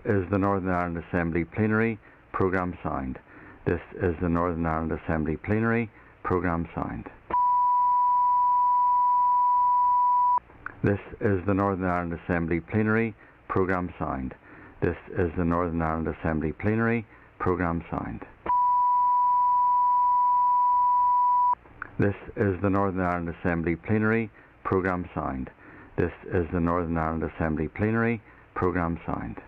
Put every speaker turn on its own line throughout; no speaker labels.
is the Northern Ireland Assembly Plenary Programme signed. This is the Northern Ireland Assembly Plenary Programme signed. This is the Northern Ireland Assembly Plenary Programme signed. This is the Northern Ireland Assembly Plenary Programme signed. This is the Northern Ireland Assembly Plenary Programme signed. This is the Northern Ireland Assembly Plenary Programme signed.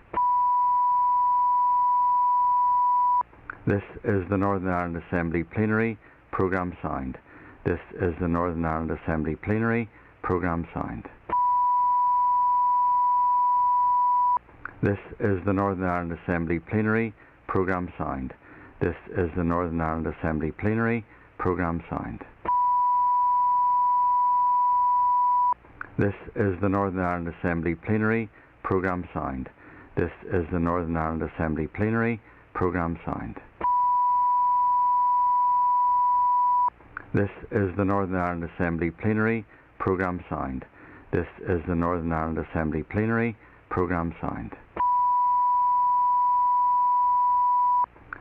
This is the Northern Ireland Assembly Plenary Programme signed. This is the Northern Ireland Assembly Plenary Programme signed. This is the Northern Ireland Assembly Plenary Programme signed. This is the Northern Ireland Assembly Plenary Programme signed. This is the Northern Ireland Assembly Plenary Programme signed. This is the Northern Ireland Assembly Plenary Programme signed. This is the Northern Ireland Assembly Plenary Programme signed. This is the Northern Ireland Assembly Plenary Programme signed.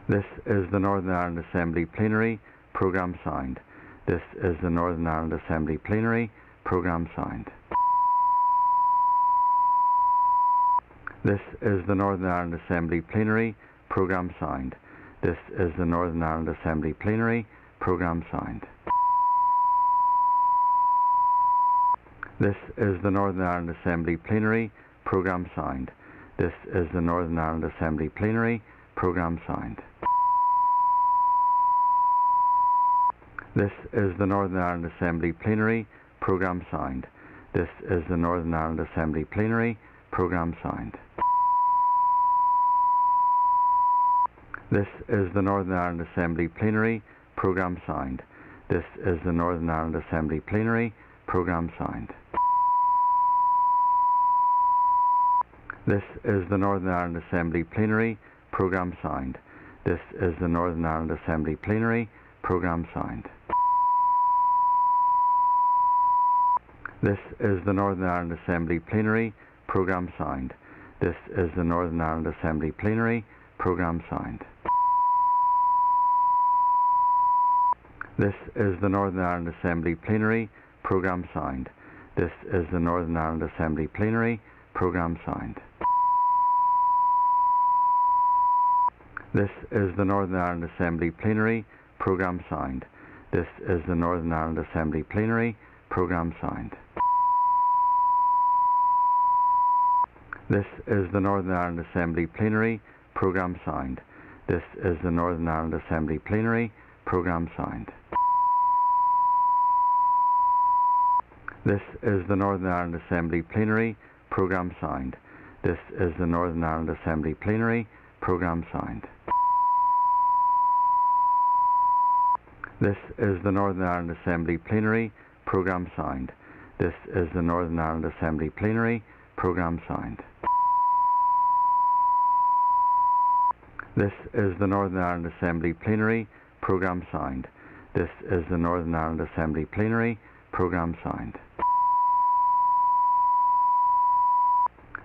This is the Northern Ireland Assembly Plenary Programme signed. This is the Northern Ireland Assembly Plenary Programme signed. This is the Northern Ireland Assembly Plenary Programme signed. This is the Northern Ireland Assembly Plenary Programme signed. This is the Northern Ireland Assembly Plenary Programme signed. This is the Northern Ireland Assembly Plenary Programme signed. This is the Northern Ireland Assembly Plenary Programme signed. This is the Northern Ireland Assembly Plenary Programme signed. This is the Northern Ireland Assembly Plenary Programme signed. This is the Northern Ireland Assembly Plenary Programme signed. This is the Northern Ireland Assembly Plenary Programme signed. This is the Northern Ireland Assembly Plenary Programme signed. This is the Northern Ireland Assembly Plenary Programme signed. This is the Northern Ireland Assembly Plenary Programme signed. This is the Northern Ireland Assembly Plenary Programme signed. This is the Northern Ireland Assembly Plenary Programme signed. This is the Northern Ireland Assembly Plenary Programme signed. This is the Northern Ireland Assembly Plenary Programme signed. This is the Northern Ireland Assembly Plenary Programme signed. This is the Northern Ireland Assembly Plenary Programme signed. This is the Northern Ireland Assembly Plenary Programme signed. This is the Northern Ireland Assembly Plenary Programme signed. This is the Northern Ireland Assembly Plenary Programme signed. This is the Northern Ireland Assembly Plenary Programme signed. This is the Northern Ireland Assembly Plenary Programme signed. This is the Northern Ireland Assembly Plenary Programme signed.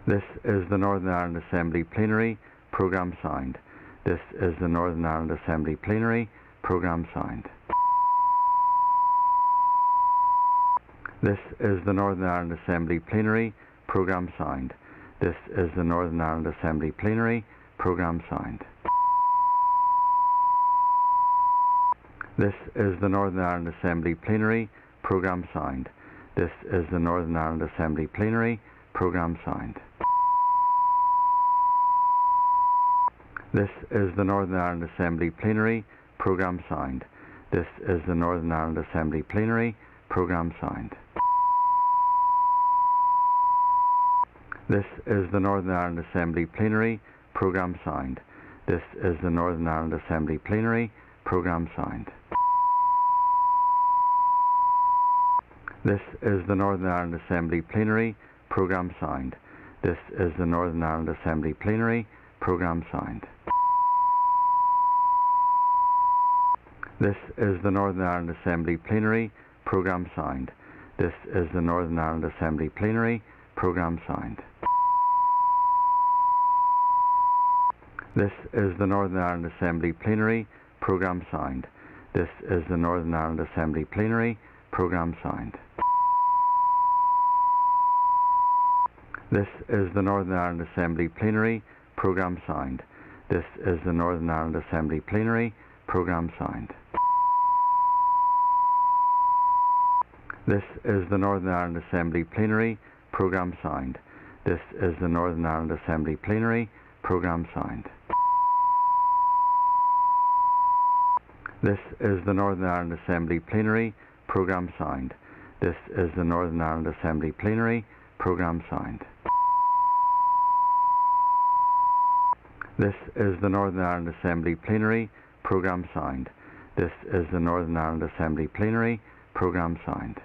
This is the Northern Ireland Assembly Plenary Programme signed. This is the Northern Ireland Assembly Plenary Programme signed. This is the Northern Ireland Assembly Plenary Programme signed. This is the Northern Ireland Assembly Plenary Programme signed. This is the Northern Ireland Assembly Plenary Programme signed. This is the Northern Ireland Assembly Plenary Programme signed. This is the Northern Ireland Assembly Plenary Programme signed. This is the Northern Ireland Assembly Plenary Programme signed. This is the Northern Ireland Assembly Plenary Programme signed. This is the Northern Ireland Assembly Plenary Programme signed. This is the Northern Ireland Assembly Plenary Programme signed. This is the Northern Ireland Assembly Plenary Programme signed. This is the Northern Ireland Assembly Plenary Programme signed. This is the Northern Ireland Assembly Plenary Programme signed. This is the Northern Ireland Assembly Plenary Programme Sound. This is the Northern Ireland Assembly Plenary Programme Sound. This is the Northern Ireland Assembly Plenary Programme Sound. This is the Northern Ireland Assembly Plenary Programme Sound. This is the Northern Ireland Assembly Plenary Programme Sound. This is the Northern Ireland Assembly Plenary Programme Sound. This is the Northern Ireland Assembly Plenary Programme Sound. This is the Northern Ireland Assembly Plenary Programme Sound. This is the Northern Ireland Assembly Plenary Programme Sound. This is the Northern Ireland Assembly Plenary Programme Sound.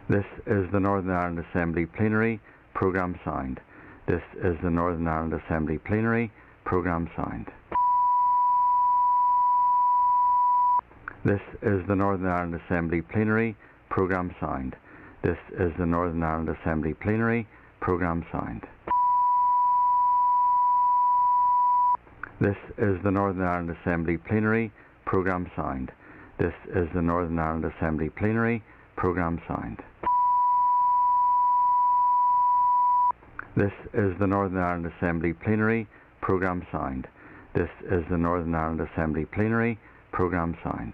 This is the Northern Ireland Assembly Plenary Programme Sound. This is the Northern Ireland Assembly Plenary Programme Sound. This is the Northern Ireland Assembly Plenary Programme Sound. This is the Northern Ireland Assembly Plenary Programme Sound. This is the Northern Ireland Assembly Plenary Programme Sound. This is the Northern Ireland Assembly Plenary Programme Sound. This is the Northern Ireland Assembly Plenary Programme Sound. This is the Northern Ireland Assembly Plenary Programme Sound.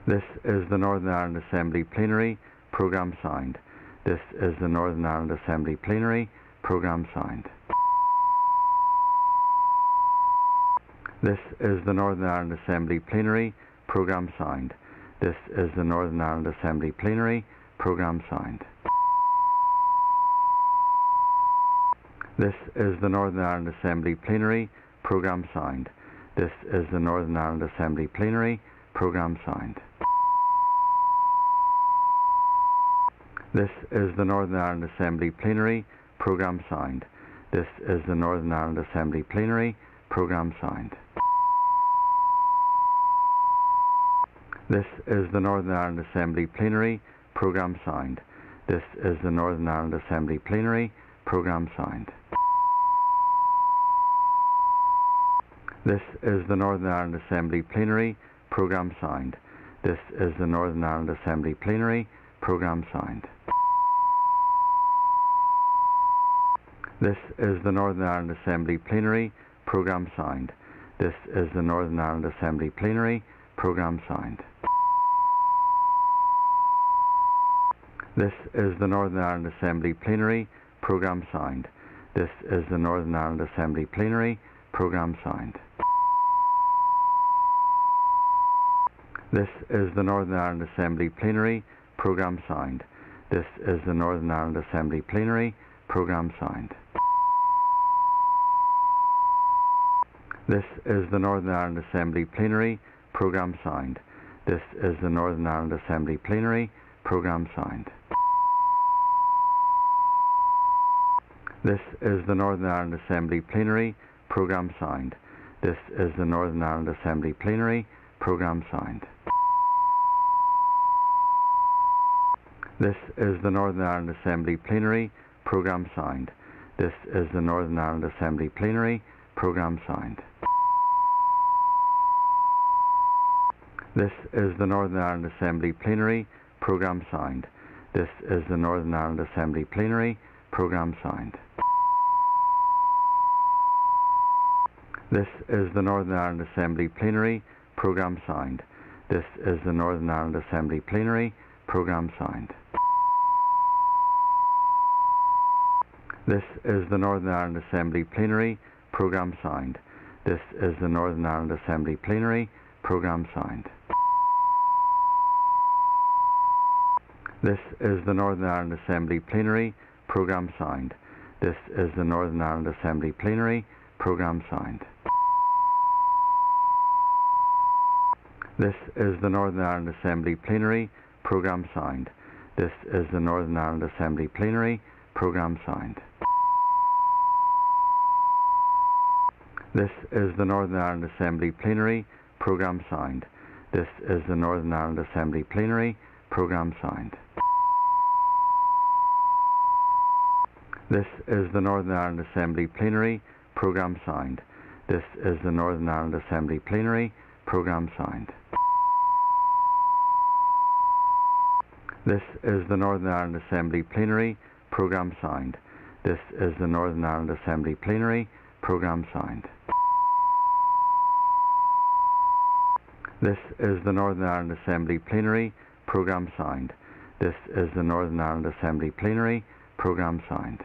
This is the Northern Ireland Assembly Plenary Programme Sound. This is the Northern Ireland Assembly Plenary Programme Sound. This is the Northern Ireland Assembly Plenary Programme Sound. This is the Northern Ireland Assembly Plenary Programme Sound. This is the Northern Ireland Assembly Plenary Programme Sound. This is the Northern Ireland Assembly Plenary Programme Sound. This is the Northern Ireland Assembly Plenary Programme Sound. This is the Northern Ireland Assembly Plenary Programme Sound. This is the Northern Ireland Assembly Plenary Programme Sound. This is the Northern Ireland Assembly Plenary Programme Sound. This is the Northern Ireland Assembly Plenary Programme Sound. This is the Northern Ireland Assembly Plenary Programme Sound. This is the Northern Ireland Assembly Plenary Programme Sound. This is the Northern Ireland Assembly Plenary Programme Sound. This is the Northern Ireland Assembly Plenary Programme Sound. This is the Northern Ireland Assembly Plenary Programme Sound. This is the Northern Ireland Assembly Plenary Programme Sound. This is the Northern Ireland Assembly Plenary Programme Sound. This is the Northern Ireland Assembly Plenary Programme Sound. This is the Northern Ireland Assembly Plenary Programme Sound. This is the Northern Ireland Assembly Plenary Programme Sound. This is the Northern Ireland Assembly Plenary Programme Sound. This is the Northern Ireland Assembly Plenary Programme Sound. This is the Northern Ireland Assembly Plenary Programme Sound. This is the Northern Ireland Assembly Plenary Programme Sound. This is the Northern Ireland Assembly Plenary Programme Sound. This is the Northern Ireland Assembly Plenary Programme Sound. This is the Northern Ireland Assembly Plenary Programme Sound. This is the Northern Ireland Assembly Plenary Programme Sound. This is the Northern Ireland Assembly Plenary Programme Sound. This is the Northern Ireland Assembly Plenary Programme Sound. This is the Northern Ireland Assembly Plenary Programme Sound. This is the Northern Ireland Assembly Plenary Programme Sound. This is the Northern Ireland Assembly Plenary Programme Sound. This is the Northern Ireland Assembly Plenary Programme Sound. This is the Northern Ireland Assembly Plenary Programme Sound. This is the Northern Ireland Assembly Plenary Programme Sound. This is the Northern Ireland Assembly Plenary Programme Sound. This is the Northern Ireland Assembly Plenary Programme Sound. This is the Northern Ireland Assembly Plenary Programme Sound. This is the Northern Ireland Assembly Plenary Programme Sound. This is the Northern Ireland Assembly Plenary Programme Sound.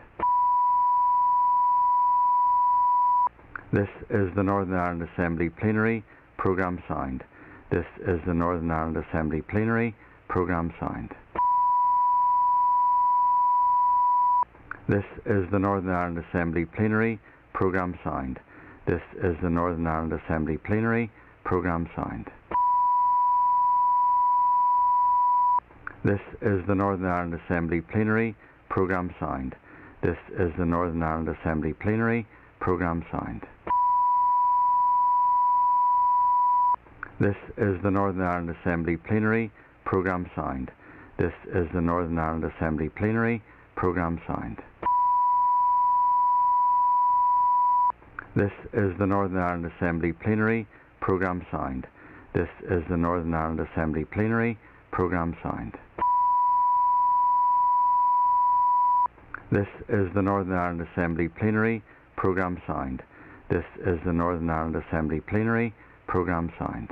This is the Northern Ireland Assembly Plenary Programme Sound. This is the Northern Ireland Assembly Plenary Programme Sound. This is the Northern Ireland Assembly Plenary Programme Sound. This is the Northern Ireland Assembly Plenary Programme Sound. This is the Northern Ireland Assembly Plenary Programme Sound. This is the Northern Ireland Assembly Plenary Programme Sound. This is the Northern Ireland Assembly Plenary Programme Sound. This is the Northern Ireland Assembly Plenary Programme Sound. This is the Northern Ireland Assembly Plenary Programme Sound. This is the Northern Ireland Assembly Plenary Programme Sound. This is the Northern Ireland Assembly Plenary Programme Sound. This is the Northern Ireland Assembly Plenary Programme Sound.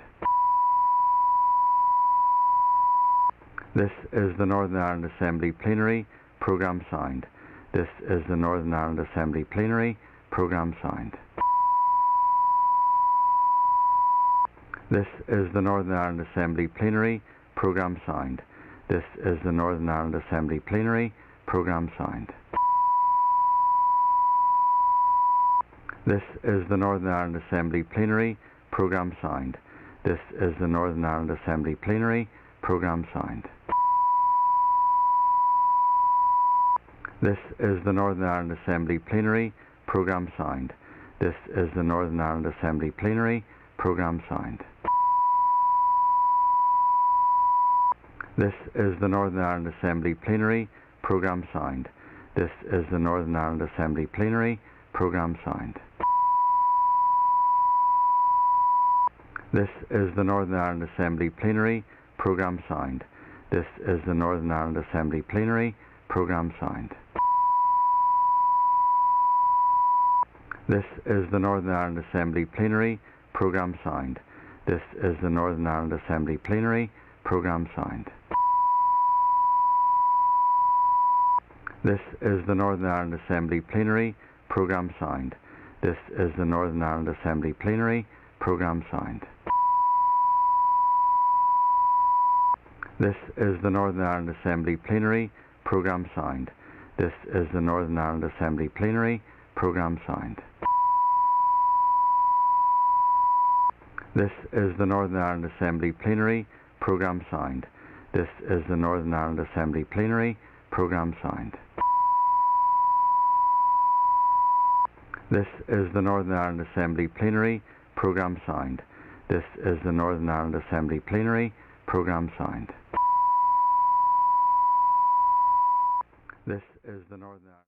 This is the Northern Ireland Assembly Plenary Programme Sound. This is the Northern Ireland Assembly Plenary Programme Sound. This is the Northern Ireland Assembly Plenary Programme Sound. This is the Northern Ireland Assembly Plenary Programme Sound. This is the Northern Ireland Assembly Plenary Programme Sound. This is the Northern Ireland Assembly Plenary Programme Sound. This is the Northern Ireland Assembly Plenary Programme Sound. This is the Northern Ireland Assembly Plenary Programme Sound. This is the Northern Ireland Assembly Plenary Programme Sound. This is the Northern Ireland Assembly Plenary Programme Sound. This is the Northern Ireland Assembly Plenary Programme Sound. This is the Northern Ireland Assembly Plenary Programme Sound. This is the Northern Ireland Assembly Plenary Programme Sound. This is the Northern Ireland Assembly Plenary Programme Sound. This is the Northern Ireland Assembly Plenary Programme Sound. This is the Northern Ireland Assembly Plenary Programme Sound. This is the Northern Ireland Assembly Plenary Programme Sound. This is the Northern Ireland Assembly Plenary Programme Sound. This is the Northern Ireland Assembly Plenary Programme Sound. This is the Northern Ireland Assembly Plenary Programme Sound. This is the Northern Ireland Assembly Plenary Programme Sound. This is the Northern Ireland Assembly Plenary Programme Sound. This is the Northern Ireland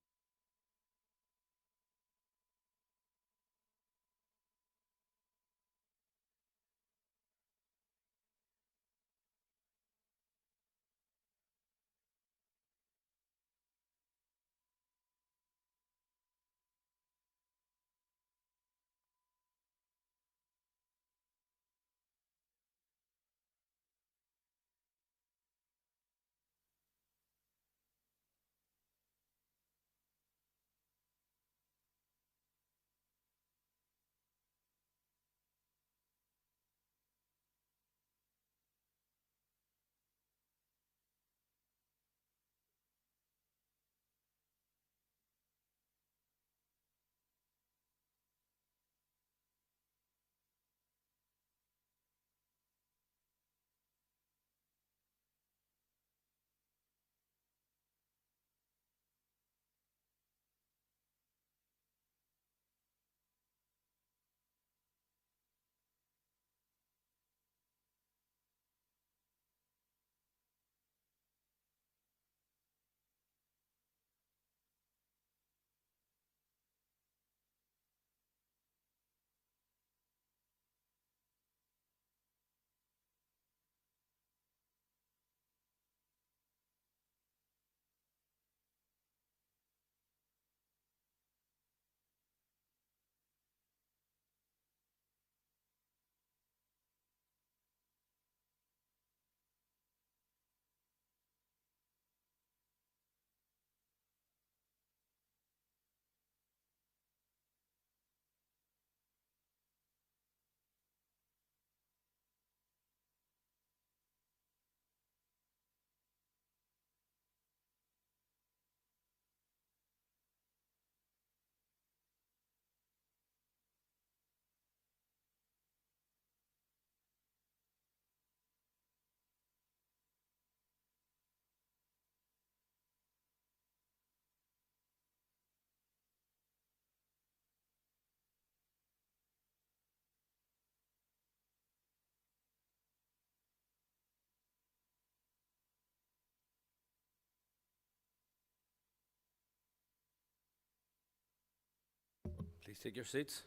Please take your seats.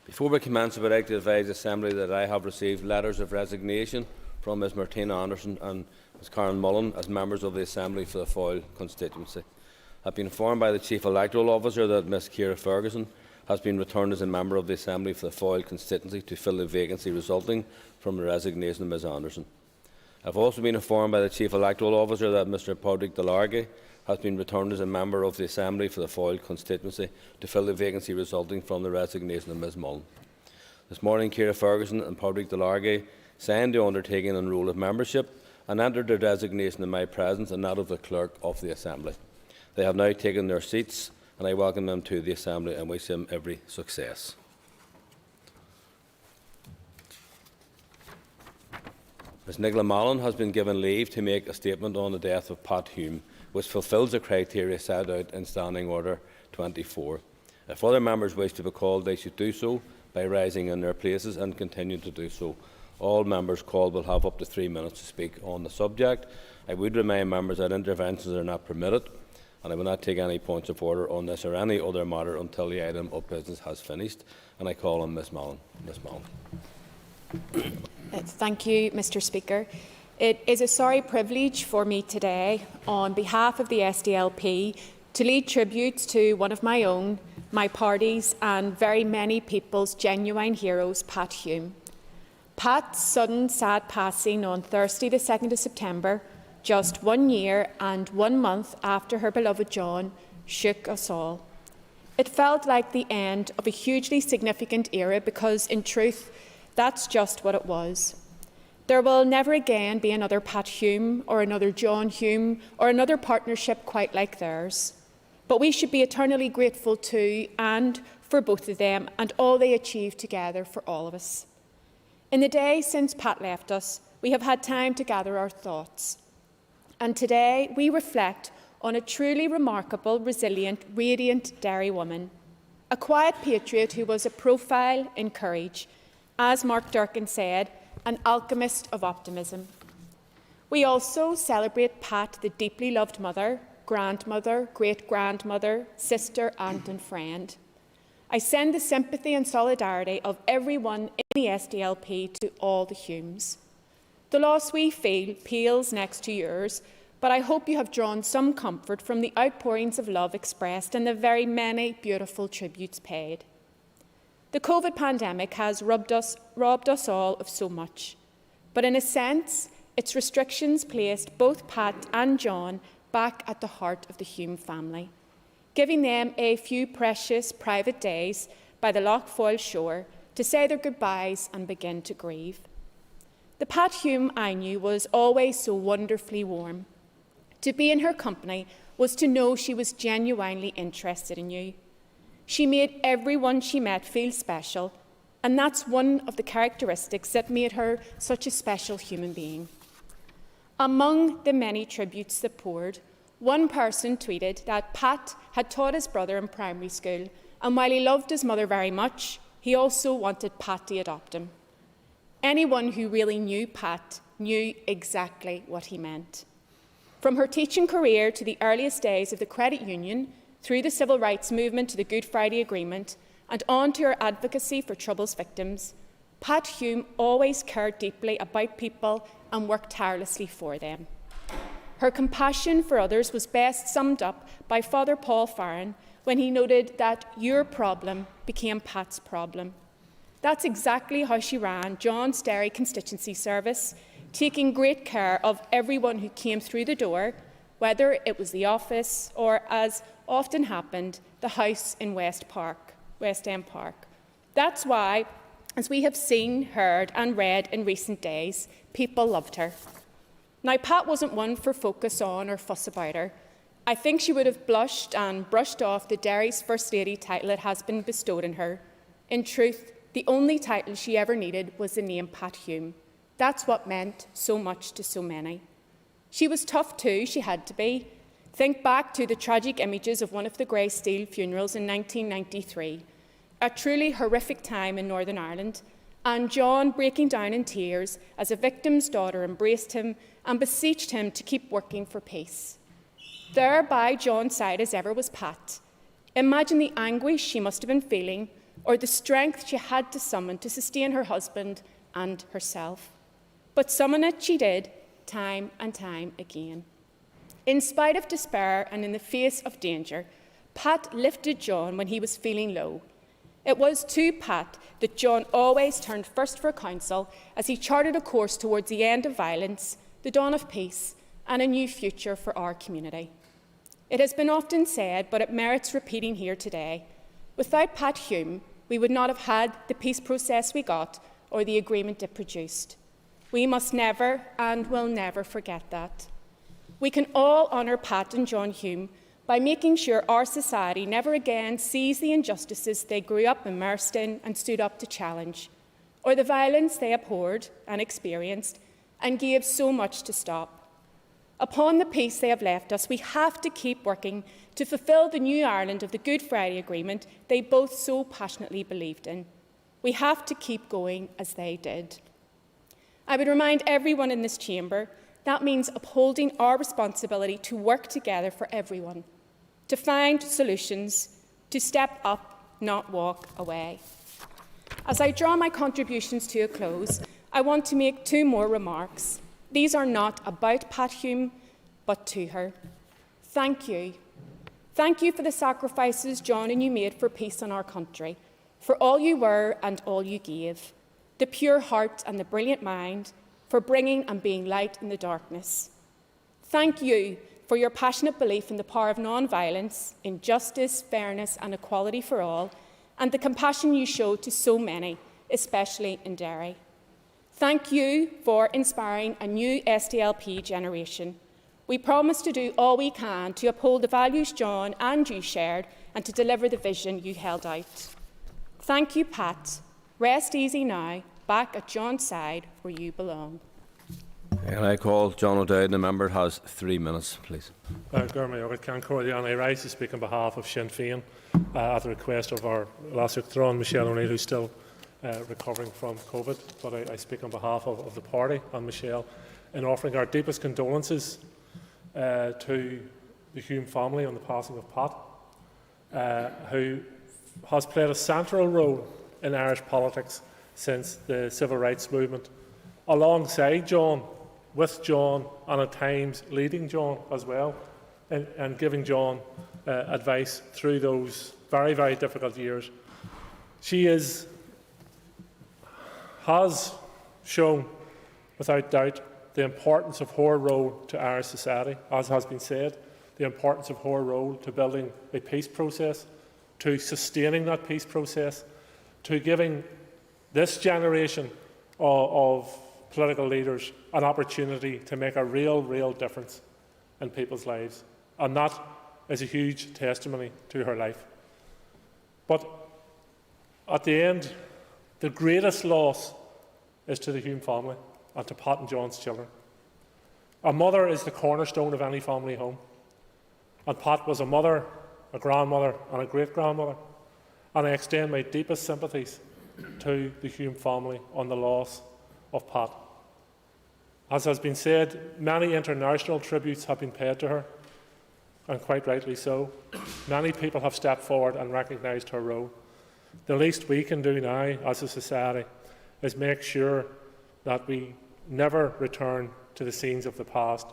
Before we commence, I would like to advise the Assembly that I have received letters of resignation from Ms Martina Anderson and Ms Karen Mullen as members of the Assembly for the Foyle constituency. I have been informed by the Chief Electoral Officer that Ms Ciara Ferguson has been returned as a member of the Assembly for the Foyle constituency to fill the vacancy resulting from the resignation of Ms Anderson. I have also been informed by the Chief Electoral Officer that Mr Padraig Delargy has been returned as a member of the Assembly for the Foyle constituency to fill the vacancy resulting from the resignation of Ms Mullen. This morning, Ciara Ferguson and Padraig Delargy signed the undertaking and role of membership and entered their resignation in my presence and that of the Clerk of the Assembly. They have now taken their seats, and I welcome them to the Assembly and wish them every success. Ms Nicola Mallon has been given leave to make a statement on the death of Pat Hume, which fulfils the criteria set out in Standing Order 24. If other members wish to be called, they should do so by rising in their places and continue to do so. All members called will have up to 3 minutes to speak on the subject. I would remind members that interventions are not permitted, and I will not take any points of order on this or any other matter until the item of business has finished. And I call on Ms Mallon. Ms Mallon.
Thank you, Mr Speaker. It is a sorry privilege for me today, on behalf of the SDLP, to lead tributes to one of my own, my party's and very many people's genuine heroes, Pat Hume. Pat's sudden sad passing on Thursday the 2nd of September, just 1 year and 1 month after her beloved John, shook us all. It felt like the end of a hugely significant era because, in truth, that's just what it was. There will never again be another Pat Hume or another John Hume or another partnership quite like theirs. But we should be eternally grateful to and for both of them and all they achieved together for all of us. In the days since Pat left us, we have had time to gather our thoughts. And today we reflect on a truly remarkable, resilient, radiant Derry woman, a quiet patriot who was a profile in courage, as Mark Durkin said, an alchemist of optimism. We also celebrate Pat, the deeply loved mother, grandmother, great-grandmother, sister, aunt and friend. I send the sympathy and solidarity of everyone in the SDLP to all the Humes. The loss we feel pales next to yours, but I hope you have drawn some comfort from the outpourings of love expressed and the very many beautiful tributes paid. The COVID pandemic has robbed us all of so much, but in a sense, its restrictions placed both Pat and John back at the heart of the Hume family, giving them a few precious private days by the Lough Foyle shore to say their goodbyes and begin to grieve. The Pat Hume I knew was always so wonderfully warm. To be in her company was to know she was genuinely interested in you. She made everyone she met feel special, and that's one of the characteristics that made her such a special human being. Among the many tributes that poured, one person tweeted that Pat had taught his brother in primary school, and while he loved his mother very much, he also wanted Pat to adopt him. Anyone who really knew Pat knew exactly what he meant. From her teaching career to the earliest days of the credit union, through the civil rights movement to the Good Friday Agreement, and on to her advocacy for Trouble's victims, Pat Hume always cared deeply about people and worked tirelessly for them. Her compassion for others was best summed up by Father Paul Farron when he noted that your problem became Pat's problem. That's exactly how she ran John's Derry constituency service, taking great care of everyone who came through the door, whether it was the office or, as often happened, the house in West End Park. That's why, as we have seen, heard and read in recent days, people loved her. Now, Pat wasn't one for focus on or fuss about her. I think she would have blushed and brushed off the Derry's First Lady title that has been bestowed on her. In truth, the only title she ever needed was the name Pat Hume. That's what meant so much to so many. She was tough too, she had to be. Think back to the tragic images of one of the Grey Steel funerals in 1993, a truly horrific time in Northern Ireland, and John breaking down in tears as a victim's daughter embraced him and beseeched him to keep working for peace. There by John's side as ever was Pat. Imagine the anguish she must have been feeling, or the strength she had to summon to sustain her husband and herself. But summon it she did, time and time again. In spite of despair and in the face of danger, Pat lifted John when he was feeling low. It was to Pat that John always turned first for counsel as he charted a course towards the end of violence, the dawn of peace, and a new future for our community. It has been often said, but it merits repeating here today. Without Pat Hume, we would not have had the peace process we got or the agreement it produced. We must never and will never forget that. We can all honour Pat and John Hume by making sure our society never again sees the injustices they grew up immersed in and stood up to challenge, or the violence they abhorred and experienced and gave so much to stop. Upon the peace they have left us, we have to keep working to fulfil the new Ireland of the Good Friday Agreement they both so passionately believed in. We have to keep going as they did. I would remind everyone in this chamber that means upholding our responsibility to work together for everyone, to find solutions, to step up, not walk away. As I draw my contributions to a close, I want to make two more remarks. These are not about Pat Hume, but to her. Thank you. Thank you for the sacrifices John and you made for peace in our country, for all you were and all you gave, the pure heart and the brilliant mind, for bringing and being light in the darkness. Thank you for your passionate belief in the power of non-violence, in justice, fairness and equality for all, and the compassion you showed to so many, especially in Derry. Thank you for inspiring a new SDLP generation. We promise to do all we can to uphold the values John and you shared and to deliver the vision you held out. Thank you, Pat. Rest easy now, back at John's side where you belong.
And I call John O'Dowd, and the member has 3 minutes, please.
I rise to speak on behalf of Sinn Féin at the request of our last Thrawn, Michelle O'Neill, who's still recovering from COVID, but I speak on behalf of the party and Michelle in offering our deepest condolences to the Hume family on the passing of Pat, who has played a central role in Irish politics since the civil rights movement, alongside John, with John, and at times leading John as well, and giving John advice through those very, very difficult years. She has shown, without doubt, the importance of her role to Irish society, as has been said, the importance of her role to building a peace process, to sustaining that peace process, to giving this generation of political leaders an opportunity to make a real difference in people's lives. And that is a huge testimony to her life. But at the end, the greatest loss is to the Hume family and to Pat and John's children. A mother is the cornerstone of any family home. And Pat was a mother, a grandmother and a great-grandmother. And I extend my deepest sympathies to the Hume family on the loss of Pat. As has been said, many international tributes have been paid to her, and quite rightly so. Many people have stepped forward and recognised her role. The least we can do now as a society is make sure that we never return to the scenes of the past,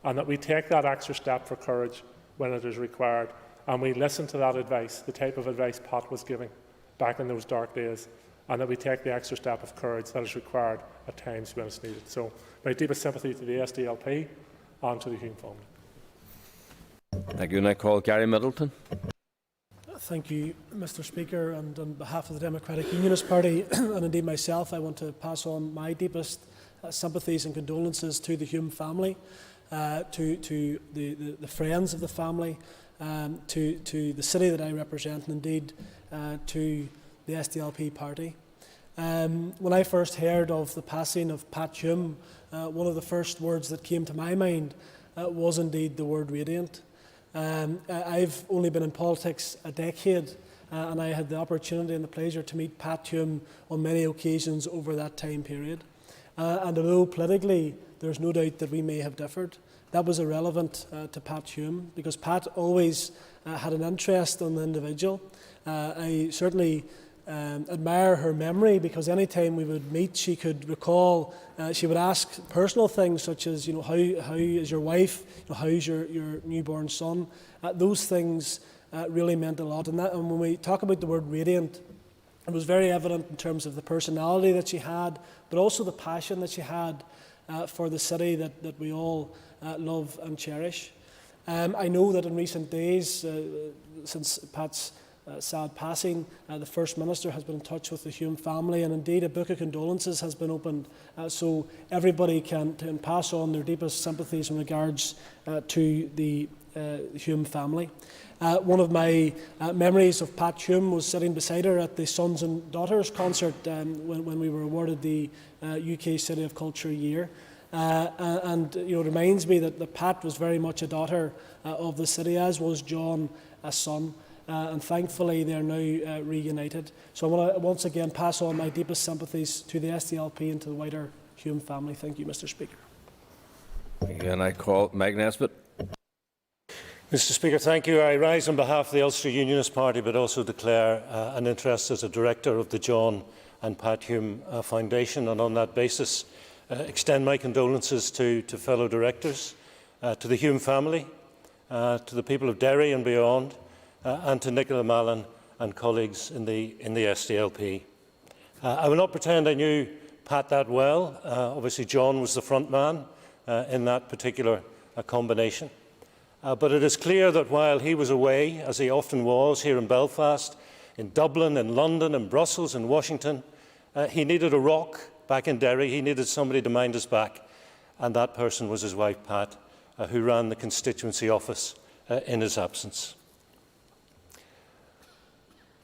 and that we take that extra step for courage when it is required, and we listen to that advice, the type of advice Pat was giving back in those dark days, and that we take the extra step of courage that is required at times when it's needed. So my deepest sympathy to the SDLP and to the Hume family.
Thank you. And I call Gary Middleton.
Thank you, Mr. Speaker, and on behalf of the Democratic Unionist Party and indeed myself, I want to pass on my deepest sympathies and condolences to the Hume family, to the friends of the family, to the city that I represent, and indeed to the SDLP party. When I first heard of the passing of Pat Hume, one of the first words that came to my mind was indeed the word radiant. I've only been in politics a decade, and I had the opportunity and the pleasure to meet Pat Hume on many occasions over that time period. And although politically there's no doubt that we may have differed, that was irrelevant to Pat Hume, because Pat always had an interest in the individual. I certainly admire her memory, because any time we would meet, she could recall, she would ask personal things such as, how is your wife, how's your newborn son. Those things really meant a lot. And when we talk about the word radiant, it was very evident in terms of the personality that she had, but also the passion that she had for the city that we all love and cherish. I know that in recent days, since Pat's sad passing, the First Minister has been in touch with the Hume family, and indeed a book of condolences has been opened, so everybody can pass on their deepest sympathies in regards to the Hume family. One of my memories of Pat Hume was sitting beside her at the Sons and Daughters concert when we were awarded the UK City of Culture Year. And it reminds me that Pat was very much a daughter of the city, as was John, a son. And thankfully they are now reunited. So I want to once again pass on my deepest sympathies to the SDLP and to the wider Hume family. Thank you, Mr. Speaker.
And I call Mike Nesbitt.
Mr. Speaker, thank you. I rise on behalf of the Ulster Unionist Party, but also declare an interest as a director of the John and Pat Hume Foundation, and on that basis extend my condolences to fellow directors, to the Hume family, to the people of Derry and beyond, and to Nicola Mallon and colleagues in the SDLP. I will not pretend I knew Pat that well. Obviously, John was the front man in that particular combination. But it is clear that while he was away, as he often was here in Belfast, in Dublin, in London, in Brussels, in Washington, he needed a rock back in Derry. He needed somebody to mind his back, and that person was his wife, Pat, who ran the constituency office in his absence.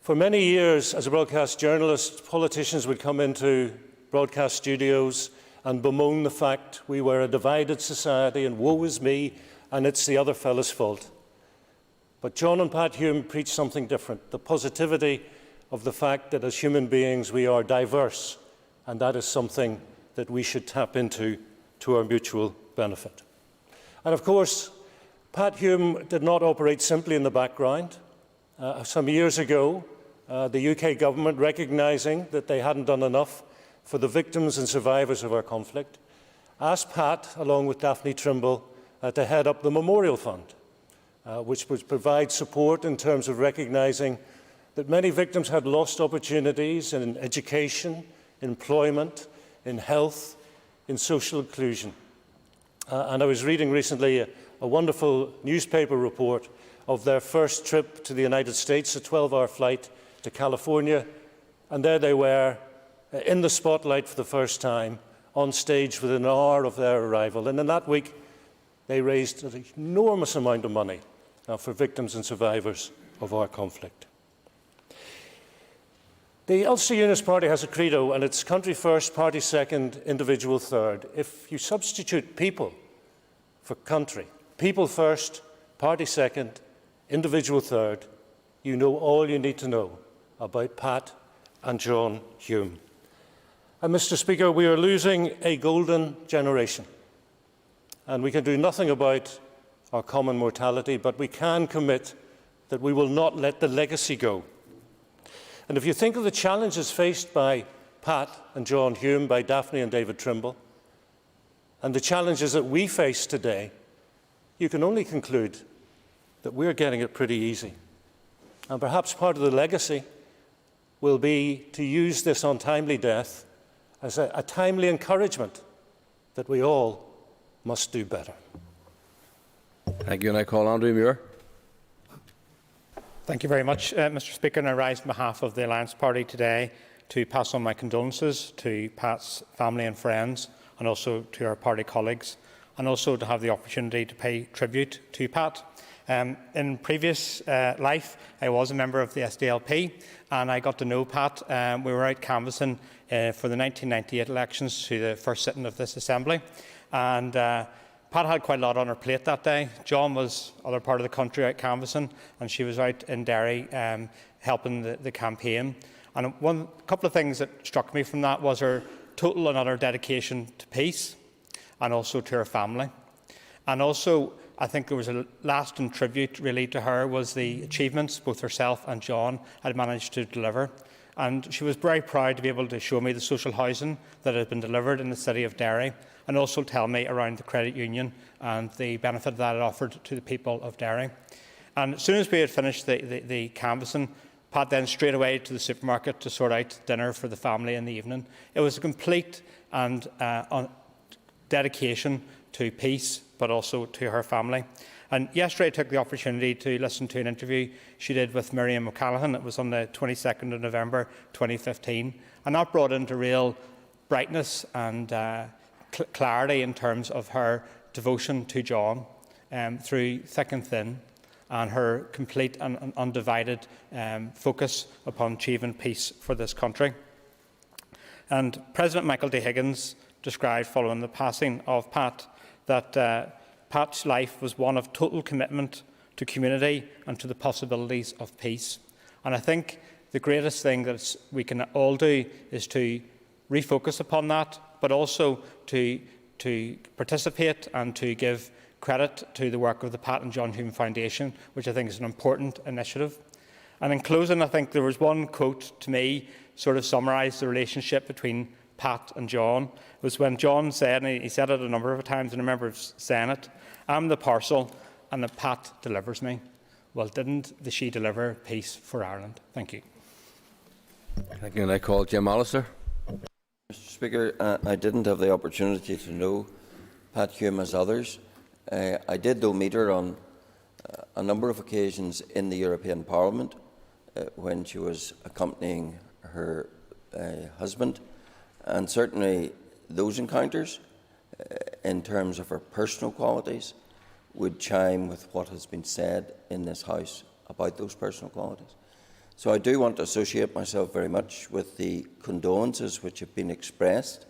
For many years, as a broadcast journalist, politicians would come into broadcast studios and bemoan the fact we were a divided society and woe is me, and it's the other fella's fault. But John and Pat Hume preached something different, the positivity of the fact that as human beings we are diverse, and that is something that we should tap into to our mutual benefit. And of course, Pat Hume did not operate simply in the background. Some years ago, the UK government, recognising that they hadn't done enough for the victims and survivors of our conflict, asked Pat, along with Daphne Trimble, to head up the Memorial Fund, which would provide support in terms of recognising that many victims had lost opportunities in education, employment, in health, in social inclusion. And I was reading recently a wonderful newspaper report of their first trip to the United States, a 12-hour flight to California, and there they were in the spotlight for the first time, on stage within an hour of their arrival. And in that week, they raised an enormous amount of money for victims and survivors of our conflict. The Ulster Unionist Party has a credo, and it's country first, party second, individual third. If you substitute people for country, people first, party second, individual third, you know all you need to know about Pat and John Hume. And Mr. Speaker, we are losing a golden generation. And we can do nothing about our common mortality, but we can commit that we will not let the legacy go. And if you think of the challenges faced by Pat and John Hume, by Daphne and David Trimble, and the challenges that we face today, you can only conclude that we're getting it pretty easy. And perhaps part of the legacy will be to use this untimely death as a timely encouragement that we all must do better.
Thank you, and I call Andrew Muir.
Thank you very much, Mr. Speaker, and I rise on behalf of the Alliance Party today to pass on my condolences to Pat's family and friends, and also to our party colleagues, and also to have the opportunity to pay tribute to Pat. In previous life, I was a member of the SDLP, and I got to know Pat. We were out canvassing for the 1998 elections to the first sitting of this Assembly, and Pat had quite a lot on her plate that day. John was other part of the country out canvassing, and she was out in Derry helping the campaign. And a couple of things that struck me from that was her total and utter dedication to peace, and also to her family. And also, I think there was a lasting tribute really to her was the achievements both herself and John had managed to deliver. And she was very proud to be able to show me the social housing that had been delivered in the city of Derry, and also tell me around the credit union and the benefit that it offered to the people of Derry. And as soon as we had finished the canvassing, Pat then straight away to the supermarket to sort out dinner for the family in the evening. It was a complete and dedication to peace, but also to her family. And yesterday I took the opportunity to listen to an interview she did with Miriam O'Callaghan. It was on the 22nd of November 2015, and that brought into real brightness and clarity in terms of her devotion to John through thick and thin, and her complete and undivided focus upon achieving peace for this country. And President Michael D. Higgins described, following the passing of Pat, that Pat's life was one of total commitment to community and to the possibilities of peace. And I think the greatest thing that we can all do is to refocus upon that, but also to participate and to give credit to the work of the Pat and John Hume Foundation, which I think is an important initiative. And in closing, I think there was one quote to me sort of summarised the relationship between Pat and John. It was when John said, and he said it a number of times, and I remember saying it, "I'm the parcel and the Pat delivers me." Well, didn't she deliver peace for Ireland? Thank you.
Thank you. And I call Jim Allister.
Mr. Speaker, I didn't have the opportunity to know Pat Hume as others. I did, though, meet her on a number of occasions in the European Parliament when she was accompanying her husband, and certainly those encounters, in terms of her personal qualities, would chime with what has been said in this House about those personal qualities. So I do want to associate myself very much with the condolences which have been expressed,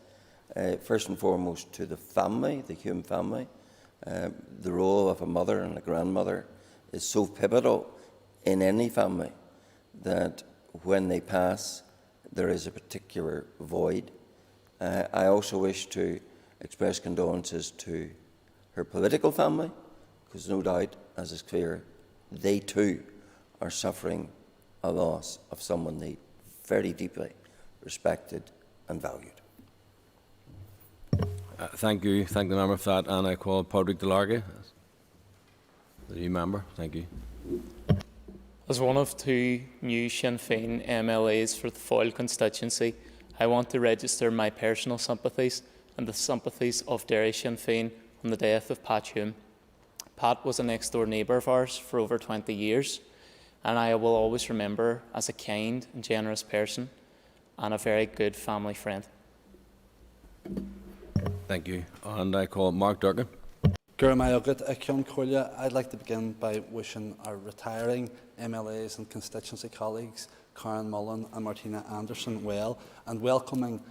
first and foremost to the family, the Hume family. The role of a mother and a grandmother is so pivotal in any family that when they pass, there is a particular void. I also wish to express condolences to her political family, because no doubt, as is clear, they too are suffering a loss of someone they very deeply respected and valued.
Thank you. Thank the member for that. And I call Padraig Delargy, the new member. Thank you.
As one of two new Sinn Féin MLAs for the Foyle constituency, I want to register my personal sympathies and the sympathies of Derry Sinn Féin on the death of Pat Hume. Pat was a next-door neighbour of ours for over 20 years, and I will always remember as a kind and generous person and a very good family friend.
Thank you. And I call Mark Durkin.
I'd like to begin by wishing our retiring MLAs and constituency colleagues, Karen Mullen and Martina Anderson, well, and welcoming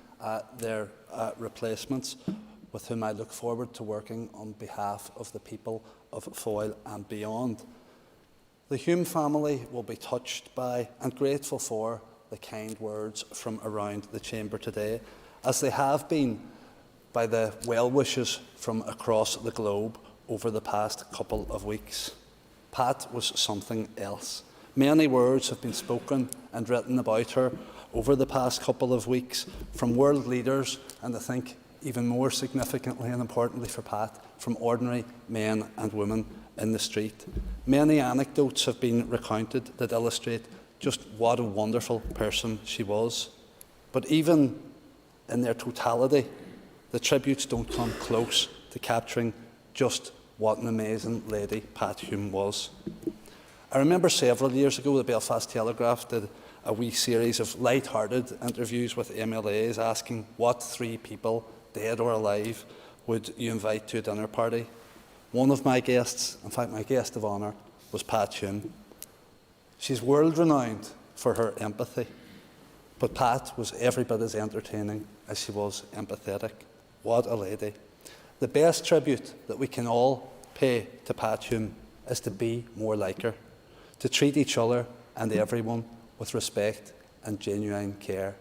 their replacements, with whom I look forward to working on behalf of the people of Foyle and beyond. The Hume family will be touched by and grateful for the kind words from around the chamber today, as they have been by the well wishes from across the globe over the past couple of weeks. Pat was something else. Many words have been spoken and written about her over the past couple of weeks from world leaders, and I think even more significantly and importantly for Pat, from ordinary men and women in the street. Many anecdotes have been recounted that illustrate just what a wonderful person she was. But even in their totality, the tributes don't come close to capturing just what an amazing lady Pat Hume was. I remember several years ago the Belfast Telegraph did a wee series of light-hearted interviews with MLAs asking what three people, dead or alive, would you invite to a dinner party. One of my guests, in fact my guest of honour, was Pat Hume. She's world-renowned for her empathy, but Pat was every bit as entertaining as she was empathetic. What a lady. The best tribute that we can all pay to Pat Hume is to be more like her, to treat each other and everyone with respect and genuine care.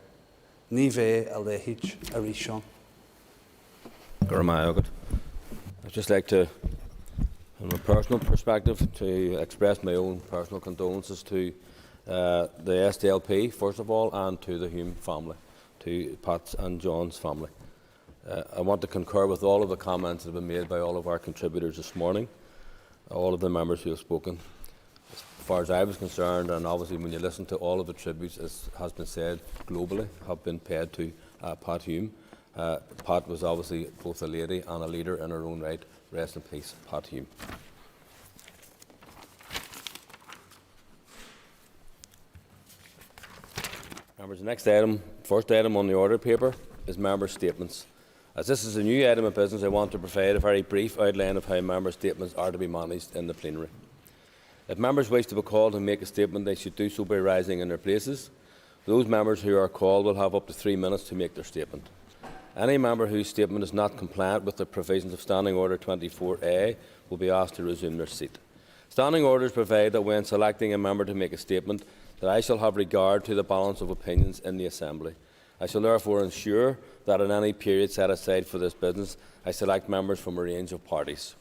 Ní bheidh a léithid a ríseán.
I'd just like to From a personal perspective, to express my own personal condolences to the SDLP, first of all, and to the Hume family, to Pat and John's family. I want to concur with all of the comments that have been made by all of our contributors this morning, all of the members who have spoken. As far as I was concerned, and obviously when you listen to all of the tributes, as has been said globally, have been paid to Pat Hume. Pat was obviously both a lady and a leader in her own right. Rest in peace, Pat Hume. Members, the next item, first item on the order paper, is member statements. As this is a new item of business, I want to provide a very brief outline of how member statements are to be managed in the plenary. If members wish to be called and make a statement, they should do so by rising in their places. Those members who are called will have up to 3 minutes to make their statement. Any member whose statement is not compliant with the provisions of Standing Order 24A will be asked to resume their seat. Standing orders provide that when selecting a member to make a statement, that I shall have regard to the balance of opinions in the Assembly. I shall therefore ensure that in any period set aside for this business, I select members from a range of parties.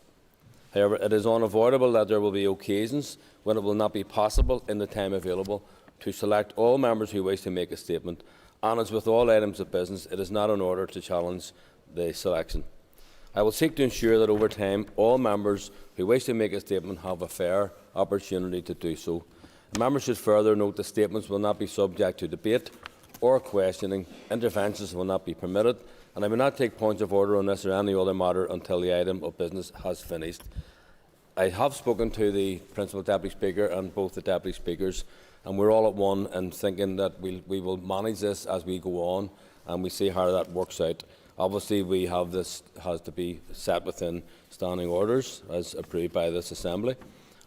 However, it is unavoidable that there will be occasions when it will not be possible in the time available to select all members who wish to make a statement, and as with all items of business, it is not in order to challenge the selection. I will seek to ensure that over time all members who wish to make a statement have a fair opportunity to do so. Members should further note that statements will not be subject to debate or questioning, interventions will not be permitted, and I will not take points of order on this or any other matter until the item of business has finished. I have spoken to the Principal Deputy Speaker and both the Deputy Speakers, and we're all at one in thinking that we will manage this as we go on and we see how that works out. Obviously, we have this has to be set within standing orders as approved by this Assembly,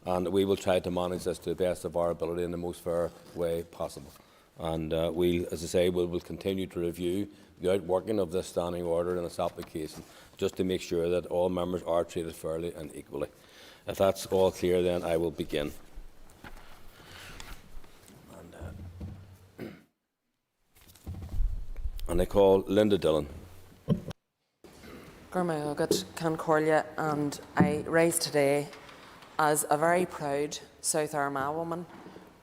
and we will try to manage this to the best of our ability in the most fair way possible. And as I say, we will continue to review the outworking of this standing order and its application, just to make sure that all members are treated fairly and equally. If that's all clear, then I will begin. And I call Linda Dillon.
And I rise today as a very proud South Armagh woman,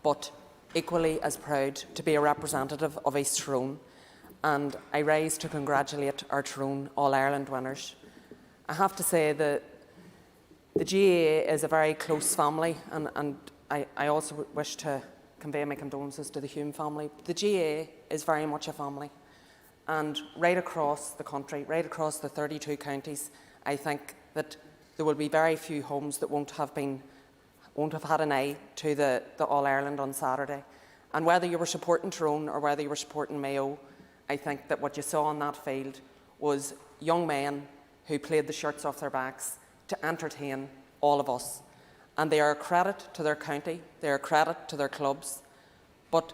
but equally as proud to be a representative of East Tyrone, and I rise to congratulate our Tyrone All-Ireland winners. I have to say that the GAA is a very close family, and I also wish to convey my condolences to the Hume family. The GAA is very much a family, and right across the country, right across the 32 counties, I think that there will be very few homes that won't have had an eye to the All-Ireland on Saturday. And whether you were supporting Tyrone or whether you were supporting Mayo, I think that what you saw on that field was young men who played the shirts off their backs to entertain all of us. And they are a credit to their county, they are a credit to their clubs, but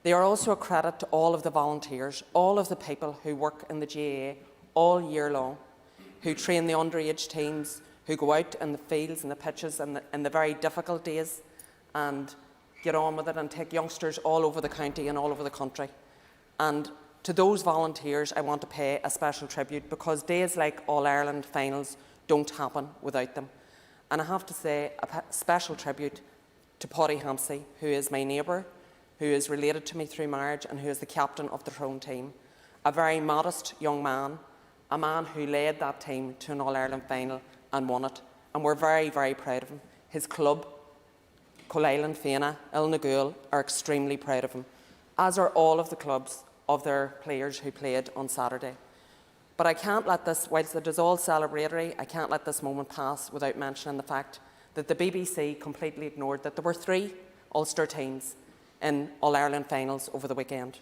they are also a credit to all of the volunteers, all of the people who work in the GAA all year long, who train the underage teams, who go out in the fields and the pitches and in the very difficult days and get on with it and take youngsters all over the county and all over the country. And to those volunteers, I want to pay a special tribute, because days like All-Ireland finals don't happen without them. And I have to say a special tribute to Paddy Hampsey, who is my neighbour, who is related to me through marriage and who is the captain of the Tyrone team. A very modest young man, a man who led that team to an All-Ireland final and won it. And we're very, very proud of him. His club, Coleiland, Fianna, Ilnagool, are extremely proud of him, as are all of the clubs of their players who played on Saturday. But I can't let this, whilst it is all celebratory, I can't let this moment pass without mentioning the fact that the BBC completely ignored that there were 3 Ulster teams in All-Ireland finals over the weekend.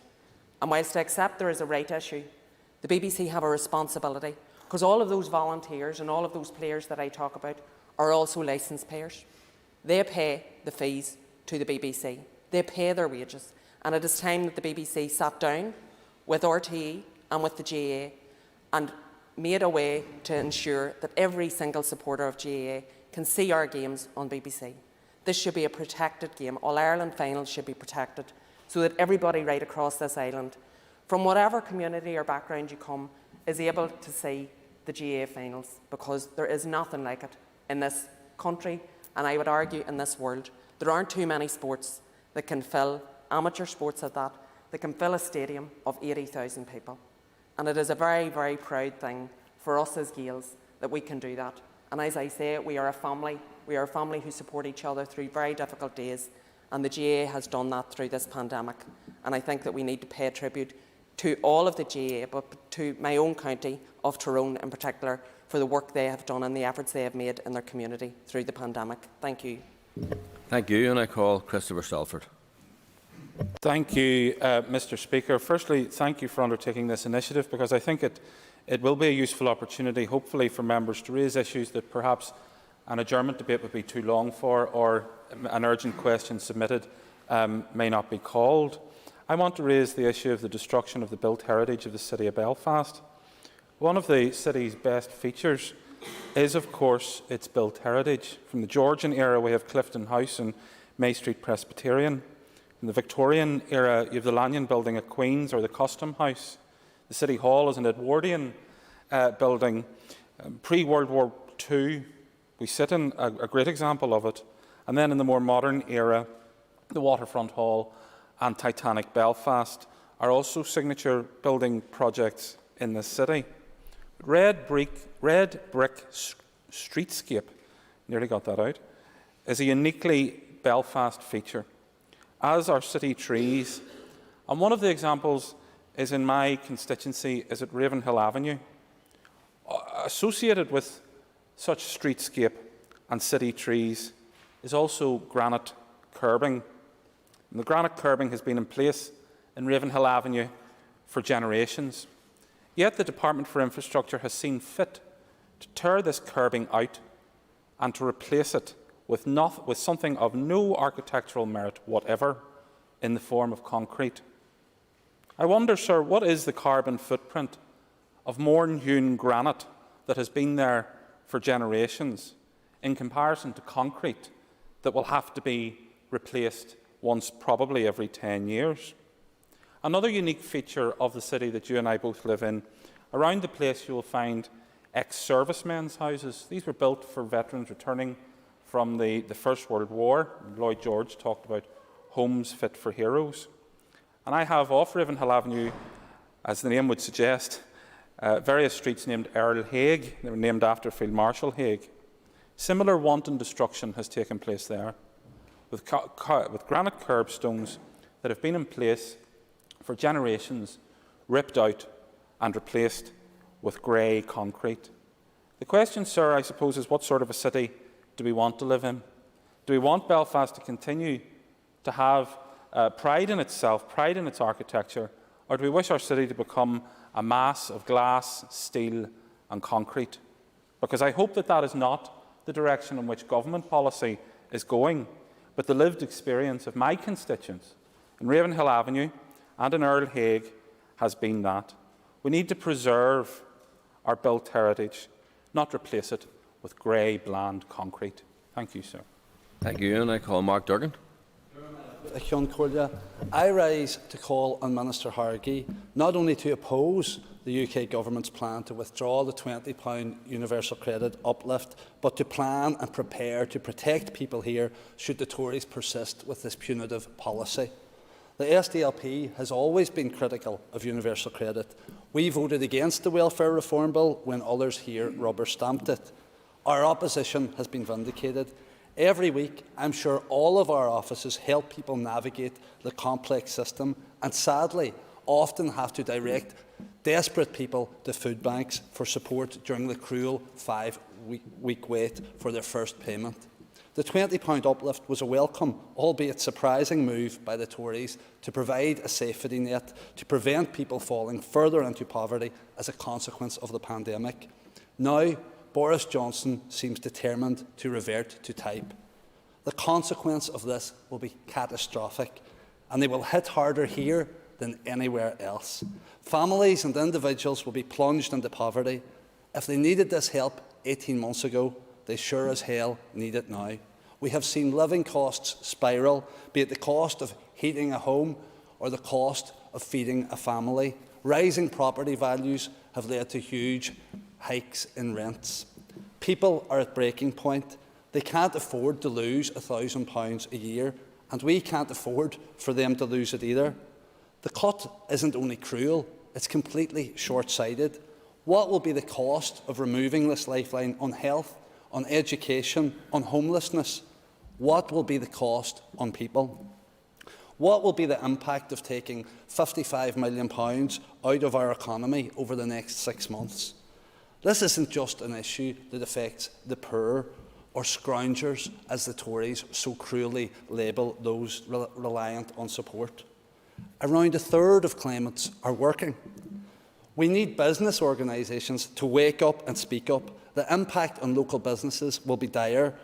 And whilst I accept there is a right issue, the BBC have a responsibility, because all of those volunteers and all of those players that I talk about are also licence payers. They pay the fees to the BBC. They pay their wages. And it is time that the BBC sat down with RTE and with the GAA and made a way to ensure that every single supporter of GAA can see our games on BBC. This should be a protected game. All-Ireland finals should be protected, so that everybody right across this island, from whatever community or background you come, is able to see the GAA finals, because there is nothing like it in this country, and I would argue in this world. There aren't too many sports that can fill, amateur sports at that can fill a stadium of 80,000 people. And it is a very, very proud thing for us as Gaels that we can do that. And as I say, we are a family. We are a family who support each other through very difficult days. And the GAA has done that through this pandemic. And I think that we need to pay tribute to all of the GAA, but to my own county of Tyrone in particular, for the work they have done and the efforts they have made in their community through the pandemic. Thank you.
Thank you, and I call Christopher Salford.
Thank you, Mr. Speaker. Firstly, thank you for undertaking this initiative, because I think it will be a useful opportunity, hopefully, for members to raise issues that perhaps an adjournment debate would be too long for, or an urgent question submitted may not be called. I want to raise the issue of the destruction of the built heritage of the City of Belfast. One of the city's best features is, of course, its built heritage. From the Georgian era, we have Clifton House and May Street Presbyterian. In the Victorian era, you have the Lanyon Building at Queen's, or the Custom House. The City Hall is an Edwardian building. Pre-World War II, we sit in a great example of it. And then in the more modern era, the Waterfront Hall and Titanic Belfast are also signature building projects in this city. Red brick streetscape, nearly got that out, is a uniquely Belfast feature, as are city trees. And one of the examples is in my constituency, is at Ravenhill Avenue. Associated with such streetscape and city trees is also granite curbing. And the granite curbing has been in place in Ravenhill Avenue for generations. Yet the Department for Infrastructure has seen fit to tear this curbing out and to replace it with something of no architectural merit whatever in the form of concrete. I wonder, sir, what is the carbon footprint of morn-hewn granite that has been there for generations in comparison to concrete that will have to be replaced once probably every 10 years? Another unique feature of the city that you and I both live in, around the place you will find ex-servicemen's houses. These were built for veterans returning from the First World War. Lloyd George talked about homes fit for heroes. And I have off Ravenhill Avenue, as the name would suggest, various streets named Earl Haig. They were named after Field Marshal Haig. Similar wanton destruction has taken place there, with granite curbstones that have been in place for generations, ripped out and replaced with grey concrete. The question, sir, I suppose, is what sort of a city do we want to live in? Do we want Belfast to continue to have pride in itself, pride in its architecture, or do we wish our city to become a mass of glass, steel and concrete? Because I hope that that is not the direction in which government policy is going, but the lived experience of my constituents in Ravenhill Avenue and in Earl Haig has been that. We need to preserve our built heritage, not replace it with grey, bland concrete. Thank you, sir.
Thank you, and I call Mark Durgan.
I rise to call on Minister Hargey not only to oppose the UK Government's plan to withdraw the £20 universal credit uplift, but to plan and prepare to protect people here should the Tories persist with this punitive policy. The SDLP has always been critical of universal credit. We voted against the welfare reform bill when others here rubber-stamped it. Our opposition has been vindicated. Every week, I'm sure all of our offices help people navigate the complex system and, sadly, often have to direct desperate people to food banks for support during the cruel 5-week wait for their first payment. The £20 uplift was a welcome, albeit surprising, move by the Tories to provide a safety net to prevent people falling further into poverty as a consequence of the pandemic. Now, Boris Johnson seems determined to revert to type. The consequence of this will be catastrophic, and they will hit harder here than anywhere else. Families and individuals will be plunged into poverty. If they needed this help 18 months ago, they sure as hell need it now. We have seen living costs spiral, be it the cost of heating a home or the cost of feeding a family. Rising property values have led to huge hikes in rents. People are at breaking point. They can't afford to lose £1,000 a year, and we can't afford for them to lose it either. The cut isn't only cruel, it's completely short-sighted. What will be the cost of removing this lifeline on health, on education, on homelessness? What will be the cost on people? What will be the impact of taking £55 million out of our economy over the next 6 months? This isn't just an issue that affects the poor or scroungers, as the Tories so cruelly label those reliant on support. Around a third of claimants are working. We need business organisations to wake up and speak up. The impact on local businesses will be dire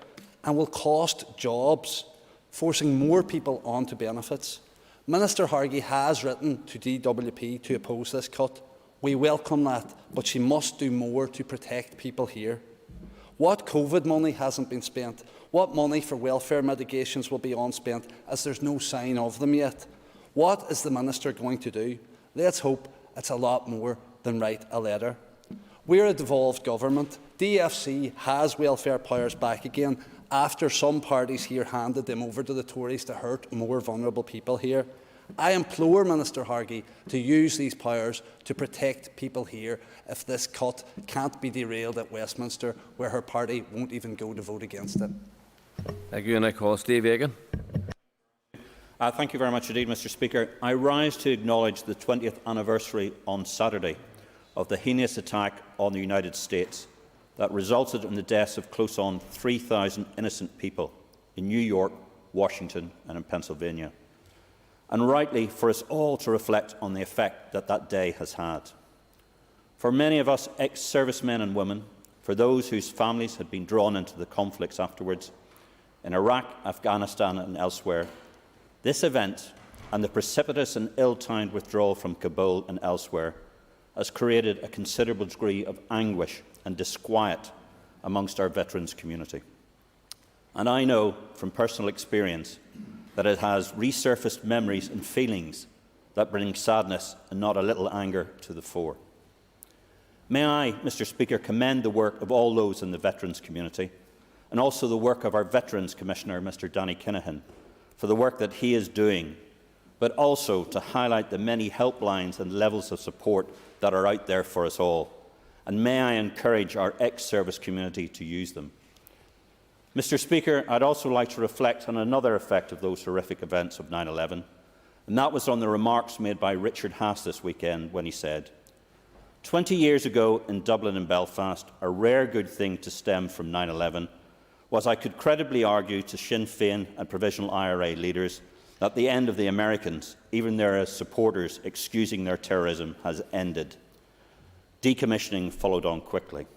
and will cost jobs, forcing more people onto benefits. Minister Hargey has written to DWP to oppose this cut. We welcome that, but she must do more to protect people here. What COVID money hasn't been spent? What money for welfare mitigations will be unspent, as there's no sign of them yet? What is the Minister going to do? Let's hope it's a lot more than write a letter. We're a devolved government. DFC has welfare powers back again after some parties here handed them over to the Tories to hurt more vulnerable people here. I implore Minister Hargey to use these powers to protect people here if this cut can't be derailed at Westminster, where her party won't even go to vote against it.
Thank you, and I call Steve Egan.
Thank you very much indeed, Mr Speaker. I rise to acknowledge the 20th anniversary on Saturday of the heinous attack on the United States that resulted in the deaths of close on 3,000 innocent people in New York, Washington and in Pennsylvania. And rightly for us all to reflect on the effect that that day has had. For many of us ex-servicemen and women, for those whose families had been drawn into the conflicts afterwards, in Iraq, Afghanistan and elsewhere, this event and the precipitous and ill-timed withdrawal from Kabul and elsewhere has created a considerable degree of anguish and disquiet amongst our veterans community. And I know from personal experience that it has resurfaced memories and feelings that bring sadness and not a little anger to the fore. May I, Mr Speaker, commend the work of all those in the veterans community and also the work of our Veterans Commissioner, Mr Danny Kinahan, for the work that he is doing, but also to highlight the many helplines and levels of support that are out there for us all. And may I encourage our ex-service community to use them. Mr Speaker, I'd also like to reflect on another effect of those horrific events of 9/11, and that was on the remarks made by Richard Haas this weekend when he said, 20 years ago in Dublin and Belfast, a rare good thing to stem from 9/11 was I could credibly argue to Sinn Féin and Provisional IRA leaders that the end of the Americans, even their supporters excusing their terrorism, has ended. Decommissioning followed on quickly.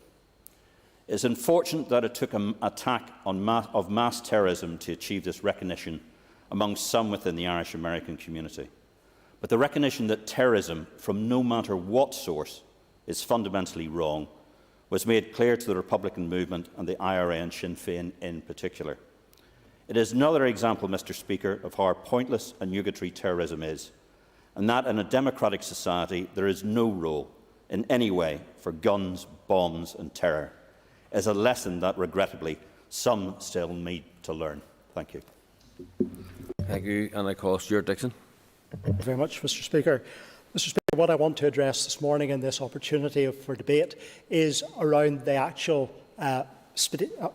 It is unfortunate that it took an attack of mass terrorism to achieve this recognition among some within the Irish American community. But the recognition that terrorism, from no matter what source, is fundamentally wrong was made clear to the Republican movement and the IRA and Sinn Féin in particular. It is another example, Mr Speaker, of how pointless and nugatory terrorism is, and that in a democratic society there is no role in any way for guns, bombs and terror. It is a lesson that, regrettably, some still need to learn. Thank you.
Thank you, and I call Stuart Dixon.
Thank you very much, Mr Speaker. Mr Speaker, what I want to address this morning in this opportunity for debate is around the actual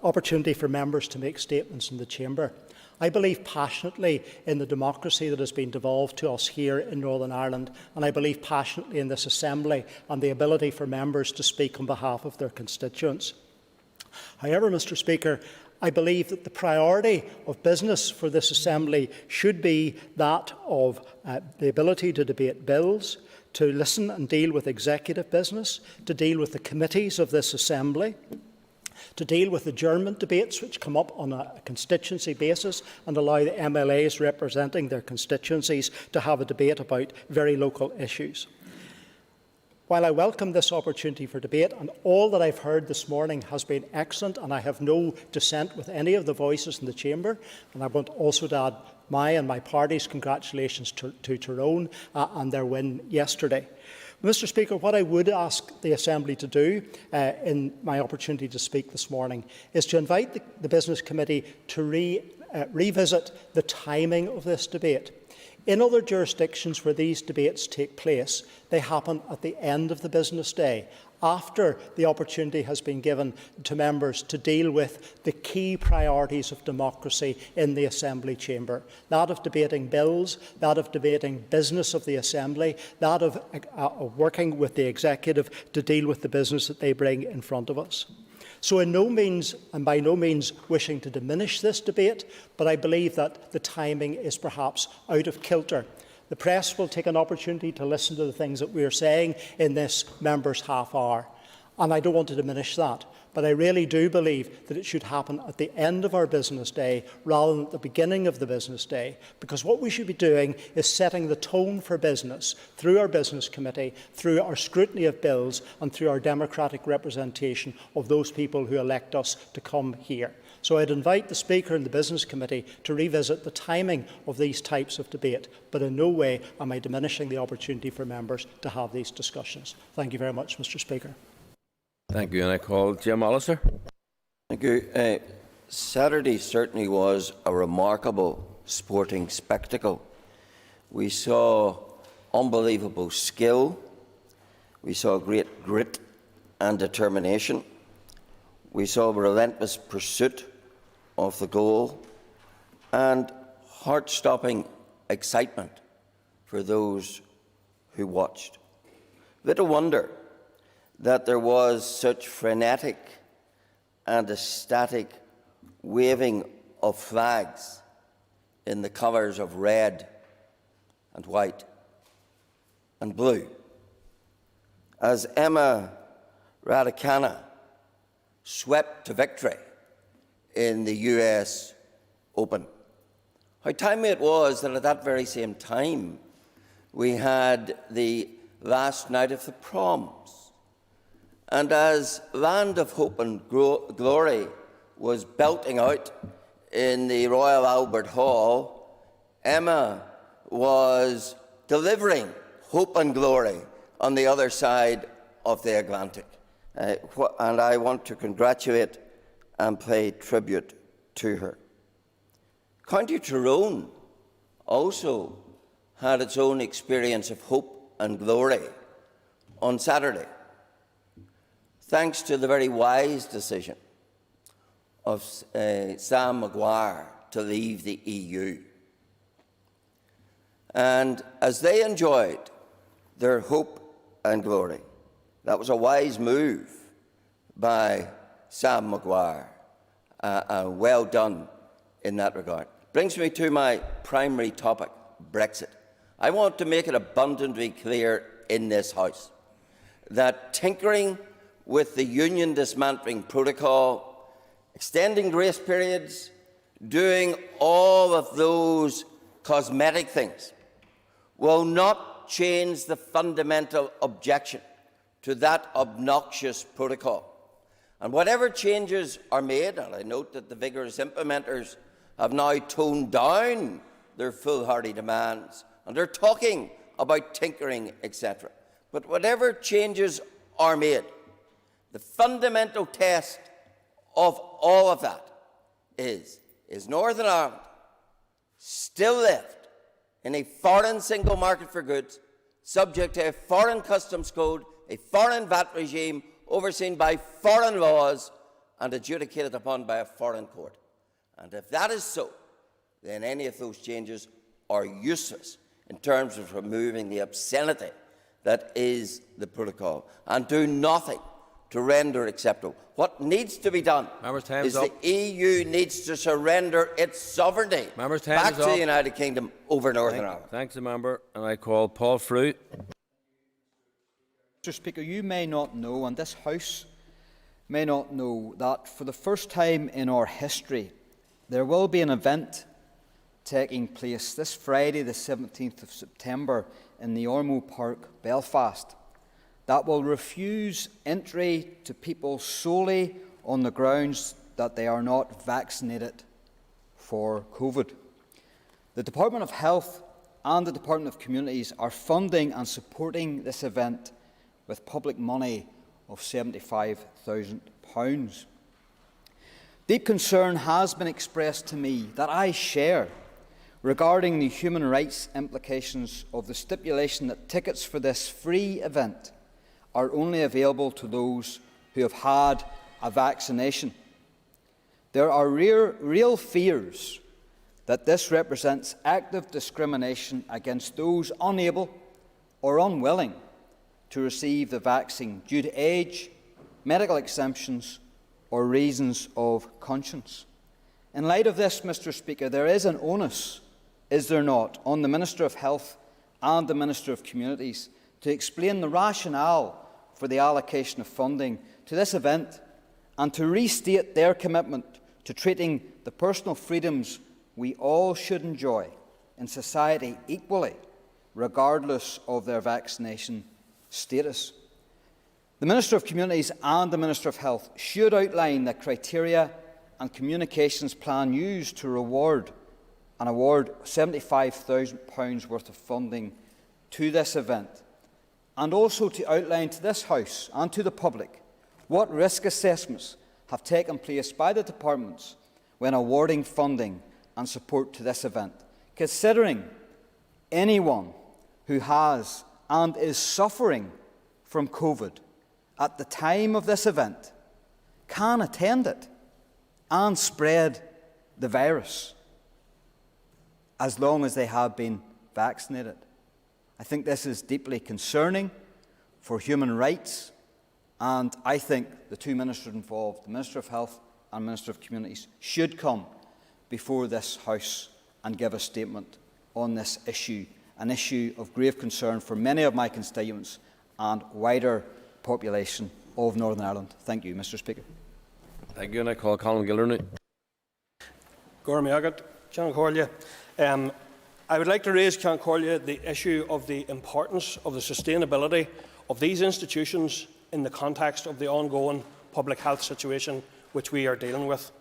opportunity for members to make statements in the chamber. I believe passionately in the democracy that has been devolved to us here in Northern Ireland, and I believe passionately in this Assembly and the ability for members to speak on behalf of their constituents. However, Mr Speaker, I believe that the priority of business for this Assembly should be that of the ability to debate bills, to listen and deal with executive business, to deal with the committees of this Assembly, to deal with adjournment debates which come up on a constituency basis and allow the MLAs representing their constituencies to have a debate about very local issues. While I welcome this opportunity for debate, and all that I've heard this morning has been excellent, and I have no dissent with any of the voices in the chamber, and I want also to add my and my party's congratulations to Tyrone and their win yesterday.
Mr Speaker, what I would ask the Assembly to do in my opportunity to speak this morning is to invite the Business Committee to revisit the timing of this debate. In other jurisdictions where these debates take place, they happen at the end of the business day, after the opportunity has been given to members to deal with the key priorities of democracy in the Assembly chamber, that of debating bills, that of debating business of the Assembly, that of working with the Executive to deal with the business that they bring in front of us. So in no means, and by no means wishing to diminish this debate, but I believe that the timing is perhaps out of kilter. The press will take an opportunity to listen to the things that we are saying in this members' half hour, and I don't want to diminish that. But I really do believe that it should happen at the end of our business day rather than at the beginning of the business day, because what we should be doing is setting the tone for business through our Business Committee, through our scrutiny of bills and through our democratic representation of those people who elect us to come here. So I'd invite the Speaker and the Business Committee to revisit the timing of these types of debate, but in no way am I diminishing the opportunity for members to have these discussions. Thank you very much, Mr Speaker.
Thank you. And I call Jim Allister.
Thank you. Saturday certainly was a remarkable sporting spectacle. We saw unbelievable skill. We saw great grit and determination. We saw relentless pursuit of the goal and heart-stopping excitement for those who watched. Little wonder that there was such frenetic and ecstatic waving of flags in the colours of red and white and blue as Emma Raducanu swept to victory in the US Open. How timely it was that at that very same time we had the last night of the proms. And as Land of Hope and Glory was belting out in the Royal Albert Hall, Emma was delivering hope and glory on the other side of the Atlantic. And I want to congratulate and pay tribute to her. County Tyrone also had its own experience of hope and glory on Saturday, thanks to the very wise decision of Sam Maguire to leave the EU. And as they enjoyed their hope and glory, that was a wise move by Sam Maguire. Well done in that regard. Brings me to my primary topic, Brexit. I want to make it abundantly clear in this House that tinkering with the union dismantling protocol, extending grace periods, doing all of those cosmetic things will not change the fundamental objection to that obnoxious protocol. And whatever changes are made, and I note that the vigorous implementers have now toned down their foolhardy demands, and they're talking about tinkering, etc. But whatever changes are made, the fundamental test of all of that is Northern Ireland still left in a foreign single market for goods, subject to a foreign customs code, a foreign VAT regime, overseen by foreign laws and adjudicated upon by a foreign court? And if that is so, then any of those changes are useless in terms of removing the obscenity that is the protocol, and do nothing to render it acceptable. What needs to be done is the EU needs to surrender its sovereignty back to the United Kingdom over Northern Ireland.
Thanks, the member. And I call Paul Fruit.
Mr Speaker, you may not know, and this House may not know, that for the first time in our history, there will be an event taking place this Friday, the 17th of September, in the Ormeau Park, Belfast, that will refuse entry to people solely on the grounds that they are not vaccinated for COVID. The Department of Health and the Department of Communities are funding and supporting this event with public money of £75,000. Deep concern has been expressed to me that I share regarding the human rights implications of the stipulation that tickets for this free event are only available to those who have had a vaccination. There are real fears that this represents active discrimination against those unable or unwilling to receive the vaccine due to age, medical exemptions or reasons of conscience. In light of this, Mr. Speaker, there is an onus, is there not, on the Minister of Health and the Minister of Communities to explain the rationale for the allocation of funding to this event and to restate their commitment to treating the personal freedoms we all should enjoy in society equally, regardless of their vaccination status. The Minister of Communities and the Minister of Health should outline the criteria and communications plan used to award £75,000 worth of funding to this event, and also to outline to this House and to the public what risk assessments have taken place by the departments when awarding funding and support to this event, considering anyone who has and is suffering from COVID at the time of this event can attend it and spread the virus as long as they have been vaccinated. I think this is deeply concerning for human rights, and I think the two ministers involved, the Minister of Health and Minister of Communities, should come before this House and give a statement on this issue, an issue of grave concern for many of my constituents and wider population of Northern Ireland. Thank you, Mr. Speaker.
Thank you, and I call Colin Gildernew.
I would like to raise, the issue of the importance of the sustainability of these institutions in the context of the ongoing public health situation which we are dealing with,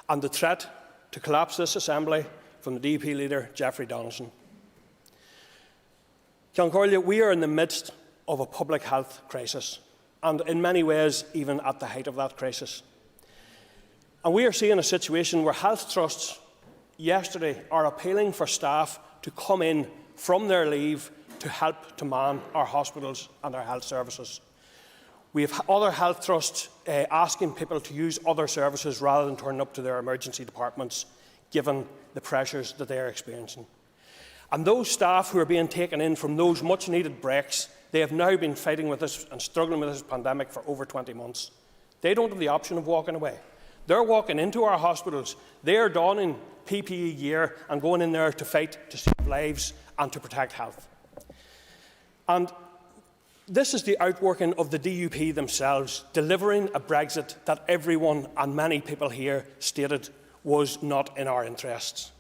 and the threat to collapse this Assembly from the DUP leader, Jeffrey Donaldson. We are in the midst of a public health crisis, and in many ways even at the height of that crisis. And we are seeing a situation where health trusts yesterday are appealing for staff to come in from their leave to help to man our hospitals and our health services. We have other health trusts asking people to use other services rather than turning up to their emergency departments, given the pressures that they are experiencing. And those staff who are being taken in from those much-needed breaks, they have now been fighting with this and struggling with this pandemic for over 20 months. They don't have the option of walking away. They're walking into our hospitals. They are donning PPE gear and going in there to fight to save lives and to protect health. And this is the outworking of the DUP themselves, delivering a Brexit that everyone and many people here stated was not in our interests.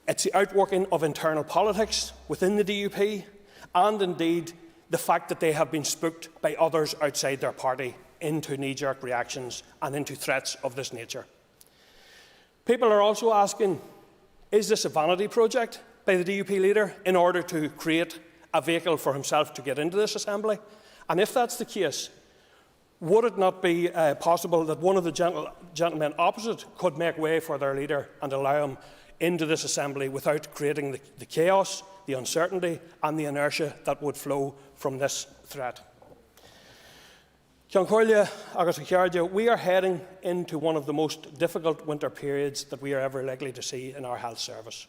It's the outworking of internal politics within the DUP, and indeed the fact that they have been spooked by others outside their party into knee-jerk reactions and into threats of this nature. People are also asking, is this a vanity project by the DUP leader in order to create a vehicle for himself to get into this Assembly? And if that's the case, would it not be possible that one of the gentlemen opposite could make way for their leader and allow him into this Assembly without creating the chaos, the uncertainty and the inertia that would flow from this threat? We are heading into one of the most difficult winter periods that we are ever likely to see in our health service.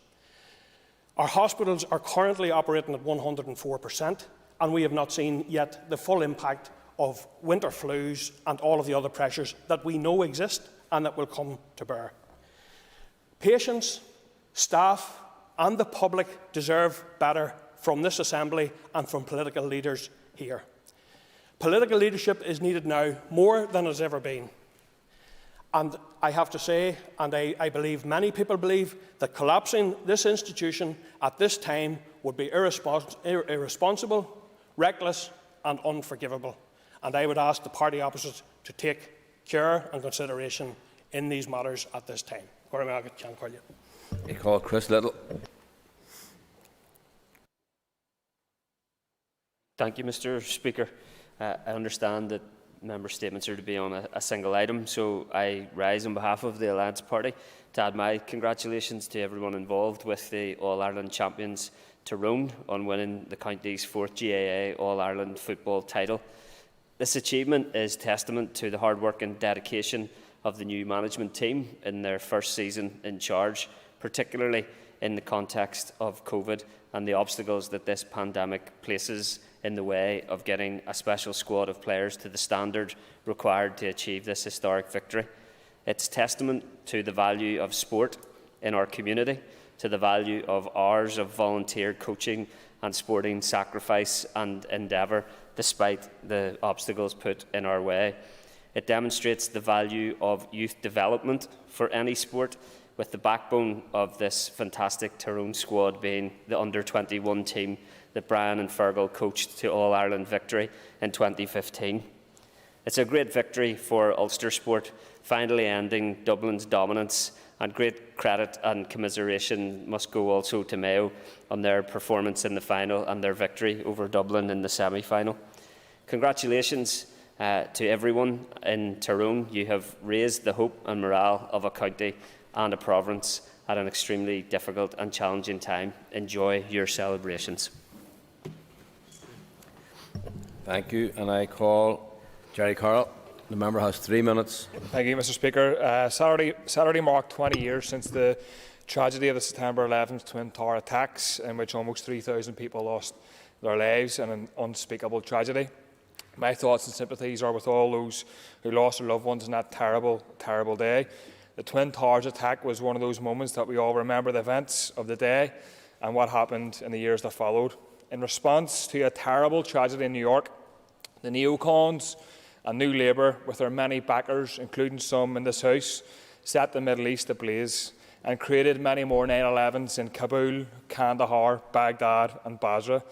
Our hospitals are currently operating at 104%, and we have not seen yet the full impact of winter flus and all of the other pressures that we know exist and that will come to bear. Patients, staff and the public deserve better from this Assembly and from political leaders here. Political leadership is needed now more than it has ever been. And I have to say, and I believe many people believe, that collapsing this institution at this time would be irresponsible, reckless and unforgivable. And I would ask the party opposite to take care and consideration in these matters at this time.
I call Chris Little.
Thank you, Mr. Speaker. I understand that member statements are to be on a single item, so I rise on behalf of the Alliance Party to add my congratulations to everyone involved with the All-Ireland champions Tyrone on winning the county's 4th GAA All-Ireland football title. This achievement is testament to the hard work and dedication of the new management team in their first season in charge, particularly in the context of COVID and the obstacles that this pandemic places in the way of getting a special squad of players to the standard required to achieve this historic victory. It's testament to the value of sport in our community, to the value of hours of volunteer coaching and sporting sacrifice and endeavour, despite the obstacles put in our way. It demonstrates the value of youth development for any sport, with the backbone of this fantastic Tyrone squad being the under-21 team that Brian and Fergal coached to All-Ireland victory in 2015. It's a great victory for Ulster sport, finally ending Dublin's dominance, and great credit and commiseration must go also to Mayo on their performance in the final and their victory over Dublin in the semi-final. Congratulations to everyone in Tyrone. You have raised the hope and morale of a county and a province at an extremely difficult and challenging time. Enjoy your celebrations.
Thank you, and I call Jerry Carroll. The member has 3 minutes.
Thank you, Mr. Speaker. Saturday marked 20 years since the tragedy of the September 11th Twin Tower attacks, in which almost 3,000 people lost their lives in an unspeakable tragedy. My thoughts and sympathies are with all those who lost their loved ones in that terrible, terrible day. The Twin Towers attack was one of those moments that we all remember the events of the day and what happened in the years that followed. In response to a terrible tragedy in New York, the neocons and New Labour, with their many backers, including some in this House, set the Middle East ablaze and created many more 9/11s in Kabul, Kandahar, Baghdad and Basra.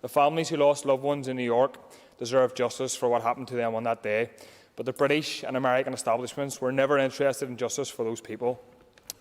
The families who lost loved ones in New York deserve justice for what happened to them on that day, but the British and American establishments were never interested in justice for those people.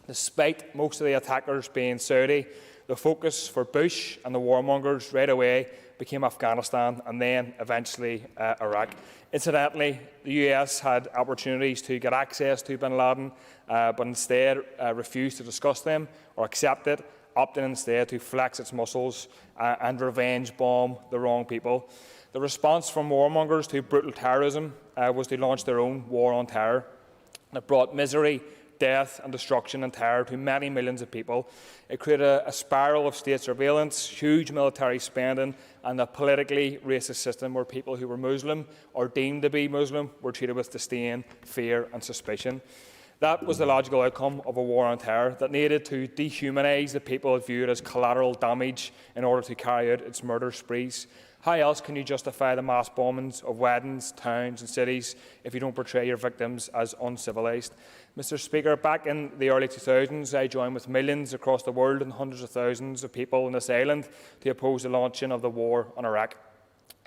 Despite most of the attackers being Saudi, the focus for Bush and the warmongers right away became Afghanistan and then eventually Iraq. Incidentally, the US had opportunities to get access to bin Laden, but instead refused to discuss them or accept it, opting instead to flex its muscles and revenge bomb the wrong people. The response from warmongers to brutal terrorism was to launch their own war on terror. It brought misery, death and destruction and terror to many millions of people. It created a spiral of state surveillance, huge military spending and a politically racist system where people who were Muslim or deemed to be Muslim were treated with disdain, fear and suspicion. That was the logical outcome of a war on terror that needed to dehumanise the people it viewed as collateral damage in order to carry out its murder sprees. How else can you justify the mass bombings of weddings, towns and cities if you don't portray your victims as uncivilised? Mr. Speaker, back in the early 2000s, I joined with millions across the world and hundreds of thousands of people on this island to oppose the launching of the war on Iraq.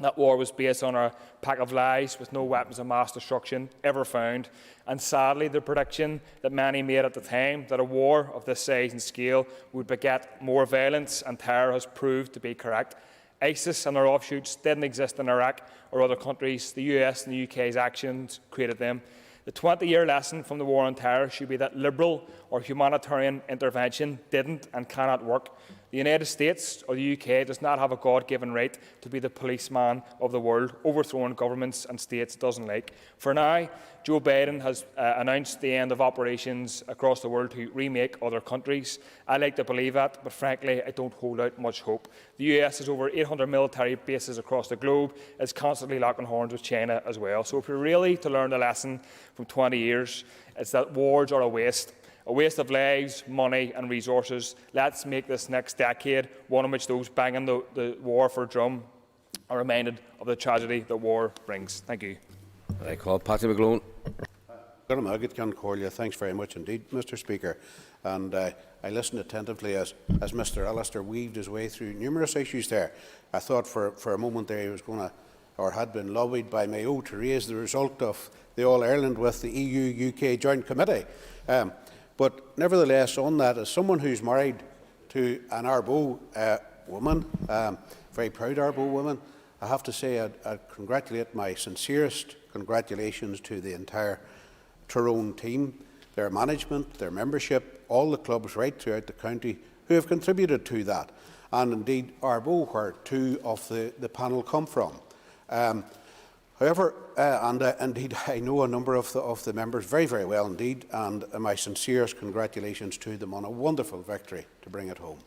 That war was based on a pack of lies with no weapons of mass destruction ever found. And sadly, the prediction that many made at the time that a war of this size and scale would beget more violence and terror has proved to be correct. ISIS and their offshoots didn't exist in Iraq or other countries. The US and the UK's actions created them. The 20-year lesson from the war on terror should be that liberal or humanitarian intervention didn't and cannot work. The United States or the UK does not have a God-given right to be the policeman of the world, overthrowing governments and states it doesn't like. For now, Joe Biden has announced the end of operations across the world to remake other countries. I like to believe that, but frankly, I don't hold out much hope. The US has over 800 military bases across the globe. It's constantly locking horns with China as well. So if we're really to learn the lesson from 20 years, it's that wars are a waste of lives, money and resources. Let's make this next decade one in which those banging the war for drum are reminded of the tragedy that war brings. Thank you.
I call Patsy McGlone.
Thanks very much indeed, Mr. Speaker. And I listened attentively as Mr. Allister weaved his way through numerous issues there. I thought for a moment there he was going to, or had been lobbied by Mayo to raise the result of the All-Ireland with the EU-UK Joint Committee. But nevertheless, on that, as someone who's married to an Arbo woman, very proud Arbo woman, I have to say I congratulate my sincerest congratulations to the entire Tyrone team, their management, their membership, all the clubs right throughout the county who have contributed to that. And indeed, Arbo, where two of the panel come from. However, indeed, I know a number of the members very, very well indeed, and my sincerest congratulations to them on a wonderful victory to bring it home.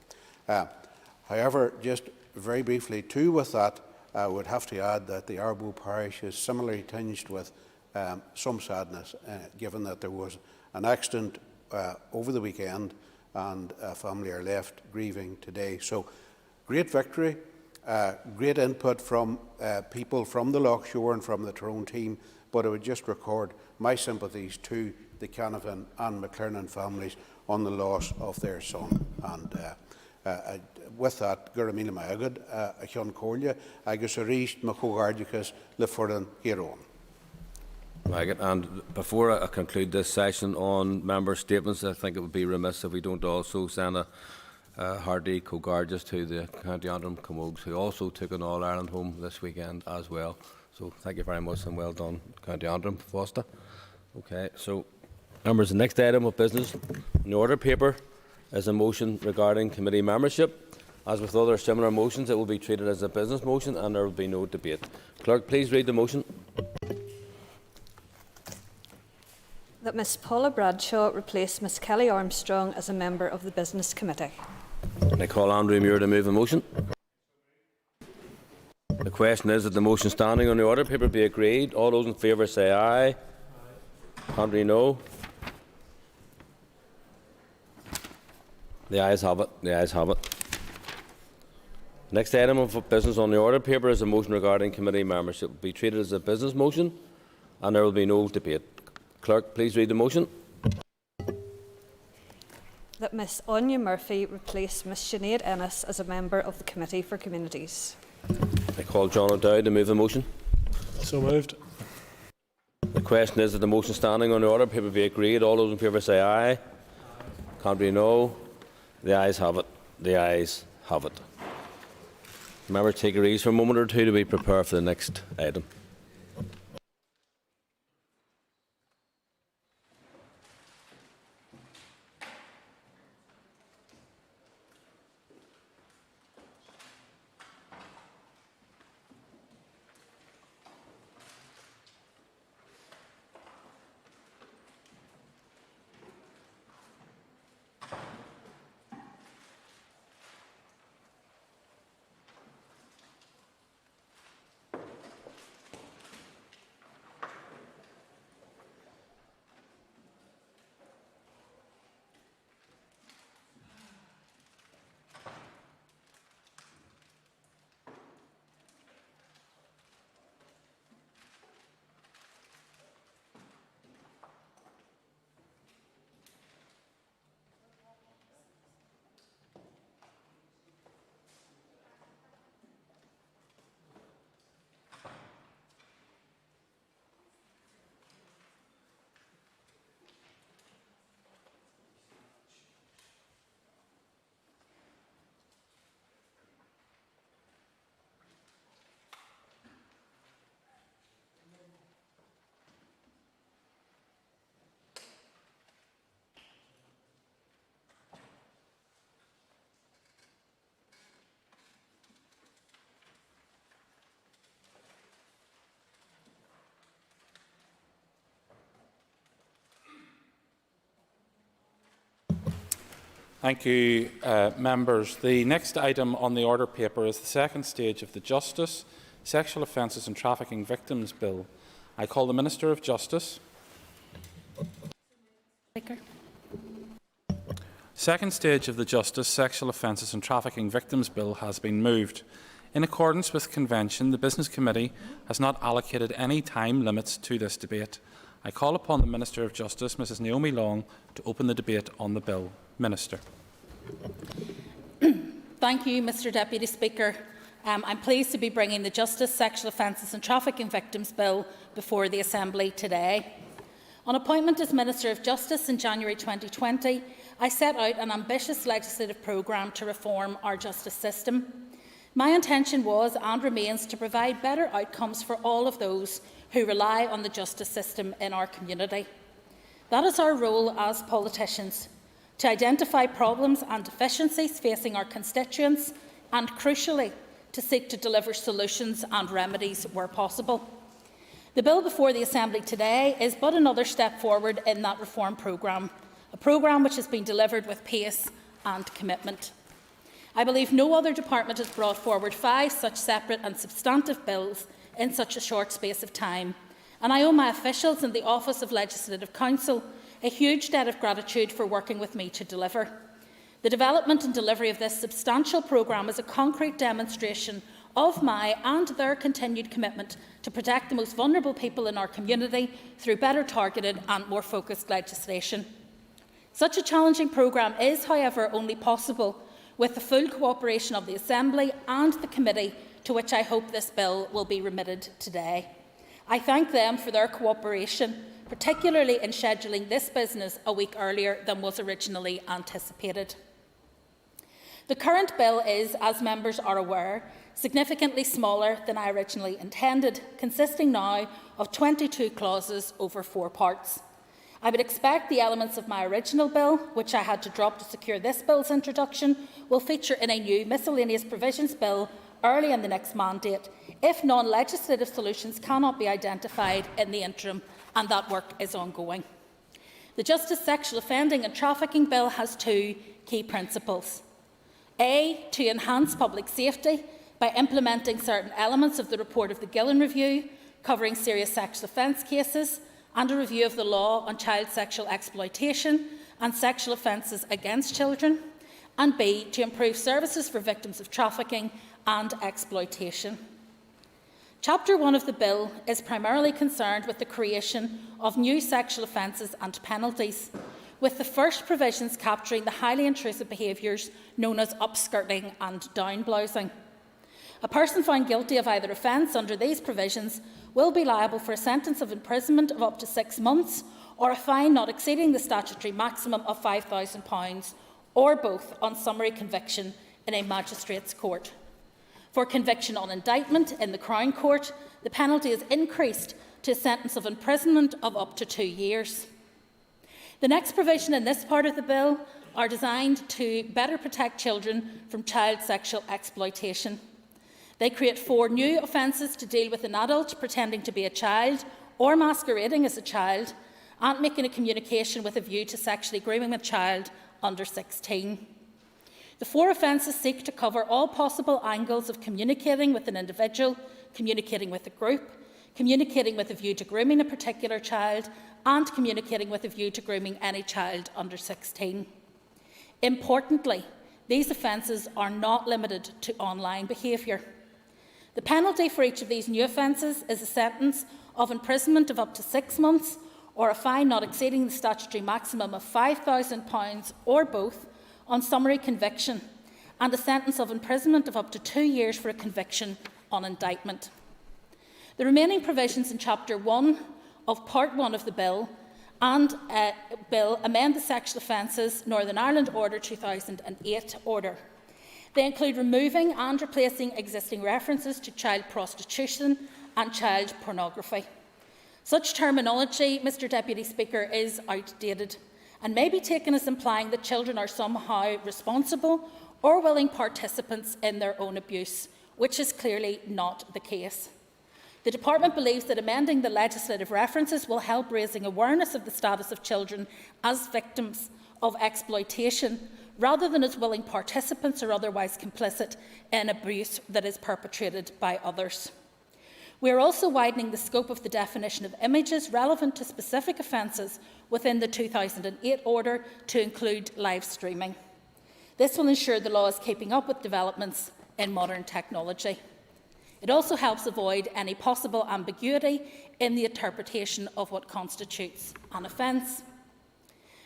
However, just very briefly too with that, I would have to add that the Arbo parish is similarly tinged with some sadness, given that there was an accident over the weekend and a family are left grieving today. So, great victory, great input from people from the Lochshore and from the Tyrone team, but I would just record my sympathies to the Canavan and McLernan families on the loss of their son. And with that, Guramila Mayagad, a Chion Corlia, agus a Riest Machogardikas, Leforan Hiron.
And before I conclude this session on member statements, I think it would be remiss if we don't also send a hearty co-guardians to the County Antrim Camogues, who also took an All-Ireland home this weekend as well. So thank you very much and well done, County Antrim, Foster. Okay, so members, the next item of business on the order paper is a motion regarding committee membership. As with other similar motions, it will be treated as a business motion and there will be no debate. Clerk, please read the motion.
That Miss Paula Bradshaw replace Miss Kelly Armstrong as a member of the Business Committee.
I call Andrew Muir to move the motion. The question is that the motion standing on the order paper be agreed. All those in favour say aye. Contrary, no. The ayes have it. The ayes have it. Next item of business on the order paper is a motion regarding committee membership. It will be treated as a business motion and there will be no debate. Clerk, please read the motion.
That Miss Anya Murphy replace Miss Sinead Ennis as a member of the Committee for Communities.
I call John O'Dowd to move the motion.
So moved.
The question is that the motion standing on the order paper be agreed. All those in favour say aye. Contrary, no. The ayes have it. The ayes have it. Members, take a ease for a moment or two to be prepared for the next item.
Thank you, members. The next item on the order paper is the second stage of the Justice, Sexual Offences and Trafficking Victims Bill. I call the Minister of Justice.
Speaker.
Second stage of the Justice, Sexual Offences and Trafficking Victims Bill has been moved. In accordance with convention, the Business Committee has not allocated any time limits to this debate. I call upon the Minister of Justice, Mrs Naomi Long, to open the debate on the bill. Minister.
Thank you, Mr Deputy Speaker. I'm pleased to be bringing the Justice, Sexual Offences and Trafficking Victims Bill before the Assembly today. On appointment as Minister of Justice in January 2020, I set out an ambitious legislative programme to reform our justice system. My intention was and remains to provide better outcomes for all of those who rely on the justice system in our community. That is our role as politicians, to identify problems and deficiencies facing our constituents and, crucially, to seek to deliver solutions and remedies where possible. The bill before the Assembly today is but another step forward in that reform programme, a programme which has been delivered with pace and commitment. I believe no other department has brought forward 5 such separate and substantive bills in such a short space of time, and I owe my officials in the Office of Legislative Counsel a huge debt of gratitude for working with me to deliver. The development and delivery of this substantial programme is a concrete demonstration of my and their continued commitment to protect the most vulnerable people in our community through better targeted and more focused legislation. Such a challenging programme is, however, only possible with the full cooperation of the Assembly and the committee to which I hope this bill will be remitted today. I thank them for their cooperation, particularly in scheduling this business a week earlier than was originally anticipated. The current bill is, as members are aware, significantly smaller than I originally intended, consisting now of 22 clauses over 4 parts. I would expect the elements of my original bill, which I had to drop to secure this bill's introduction, will feature in a new miscellaneous provisions bill early in the next mandate, if non-legislative solutions cannot be identified in the interim, and that work is ongoing. The Justice Sexual Offending and Trafficking Bill has 2 key principles. A, to enhance public safety by implementing certain elements of the report of the Gillen Review, covering serious sexual offence cases, and a review of the law on child sexual exploitation and sexual offences against children, and B, to improve services for victims of trafficking and exploitation. Chapter 1 of the bill is primarily concerned with the creation of new sexual offences and penalties, with the first provisions capturing the highly intrusive behaviours known as upskirting and downblousing. A person found guilty of either offence under these provisions will be liable for a sentence of imprisonment of up to 6 months or a fine not exceeding the statutory maximum of £5,000, or both, on summary conviction in a magistrate's court. For conviction on indictment in the Crown Court, the penalty is increased to a sentence of imprisonment of up to 2 years. The next provision in this part of the bill are designed to better protect children from child sexual exploitation. They create 4 new offences to deal with an adult pretending to be a child or masquerading as a child and making a communication with a view to sexually grooming a child under 16. The 4 offences seek to cover all possible angles of communicating with an individual, communicating with a group, communicating with a view to grooming a particular child, and communicating with a view to grooming any child under 16. Importantly, these offences are not limited to online behaviour. The penalty for each of these new offences is a sentence of imprisonment of up to 6 months or a fine not exceeding the statutory maximum of £5,000 or both on summary conviction, and a sentence of imprisonment of up to 2 years for a conviction on indictment. The remaining provisions in Chapter 1 of Part 1 of the bill and amend the Sexual Offences Northern Ireland Order 2008 order. They include removing and replacing existing references to child prostitution and child pornography. Such terminology, Mr Deputy Speaker, is outdated and may be taken as implying that children are somehow responsible or willing participants in their own abuse, which is clearly not the case. The Department believes that amending the legislative references will help raising awareness of the status of children as victims of exploitation, rather than as willing participants or otherwise complicit in abuse that is perpetrated by others. We are also widening the scope of the definition of images relevant to specific offences within the 2008 order to include live streaming. This will ensure the law is keeping up with developments in modern technology. It also helps avoid any possible ambiguity in the interpretation of what constitutes an offence.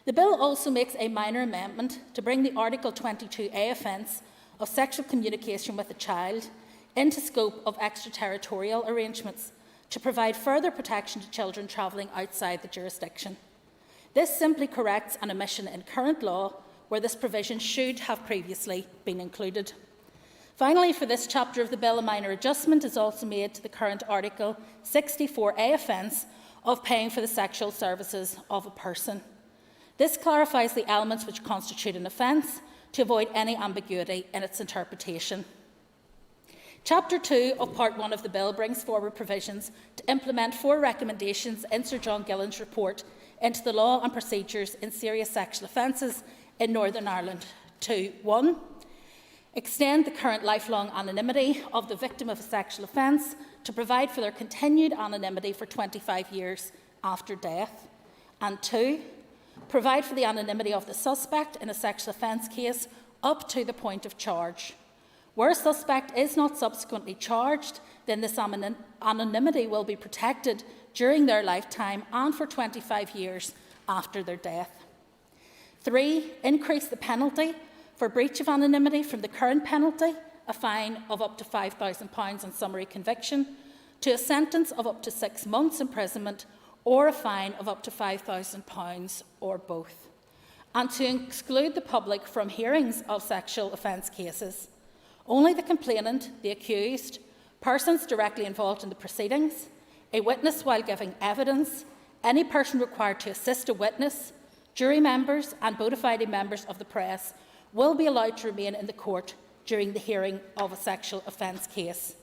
The bill also makes a minor amendment to bring the Article 22A offence of sexual communication with a child into scope of extraterritorial arrangements to provide further protection to children travelling outside the jurisdiction. This simply corrects an omission in current law where this provision should have previously been included. Finally, for this chapter of the bill, a minor adjustment is also made to the current Article 64A offence of paying for the sexual services of a person. This clarifies the elements which constitute an offence to avoid any ambiguity in its interpretation. Chapter 2 of Part 1 of the bill brings forward provisions to implement 4 recommendations in Sir John Gillen's report into the law and procedures in serious sexual offences in Northern Ireland to 1. Extend the current lifelong anonymity of the victim of a sexual offence to provide for their continued anonymity for 25 years after death. And 2. Provide for the anonymity of the suspect in a sexual offence case up to the point of charge. Where a suspect is not subsequently charged, then this anonymity will be protected during their lifetime and for 25 years after their death. 3. Increase the penalty for breach of anonymity from the current penalty, a fine of up to £5,000 on summary conviction, to a sentence of up to 6 months imprisonment or a fine of up to £5,000 or both, and to exclude the public from hearings of sexual offence cases. Only the complainant, the accused, persons directly involved in the proceedings, a witness while giving evidence, any person required to assist a witness, jury members and bona fide members of the press will be allowed to remain in the court during the hearing of a sexual offence case.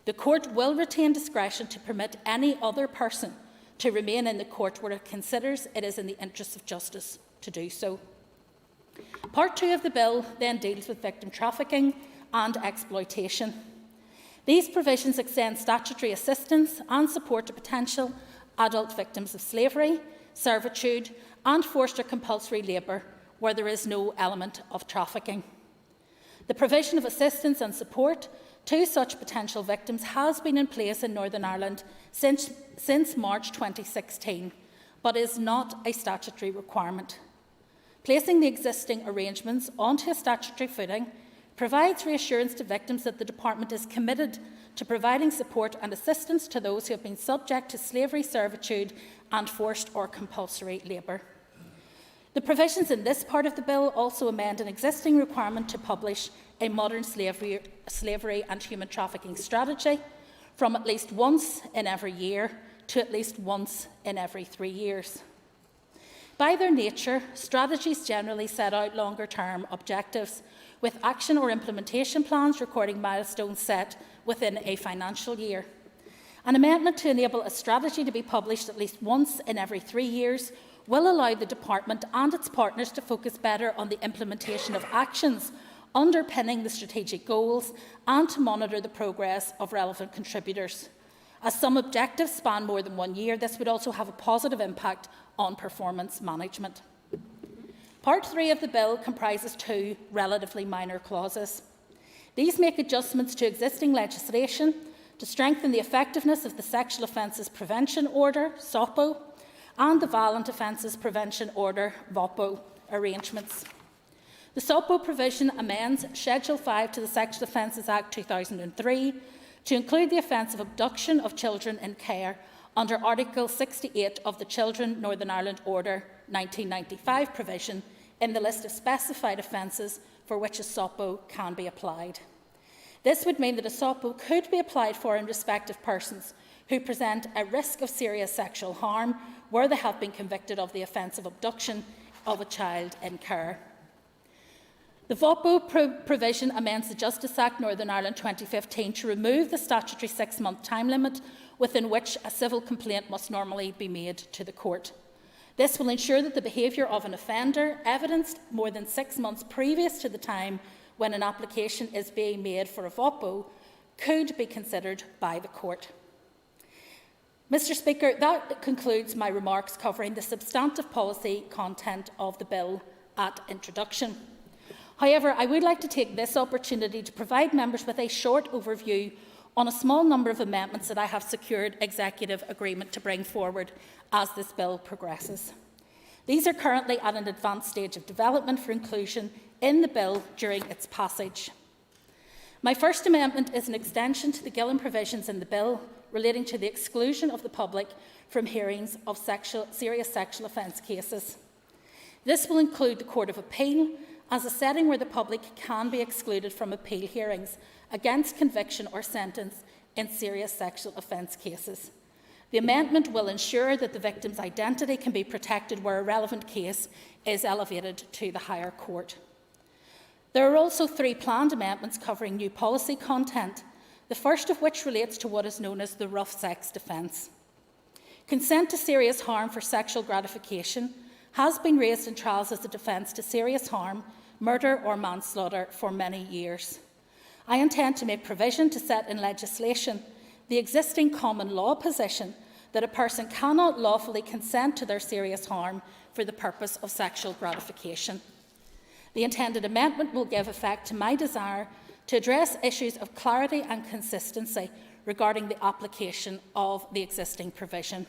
The court will retain discretion to permit any other person to remain in the court where it considers it is in the interests of justice to do so. Part 2 of the bill then deals with victim trafficking and exploitation. These provisions extend statutory assistance and support to potential adult victims of slavery, servitude and forced or compulsory labour where there is no element of trafficking. The provision of assistance and support to such potential victims has been in place in Northern Ireland since March 2016, but is not a statutory requirement. Placing the existing arrangements onto a statutory footing provides reassurance to victims that the Department is committed to providing support and assistance to those who have been subject to slavery, servitude and forced or compulsory labour. The provisions in this part of the bill also amend an existing requirement to publish a modern slavery and human trafficking strategy from at least once in every year to at least once in every 3 years. By their nature, strategies generally set out longer-term objectives, with action or implementation plans recording milestones set within a financial year. An amendment to enable a strategy to be published at least once in every 3 years will allow the Department and its partners to focus better on the implementation of actions underpinning the strategic goals and to monitor the progress of relevant contributors. As some objectives span more than 1 year, this would also have a positive impact on performance management. Part 3 of the bill comprises 2 relatively minor clauses. These make adjustments to existing legislation to strengthen the effectiveness of the Sexual Offences Prevention Order, SOPO, and the Violent Offences Prevention Order, VOPO, arrangements. The SOPO provision amends Schedule 5 to the Sexual Offences Act 2003 to include the offence of abduction of children in care under Article 68 of the Children Northern Ireland Order 1995 provision in the list of specified offences for which a SOPO can be applied. This would mean that a SOPO could be applied for in respect of persons who present a risk of serious sexual harm where they have been convicted of the offence of abduction of a child in care. The VOPO provision amends the Justice Act Northern Ireland 2015 to remove the statutory 6-month time limit within which a civil complaint must normally be made to the court. This will ensure that the behaviour of an offender evidenced more than 6 months previous to the time when an application is being made for a VOPO could be considered by the court. Mr Speaker, that concludes my remarks covering the substantive policy content of the bill at introduction. However, I would like to take this opportunity to provide members with a short overview on a small number of amendments that I have secured executive agreement to bring forward as this bill progresses. These are currently at an advanced stage of development for inclusion in the bill during its passage. My first amendment is an extension to the Gillen provisions in the bill relating to the exclusion of the public from hearings of serious sexual offence cases. This will include the Court of Appeal as a setting where the public can be excluded from appeal hearings against conviction or sentence in serious sexual offence cases. The amendment will ensure that the victim's identity can be protected where a relevant case is elevated to the higher court. There are also 3 planned amendments covering new policy content, the first of which relates to what is known as the rough sex defence. Consent to serious harm for sexual gratification has been raised in trials as a defence to serious harm, murder or manslaughter for many years. I intend to make provision to set in legislation the existing common law position that a person cannot lawfully consent to their serious harm for the purpose of sexual gratification. The intended amendment will give effect to my desire to address issues of clarity and consistency regarding the application of the existing provision.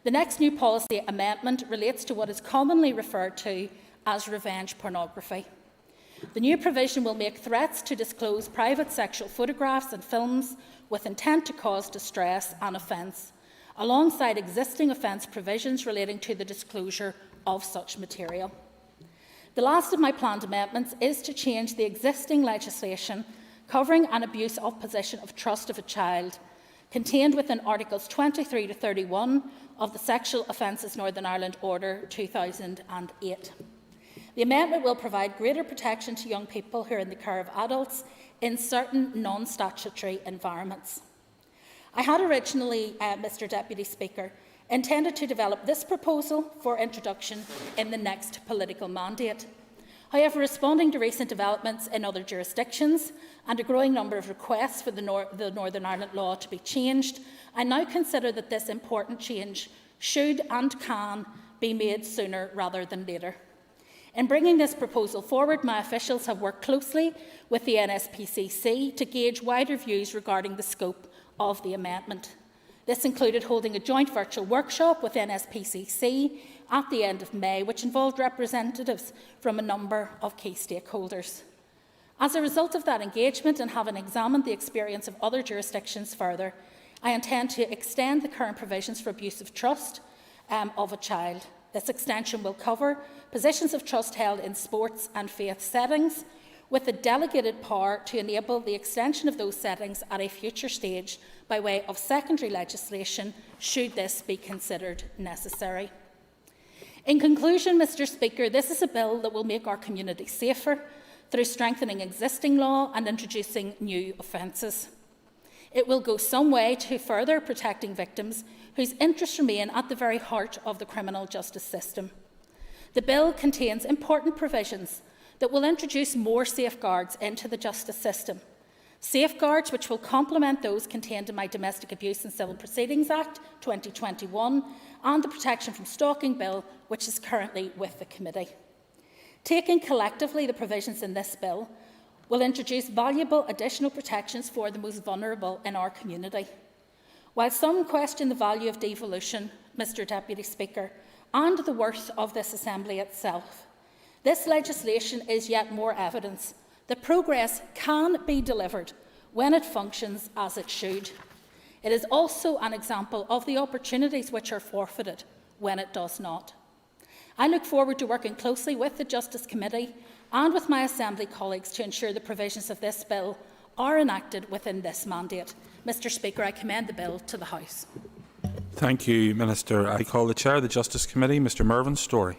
The next new policy amendment relates to what is commonly referred to as revenge pornography. The new provision will make threats to disclose private sexual photographs and films with intent to cause distress and offence, alongside existing offence provisions relating to the disclosure of such material. The last of my planned amendments is to change the existing legislation covering an abuse of position of trust of a child, contained within Articles 23 to 31 of the Sexual Offences Northern Ireland Order 2008. The amendment will provide greater protection to young people who are in the care of adults in certain non-statutory environments. I had originally, Mr Deputy Speaker, intended to develop this proposal for introduction in the next political mandate. However, responding to recent developments in other jurisdictions and a growing number of requests for the Northern Ireland law to be changed, I now consider that this important change should and can be made sooner rather than later. In bringing this proposal forward, my officials have worked closely with the NSPCC to gauge wider views regarding the scope of the amendment. This included holding a joint virtual workshop with NSPCC at the end of May, which involved representatives from a number of key stakeholders. As a result of that engagement and having examined the experience of other jurisdictions further, I intend to extend the current provisions for abuse of trust of a child. This extension will cover positions of trust held in sports and faith settings, with a delegated power to enable the extension of those settings at a future stage by way of secondary legislation, should this be considered necessary. In conclusion, Mr Speaker, this is a bill that will make our community safer through strengthening existing law and introducing new offences. It will go some way to further protecting victims whose interests remain at the very heart of the criminal justice system. The bill contains important provisions that will introduce more safeguards into the justice system, safeguards which will complement those contained in my Domestic Abuse and Civil Proceedings Act 2021 and the Protection from Stalking Bill, which is currently with the committee. Taken collectively, the provisions in this bill will introduce valuable additional protections for the most vulnerable in our community. While some question the value of devolution, Mr Deputy Speaker, and the worth of this Assembly itself, this legislation is yet more evidence that progress can be delivered when it functions as it should. It is also an example of the opportunities which are forfeited when it does not. I look forward to working closely with the Justice Committee and with my Assembly colleagues to ensure the provisions of this bill are enacted within this mandate. Mr Speaker, I commend the bill to the House.
Thank you, Minister. I call the Chair of the Justice Committee, Mr Mervyn Story.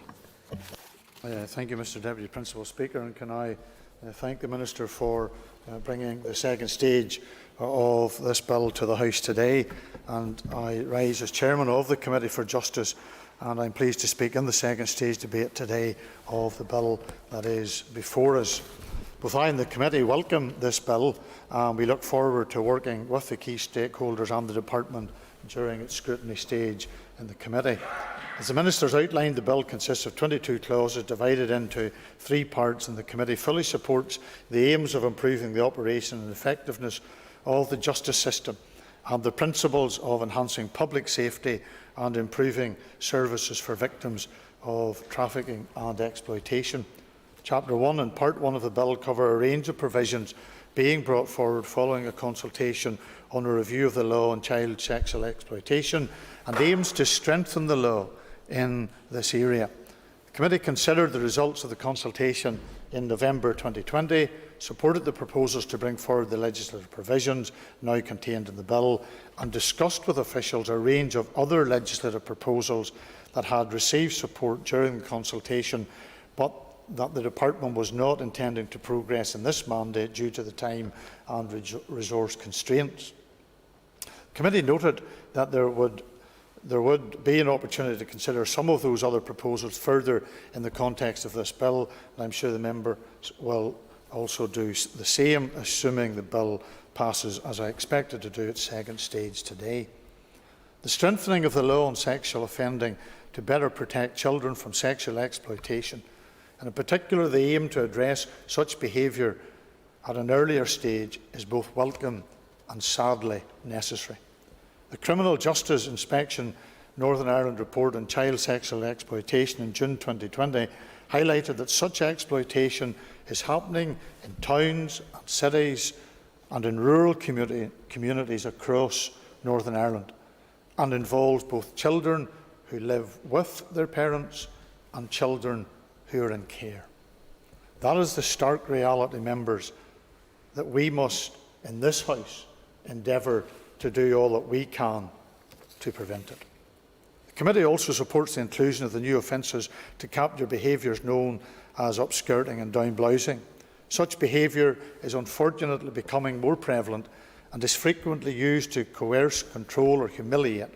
Thank you, Mr Deputy Principal Speaker, and can I thank the Minister for bringing the second stage of this bill to the House today. And I rise as Chairman of the Committee for Justice, and I'm pleased to speak in the second stage debate today of the bill that is before us. Both I and the Committee welcome this bill, and we look forward to working with the key stakeholders and the Department during its scrutiny stage in the Committee. As the Minister has outlined, the bill consists of 22 clauses divided into 3 parts, and the Committee fully supports the aims of improving the operation and effectiveness of the justice system and the principles of enhancing public safety and improving services for victims of trafficking and exploitation. Chapter 1 and Part 1 of the bill cover a range of provisions being brought forward following a consultation on a review of the law on child sexual exploitation and aims to strengthen the law in this area. The committee considered the results of the consultation in November 2020, supported the proposals to bring forward the legislative provisions now contained in the bill, and discussed with officials a range of other legislative proposals that had received support during the consultation, but that the Department was not intending to progress in this mandate due to the time and resource constraints. The committee noted that there would be an opportunity to consider some of those other proposals further in the context of this bill, and I am sure the members will also do the same, assuming the bill passes as I expect it to do at second stage today. The strengthening of the law on sexual offending to better protect children from sexual exploitation, and in particular the aim to address such behaviour at an earlier stage, is both welcome and sadly necessary. The Criminal Justice Inspection Northern Ireland report on child sexual exploitation in June 2020 highlighted that such exploitation is happening in towns and cities and in rural communities across Northern Ireland, and involves both children who live with their parents and children who are in care. That is the stark reality, members, that we must, in this House, endeavour to do all that we can to prevent it. The committee also supports the inclusion of the new offences to capture behaviours known as upskirting and downblousing. Such behaviour is unfortunately becoming more prevalent and is frequently used to coerce, control or humiliate.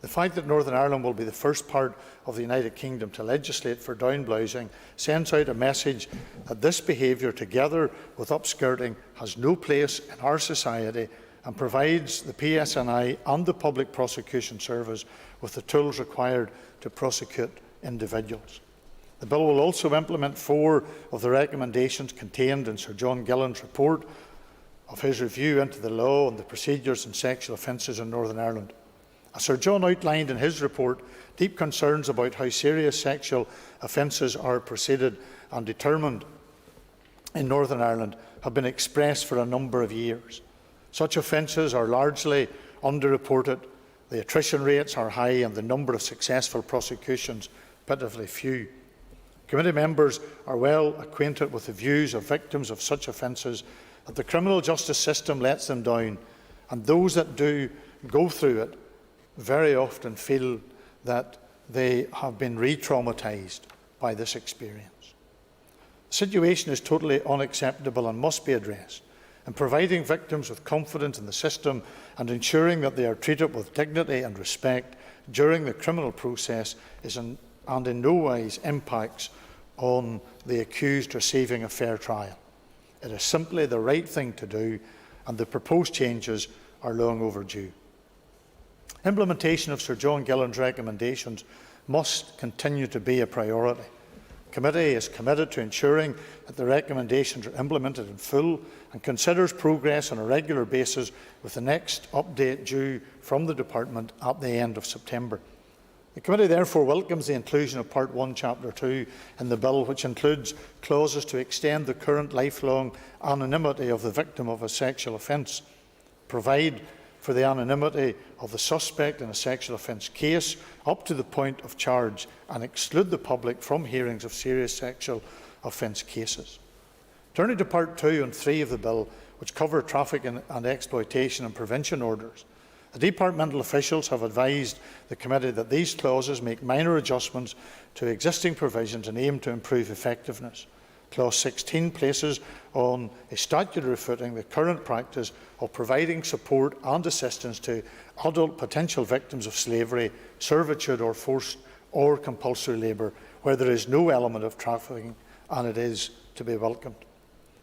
The fact that Northern Ireland will be the first part of the United Kingdom to legislate for downblousing sends out a message that this behaviour, together with upskirting, has no place in our society, and provides the PSNI and the Public Prosecution Service with the tools required to prosecute individuals. The bill will also implement 4 of the recommendations contained in Sir John Gillen's report of his review into the law and the procedures in sexual offences in Northern Ireland. As Sir John outlined in his report, deep concerns about how serious sexual offences are proceeded and determined in Northern Ireland have been expressed for a number of years. Such offences are largely underreported, the attrition rates are high and the number of successful prosecutions pitifully few. Committee members are well acquainted with the views of victims of such offences, that the criminal justice system lets them down, and those that do go through it very often feel that they have been re-traumatised by this experience. The situation is totally unacceptable and must be addressed, and providing victims with confidence in the system and ensuring that they are treated with dignity and respect during the criminal process and in no wise impacts on the accused receiving a fair trial. It is simply the right thing to do, and the proposed changes are long overdue. Implementation of Sir John Gillen's recommendations must continue to be a priority. The committee is committed to ensuring that the recommendations are implemented in full and considers progress on a regular basis, with the next update due from the Department at the end of September. The committee therefore welcomes the inclusion of Part 1, Chapter 2 in the bill, which includes clauses to extend the current lifelong anonymity of the victim of a sexual offence, provide for the anonymity of the suspect in a sexual offence case up to the point of charge, and exclude the public from hearings of serious sexual offence cases. Turning to Part 2 and 3 of the bill, which cover trafficking and exploitation and prevention orders, the departmental officials have advised the committee that these clauses make minor adjustments to existing provisions and aim to improve effectiveness. Clause 16 places on a statutory footing the current practice of providing support and assistance to adult potential victims of slavery, servitude or forced or compulsory labour, where there is no element of trafficking, and it is to be welcomed.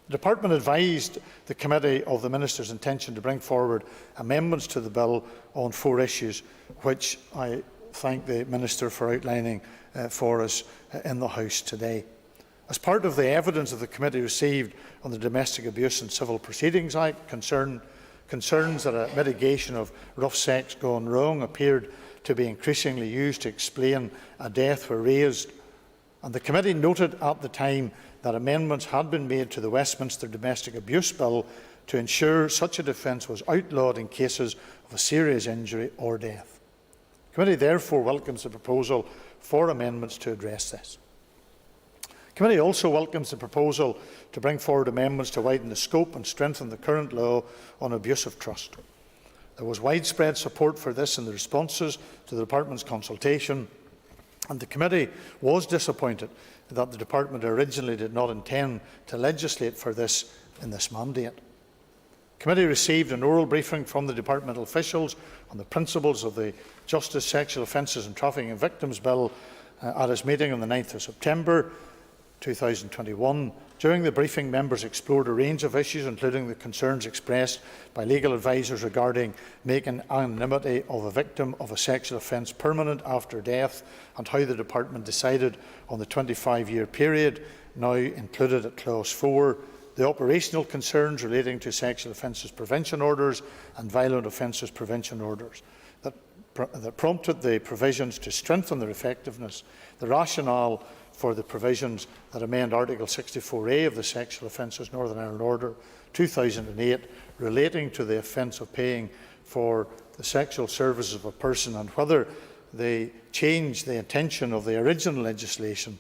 The Department advised the committee of the Minister's intention to bring forward amendments to the bill on 4 issues, which I thank the Minister for outlining for us in the House today. As part of the evidence that the committee received on the Domestic Abuse and Civil Proceedings Act, concerns that a mitigation of rough sex gone wrong appeared to be increasingly used to explain a death were raised, and the committee noted at the time that amendments had been made to the Westminster Domestic Abuse Bill to ensure such a defence was outlawed in cases of a serious injury or death. The committee therefore welcomes the proposal for amendments to address this. The committee also welcomes the proposal to bring forward amendments to widen the scope and strengthen the current law on abuse of trust. There was widespread support for this in the responses to the Department's consultation, and the committee was disappointed that the Department originally did not intend to legislate for this in this mandate. The committee received an oral briefing from the departmental officials on the principles of the Justice, Sexual Offences and Trafficking Victims Bill at its meeting on the 9th of September 2021. During the briefing, members explored a range of issues, including the concerns expressed by legal advisers regarding making anonymity of a victim of a sexual offence permanent after death, and how the Department decided on the 25-year period now included at Clause 4, the operational concerns relating to sexual offences prevention orders and violent offences prevention orders that prompted the provisions to strengthen their effectiveness, the rationale for the provisions that amend Article 64A of the Sexual Offences Northern Ireland Order 2008 relating to the offence of paying for the sexual services of a person, and whether they change the intention of the original legislation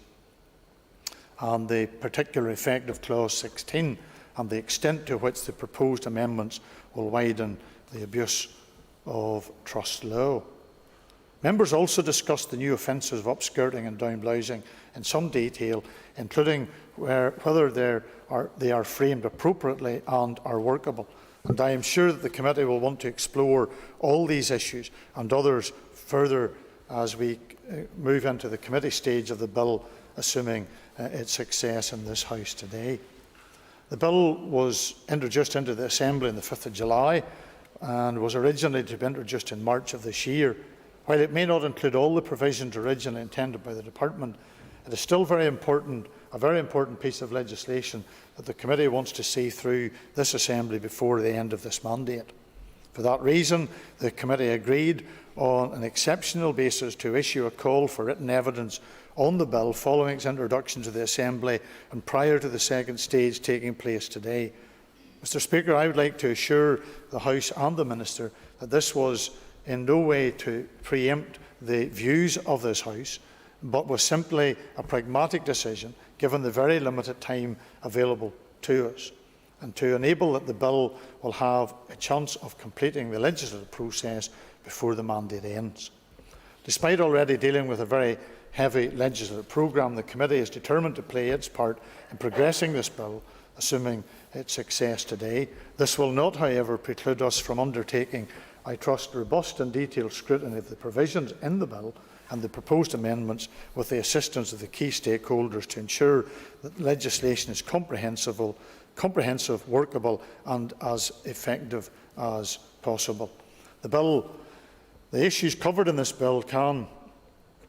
and the particular effect of Clause 16 and the extent to which the proposed amendments will widen the abuse of trust law. Members also discussed the new offences of upskirting and downblousing in some detail, including whether they are framed appropriately and are workable. And I am sure that the committee will want to explore all these issues and others further as we move into the committee stage of the bill, assuming its success in this House today. The bill was introduced into the Assembly on the 5th of July and was originally to be introduced in March of this year. While it may not include all the provisions originally intended by the Department, it is still a very important piece of legislation that the committee wants to see through this Assembly before the end of this mandate. For that reason, the committee agreed on an exceptional basis to issue a call for written evidence on the bill following its introduction to the Assembly and prior to the second stage taking place today. Mr. Speaker, I would like to assure the House and the Minister that this was in no way to preempt the views of this House, but was simply a pragmatic decision given the very limited time available to us, and to enable that the bill will have a chance of completing the legislative process before the mandate ends. Despite already dealing with a very heavy legislative programme, the committee is determined to play its part in progressing this bill, assuming its success today. This will not, however, preclude us from undertaking, I trust, robust and detailed scrutiny of the provisions in the bill and the proposed amendments with the assistance of the key stakeholders to ensure that legislation is comprehensive, workable and as effective as possible. The issues covered in this bill can,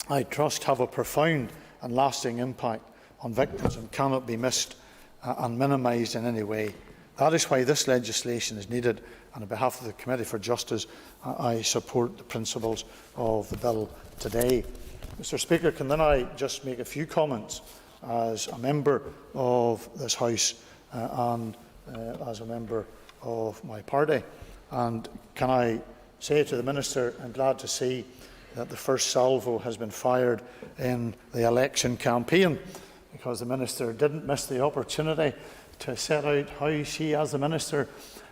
I trust, have a profound and lasting impact on victims and cannot be missed and minimised in any way. That is why this legislation is needed, and on behalf of the Committee for Justice, I support the principles of the bill today. Mr. Speaker, can then I just make a few comments as a member of this House and as a member of my party? And can I say to the Minister, I'm glad to see that the first salvo has been fired in the election campaign, because the Minister didn't miss the opportunity to set out how she, as the Minister,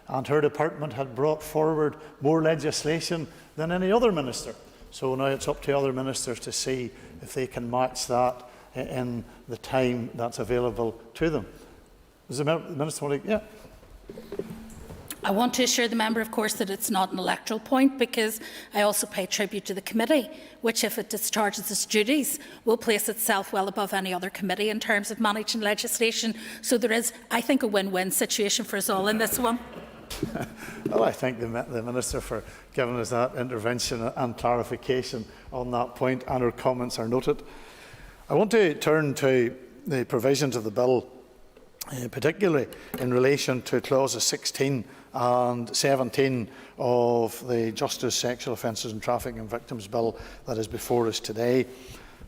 and her department had brought forward more legislation than any other minister. So now it's up to other ministers to see if they can match that in the time that's available to them. Does the Minister want to? Yeah.
I want to assure the member, of course, that it's not an electoral point, because I also pay tribute to the committee, which, if it discharges its duties, will place itself well above any other committee in terms of managing legislation. So there is, I think, a win-win situation for us all in this one.
Well, I thank the Minister for giving us that intervention and clarification on that point, and her comments are noted. I want to turn to the provisions of the bill, particularly in relation to clauses 16 and 17 of the Justice, Sexual Offences and Trafficking Victims Bill that is before us today.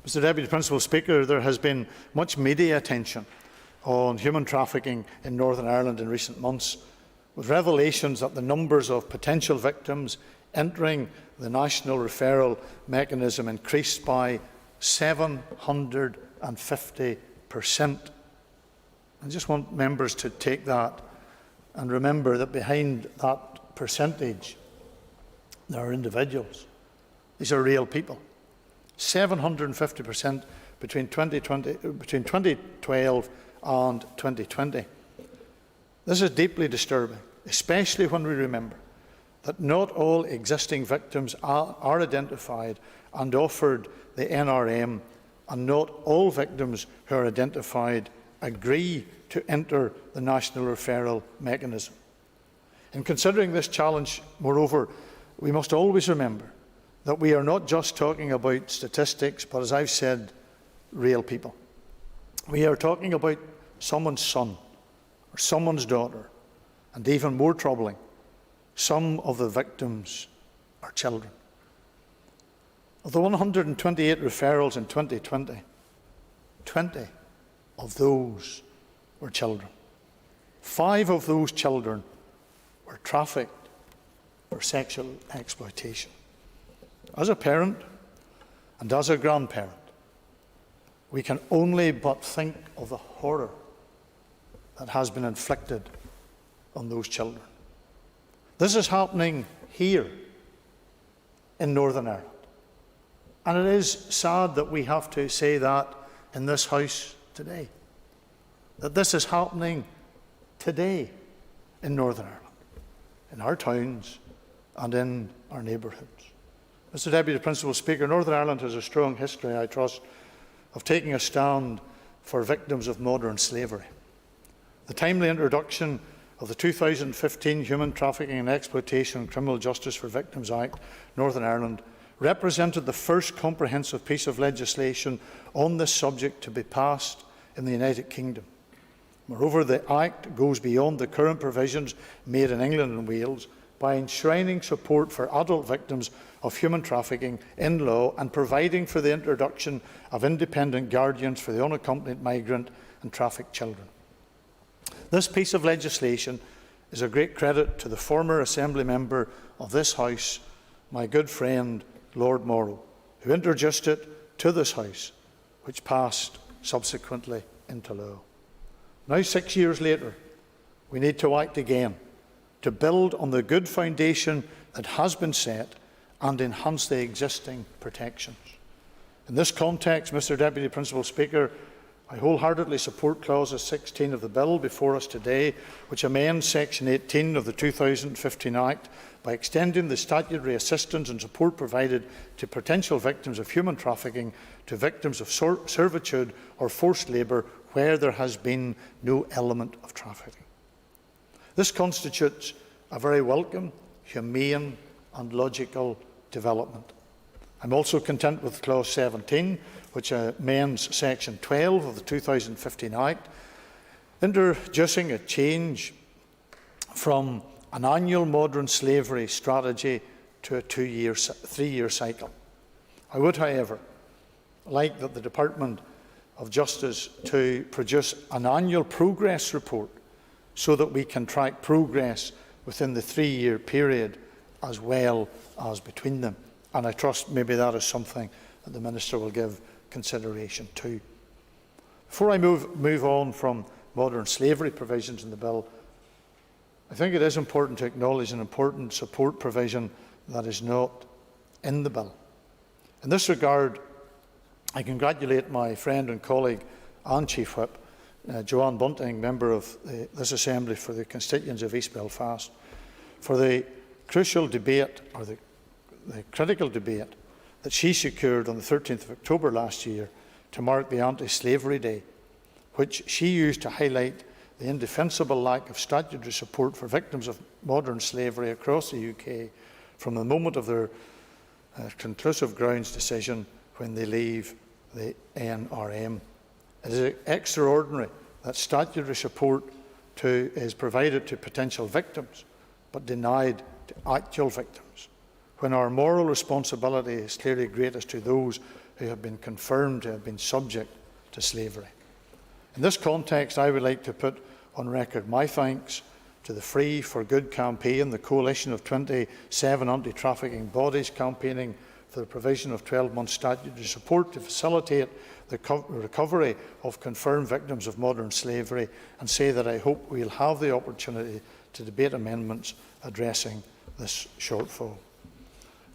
Mr. Deputy Principal Speaker, there has been much media attention on human trafficking in Northern Ireland in recent months, with revelations that the numbers of potential victims entering the national referral mechanism increased by 750%. I just want members to take that and remember that behind that percentage, there are individuals. These are real people. 750% between 2012 and 2020. This is deeply disturbing, especially when we remember that not all existing victims are identified and offered the NRM, and not all victims who are identified agree to enter the national referral mechanism. In considering this challenge, moreover, we must always remember that we are not just talking about statistics, but, as I've said, real people. We are talking about someone's son or someone's daughter, and even more troubling, some of the victims are children. Of the 128 referrals in 2020, 20 of those were children. 5 of those children were trafficked for sexual exploitation. As a parent and as a grandparent, we can only but think of the horror that has been inflicted on those children. This is happening here in Northern Ireland. And it is sad that we have to say that in this House today, that this is happening today in Northern Ireland, in our towns and in our neighbourhoods. Mr. Deputy Principal Speaker, Northern Ireland has a strong history, I trust, of taking a stand for victims of modern slavery. The timely introduction of the 2015 Human Trafficking and Exploitation and Criminal Justice for Victims Act, Northern Ireland, represented the first comprehensive piece of legislation on this subject to be passed in the United Kingdom. Moreover, the Act goes beyond the current provisions made in England and Wales by enshrining support for adult victims of human trafficking in law and providing for the introduction of independent guardians for the unaccompanied migrant and trafficked children. This piece of legislation is a great credit to the former Assembly member of this House, my good friend Lord Morrow, who introduced it to this House, which passed subsequently into law. Now, 6 years later, we need to act again to build on the good foundation that has been set and enhance the existing protections. In this context, Mr. Deputy Principal Speaker, I wholeheartedly support Clause 16 of the bill before us today, which amends Section 18 of the 2015 Act by extending the statutory assistance and support provided to potential victims of human trafficking to victims of servitude or forced labour where there has been no element of trafficking. This constitutes a very welcome, humane and logical development. I'm also content with Clause 17, which amends Section 12 of the 2015 Act, introducing a change from an annual modern slavery strategy to a 3-year cycle. I would, however, like that the Department of Justice to produce an annual progress report so that we can track progress within the 3-year period as well as between them. And I trust maybe that is something that the Minister will give consideration to. Before I move on from modern slavery provisions in the bill, I think it is important to acknowledge an important support provision that is not in the bill. In this regard, I congratulate my friend and colleague and Chief Whip, Joanne Bunting, member of this Assembly for the constituents of East Belfast, for the crucial debate, or the critical debate, that she secured on the 13th of October last year to mark the Anti-Slavery Day, which she used to highlight the indefensible lack of statutory support for victims of modern slavery across the UK from the moment of their conclusive grounds decision when they leave the NRM. It is extraordinary that statutory support is provided to potential victims but denied to actual victims, when our moral responsibility is clearly greatest to those who have been confirmed to have been subject to slavery. In this context, I would like to put on record my thanks to the Free for Good campaign, the coalition of 27 anti-trafficking bodies campaigning for the provision of 12-month statutory support to facilitate the recovery of confirmed victims of modern slavery, and say that I hope we will have the opportunity to debate amendments addressing this shortfall.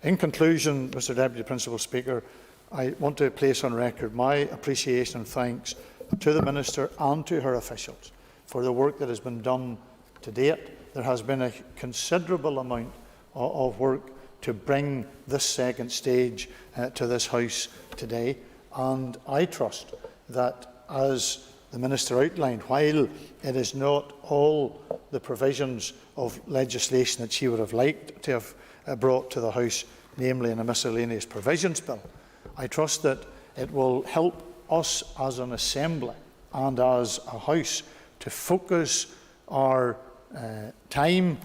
In conclusion, Mr Deputy Principal Speaker, I want to place on record my appreciation and thanks to the Minister and to her officials for the work that has been done to date. There has been a considerable amount of work to bring this second stage to this House today, and I trust that, as the Minister outlined, while it is not all the provisions of legislation that she would have liked to have brought to the House, namely in a miscellaneous provisions bill, I trust that it will help us as an Assembly and as a House to focus our time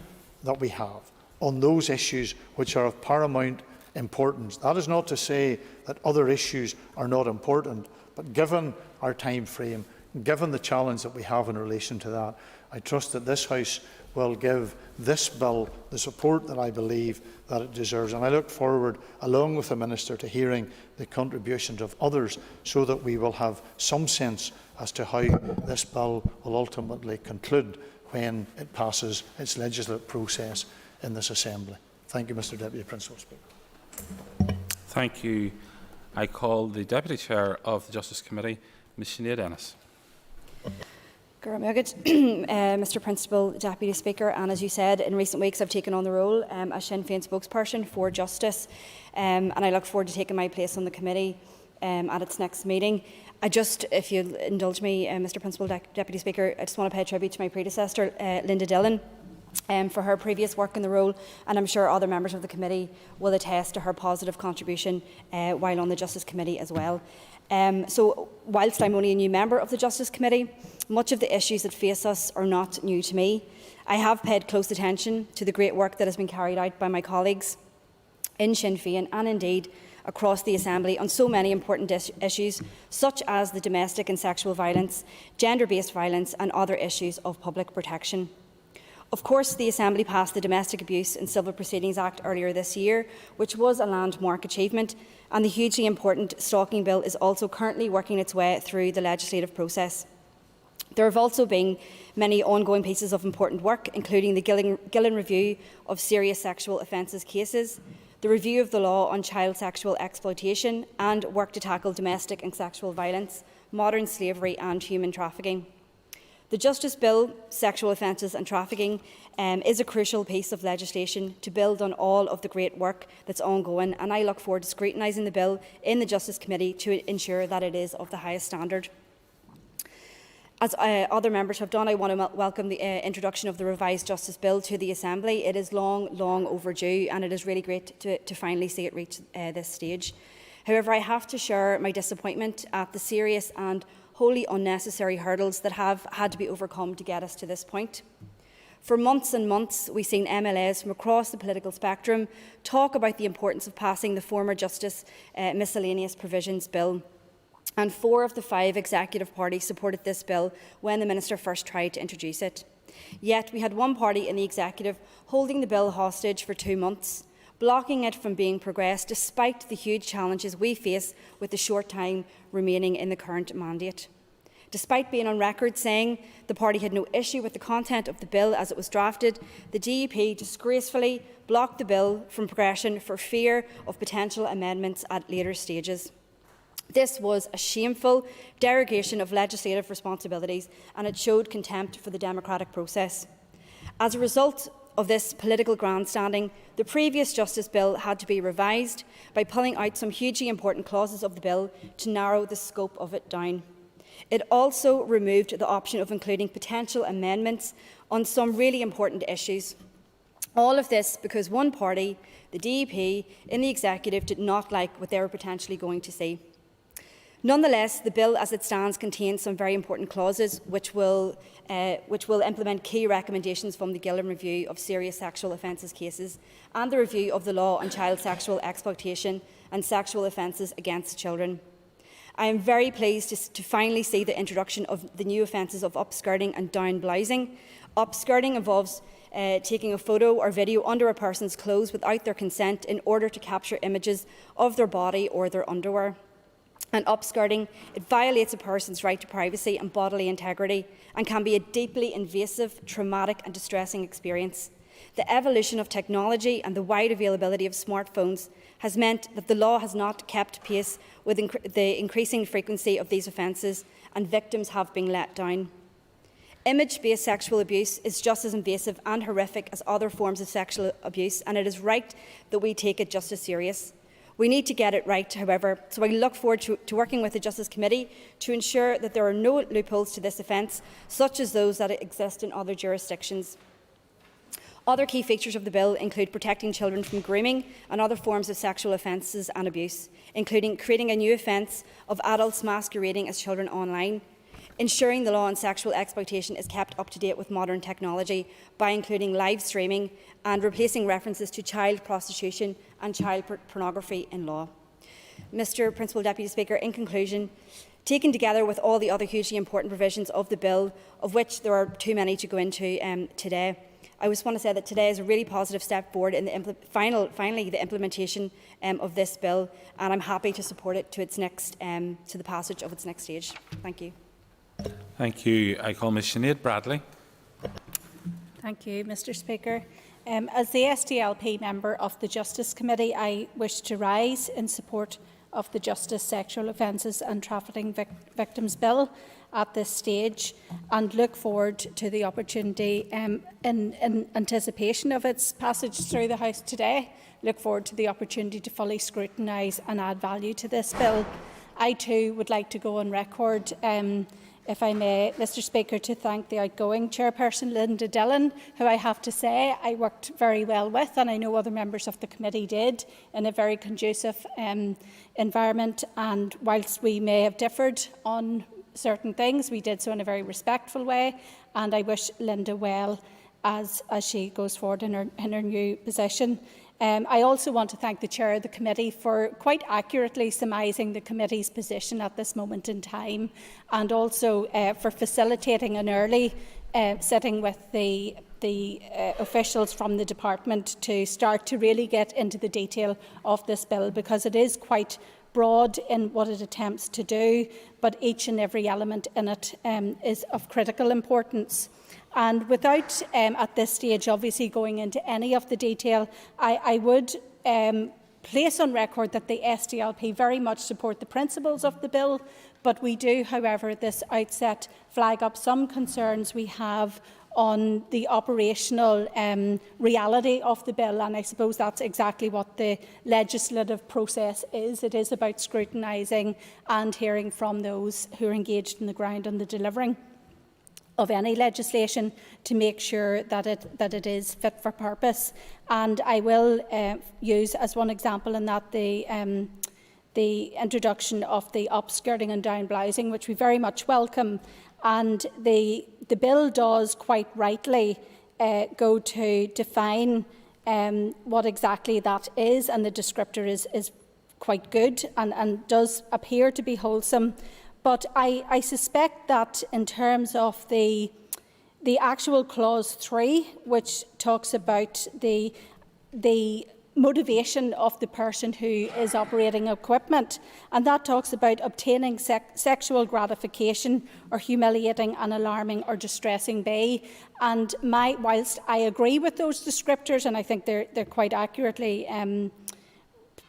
that we have on those issues which are of paramount importance. That is not to say that other issues are not important, but given our time frame, given the challenge that we have in relation to that, I trust that this House will give this bill the support that I believe that it deserves. And I look forward, along with the Minister, to hearing the contributions of others, so that we will have some sense as to how this bill will ultimately conclude when it passes its legislative process in this Assembly. Thank you, Mr Deputy Principal Speaker.
Thank you. I call the Deputy Chair of the Justice Committee, Ms Sinead Ennis.
Mr Principal Deputy Speaker, and as you said, in recent weeks I've taken on the role as Sinn Féin spokesperson for Justice, and I look forward to taking my place on the committee at its next meeting. If you'll indulge me, Mr Principal Deputy Speaker, I just want to pay tribute to my predecessor, Linda Dillon, for her previous work in the role, and I'm sure other members of the committee will attest to her positive contribution while on the Justice Committee as well. So, whilst I'm only a new member of the Justice Committee, much of the issues that face us are not new to me. I have paid close attention to the great work that has been carried out by my colleagues in Sinn Féin and indeed across the Assembly on so many important issues, such as the domestic and sexual violence, gender-based violence and other issues of public protection. Of course, the Assembly passed the Domestic Abuse and Civil Proceedings Act earlier this year, which was a landmark achievement, and the hugely important Stalking Bill is also currently working its way through the legislative process. There have also been many ongoing pieces of important work, including the Gillen Review of Serious Sexual Offences cases, the review of the law on child sexual exploitation, and work to tackle domestic and sexual violence, modern slavery and human trafficking. The Justice Bill, Sexual Offences and Trafficking, is a crucial piece of legislation to build on all of the great work that's ongoing, and I look forward to scrutinising the bill in the Justice Committee to ensure that it is of the highest standard. As other members have done, I want to welcome the introduction of the revised Justice Bill to the Assembly. It is long overdue, and it is really great to finally see it reach this stage. However, I have to share my disappointment at the serious and wholly unnecessary hurdles that have had to be overcome to get us to this point. For months and months, we've seen MLAs from across the political spectrum talk about the importance of passing the former Justice Miscellaneous Provisions Bill. And 4 of the 5 executive parties supported this bill when the Minister first tried to introduce it. Yet we had one party in the executive holding the bill hostage for 2 months, blocking it from being progressed despite the huge challenges we face with the short time remaining in the current mandate. Despite being on record saying the party had no issue with the content of the bill as it was drafted, the DUP disgracefully blocked the bill from progression for fear of potential amendments at later stages. This was a shameful derogation of legislative responsibilities, and it showed contempt for the democratic process. As a result of this political grandstanding, the previous Justice Bill had to be revised by pulling out some hugely important clauses of the bill to narrow the scope of it down. It also removed the option of including potential amendments on some really important issues. All of this because one party, the DUP, in the executive did not like what they were potentially going to see. Nonetheless, the bill as it stands contains some very important clauses which will implement key recommendations from the Gillen Review of Serious Sexual Offences cases and the review of the law on child sexual exploitation and sexual offences against children. I am very pleased to finally see the introduction of the new offences of upskirting and down-blousing. Upskirting involves taking a photo or video under a person's clothes without their consent in order to capture images of their body or their underwear. and upskirting, it violates a person's right to privacy and bodily integrity and can be a deeply invasive, traumatic and distressing experience. The evolution of technology and the wide availability of smartphones has meant that the law has not kept pace with the increasing frequency of these offences, and victims have been let down. Image-based sexual abuse is just as invasive and horrific as other forms of sexual abuse, and it is right that we take it just as serious. We need to get it right, however, so I look forward to working with the Justice Committee to ensure that there are no loopholes to this offence, such as those that exist in other jurisdictions. Other key features of the bill include protecting children from grooming and other forms of sexual offences and abuse, including creating a new offence of adults masquerading as children online, ensuring the law on sexual exploitation is kept up to date with modern technology by including live streaming and replacing references to child prostitution and child pornography in law. Mr Principal Deputy Speaker, in conclusion, taken together with all the other hugely important provisions of the bill, of which there are too many to go into today, I just want to say that today is a really positive step forward in the finally the implementation of this bill, and I'm happy to support it to its next to the passage of its next stage. Thank you.
Thank you. I call Ms Sinead Bradley.
Thank you, Mr Speaker. As the SDLP member of the Justice Committee, I wish to rise in support of the Justice Sexual Offences and Trafficking Victims Bill at this stage and look forward to the opportunity in anticipation of its passage through the House today. Look forward to the opportunity to fully scrutinise and add value to this bill. I too would like to go on record, if I may, Mr Speaker, to thank the outgoing chairperson, Linda Dillon, who I have to say I worked very well with, and I know other members of the committee did, in a very conducive environment. And whilst we may have differed on certain things, we did so in a very respectful way, and I wish Linda well as she goes forward in her new position. I also want to thank the Chair of the Committee for quite accurately surmising the Committee's position at this moment in time, and also for facilitating an early sitting with the officials from the Department to start to really get into the detail of this bill, because it is quite broad in what it attempts to do, but each and every element in it is of critical importance. And without, at this stage, obviously going into any of the detail, I would place on record that the SDLP very much support the principles of the bill, but we do, however, at this outset flag up some concerns we have on the operational reality of the bill, and I suppose that's exactly what the legislative process is. It is about scrutinising and hearing from those who are engaged in the ground on the delivering of any legislation to make sure that it is fit for purpose. And I will use as one example in that the introduction of the upskirting and down blousing, which we very much welcome. And the bill does quite rightly go to define what exactly that is, and the descriptor is quite good and does appear to be wholesome. But I suspect that in terms of the actual clause 3, which talks about the motivation of the person who is operating equipment, and that talks about obtaining sexual gratification or humiliating and alarming or distressing bay. And whilst I agree with those descriptors, and I think they're quite accurately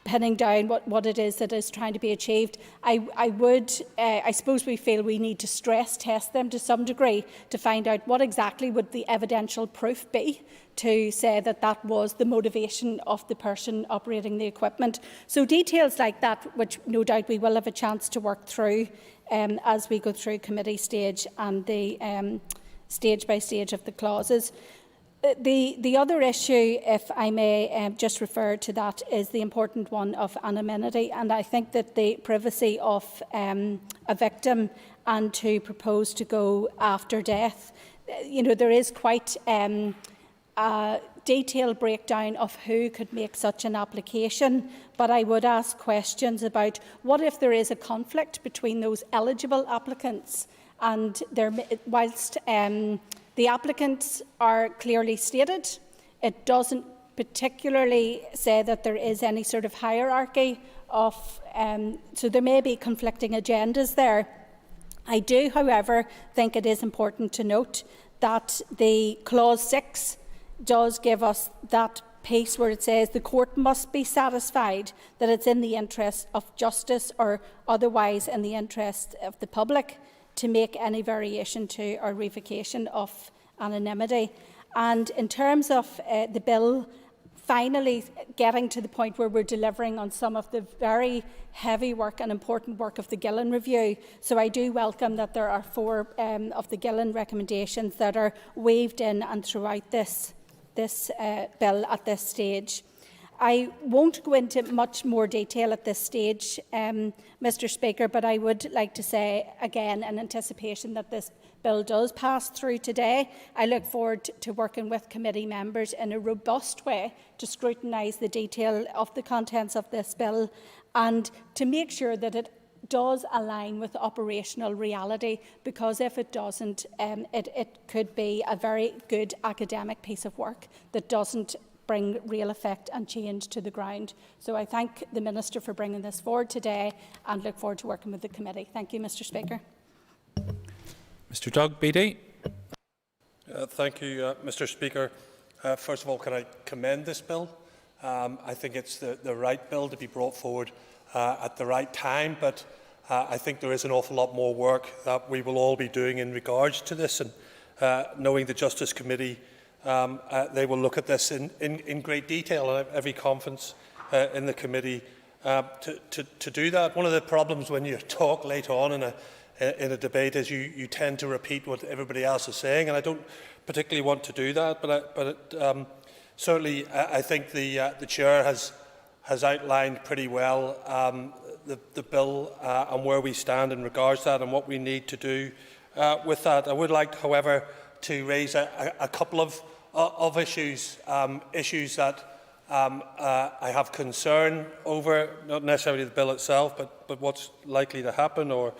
pinning down what it is that is trying to be achieved, I suppose we feel we need to stress test them to some degree to find out what exactly would the evidential proof be to say that that was the motivation of the person operating the equipment. So details like that, which no doubt we will have a chance to work through as we go through committee stage and the stage by stage of the clauses. The other issue, if I may just refer to that, is the important one of anonymity, and I think that the privacy of a victim and to propose to go after death, there is quite a detailed breakdown of who could make such an application, but I would ask questions about what if there is a conflict between those eligible applicants, and whilst the applicants are clearly stated, it doesn't particularly say that there is any sort of hierarchy of, so there may be conflicting agendas there. I do, however, think it is important to note that the Clause 6 does give us that piece where it says the court must be satisfied that it's in the interest of justice or otherwise in the interest of the public to make any variation to or revocation of anonymity. And in terms of the bill finally getting to the point where we're delivering on some of the very heavy work and important work of the Gillen Review. So I do welcome that there are 4 of the Gillen recommendations that are weaved in and throughout this bill at this stage. I won't go into much more detail at this stage, Mr Speaker, but I would like to say again, in anticipation that this bill does pass through today, I look forward to working with committee members in a robust way to scrutinise the detail of the contents of this bill and to make sure that it does align with operational reality, because if it doesn't, it could be a very good academic piece of work that doesn't bring real effect and change to the ground. So I thank the Minister for bringing this forward today and look forward to working with the committee. Thank you, Mr Speaker.
Mr Doug Beattie.
Thank you, Mr Speaker. First of all, can I commend this bill? I think it's the right bill to be brought forward at the right time, but I think there is an awful lot more work that we will all be doing in regards to this, and knowing the Justice Committee, they will look at this in great detail, and I have every confidence in the committee to do that. One of the problems when you talk later on in a debate is you tend to repeat what everybody else is saying, and I don't particularly want to do that, but certainly I think the Chair has outlined pretty well the bill and where we stand in regards to that and what we need to do with that. I would like, however, to raise a couple of issues, issues that I have concern over, not necessarily the bill itself, but what's likely to happen, or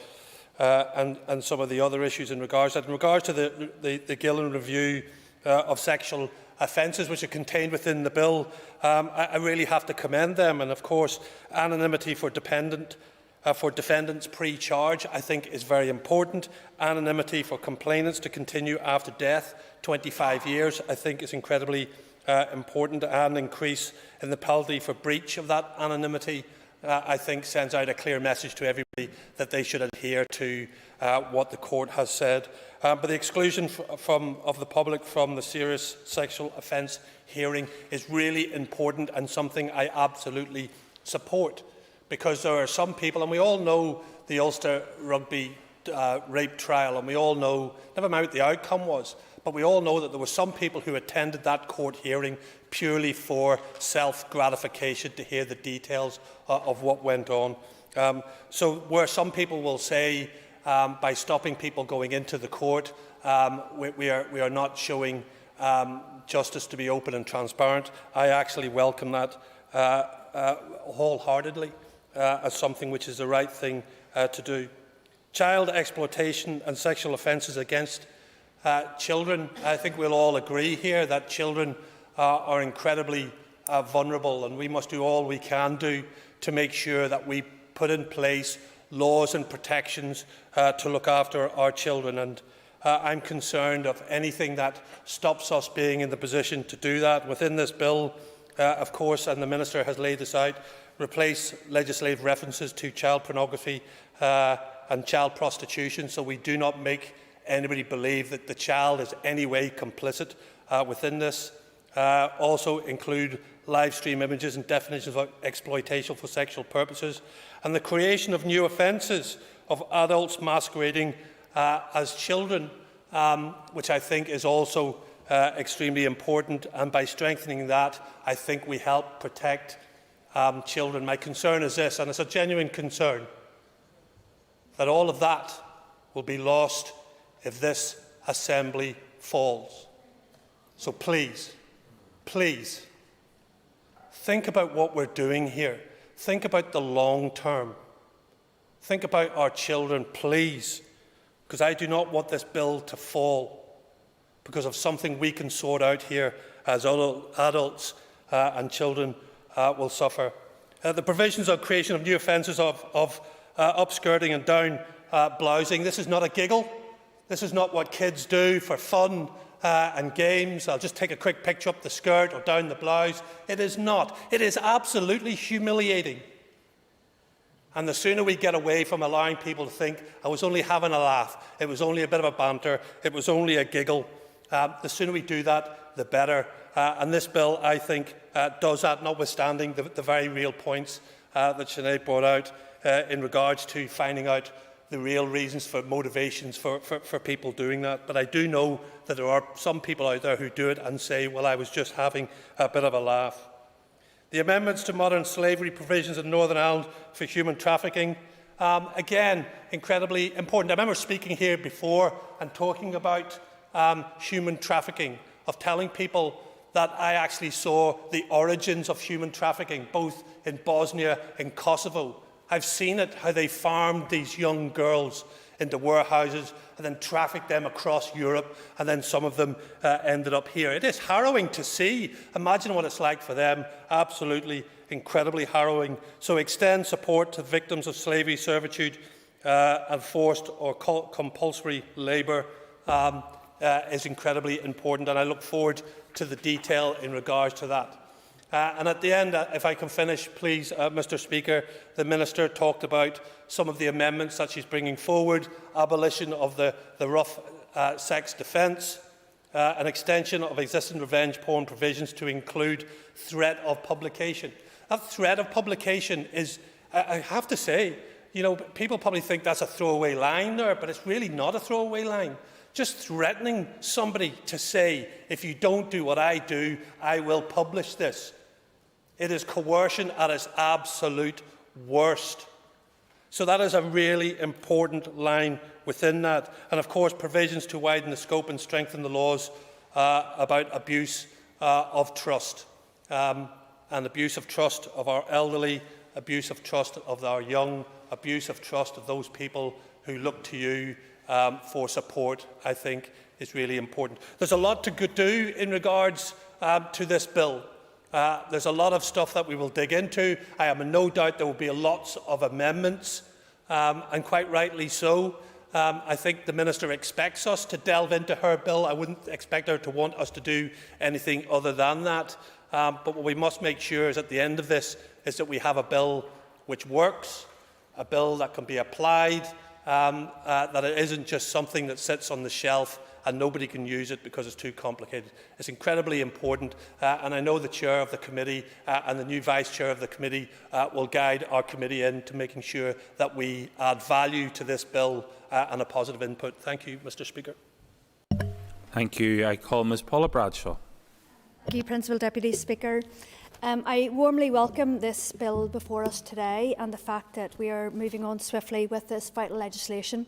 and some of the other issues in regards to that. In regards to the Gillen Review of sexual offences which are contained within the bill, I really have to commend them, and of course anonymity for defendants pre-charge I think is very important. Anonymity for complainants to continue after death, 25 years, I think is incredibly important, and increase in the penalty for breach of that anonymity I think sends out a clear message to everybody that they should adhere to what the court has said. But the exclusion of the public from the serious sexual offence hearing is really important and something I absolutely support, because there are some people, and we all know the Ulster Rugby rape trial, and we all know, never mind what the outcome was, but we all know that there were some people who attended that court hearing purely for self-gratification, to hear the details of what went on. So where some people will say, by stopping people going into the court, we are not showing justice to be open and transparent, I actually welcome that wholeheartedly as something which is the right thing to do. Child exploitation and sexual offences against children, I think we'll all agree here that children are incredibly vulnerable, and we must do all we can do to make sure that we put in place laws and protections to look after our children. And I'm concerned of anything that stops us being in the position to do that. Within this bill, of course, and the Minister has laid this out, replace legislative references to child pornography and child prostitution, so we do not make anybody believe that the child is any way complicit within this. Also include live stream images and definitions of exploitation for sexual purposes, and the creation of new offences of adults masquerading as children, which I think is also extremely important, and by strengthening that I think we help protect children. My concern is this, and it's a genuine concern, that all of that will be lost if this Assembly falls. So please, please, think about what we're doing here. Think about the long term. Think about our children, please, because I do not want this bill to fall because of something we can sort out here as adults, and children will suffer. The provisions on creation of new offences of upskirting and down blousing. This is not a giggle. This is not what kids do for fun and games. I'll just take a quick picture up the skirt or down the blouse. It is not. It is absolutely humiliating. And the sooner we get away from allowing people to think, I was only having a laugh, it was only a bit of a banter, it was only a giggle, the sooner we do that, the better. And this bill, I think, does that, notwithstanding the very real points that Sinead brought out in regards to finding out the real reasons for motivations for people doing that. But I do know that there are some people out there who do it and say, well, I was just having a bit of a laugh. The amendments to modern slavery provisions in Northern Ireland for human trafficking, again, incredibly important. I remember speaking here before and talking about human trafficking, of telling people that I actually saw the origins of human trafficking, both in Bosnia and Kosovo. I've seen it, how they farmed these young girls into warehouses and then trafficked them across Europe, and then some of them ended up here. It is harrowing to see. Imagine what it's like for them. Absolutely, incredibly harrowing. So extend support to victims of slavery, servitude and forced or compulsory labour is incredibly important, and I look forward to the detail in regards to that. And at the end, if I can finish, please, Mr. Speaker, the Minister talked about some of the amendments that she's bringing forward: abolition of the rough sex defence, an extension of existing revenge porn provisions to include threat of publication. That threat of publication is, I have to say, people probably think that's a throwaway line there, but it's really not a throwaway line. Just threatening somebody to say, if you don't do what I do, I will publish this. It is coercion at its absolute worst. So that is a really important line within that. And of course, provisions to widen the scope and strengthen the laws about abuse of trust. And abuse of trust of our elderly, abuse of trust of our young, abuse of trust of those people who look to you for support, I think, is really important. There's a lot to do in regards to this bill. There's a lot of stuff that we will dig into. I am in no doubt there will be lots of amendments, and quite rightly so. I think the Minister expects us to delve into her bill. I wouldn't expect her to want us to do anything other than that. But what we must make sure is at the end of this is that we have a bill which works, a bill that can be applied, that it isn't just something that sits on the shelf and nobody can use it because it's too complicated. It's incredibly important, and I know the Chair of the Committee and the new Vice Chair of the Committee will guide our committee into making sure that we add value to this bill and a positive input. Thank you, Mr. Speaker.
Thank you. I call Ms Paula Bradshaw.
Thank you, Principal Deputy Speaker. I warmly welcome this bill before us today and the fact that we are moving on swiftly with this vital legislation.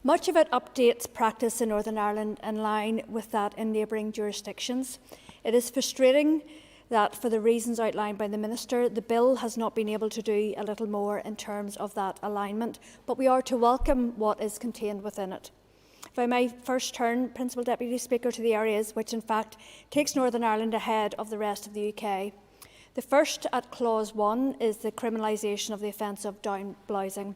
Much of it updates practice in Northern Ireland in line with that in neighbouring jurisdictions. It is frustrating that, for the reasons outlined by the Minister, the bill has not been able to do a little more in terms of that alignment, but we are to welcome what is contained within it. If I may first turn, Principal Deputy Speaker, to the areas which in fact takes Northern Ireland ahead of the rest of the UK. The first, at Clause 1, is the criminalisation of the offence of down blousing.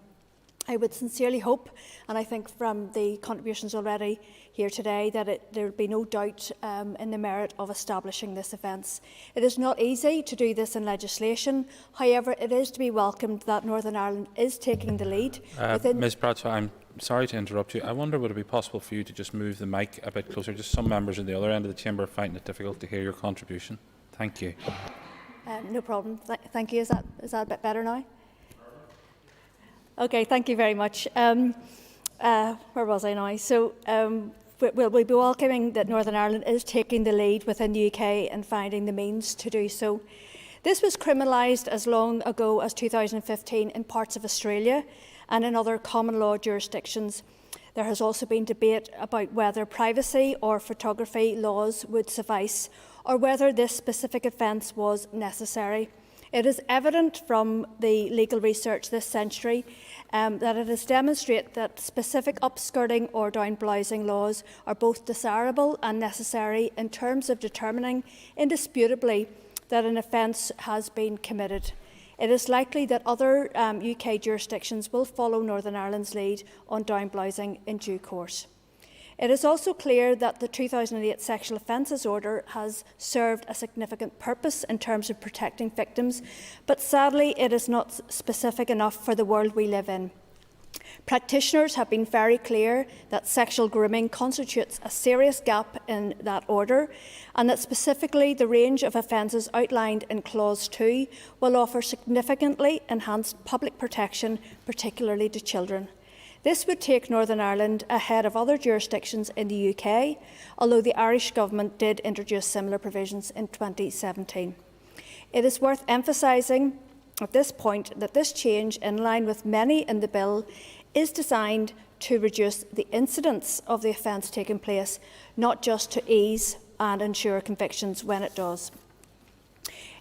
I would sincerely hope, and I think from the contributions already here today, that there will be no doubt in the merit of establishing this offence. It is not easy to do this in legislation. However, it is to be welcomed that Northern Ireland is taking the lead.
Ms Bradshaw, I'm sorry to interrupt you. I wonder, would it be possible for you to just move the mic a bit closer? Just some members at the other end of the chamber are finding it difficult to hear your contribution. Thank you.
No problem. Thank you. Is that a bit better now? Okay, thank you very much. Where was I now? So we'll be welcoming that Northern Ireland is taking the lead within the UK and finding the means to do so. This was criminalised as long ago as 2015 in parts of Australia and in other common law jurisdictions. There has also been debate about whether privacy or photography laws would suffice, or whether this specific offence was necessary. It is evident from the legal research this century that it has demonstrated that specific upskirting or down blousing laws are both desirable and necessary in terms of determining indisputably that an offence has been committed.
It is likely that other UK jurisdictions will follow Northern Ireland's lead on downblousing in due course. It is also clear that the 2008 Sexual Offences Order has served a significant purpose in terms of protecting victims, but sadly it is not specific enough for the world we live in. Practitioners have been very clear that sexual grooming constitutes a serious gap in that order, and that specifically the range of offences outlined in Clause 2 will offer significantly enhanced public protection, particularly to children. This would take Northern Ireland ahead of other jurisdictions in the UK, although the Irish Government did introduce similar provisions in 2017. It is worth emphasising at this point that this change, in line with many in the bill, is designed to reduce the incidence of the offence taking place, not just to ease and ensure convictions when it does.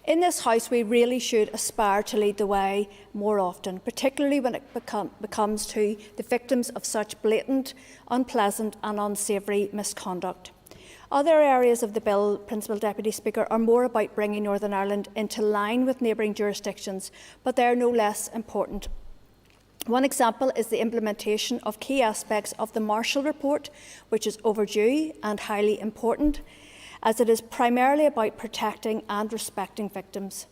In this House, we really should aspire to lead the way more often, particularly when it comes to the victims of such blatant, unpleasant and unsavoury misconduct. Other areas of the bill, Principal Deputy Speaker, are more about bringing Northern Ireland into line with neighbouring jurisdictions, but they are no less important. One example is the implementation of key aspects of the Marshall Report, which is overdue and highly important, as it is primarily about protecting and respecting victims.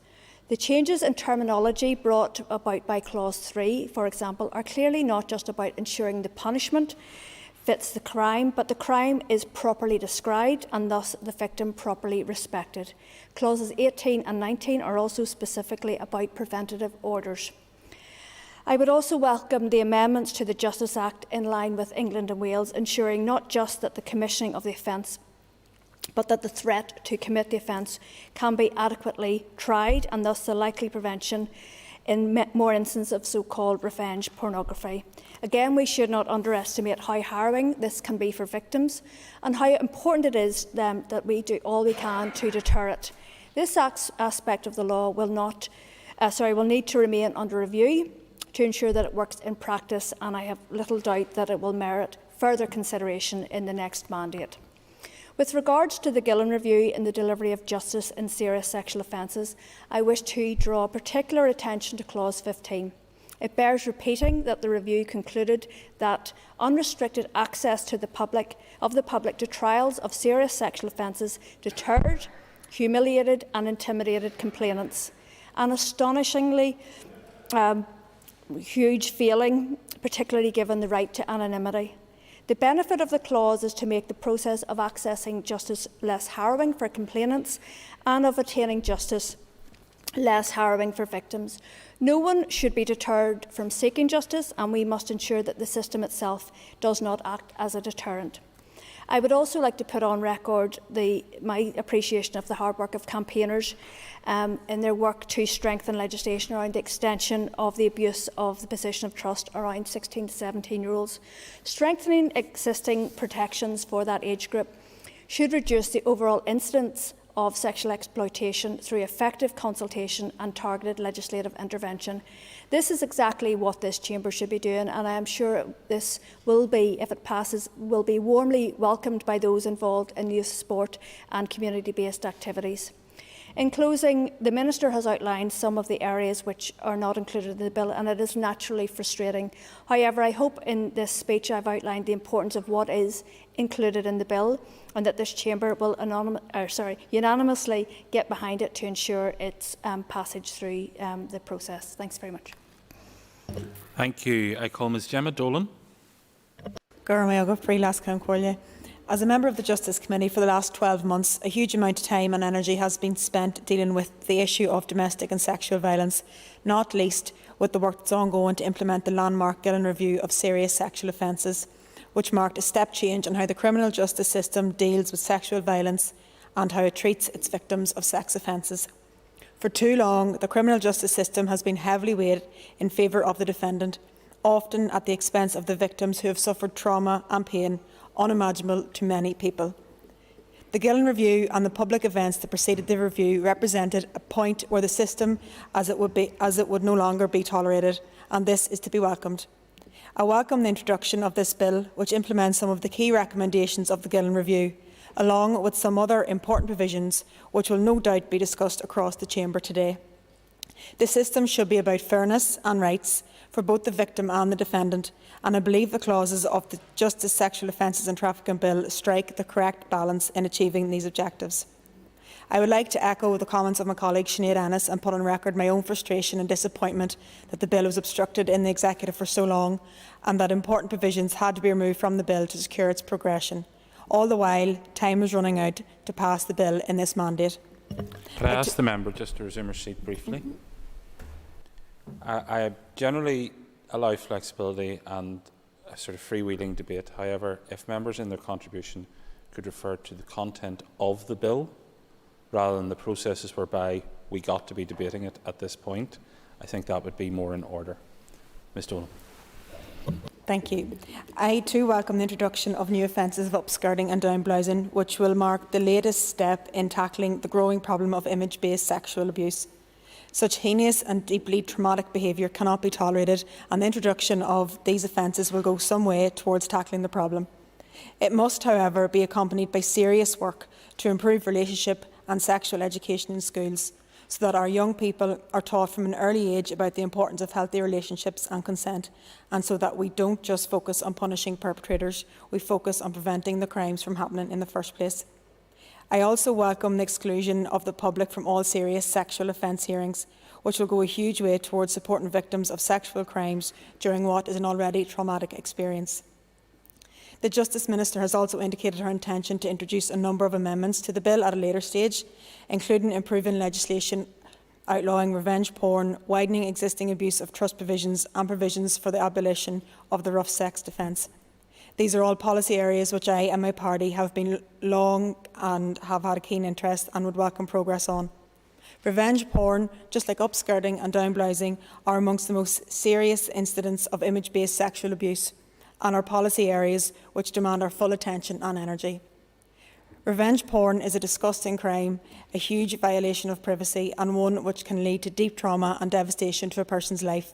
The changes in terminology brought about by Clause 3, for example, are clearly not just about ensuring the punishment fits the crime, but the crime is properly described and thus the victim properly respected. Clauses 18 and 19 are also specifically about preventative orders. I would also welcome the amendments to the Justice Act in line with England and Wales, ensuring not just that the commissioning of the offence, but that the threat to commit the offence can be adequately tried, and thus the likely prevention in more instances of so-called revenge pornography. Again, we should not underestimate how harrowing this can be for victims and how important it is that we do all we can to deter it. This aspect of the law will need to remain under review to ensure that it works in practice, and I have little doubt that it will merit further consideration in the next mandate. With regards to the Gillen Review and the delivery of justice in serious sexual offences, I wish to draw particular attention to Clause 15. It bears repeating that the review concluded that unrestricted access to the public to trials of serious sexual offences deterred, humiliated and intimidated complainants. An astonishingly huge failing, particularly given the right to anonymity. The benefit of the clause is to make the process of accessing justice less harrowing for complainants and of attaining justice less harrowing for victims. No one should be deterred from seeking justice, and we must ensure that the system itself does not act as a deterrent. I would also like to put on record my appreciation of the hard work of campaigners in their work to strengthen legislation around the extension of the abuse of the position of trust around 16 to 17-year-olds. Strengthening existing protections for that age group should reduce the overall incidence of sexual exploitation through effective consultation and targeted legislative intervention. This is exactly what this chamber should be doing, and I am sure this will be, if it passes, will be warmly welcomed by those involved in youth sport and community-based activities. In closing, the Minister has outlined some of the areas which are not included in the bill, and it is naturally frustrating. However, I hope in this speech I have outlined the importance of what is included in the bill, and that this chamber will unanimously get behind it to ensure its passage through the process. Thanks very much.
Thank you. I call Ms Gemma Dolan.
As a member of the Justice Committee for the last 12 months, a huge amount of time and energy has been spent dealing with the issue of domestic and sexual violence, not least with the work that's ongoing to implement the landmark Gillen Review of serious sexual offences, which marked a step change in how the criminal justice system deals with sexual violence and how it treats its victims of sex offences. For too long, the criminal justice system has been heavily weighted in favour of the defendant, often at the expense of the victims who have suffered trauma and pain unimaginable to many people. The Gillen Review and the public events that preceded the review represented a point where the system as it would no longer be tolerated, and this is to be welcomed. I welcome the introduction of this bill, which implements some of the key recommendations of the Gillen Review, along with some other important provisions which will no doubt be discussed across the chamber today. The system should be about fairness and rights for both the victim and the defendant, and I believe the clauses of the Justice Sexual Offences and Trafficking Bill strike the correct balance in achieving these objectives. I would like to echo the comments of my colleague Sinead Ennis and put on record my own frustration and disappointment that the bill was obstructed in the Executive for so long and that important provisions had to be removed from the bill to secure its progression. All the while, time is running out to pass the bill in this mandate.
Can I ask the member just to resume her seat briefly? I generally allow flexibility and a sort of freewheeling debate. However, if members in their contribution could refer to the content of the bill rather than the processes whereby we got to be debating it at this point, I think that would be more in order. Ms Dolan.
Thank you. I too welcome the introduction of new offences of upskirting and downblousing, which will mark the latest step in tackling the growing problem of image-based sexual abuse. Such heinous and deeply traumatic behaviour cannot be tolerated, and the introduction of these offences will go some way towards tackling the problem. It must, however, be accompanied by serious work to improve relationship and sexual education in schools, so that our young people are taught from an early age about the importance of healthy relationships and consent, and so that we don't just focus on punishing perpetrators, we focus on preventing the crimes from happening in the first place. I also welcome the exclusion of the public from all serious sexual offence hearings, which will go a huge way towards supporting victims of sexual crimes during what is an already traumatic experience. The Justice Minister has also indicated her intention to introduce a number of amendments to the bill at a later stage, including improving legislation outlawing revenge porn, widening existing abuse of trust provisions and provisions for the abolition of the rough sex defence. These are all policy areas which I and my party have been long and have had a keen interest and would welcome progress on. Revenge porn, just like upskirting and downblousing, are amongst the most serious incidents of image-based sexual abuse and are policy areas which demand our full attention and energy. Revenge porn is a disgusting crime, a huge violation of privacy and one which can lead to deep trauma and devastation to a person's life.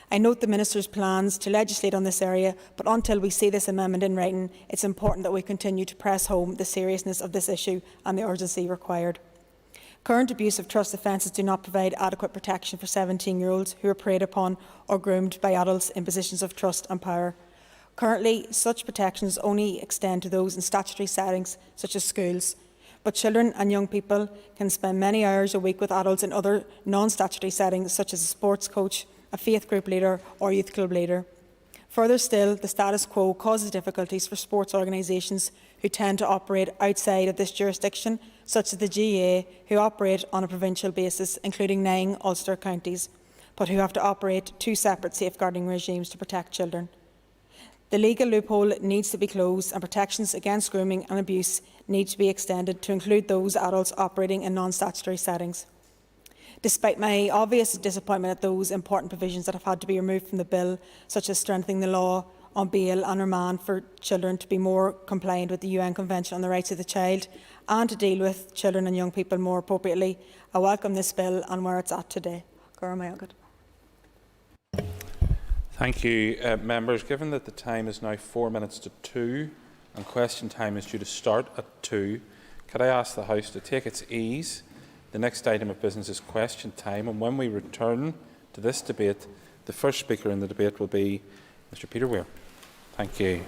I note the Minister's plans to legislate on this area, but until we see this amendment in writing, it's important that we continue to press home the seriousness of this issue and the urgency required. Current abuse of trust offences do not provide adequate protection for 17-year-olds who are preyed upon or groomed by adults in positions of trust and power. Currently, such protections only extend to those in statutory settings, such as schools, but children and young people can spend many hours a week with adults in other non-statutory settings, such as a sports coach, a faith group leader or youth club leader. Further still, the status quo causes difficulties for sports organisations who tend to operate outside of this jurisdiction, such as the GAA, who operate on a provincial basis, including 9 Ulster counties, but who have to operate 2 separate safeguarding regimes to protect children. The legal loophole needs to be closed, and protections against grooming and abuse need to be extended to include those adults operating in non-statutory settings. Despite my obvious disappointment at those important provisions that have had to be removed from the bill, such as strengthening the law on bail and remand for children to be more compliant with the UN Convention on the Rights of the Child and to deal with children and young people more appropriately, I welcome this bill and where it's at today.
Thank you, members. Given that the time is now 4 minutes to 2 and question time is due to start at 2, could I ask the House to take its ease? The next item of business is question time, and when we return to this debate, the first speaker in the debate will be Mr. Peter Muir. Thank you.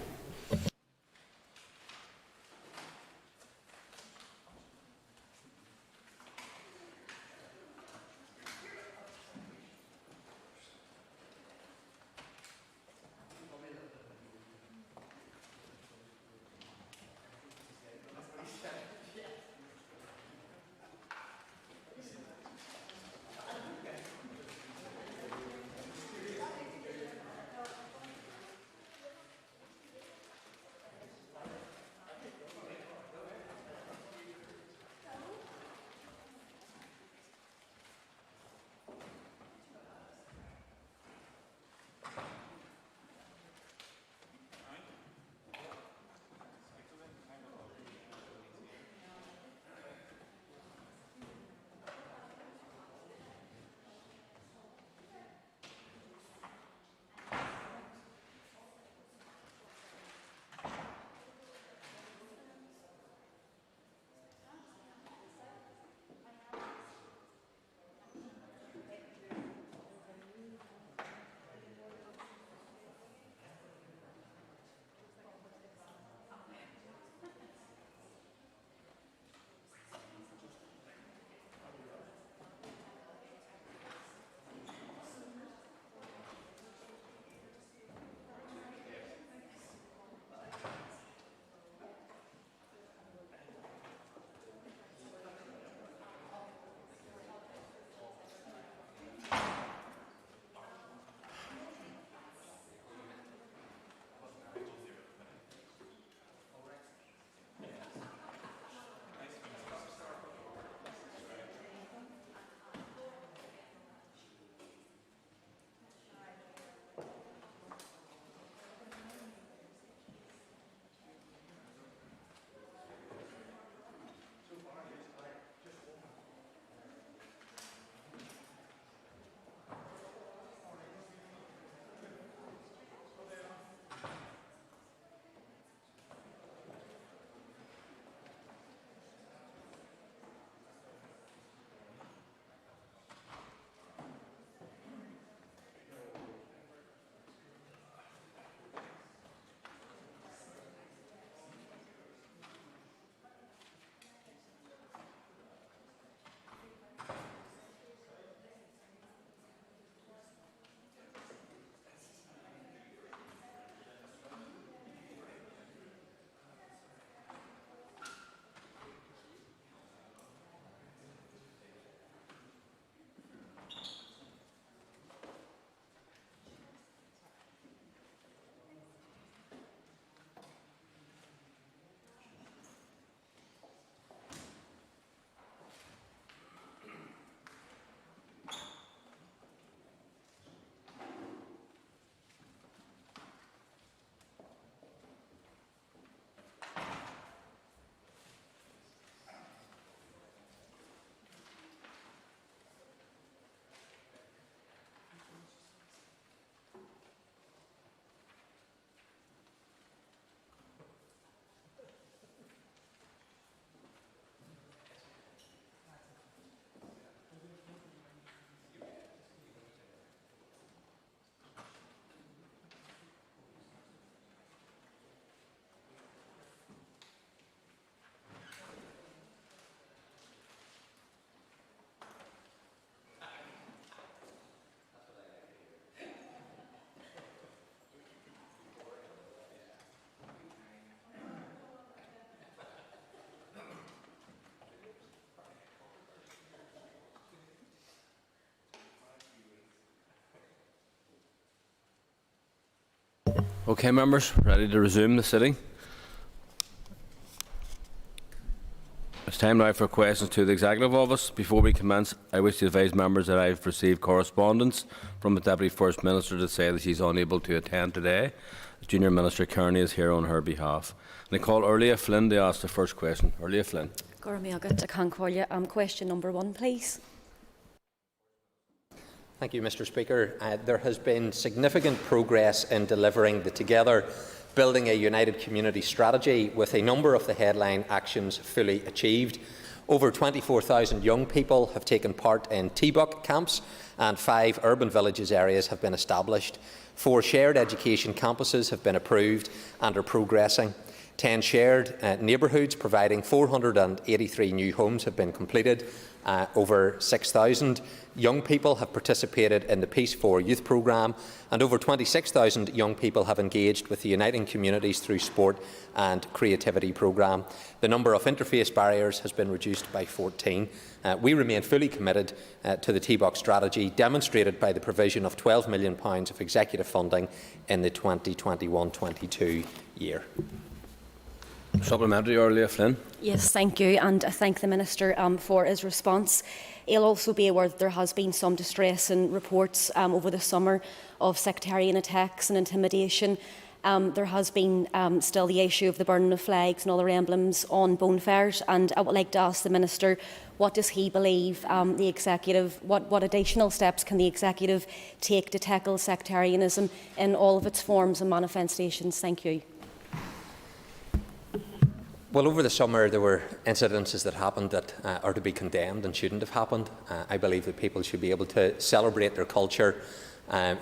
Okay, members, ready to resume the sitting? It's time now for questions to the Executive Office. Before we commence, I wish to advise members that I have received correspondence from the Deputy First Minister to say that she is unable to attend today. Junior Minister Kearney is here on her behalf. And I call Urlia Flynn to ask the first question. Urlia Flynn.
Question number 1, please.
Thank you, Mr. Speaker. There has been significant progress in delivering the Together Building a United Community strategy, with a number of the headline actions fully achieved. Over 24,000 young people have taken part in TBUC camps, and 5 urban villages areas have been established. 4 shared education campuses have been approved and are progressing. 10 shared neighbourhoods providing 483 new homes have been completed. Over 6,000 young people have participated in the Peace for Youth programme, and over 26,000 young people have engaged with the Uniting Communities through Sport and Creativity programme. The number of interface barriers has been reduced by 14. We remain fully committed to the TBUC strategy, demonstrated by the provision of £12 million of executive funding in the 2021-22 year.
Supplementary, Urlia Flynn.
Yes, thank you, and I thank the Minister for his response. He'll also be aware that there has been some distress in reports over the summer of sectarian attacks and intimidation. There has been still the issue of the burning of flags and other emblems on bonfires, and I would like to ask the Minister, what does he believe the Executive, what additional steps can the Executive take to tackle sectarianism in all of its forms and manifestations? Thank you.
Well, over the summer there were incidences that happened that are to be condemned and shouldn't have happened. I believe that people should be able to celebrate their culture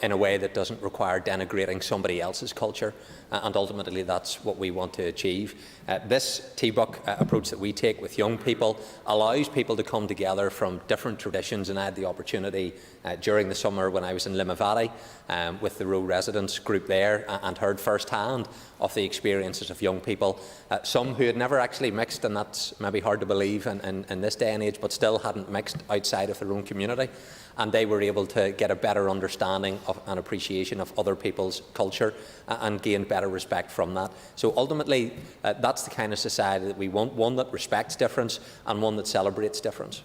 in a way that doesn't require denigrating somebody else's culture, and ultimately that's what we want to achieve. This TBUC approach that we take with young people allows people to come together from different traditions, and I had the opportunity during the summer when I was in Limavady with the Row residents group there and heard firsthand of the experiences of young people, some who had never actually mixed, and that's maybe hard to believe in this day and age, but still hadn't mixed outside of their own community. And they were able to get a better understanding of and appreciation of other people's culture and gain better respect from that. So ultimately, that's the kind of society that we want, one that respects difference and one that celebrates difference.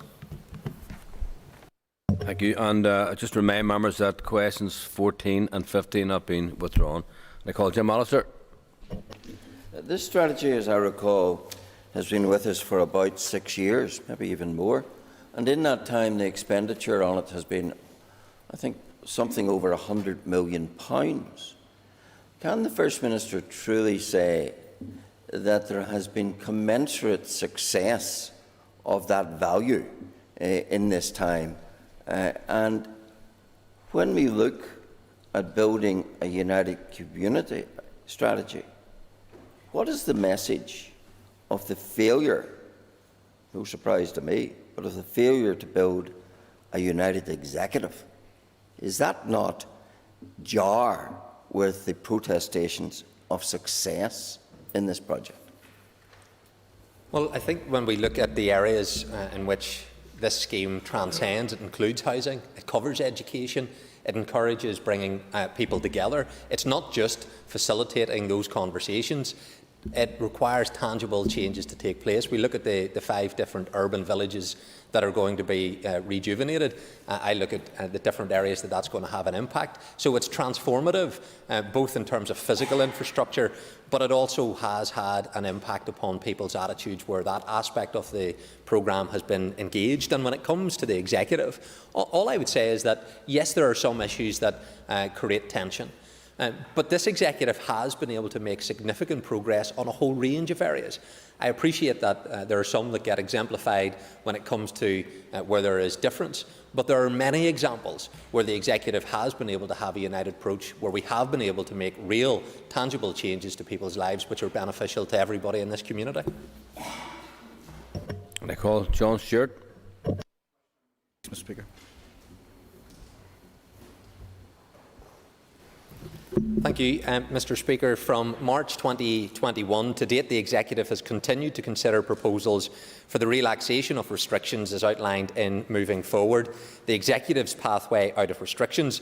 Thank you. And just remind members that questions 14 and 15 have been withdrawn. I call Jim Allister.
This strategy, as I recall, has been with us for about 6 years, maybe even more. And in that time, the expenditure on it has been, I think, something over £100 million. Can the First Minister truly say that there has been commensurate success of that value in this time? And when we look at building a united community strategy, what is the message of the failure, no surprise to me, but of the failure to build a united executive? Is that not jar with the protestations of success in this project?
Well, I think when we look at the areas in which this scheme transcends, it includes housing, it covers education, it encourages bringing people together. It's not just facilitating those conversations. It requires tangible changes to take place. We look at the 5 different urban villages that are going to be rejuvenated. I look at the different areas that that's going to have an impact. So it's transformative, both in terms of physical infrastructure, but it also has had an impact upon people's attitudes where that aspect of the programme has been engaged. And when it comes to the executive, all I would say is that, yes, there are some issues that create tension. But this executive has been able to make significant progress on a whole range of areas. I appreciate that there are some that get exemplified when it comes to where there is difference, but there are many examples where the executive has been able to have a united approach, where we have been able to make real, tangible changes to people's lives which are beneficial to everybody in this community.
I call John Stewart.
Mr. Speaker.
Thank you, Mr. Speaker. From March 2021 to date, the Executive has continued to consider proposals for the relaxation of restrictions as outlined in Moving Forward, the Executive's pathway out of restrictions.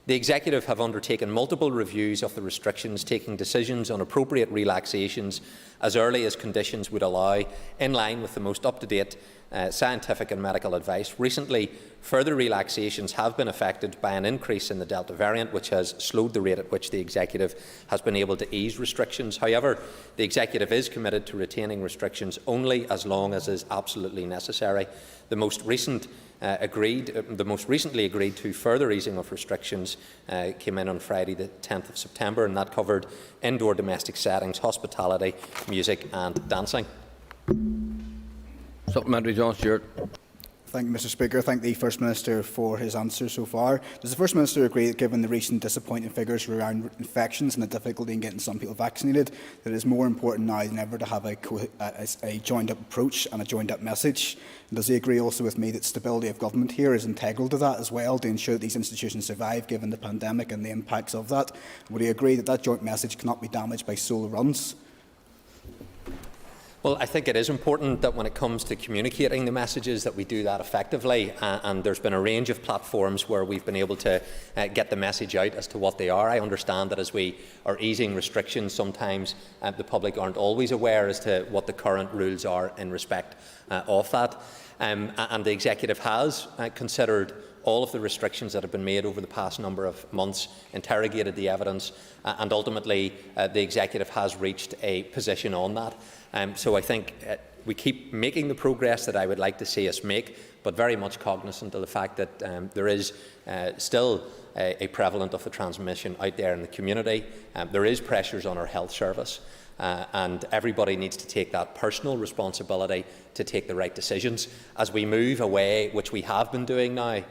The Executive have undertaken multiple reviews of the restrictions, taking decisions on appropriate relaxations as early as conditions would allow, in line with the most up-to-date scientific and medical advice. Recently, further relaxations have been affected by an increase in the Delta variant, which has slowed the rate at which the Executive has been able to ease restrictions. However, the Executive is committed to retaining restrictions only as long as is absolutely necessary. The most recently agreed to further easing of restrictions came in on Friday the 10th of September, and that covered indoor domestic settings, hospitality, music and dancing.
Supplementary, John Stewart.
Thank you, Mr. Speaker. Thank the First Minister for his answers so far. Does the First Minister agree that, given the recent disappointing figures around infections and the difficulty in getting some people vaccinated, that it is more important now than ever to have a joined-up approach and a joined-up message? And does he agree also with me that stability of government here is integral to that as well, to ensure that these institutions survive given the pandemic and the impacts of that? Would he agree that that joint message cannot be damaged by solo runs?
Well, I think it is important that when it comes to communicating the messages that we do that effectively, and there's been a range of platforms where we've been able to get the message out as to what they are. I understand that as we are easing restrictions, sometimes the public aren't always aware as to what the current rules are in respect of that. And the Executive has considered all of the restrictions that have been made over the past number of months, interrogated the evidence, and ultimately the Executive has reached a position on that. So I think we keep making the progress that I would like to see us make, but very much cognizant of the fact that there is still a prevalent of the transmission out there in the community. There is pressures on our health service. And everybody needs to take that personal responsibility to take the right decisions. As we move away, which we have been doing now,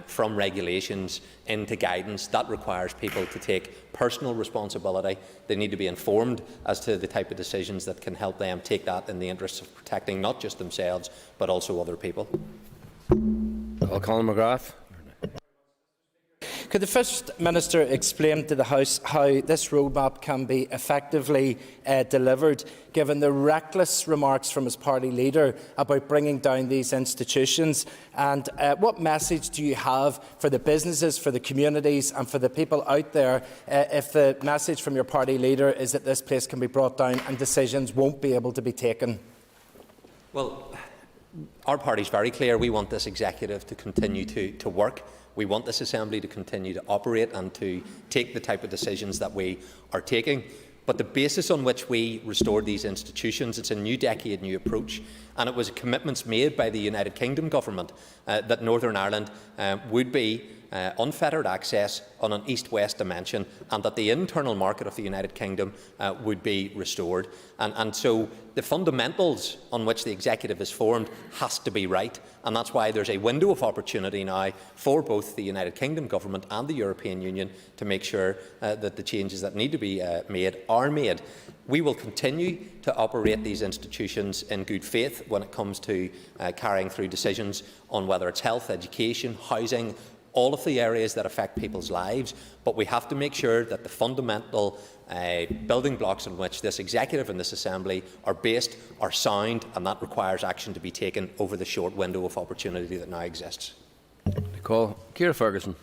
from regulations into guidance, that requires people to take personal responsibility. They need to be informed as to the type of decisions that can help them take that in the interests of protecting not just themselves, but also other people.
Colin McGrath.
Could the First Minister explain to the House how this roadmap can be effectively delivered, given the reckless remarks from his party leader about bringing down these institutions? And what message do you have for the businesses, for the communities and for the people out there if the message from your party leader is that this place can be brought down and decisions won't be able to be taken?
Well, our party is very clear. We want this Executive to continue to work. We want this Assembly to continue to operate and to take the type of decisions that we are taking. But the basis on which we restored these institutions, it's a new decade, new approach, and it was commitments made by the United Kingdom government that Northern Ireland would be unfettered access on an east-west dimension, and that the internal market of the United Kingdom would be restored. And so the fundamentals on which the Executive is formed has to be right, and that's why there's a window of opportunity now for both the United Kingdom government and the European Union to make sure that the changes that need to be made are made. We will continue to operate these institutions in good faith when it comes to carrying through decisions on whether it's health, education, housing, all of the areas that affect people's lives, but we have to make sure that the fundamental building blocks on which this Executive and this Assembly are based are sound, and that requires action to be taken over the short window of opportunity that now exists.
Ciara Ferguson.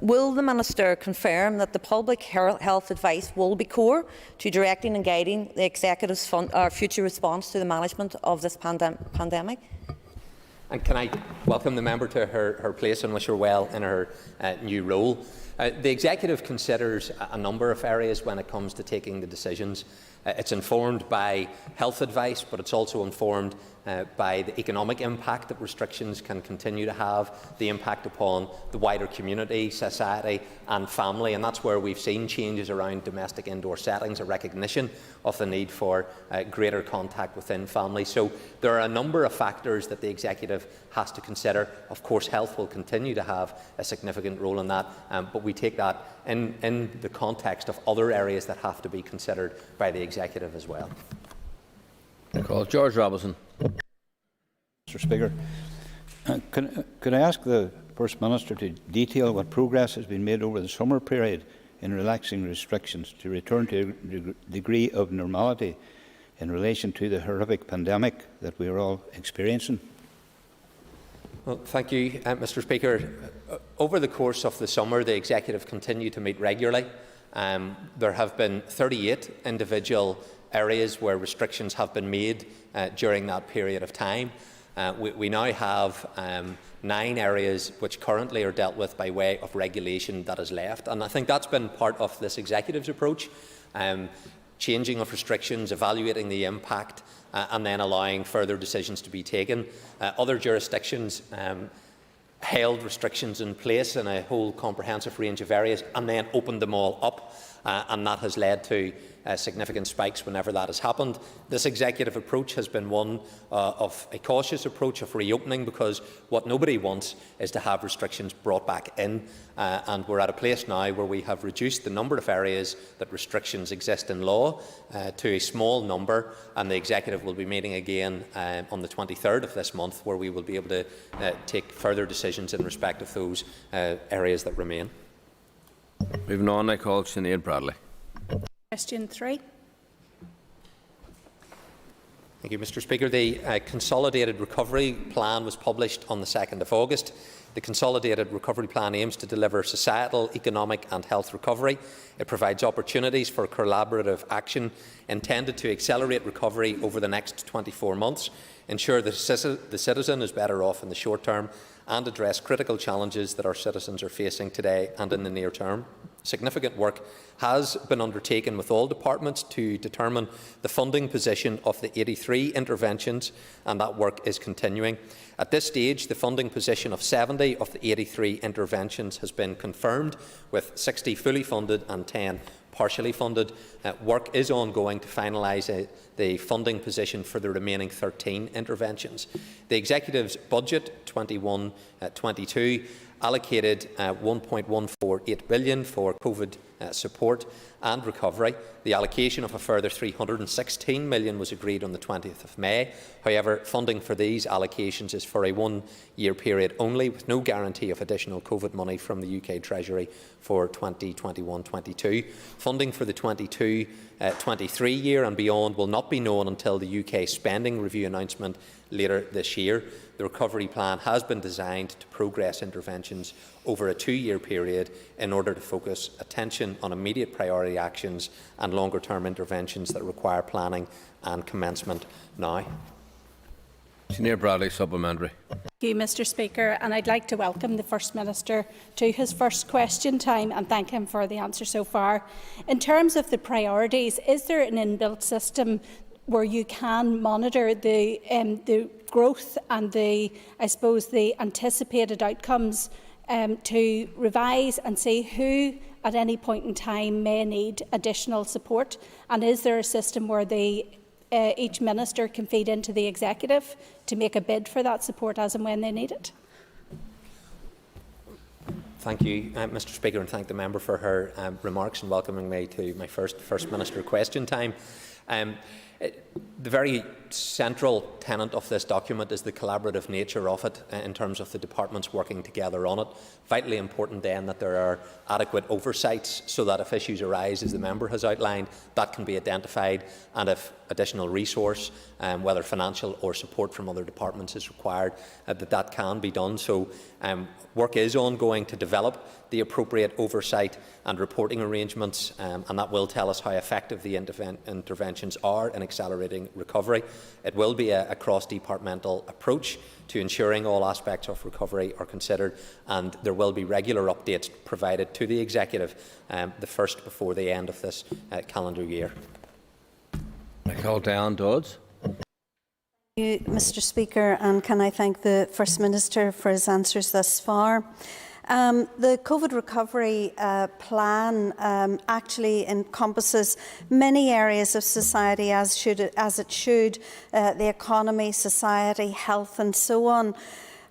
Will the Minister confirm that the public health advice will be core to directing and guiding the Executive's future response to the management of this pandemic?
And can I welcome the member to her place and wish her well in her new role? The Executive considers a number of areas when it comes to taking the decisions. It's informed by health advice, but it's also informed by the economic impact that restrictions can continue to have, the impact upon the wider community, society and family, and that's where we've seen changes around domestic indoor settings, a recognition of the need for greater contact within families. So there are a number of factors that the Executive has to consider. Of course, health will continue to have a significant role in that, but we take that in the context of other areas that have to be considered by the Executive as well.
George Robinson.
Mr. Speaker, could I ask the First Minister to detail what progress has been made over the summer period in relaxing restrictions to return to a degree of normality in relation to the horrific pandemic that we are all experiencing?
Well, thank you, Mr Speaker. Over the course of the summer, the Executive continued to meet regularly. There have been 38 individual areas where restrictions have been made during that period of time. We now have 9 areas which currently are dealt with by way of regulation that is left, and I think that's been part of this Executive's approach. Changing of restrictions, evaluating the impact, and then allowing further decisions to be taken. Other jurisdictions held restrictions in place in a whole comprehensive range of areas and then opened them all up, and that has led to significant spikes whenever that has happened. This Executive approach has been one of a cautious approach of reopening, because what nobody wants is to have restrictions brought back in, and we're at a place now where we have reduced the number of areas that restrictions exist in law to a small number, and the Executive will be meeting again on the 23rd of this month, where we will be able to take further decisions in respect of those areas that remain.
Moving on, I call Sinead Bradley.
Question 3.
Thank you, Mr Speaker. The Consolidated Recovery Plan was published on the 2nd of August. The Consolidated Recovery Plan aims to deliver societal, economic and health recovery. It provides opportunities for collaborative action intended to accelerate recovery over the next 24 months, ensure the citizen is better off in the short term, and address critical challenges that our citizens are facing today and in the near term. Significant work has been undertaken with all departments to determine the funding position of the 83 interventions, and that work is continuing. At this stage, the funding position of 70 of the 83 interventions has been confirmed, with 60 fully funded and 10 partially funded. Work is ongoing to finalise the funding position for the remaining 13 interventions. The Executive's budget 21-22 allocated £1.148 billion for COVID support and recovery. The allocation of a further £316 million was agreed on the 20th of May. However, funding for these allocations is for a one-year period only, with no guarantee of additional COVID money from the UK Treasury for 2021-22. Funding for the 22-23 year and beyond will not be known until the UK spending review announcement later this year. The recovery plan has been designed to progress interventions over a 2-year period in order to focus attention on immediate priority actions and longer-term interventions that require planning and commencement now.
Sinead Bradley, supplementary.
Thank you, Mr Speaker, and I'd like to welcome the First Minister to his first question time and thank him for the answer so far. In terms of the priorities, is there an inbuilt system where you can monitor the growth and the anticipated outcomes to revise and see who at any point in time may need additional support? And is there a system where each minister can feed into the Executive to make a bid for that support as and when they need it?
Thank you, Mr Speaker, and thank the member for her remarks and welcoming me to my First Minister question time. The very central tenet of this document is the collaborative nature of it in terms of the departments working together on it. Vitally important then that there are adequate oversights so that if issues arise, as the member has outlined, that can be identified, and if additional resource, whether financial or support from other departments is required, that can be done. So work is ongoing to develop the appropriate oversight and reporting arrangements, and that will tell us how effective the interventions are in accelerating recovery. It will be a cross-departmental approach to ensuring all aspects of recovery are considered, and there will be regular updates provided to the Executive, the first before the end of this calendar year.
I call Diane Dodds.
Thank you, Mr Speaker, and can I thank the First Minister for his answers thus far. The COVID recovery plan actually encompasses many areas of society, as it should, the economy, society, health and so on.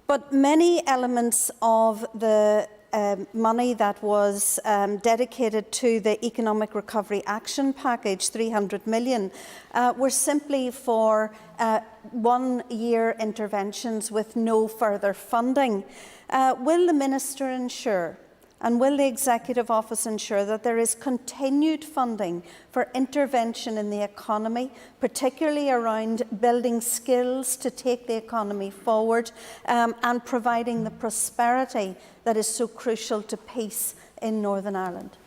But many elements of the money that was dedicated to the Economic Recovery Action Package, £300 million, were simply for one-year interventions with no further funding. Will the Minister ensure And will the Executive Office ensure that there is continued funding for intervention in the economy, particularly around building skills to take the economy forward and providing the prosperity that is so crucial to peace in Northern Ireland?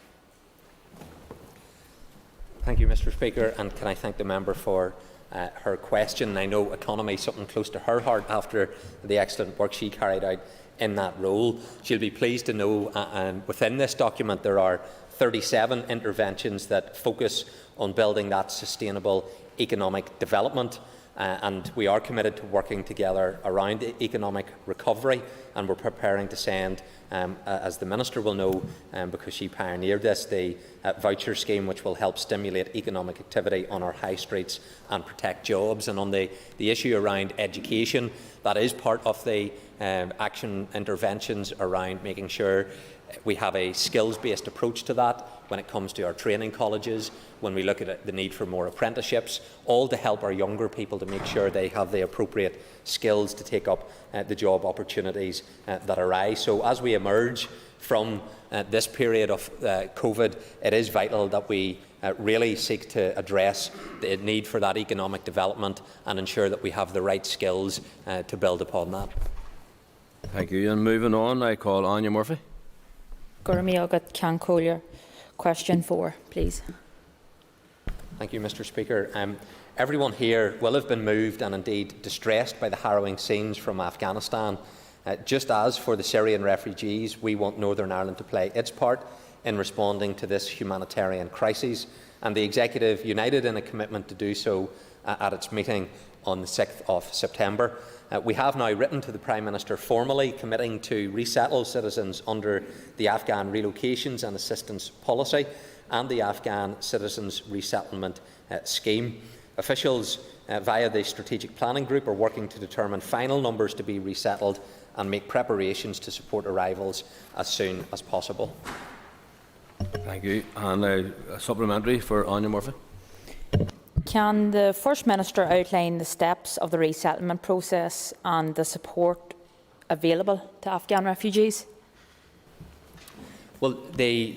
Thank you, Mr. Speaker, and can I thank the member for her question. I know economy is something close to her heart after the excellent work she carried out in that role. She'll be pleased to know within this document there are 37 interventions that focus on building that sustainable economic development, and we are committed to working together around economic recovery, and we're preparing to send, as the Minister will know, because she pioneered this, the voucher scheme, which will help stimulate economic activity on our high streets and protect jobs. And on the issue around education, that is part of the action interventions around making sure we have a skills-based approach to that when it comes to our training colleges, when we look at the need for more apprenticeships, all to help our younger people to make sure they have the appropriate skills to take up the job opportunities that arise. So as we emerge from this period of COVID, it is vital that we really seek to address the need for that economic development and ensure that we have the right skills to build upon that.
Thank you. And moving on, I call Anya Murphy.
Question 4, please.
Thank you, Mr. Speaker. Everyone here will have been moved and indeed distressed by the harrowing scenes from Afghanistan. Just as for the Syrian refugees, we want Northern Ireland to play its part in responding to this humanitarian crisis, and the Executive united in a commitment to do so at its meeting on the 6th of September. We have now written to the Prime Minister formally committing to resettle citizens under the Afghan Relocations and Assistance Policy and the Afghan Citizens Resettlement Scheme. Officials via the Strategic Planning Group are working to determine final numbers to be resettled and make preparations to support arrivals as soon as possible.
Thank you. And a supplementary for Anya Murphy.
Can the First Minister outline the steps of the resettlement process and the support available to Afghan refugees?
Well, the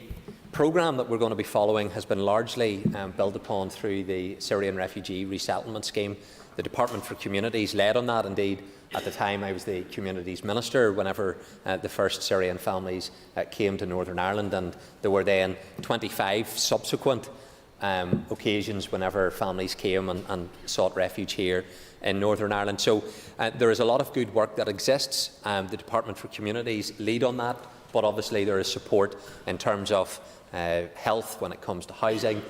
programme that we're going to be following has been largely built upon through the Syrian Refugee Resettlement Scheme. The Department for Communities led on that. Indeed, at the time I was the Communities Minister whenever the first Syrian families came to Northern Ireland, and there were then 25 subsequent occasions whenever families came and sought refuge here in Northern Ireland. So there is a lot of good work that exists. The Department for Communities lead on that, but obviously there is support in terms of health when it comes to housing.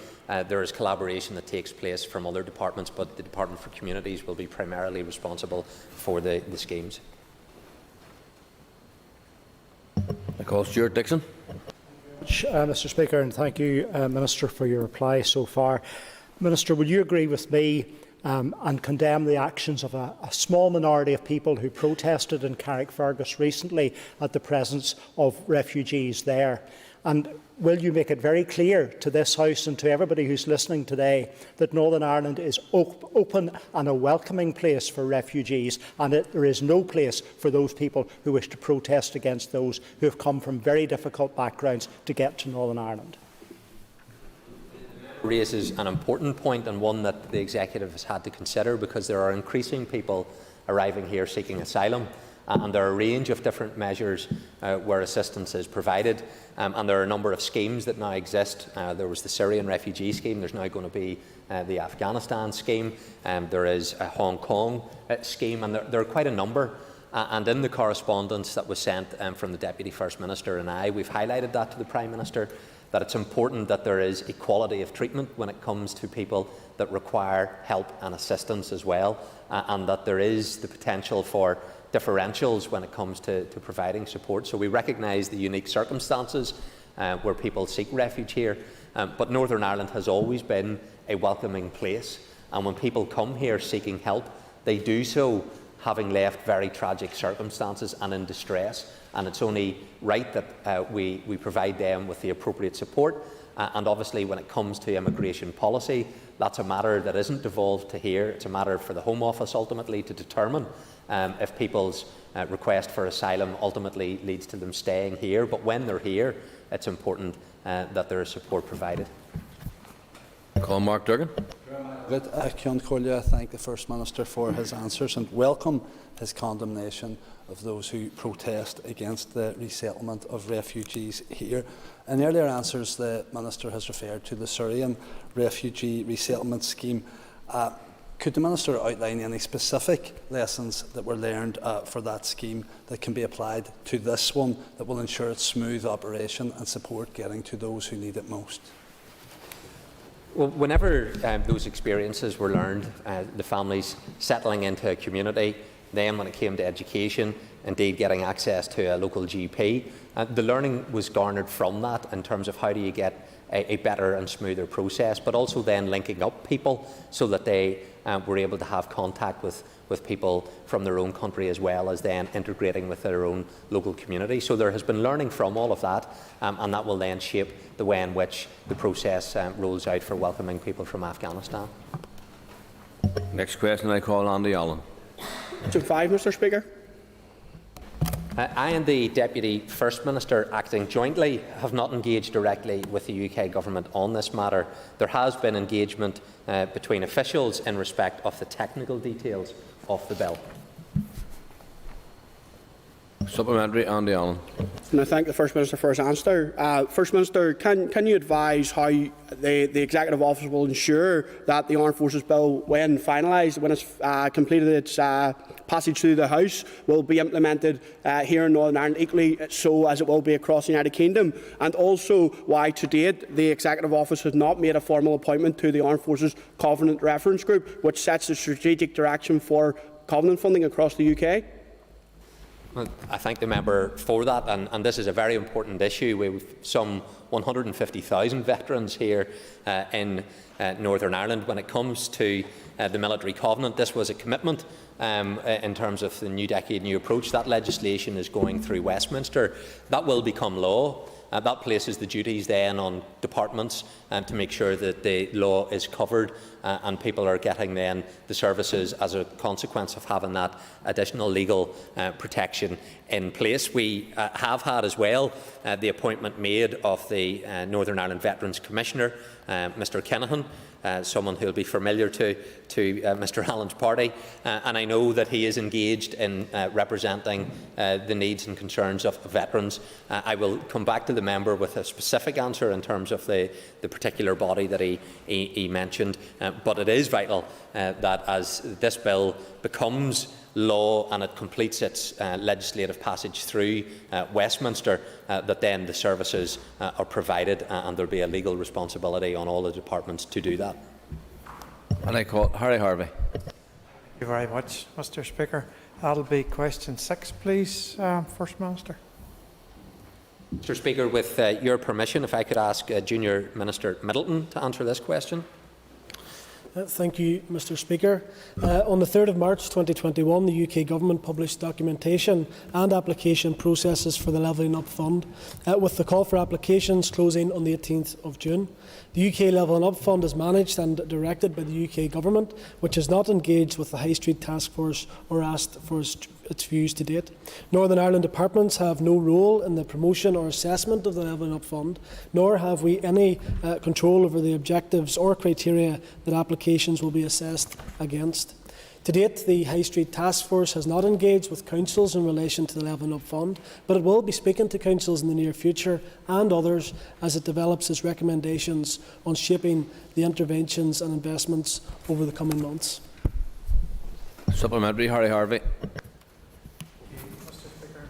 There is collaboration that takes place from other departments, but the Department for Communities will be primarily responsible for the schemes.
I call Stuart Dixon.
Mr. Speaker, and thank you, Minister, for your reply so far. Minister, would you agree with me and condemn the actions of a small minority of people who protested in Carrickfergus recently at the presence of refugees there? And will you make it very clear to this House and to everybody who's listening today that Northern Ireland is open and a welcoming place for refugees, and that there is no place for those people who wish to protest against those who have come from very difficult backgrounds to get to Northern Ireland?
Raises an important point, and one that the Executive has had to consider, because there are increasing people arriving here seeking asylum. And there are a range of different measures where assistance is provided, and there are a number of schemes that now exist. There was the Syrian refugee scheme, there's now going to be the Afghanistan scheme, there is a Hong Kong scheme, and there are quite a number. And in the correspondence that was sent from the Deputy First Minister and I, we've highlighted that to the Prime Minister, that it's important that there is equality of treatment when it comes to people that require help and assistance as well, and that there is the potential for differentials when it comes to providing support. So we recognise the unique circumstances where people seek refuge here, but Northern Ireland has always been a welcoming place, and when people come here seeking help, they do so having left very tragic circumstances and in distress, and it's only right that we provide them with the appropriate support And obviously, when it comes to immigration policy, that's a matter that isn't devolved to here. It's a matter for the Home Office ultimately to determine if people's request for asylum ultimately leads to them staying here. But when they're here, it's important that there is support provided.
Call Mark Duggan.
I thank the First Minister for his answers and welcome his condemnation of those who protest against the resettlement of refugees here. In earlier answers, the Minister has referred to the Syrian refugee resettlement scheme. Could the Minister outline any specific lessons that were learned for that scheme that can be applied to this one that will ensure its smooth operation and support getting to those who need it most?
Well, whenever those experiences were learned, the families settling into a community, then when it came to education, indeed getting access to a local GP, the learning was garnered from that in terms of how do you get a better and smoother process, but also then linking up people so that they were able to have contact with people from their own country as well as then integrating with their own local community. So there has been learning from all of that, and that will then shape the way in which the process rolls out for welcoming people from Afghanistan.
Next question, I call Andy Allen.
Question 5, Mr. Speaker.
I and the Deputy First Minister, acting jointly, have not engaged directly with the UK Government on this matter. There has been engagement between officials in respect of the technical details of the bill.
Supplementary, Andy Allen.
And I thank the First Minister for his answer. First Minister, can you advise how the Executive Office will ensure that the Armed Forces Bill, when finalised, when it's completed its passage through the House, will be implemented here in Northern Ireland equally so as it will be across the United Kingdom? And also why to date the Executive Office has not made a formal appointment to the Armed Forces Covenant Reference Group, which sets the strategic direction for Covenant funding across the UK?
I thank the member for that, and this is a very important issue. We have some 150,000 veterans here in Northern Ireland. When it comes to the military covenant, this was a commitment in terms of the New Decade, New Approach. That legislation is going through Westminster. That will become law. That places the duties then on departments to make sure that the law is covered and people are getting then the services as a consequence of having that additional legal protection in place. We have had as well the appointment made of the Northern Ireland Veterans Commissioner, Mr Kinahan, someone who will be familiar to Mr Allen's party, and I know that he is engaged in representing the needs and concerns of veterans. I will come back to the member with a specific answer in terms of the particular body that he mentioned, but it is vital that as this bill becomes law and it completes its legislative passage through Westminster, that then the services are provided and there will be a legal responsibility on all the departments to do that.
And I call Harry Harvey.
Thank you very much, Mr Speaker. That'll be question 6, please, First Minister.
Mr Speaker, with your permission, if I could ask Junior Minister Middleton to answer this question.
Thank you, Mr Speaker. On the 3rd of March 2021, the UK Government published documentation and application processes for the Levelling Up Fund, with the call for applications closing on the 18th of June. The UK Levelling Up Fund is managed and directed by the UK Government, which has not engaged with the High Street Task Force or asked for its views to date. Northern Ireland departments have no role in the promotion or assessment of the Levelling Up Fund, nor have we any control over the objectives or criteria that applications will be assessed against. To date, the High Street Task Force has not engaged with councils in relation to the Levelling Up Fund, but it will be speaking to councils in the near future and others as it develops its recommendations on shaping the interventions and investments over the coming months.
Supplementary, Harry Harvey.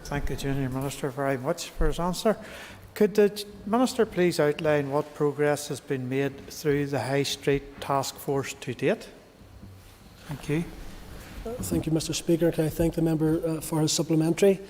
Thank the Junior Minister very much for his answer. Could the Minister please outline what progress has been made through the High Street Task Force to date? Thank you.
Thank you, Mr Speaker. Can I thank the member for his supplementary?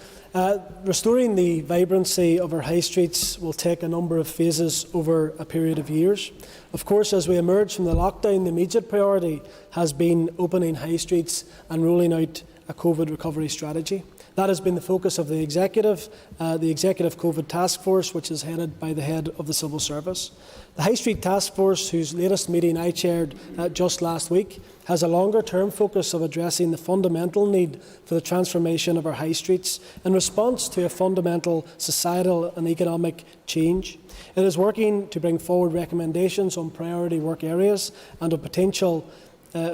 Restoring the vibrancy of our high streets will take a number of phases over a period of years. Of course, as we emerge from the lockdown, the immediate priority has been opening high streets and rolling out a COVID recovery strategy. That has been the focus of the Executive COVID Task Force, which is headed by the Head of the Civil Service. The High Street Task Force, whose latest meeting I chaired just last week, has a longer-term focus of addressing the fundamental need for the transformation of our high streets in response to a fundamental societal and economic change. It is working to bring forward recommendations on priority work areas and on potential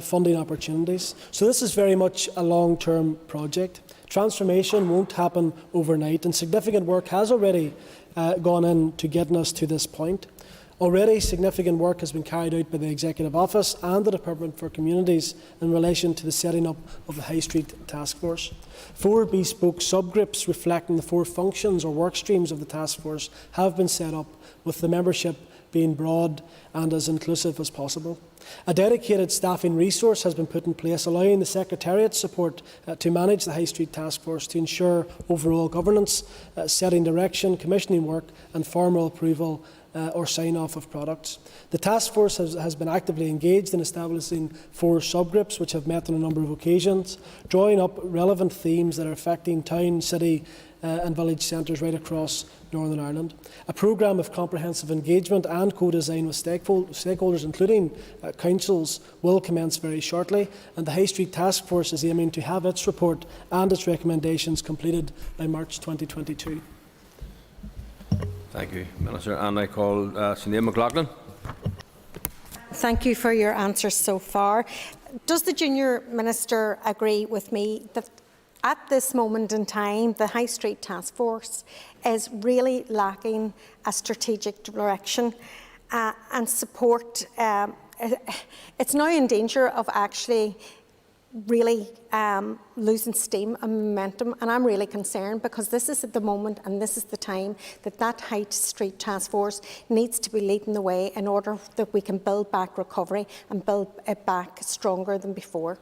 funding opportunities. So this is very much a long-term project. Transformation won't happen overnight, and significant work has already gone into getting us to this point. Already, significant work has been carried out by the Executive Office and the Department for Communities in relation to the setting up of the High Street Task Force. 4 bespoke subgroups reflecting the 4 functions or work streams of the Task Force have been set up, with the membership being broad and as inclusive as possible. A dedicated staffing resource has been put in place, allowing the Secretariat support to manage the High Street Task Force to ensure overall governance, setting direction, commissioning work and formal approval or sign-off of products. The task force has been actively engaged in establishing 4 subgroups which have met on a number of occasions, drawing up relevant themes that are affecting town, city and village centres right across Northern Ireland. A programme of comprehensive engagement and co-design with stakeholders, including councils, will commence very shortly, and the High Street Task Force is aiming to have its report and its recommendations completed by March 2022.
Thank you, Minister. And I call Sinead McLaughlin.
Thank you for your answers so far. Does the Junior Minister agree with me that at this moment in time, the High Street Task Force is really lacking a strategic direction and support? It's now in danger of actually really losing steam and momentum, and I'm really concerned because this is at the moment and this is the time that High Street Task Force needs to be leading the way in order that we can build back recovery and build it back stronger than before.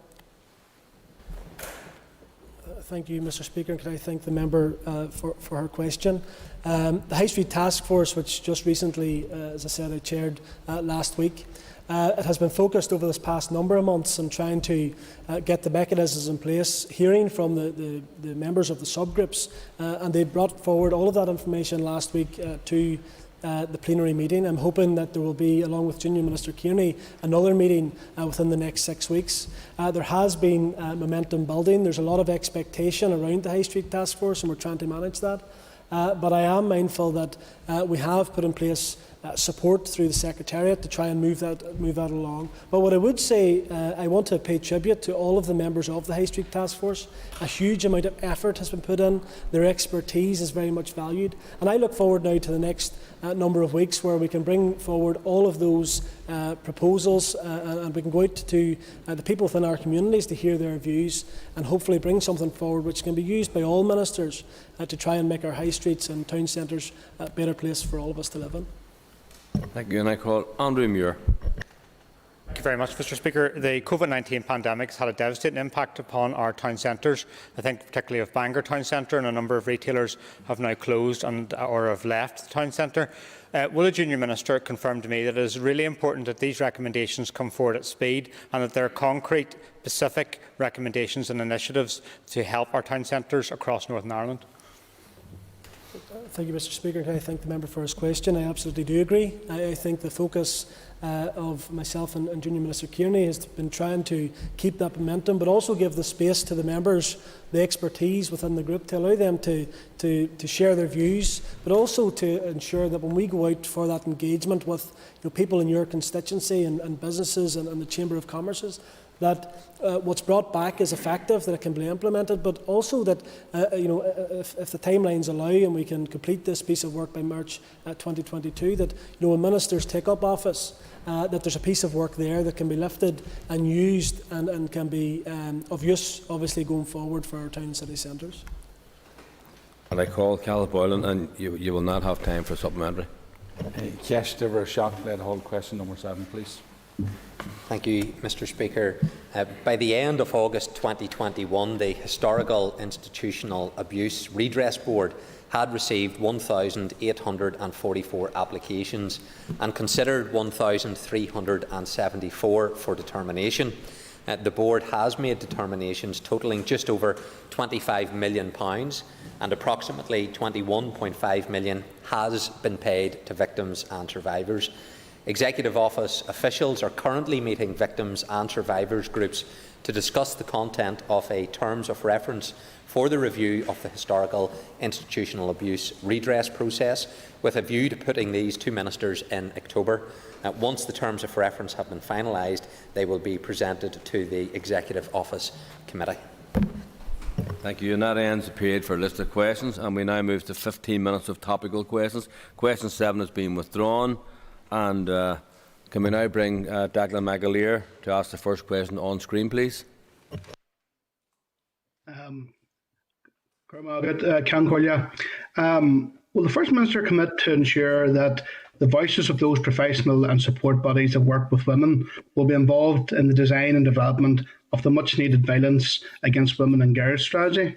Thank you, Mr. Speaker, and can I thank the member for her question. The High Street Task Force, which just recently, as I said, I chaired last week, it has been focused over this past number of months on trying to get the mechanisms in place, hearing from the members of the subgroups, and they brought forward all of that information last week to the plenary meeting. I'm hoping that there will be, along with Junior Minister Kearney, another meeting within the next 6 weeks. There has been momentum building. There's a lot of expectation around the High Street Task Force, and we're trying to manage that. But I am mindful that we have put in place support through the Secretariat to try and move that along. But what I would say, I want to pay tribute to all of the members of the High Street Task Force. A huge amount of effort has been put in. Their expertise is very much valued. And I look forward now to the next number of weeks where we can bring forward all of those proposals and we can go out to the people within our communities to hear their views and hopefully bring something forward which can be used by all ministers to try and make our high streets and town centres a better place for all of us to live in.
Thank you, and I call Andrew Muir.
Thank you very much, Mr. Speaker. The COVID-19 pandemic has had a devastating impact upon our town centres. I think particularly of Bangor Town Centre, and a number of retailers have now closed or have left the town centre. Will the Junior Minister confirm to me that it is really important that these recommendations come forward at speed and that there are concrete, specific recommendations and initiatives to help our town centres across Northern Ireland?
Thank you, Mr. Speaker. I thank the member for his question. I absolutely do agree. I think the focus of myself and Junior Minister Kearney has been trying to keep that momentum, but also give the space to the members, the expertise within the group, to allow them to share their views, but also to ensure that when we go out for that engagement with people in your constituency and businesses and the Chamber of Commerce's, that what's brought back is effective, that it can be implemented, but also that if the timelines allow and we can complete this piece of work by March 2022, that when ministers take up office, that there's a piece of work there that can be lifted and used and can be of use, obviously, going forward for our town and city centres.
And I call Cal Boylan, and you will not have time for supplementary.
Yes, there were a shot. Let hold question number 7, please.
Thank you, Mr. Speaker. By the end of August 2021, the Historical Institutional Abuse Redress Board had received 1,844 applications and considered 1,374 for determination. the Board has made determinations totalling just over £25 million, and approximately £21.5 million has been paid to victims and survivors. Executive Office officials are currently meeting victims and survivors groups to discuss the content of a terms of reference for the review of the historical institutional abuse redress process, with a view to putting these to ministers in October. Once the terms of reference have been finalised, they will be presented to the Executive Office Committee.
Thank you. And that ends the period for a list of questions, and we now move to 15 minutes of topical questions. Question 7 has been withdrawn, and can we now bring Declan McAleer to ask the first question on screen, please?
Will the First Minister commit to ensure that the voices of those professional and support bodies that work with women will be involved in the design and development of the much-needed violence against women and girls strategy?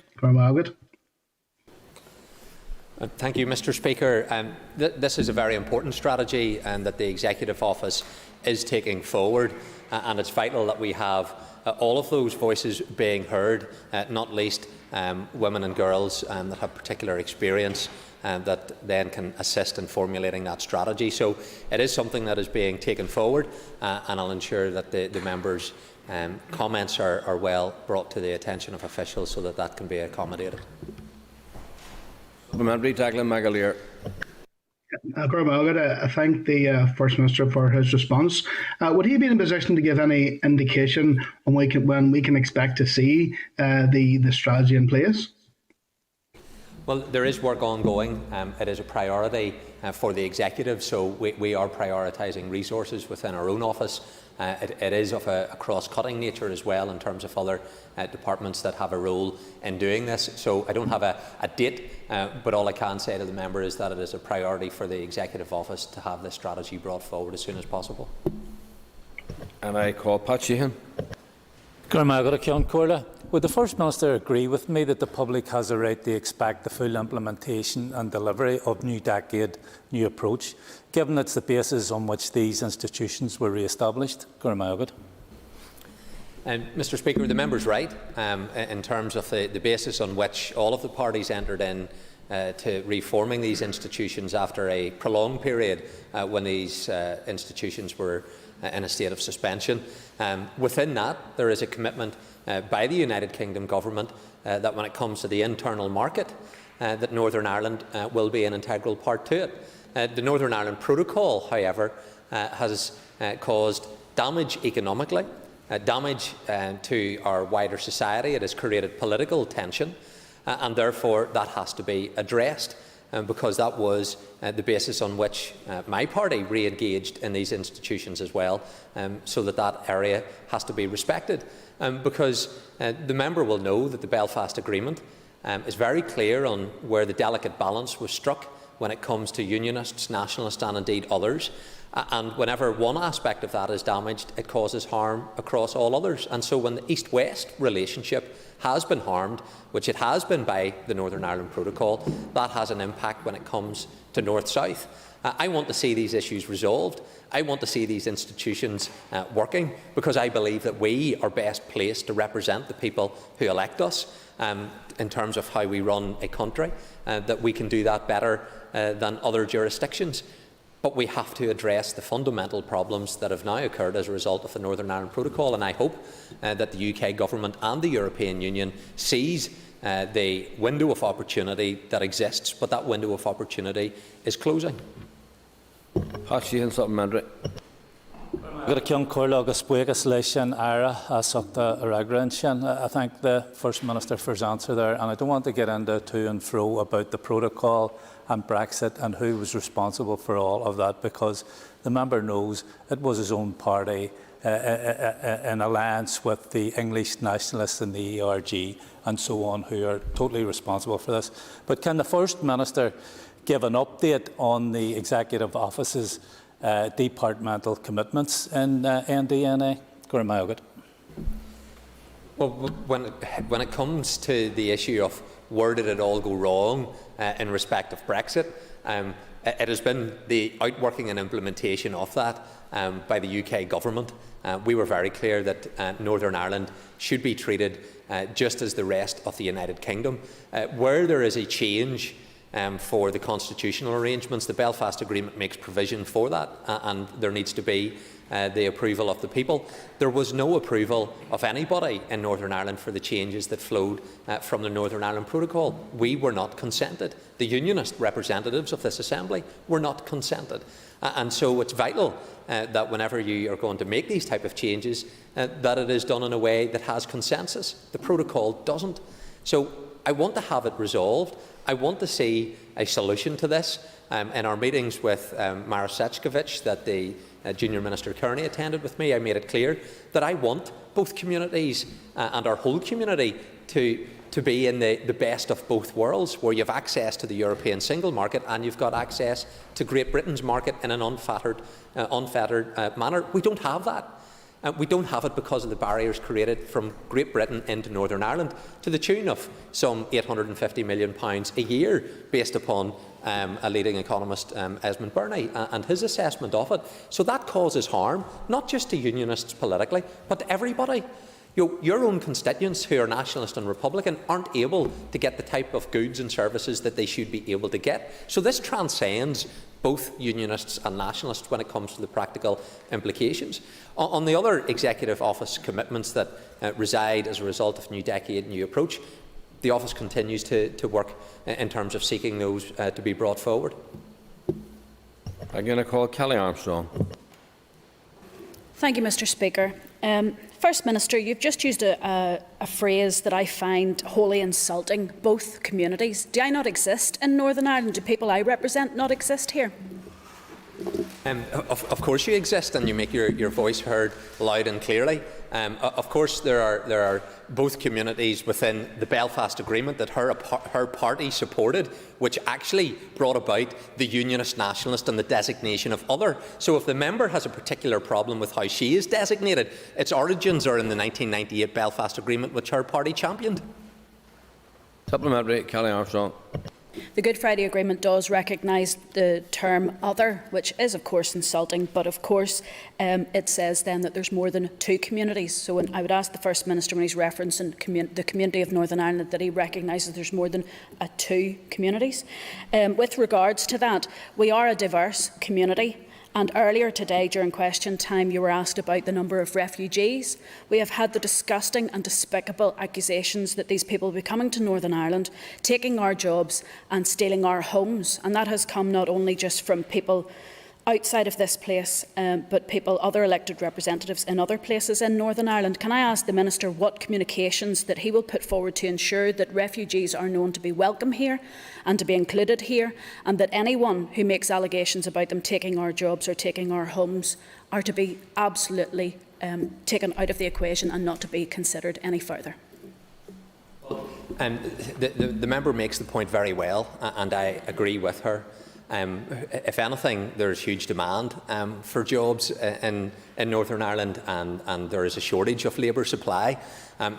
Thank you, Mr. Speaker. This is a very important strategy that the Executive Office is taking forward, and it's vital that we have all of those voices being heard, not least women and girls that have particular experience that then can assist in formulating that strategy. So it is something that is being taken forward, and I'll ensure that the members' comments are well brought to the attention of officials so that that can be accommodated.
Supplementary, Declan McAleer.
I thank the First Minister for his response. Would he be in a position to give any indication on when we can expect to see the strategy in place?
Well, there is work ongoing. It is a priority for the Executive, so we are prioritising resources within our own office. It is of a cross-cutting nature as well in terms of other departments that have a role in doing this. So I don't have a date, but all I can say to the member is that it is a priority for the Executive Office to have this strategy brought forward as soon as possible.
And I call Pat Sheehan.
Would the First Minister agree with me that the public has a right to expect the full implementation and delivery of New Decade, New Approach, given it's the basis on which these institutions were re-established?
Mr. Speaker, the member is right in terms of the basis on which all of the parties entered in to reforming these institutions after a prolonged period when these institutions were in a state of suspension. Within that, there is a commitment by the United Kingdom Government that when it comes to the internal market, that Northern Ireland will be an integral part to it. The Northern Ireland Protocol, however, has caused damage economically, damage to our wider society. It has created political tension, and therefore that has to be addressed. Because that was the basis on which my party re-engaged in these institutions as well, so that area has to be respected. Because the member will know that the Belfast Agreement is very clear on where the delicate balance was struck when it comes to unionists, nationalists and indeed others. And whenever one aspect of that is damaged, it causes harm across all others. And so when the East-West relationship has been harmed, which it has been by the Northern Ireland Protocol, that has an impact when it comes to North-South. I want to see these issues resolved. I want to see these institutions working, because I believe that we are best placed to represent the people who elect us in terms of how we run a country, that we can do that better than other jurisdictions. But we have to address the fundamental problems that have now occurred as a result of the Northern Ireland Protocol, and I hope that the UK Government and the European Union sees the window of opportunity that exists, but that window of opportunity is closing.
Pat Sheehan, supplementary.
I thank the First Minister for his answer there, and I don't want to get into to and fro about the protocol and Brexit and who was responsible for all of that, because the member knows it was his own party in alliance with the English nationalists and the ERG and so on, who are totally responsible for this. But can the First Minister give an update on the Executive Office's departmental commitments in NDNA?
Well, when it comes to the issue of where did it all go wrong in respect of Brexit, It has been the outworking and implementation of that by the UK Government. We were very clear that Northern Ireland should be treated just as the rest of the United Kingdom. Where there is a change for the constitutional arrangements, the Belfast Agreement makes provision for that, and there needs to be the approval of the people. There was no approval of anybody in Northern Ireland for the changes that flowed from the Northern Ireland Protocol. We were not consented. The unionist representatives of this Assembly were not consented. And so it's vital that whenever you are going to make these type of changes, that it is done in a way that has consensus. The Protocol doesn't. So I want to have it resolved. I want to see a solution to this. In our meetings with Mara Sečkovic, that the Junior Minister Kearney attended with me, I made it clear that I want both communities and our whole community to be in the best of both worlds, where you have access to the European single market and you've got access to Great Britain's market in an unfettered manner. We don't have that. We don't have it because of the barriers created from Great Britain into Northern Ireland, to the tune of some £850 million a year, based upon a leading economist, Esmond Burney, and his assessment of it. So that causes harm, not just to unionists politically, but to everybody. Your own constituents who are nationalist and republican aren't able to get the type of goods and services that they should be able to get. So this transcends both unionists and nationalists when it comes to the practical implications. On the other Executive Office commitments that reside as a result of New Decade, New Approach, the Office continues to work in terms of seeking those to be brought forward.
I'm going to call Kelly Armstrong.
Thank you, Mr. Speaker. First Minister, you've just used a phrase that I find wholly insulting: both communities. Do I not exist in Northern Ireland? Do people I represent not exist here?
Of course you exist, and you make your voice heard loud and clearly. Of course there are both communities within the Belfast Agreement that her party supported, which actually brought about the unionist nationalist and the designation of other. So if the member has a particular problem with how she is designated, its origins are in the 1998 Belfast Agreement, which her party championed.
Supplementary, Kelly Armstrong.
The Good Friday Agreement does recognise the term other, which is of course insulting, but of course it says then that there's more than two communities. So I would ask the First Minister, when he's referencing the community of Northern Ireland, that he recognises there's more than two communities. With regards to that, we are a diverse community. And earlier today, during question time, you were asked about the number of refugees. We have had the disgusting and despicable accusations that these people will be coming to Northern Ireland, taking our jobs and stealing our homes. And that has come not only just from people outside of this place, but other elected representatives in other places in Northern Ireland. Can I ask the Minister what communications that he will put forward to ensure that refugees are known to be welcome here and to be included here, and that anyone who makes allegations about them taking our jobs or taking our homes are to be absolutely taken out of the equation and not to be considered any further?
The member makes the point very well, and I agree with her. If anything, there is huge demand for jobs in Northern Ireland, and there is a shortage of labour supply.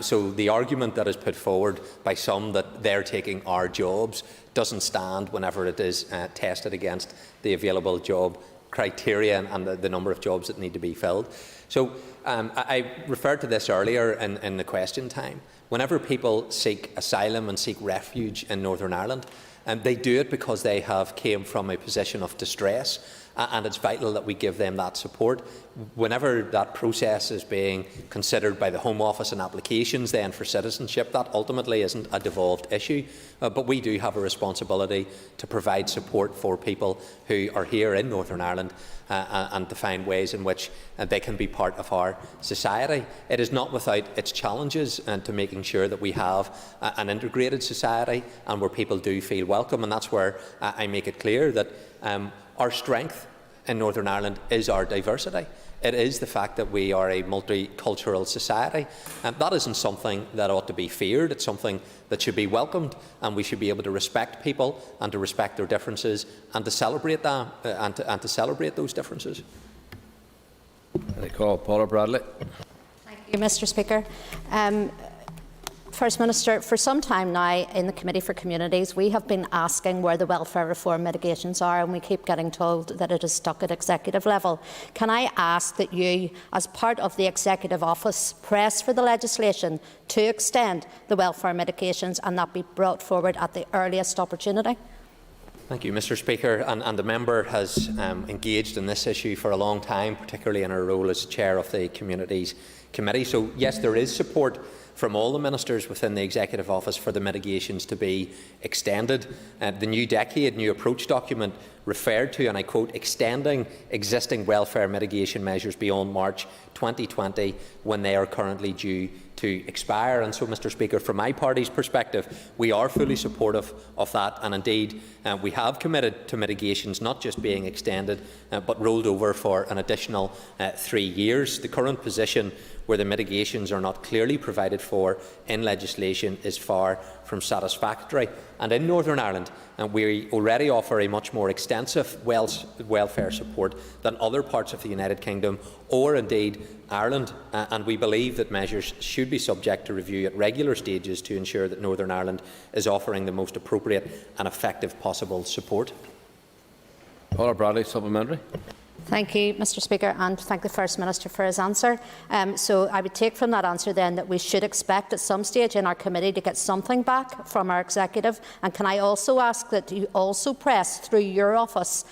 So the argument that is put forward by some that they're taking our jobs doesn't stand whenever it is tested against the available job criteria and the number of jobs that need to be filled. So I referred to this earlier in the question time. Whenever people seek asylum and seek refuge in Northern Ireland, they do it because they have came from a position of distress, and it's vital that we give them that support. Whenever that process is being considered by the Home Office and applications then for citizenship, that ultimately isn't a devolved issue, but we do have a responsibility to provide support for people who are here in Northern Ireland and to find ways in which they can be part of our society. It is not without its challenges to making sure that we have an integrated society and where people do feel welcome, and that's where I make it clear that our strength in Northern Ireland is our diversity. It is the fact that we are a multicultural society, and that isn't something that ought to be feared. It's something that should be welcomed, and we should be able to respect people and to respect their differences and to celebrate them and to celebrate those differences.
I call Paula Bradley.
Thank you, Mr. Speaker.
First Minister, for some time now in the Committee for Communities, we have been asking where the welfare reform mitigations are, and we keep getting told that it is stuck at executive level. Can I ask that you, as part of the Executive Office, press for the legislation to extend the welfare mitigations and that be brought forward at the earliest opportunity?
Thank you, Mr. Speaker. And the member has engaged in this issue for a long time, particularly in her role as Chair of the Communities Committee. So, yes, there is support from all the ministers within the Executive Office for the mitigations to be extended. The New Decade, New Approach document referred to, and I quote, extending existing welfare mitigation measures beyond March 2020 when they are currently due to expire. And so, Mr. Speaker, from my party's perspective, we are fully supportive of that, and indeed we have committed to mitigations not just being extended but rolled over for an additional 3 years. The current position, where the mitigations are not clearly provided for in legislation, is far from satisfactory. And in Northern Ireland, we already offer a much more extensive welfare support than other parts of the United Kingdom or indeed Ireland, and we believe that measures should be subject to review at regular stages to ensure that Northern Ireland is offering the most appropriate and effective possible support.
Paula Bradley, supplementary.
Thank you, Mr. Speaker, and thank the First Minister for his answer. So I would take from that answer then that we should expect at some stage in our committee to get something back from our executive. And can I also ask that you also press through your office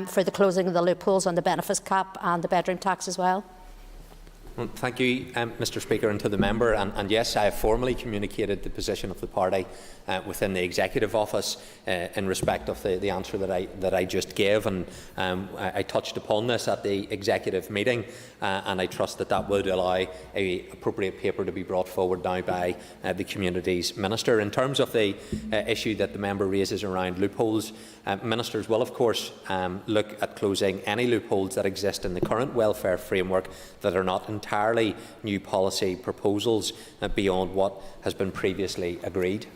for the closing of the loopholes on the benefits cap and the bedroom tax as well?
Well, thank you, Mr. Speaker, and to the member. And yes, I have formally communicated the position of the party within the Executive Office in respect of the answer that I just gave. And I touched upon this at the executive meeting, and I trust that that would allow an appropriate paper to be brought forward now by the Communities Minister. In terms of the issue that the member raises around loopholes, ministers will, of course, look at closing any loopholes that exist in the current welfare framework that are not entirely new policy proposals beyond what has been previously agreed.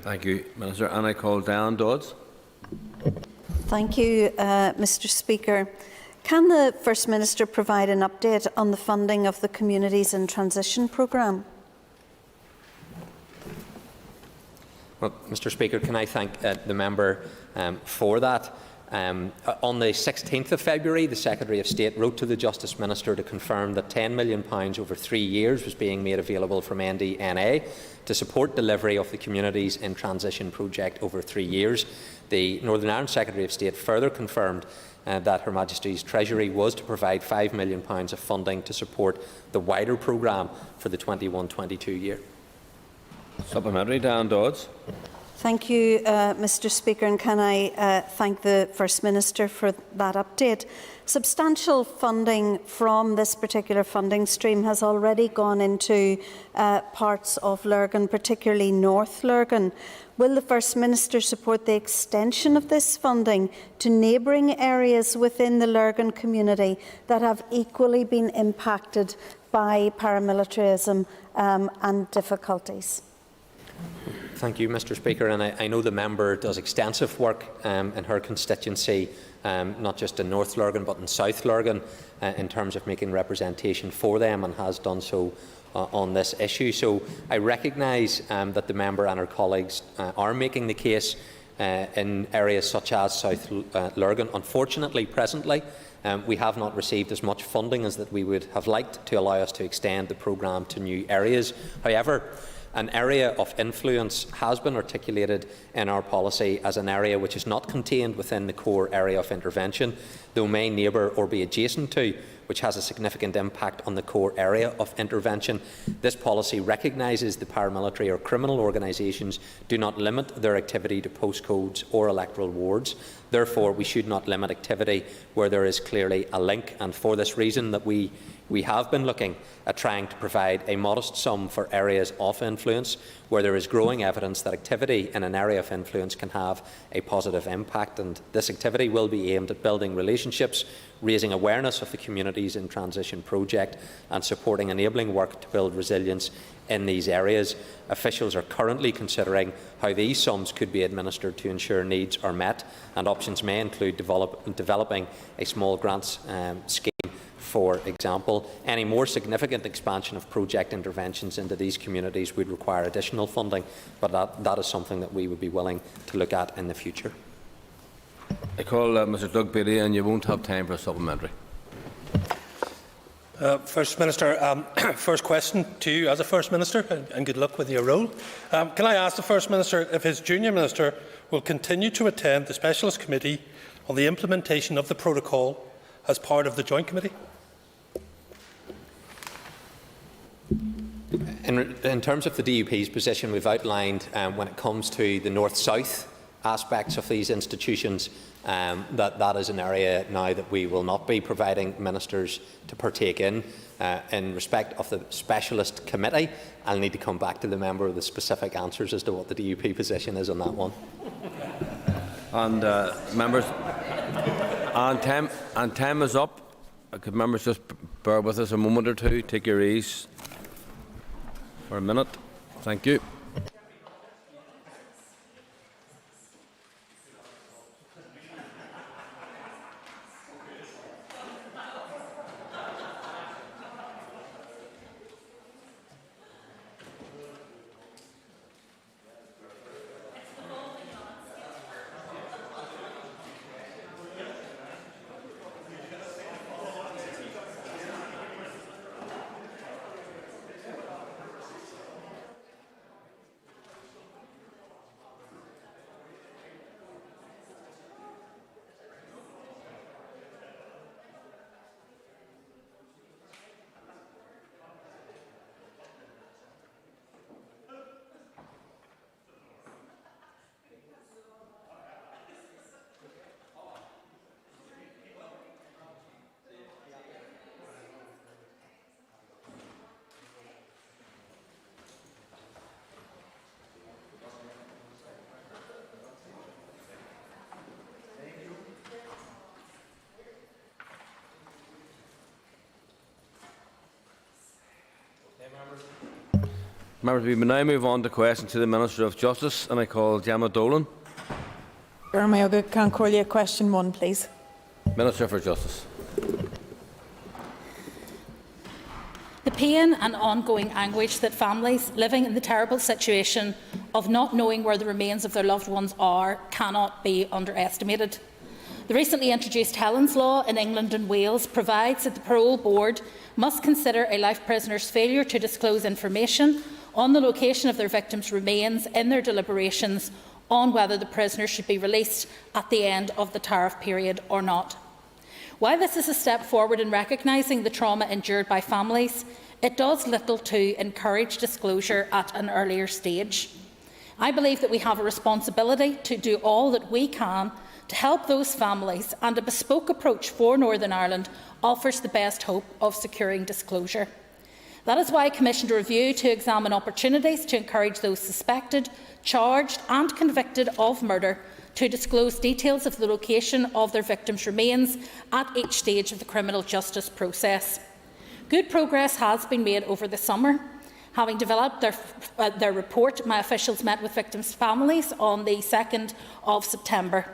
Thank you, Minister. And I call Diane Dodds.
Thank you, Mr. Speaker. Can the First Minister provide an update on the funding of the Communities in Transition programme?
Well, Mr. Speaker, can I thank the member for that? On the 16th of February, the Secretary of State wrote to the Justice Minister to confirm that £10 million over 3 years was being made available from NDNA to support delivery of the Communities in Transition project over 3 years. The Northern Ireland Secretary of State further confirmed that Her Majesty's Treasury was to provide £5 million of funding to support the wider programme for the 21-22 year.
Supplementary, Diane Dodds.
Thank you, Mr. Speaker, and can I thank the First Minister for that update. Substantial funding from this particular funding stream has already gone into parts of Lurgan, particularly North Lurgan. Will the First Minister support the extension of this funding to neighbouring areas within the Lurgan community that have equally been impacted by paramilitarism and difficulties?
Thank you, Mr. Speaker. And I know the member does extensive work in her constituency, not just in North Lurgan but in South Lurgan, in terms of making representation for them, and has done so on this issue. So I recognise that the member and her colleagues are making the case in areas such as South Lurgan. Unfortunately, presently, we have not received as much funding as that we would have liked to allow us to extend the programme to new areas. However, an area of influence has been articulated in our policy as an area which is not contained within the core area of intervention, though may neighbour or be adjacent to, which has a significant impact on the core area of intervention. This policy recognises the paramilitary or criminal organisations do not limit their activity to postcodes or electoral wards. Therefore, we should not limit activity where there is clearly a link, and for this reason that we have been looking at trying to provide a modest sum for areas of influence where there is growing evidence that activity in an area of influence can have a positive impact. And this activity will be aimed at building relationships, raising awareness of the Communities in Transition project, and supporting enabling work to build resilience in these areas. Officials are currently considering how these sums could be administered to ensure needs are met, and options may include developing a small grants scheme for example. Any more significant expansion of project interventions into these communities would require additional funding, but that is something that we would be willing to look at in the future.
I call Mr Doug Bailey, and you won't have time for a supplementary.
First Minister, first question to you as a First Minister, and good luck with your role. Can I ask the First Minister if his junior minister will continue to attend the Specialist Committee on the implementation of the protocol as part of the Joint Committee?
In terms of the DUP's position, we've outlined when it comes to the north-south aspects of these institutions, that is an area now that we will not be providing ministers to partake in. In respect of the specialist committee, I'll need to come back to the member with the specific answers as to what the DUP position is on that one.
And members, and time is up. Could members just bear with us a moment or two? Take your ease for a minute. Thank you. Members, we will now move on to questions to the Minister of Justice, and I call Gemma Dolan.
Can call you question 1, please.
Minister for Justice.
The pain and ongoing anguish that families living in the terrible situation of not knowing where the remains of their loved ones are cannot be underestimated. The recently introduced Helen's Law in England and Wales provides that the Parole Board must consider a life prisoner's failure to disclose information on the location of their victims' remains in their deliberations on whether the prisoner should be released at the end of the tariff period or not. While this is a step forward in recognising the trauma endured by families, it does little to encourage disclosure at an earlier stage. I believe that we have a responsibility to do all that we can to help those families, and a bespoke approach for Northern Ireland offers the best hope of securing disclosure. That is why I commissioned a review to examine opportunities to encourage those suspected, charged and convicted of murder to disclose details of the location of their victims' remains at each stage of the criminal justice process. Good progress has been made over the summer. Having developed their report, my officials met with victims' families on the 2nd of September.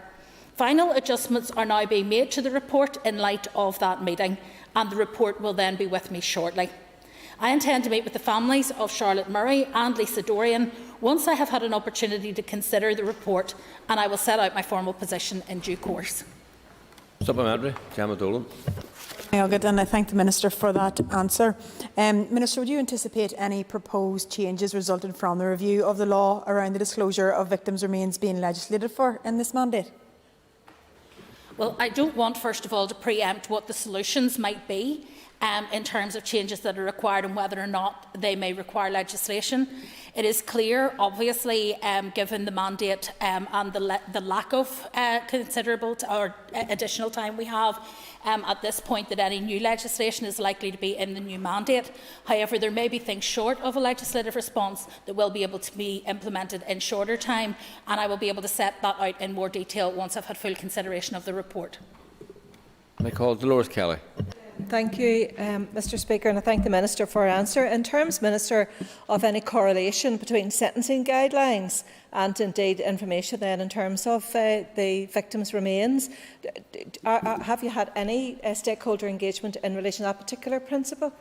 Final adjustments are now being made to the report in light of that meeting, and the report will then be with me shortly. I intend to meet with the families of Charlotte Murray and Lisa Dorian once I have had an opportunity to consider the report, and I will set out my formal position in due course.
Supplementary, Gemma Dolan.
And I thank the Minister for that answer. Minister, would you anticipate any proposed changes resulting from the review of the law around the disclosure of victims' remains being legislated for in this mandate?
Well, I don't want, first of all, to preempt what the solutions might be in terms of changes that are required and whether or not they may require legislation. It is clear, obviously, given the mandate and the lack of considerable or additional time we have at this point, that any new legislation is likely to be in the new mandate. However, there may be things short of a legislative response that will be able to be implemented in shorter time, and I will be able to set that out in more detail once I've had full consideration of the report.
I call Dolores Kelly.
Thank you, Mr Speaker, and I thank the Minister for her answer. In terms, Minister, of any correlation between sentencing guidelines and indeed information then in terms of the victims' remains, have you had any stakeholder engagement in relation to that particular principle?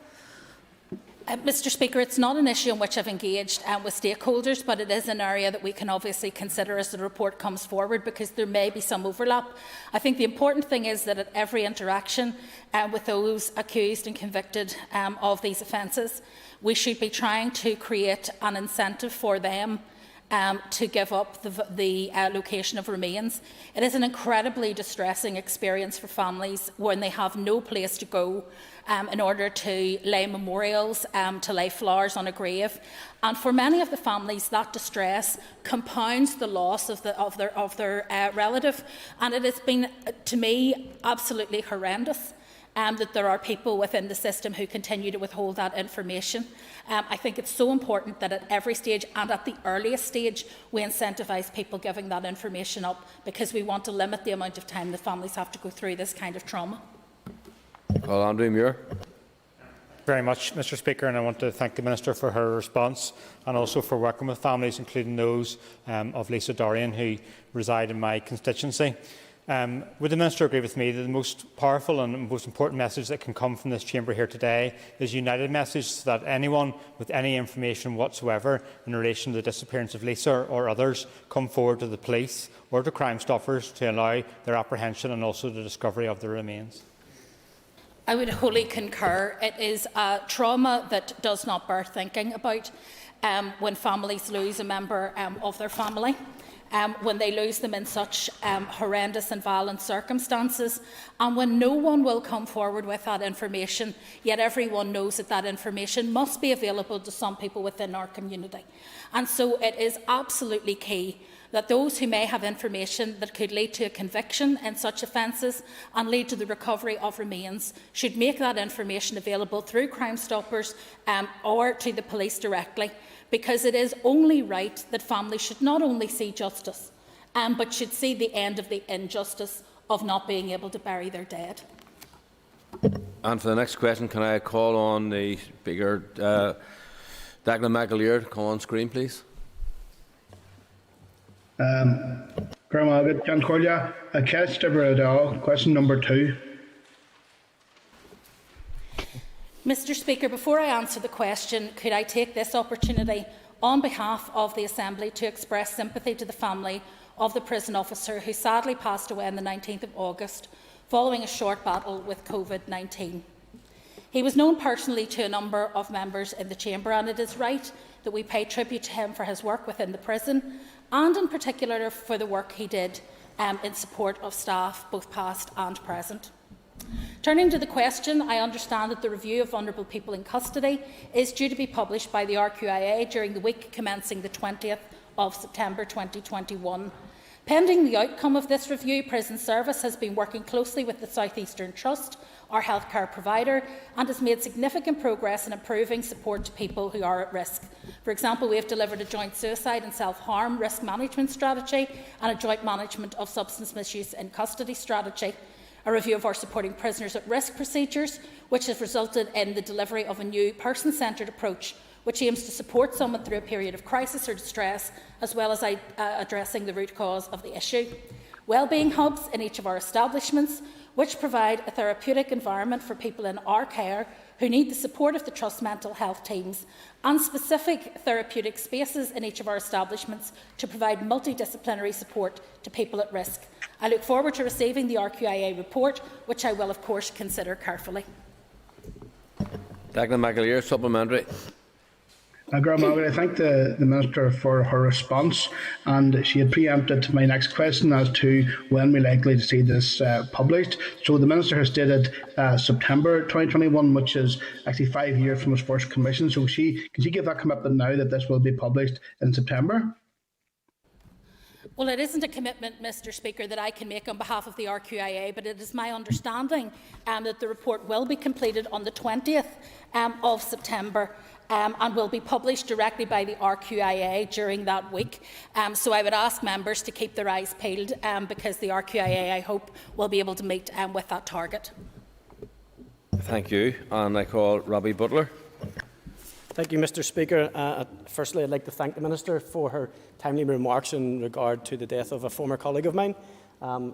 Mr Speaker, it's not an issue in which I've engaged with stakeholders, but it is an area that we can obviously consider as the report comes forward, because there may be some overlap. I think the important thing is that at every interaction with those accused and convicted of these offences, we should be trying to create an incentive for them to give up the location of remains. It is an incredibly distressing experience for families when they have no place to go in order to lay memorials, to lay flowers on a grave. And for many of the families, that distress compounds the loss of their relative. And it has been, to me, absolutely horrendous that there are people within the system who continue to withhold that information. I think it's so important that at every stage and at the earliest stage we incentivise people giving that information up, because we want to limit the amount of time that families have to go through this kind of trauma.
Muir.
Very much, Mr Speaker, and I want to thank the Minister for her response and also for working with families, including those of Lisa Dorian, who reside in my constituency. Would the Minister agree with me that the most powerful and most important message that can come from this chamber here today is a united message, so that anyone with any information whatsoever in relation to the disappearance of Lisa or others come forward to the police or to Crime Stoppers to allow their apprehension and also the discovery of the remains?
I would wholly concur. It is a trauma that does not bear thinking about when families lose a member of their family. When they lose them in such horrendous and violent circumstances, and when no one will come forward with that information, yet everyone knows that that information must be available to some people within our community. And so it is absolutely key that those who may have information that could lead to a conviction in such offences and lead to the recovery of remains should make that information available through Crime Stoppers or to the police directly, because it is only right that families should not only see justice, but should see the end of the injustice of not being able to bury their dead.
And for the next question, can I call on the Speaker, Declan McAleer, to come on screen, please?
Question number 2.
Mr Speaker, before I answer the question, could I take this opportunity on behalf of the Assembly to express sympathy to the family of the prison officer who sadly passed away on the 19th of August following a short battle with COVID-19. He was known personally to a number of members in the Chamber, and it is right that we pay tribute to him for his work within the prison, and in particular for the work he did in support of staff, both past and present. Turning to the question, I understand that the review of vulnerable people in custody is due to be published by the RQIA during the week commencing the 20th of September 2021. Pending the outcome of this review, Prison Service has been working closely with the South Eastern Trust, our healthcare provider, and has made significant progress in improving support to people who are at risk. For example, we have delivered a joint suicide and self-harm risk management strategy and a joint management of substance misuse in custody strategy. A review of our supporting prisoners at risk procedures, which has resulted in the delivery of a new person-centred approach, which aims to support someone through a period of crisis or distress, as well as addressing the root cause of the issue. Wellbeing hubs in each of our establishments, which provide a therapeutic environment for people in our care who need the support of the Trust mental health teams, and specific therapeutic spaces in each of our establishments to provide multidisciplinary support to people at risk. I look forward to receiving the RQIA report, which I will of course consider carefully.
Declan McAleer, supplementary.
I thank the Minister for her response, and she had preempted my next question as to when we're likely to see this published. So the Minister has stated September 2021, which is actually 5 years from his first commission. So can she give that commitment now that this will be published in September?
Well, it isn't a commitment, Mr Speaker, that I can make on behalf of the RQIA, but it is my understanding that the report will be completed on the 20th of September and will be published directly by the RQIA during that week. So I would ask members to keep their eyes peeled because the RQIA, I hope, will be able to meet with that target.
Thank you. And I call Robbie Butler.
Thank you, Mr. Speaker. Firstly, I'd like to thank the Minister for her timely remarks in regard to the death of a former colleague of mine.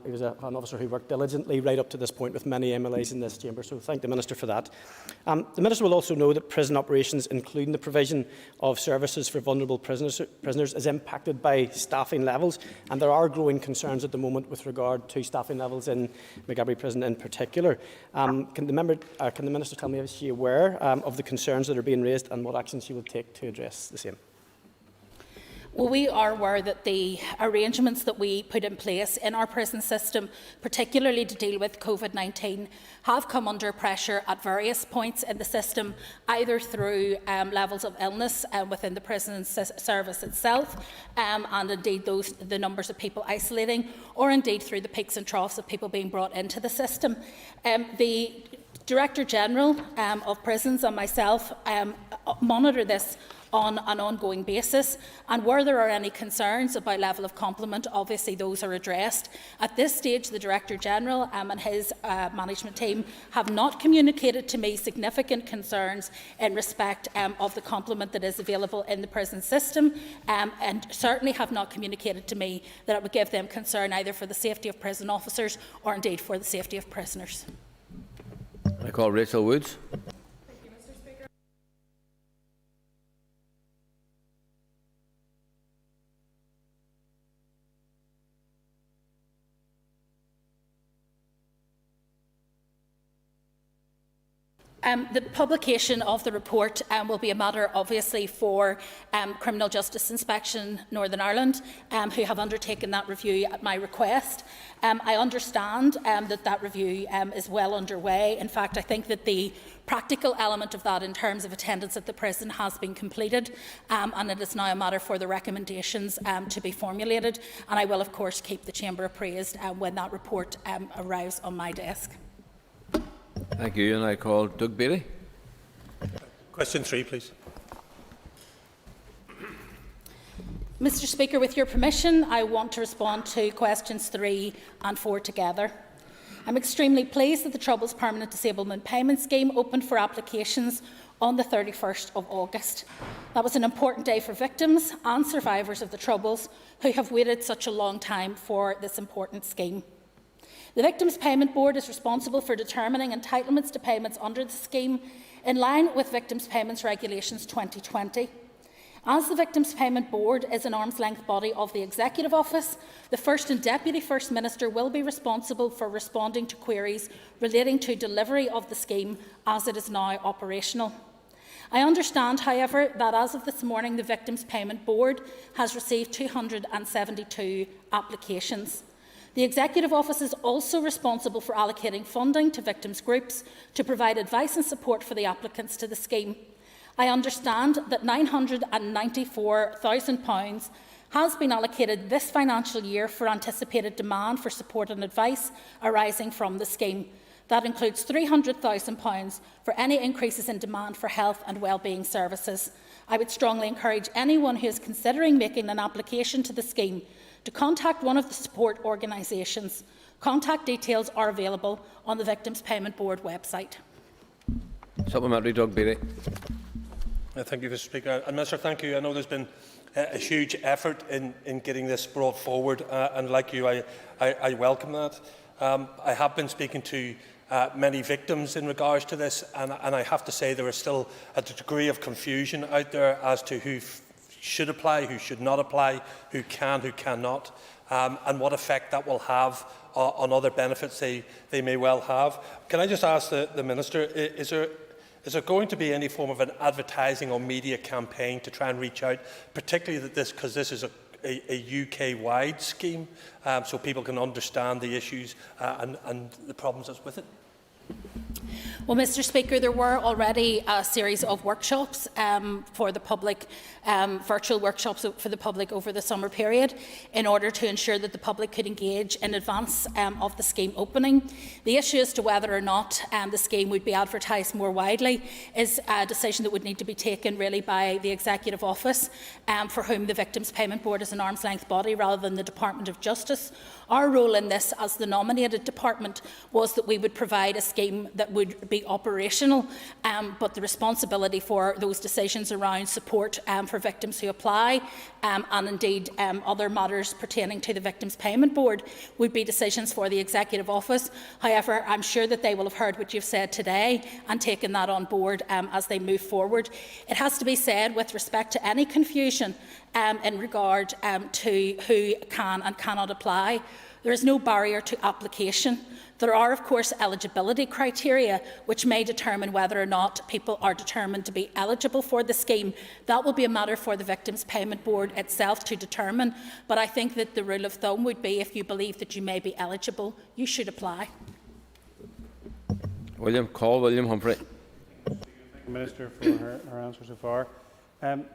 He was an officer who worked diligently right up to this point with many MLAs in this chamber, so thank the Minister for that. The Minister will also know that prison operations, including the provision of services for vulnerable prisoners, is impacted by staffing levels, and there are growing concerns at the moment with regard to staffing levels in Maghaberry Prison in particular. Can the Minister tell me, is she aware of the concerns that are being raised and what action she will take to address the same?
Well, we are aware that the arrangements that we put in place in our prison system, particularly to deal with COVID-19, have come under pressure at various points in the system, either through levels of illness within the prison service itself, and indeed the numbers of people isolating, or indeed through the peaks and troughs of people being brought into the system. The Director General of Prisons and myself monitor this on an ongoing basis, and where there are any concerns about level of complement, obviously those are addressed. At this stage, the Director General and his management team have not communicated to me significant concerns in respect of the complement that is available in the prison system, and certainly have not communicated to me that it would give them concern either for the safety of prison officers or indeed for the safety of prisoners.
I call Rachel Woods.
The publication of the report will be a matter, obviously, for Criminal Justice Inspection Northern Ireland, who have undertaken that review at my request. I understand that review is well underway. In fact, I think that the practical element of that in terms of attendance at the prison has been completed, and it is now a matter for the recommendations to be formulated. And I will, of course, keep the Chamber appraised when that report arrives on my desk.
Thank you. And I call Doug Bailey.
Question 3, please.
Mr. Speaker, with your permission, I want to respond to questions 3 and 4 together. I'm extremely pleased that the Troubles Permanent Disablement Payment Scheme opened for applications on the 31st of August. That was an important day for victims and survivors of the Troubles who have waited such a long time for this important scheme. The Victims Payment Board is responsible for determining entitlements to payments under the scheme in line with Victims Payments Regulations 2020. As the Victims Payment Board is an arm's-length body of the Executive Office, the First and Deputy First Minister will be responsible for responding to queries relating to delivery of the scheme as it is now operational. I understand, however, that as of this morning, the Victims Payment Board has received 272 applications. The Executive Office is also responsible for allocating funding to victims' groups to provide advice and support for the applicants to the scheme. I understand that £994,000 has been allocated this financial year for anticipated demand for support and advice arising from the scheme. That includes £300,000 for any increases in demand for health and wellbeing services. I would strongly encourage anyone who is considering making an application to the scheme to contact one of the support organisations. Contact details are available on the Victims Payment Board website.
Supplementary, Doug Bailey.
Thank you, Mr. Speaker. And Minister, thank you. I know there's been a huge effort in getting this brought forward, and like you, I welcome that. I have been speaking to many victims in regards to this, and I have to say there is still a degree of confusion out there as to who should apply, who should not apply, who can, who cannot, and what effect that will have on other benefits they may well have. Can I just ask the Minister, is there going to be any form of an advertising or media campaign to try and reach out, particularly because this is a UK-wide scheme, so people can understand the issues and the problems that's with it?
Well, Mr. Speaker, there were already a series of workshops for the public, virtual workshops for the public over the summer period, in order to ensure that the public could engage in advance of the scheme opening. The issue as to whether or not the scheme would be advertised more widely is a decision that would need to be taken really by the Executive Office, for whom the Victims Payment Board is an arm's-length body rather than the Department of Justice. Our role in this as the nominated department was that we would provide a scheme that would be be operational, but the responsibility for those decisions around support for victims who apply and indeed other matters pertaining to the Victims Payment Board would be decisions for the Executive Office. However, I'm sure that they will have heard what you've said today and taken that on board as they move forward. It has to be said, with respect to any confusion in regard to who can and cannot apply, there is no barrier to application. There are, of course, eligibility criteria which may determine whether or not people are determined to be eligible for the scheme. That will be a matter for the Victims Payment Board itself to determine. But I think that the rule of thumb would be, if you believe that you may be eligible, you should apply.
William Humphrey.
Thank the Minister for her answer so far.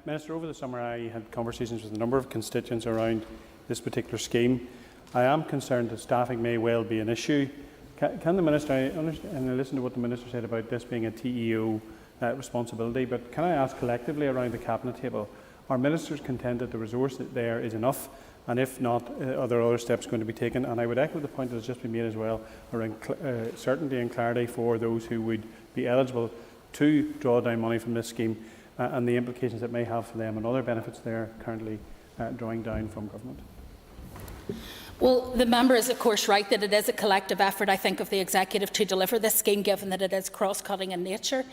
Minister, over the summer I had conversations with a number of constituents around this particular scheme. I am concerned that staffing may well be an issue. Can the Minister, and I listened to what the Minister said about this being a TEO responsibility, but can I ask collectively around the Cabinet table, are Ministers content that the resource there is enough? And if not, are there other steps going to be taken? And I would echo the point that has just been made as well around certainty and clarity for those who would be eligible to draw down money from this scheme and the implications it may have for them and other benefits they are currently drawing down from government.
Well, the member is of course right that it is a collective effort, I think, of the Executive to deliver this scheme, given that it is cross-cutting in nature.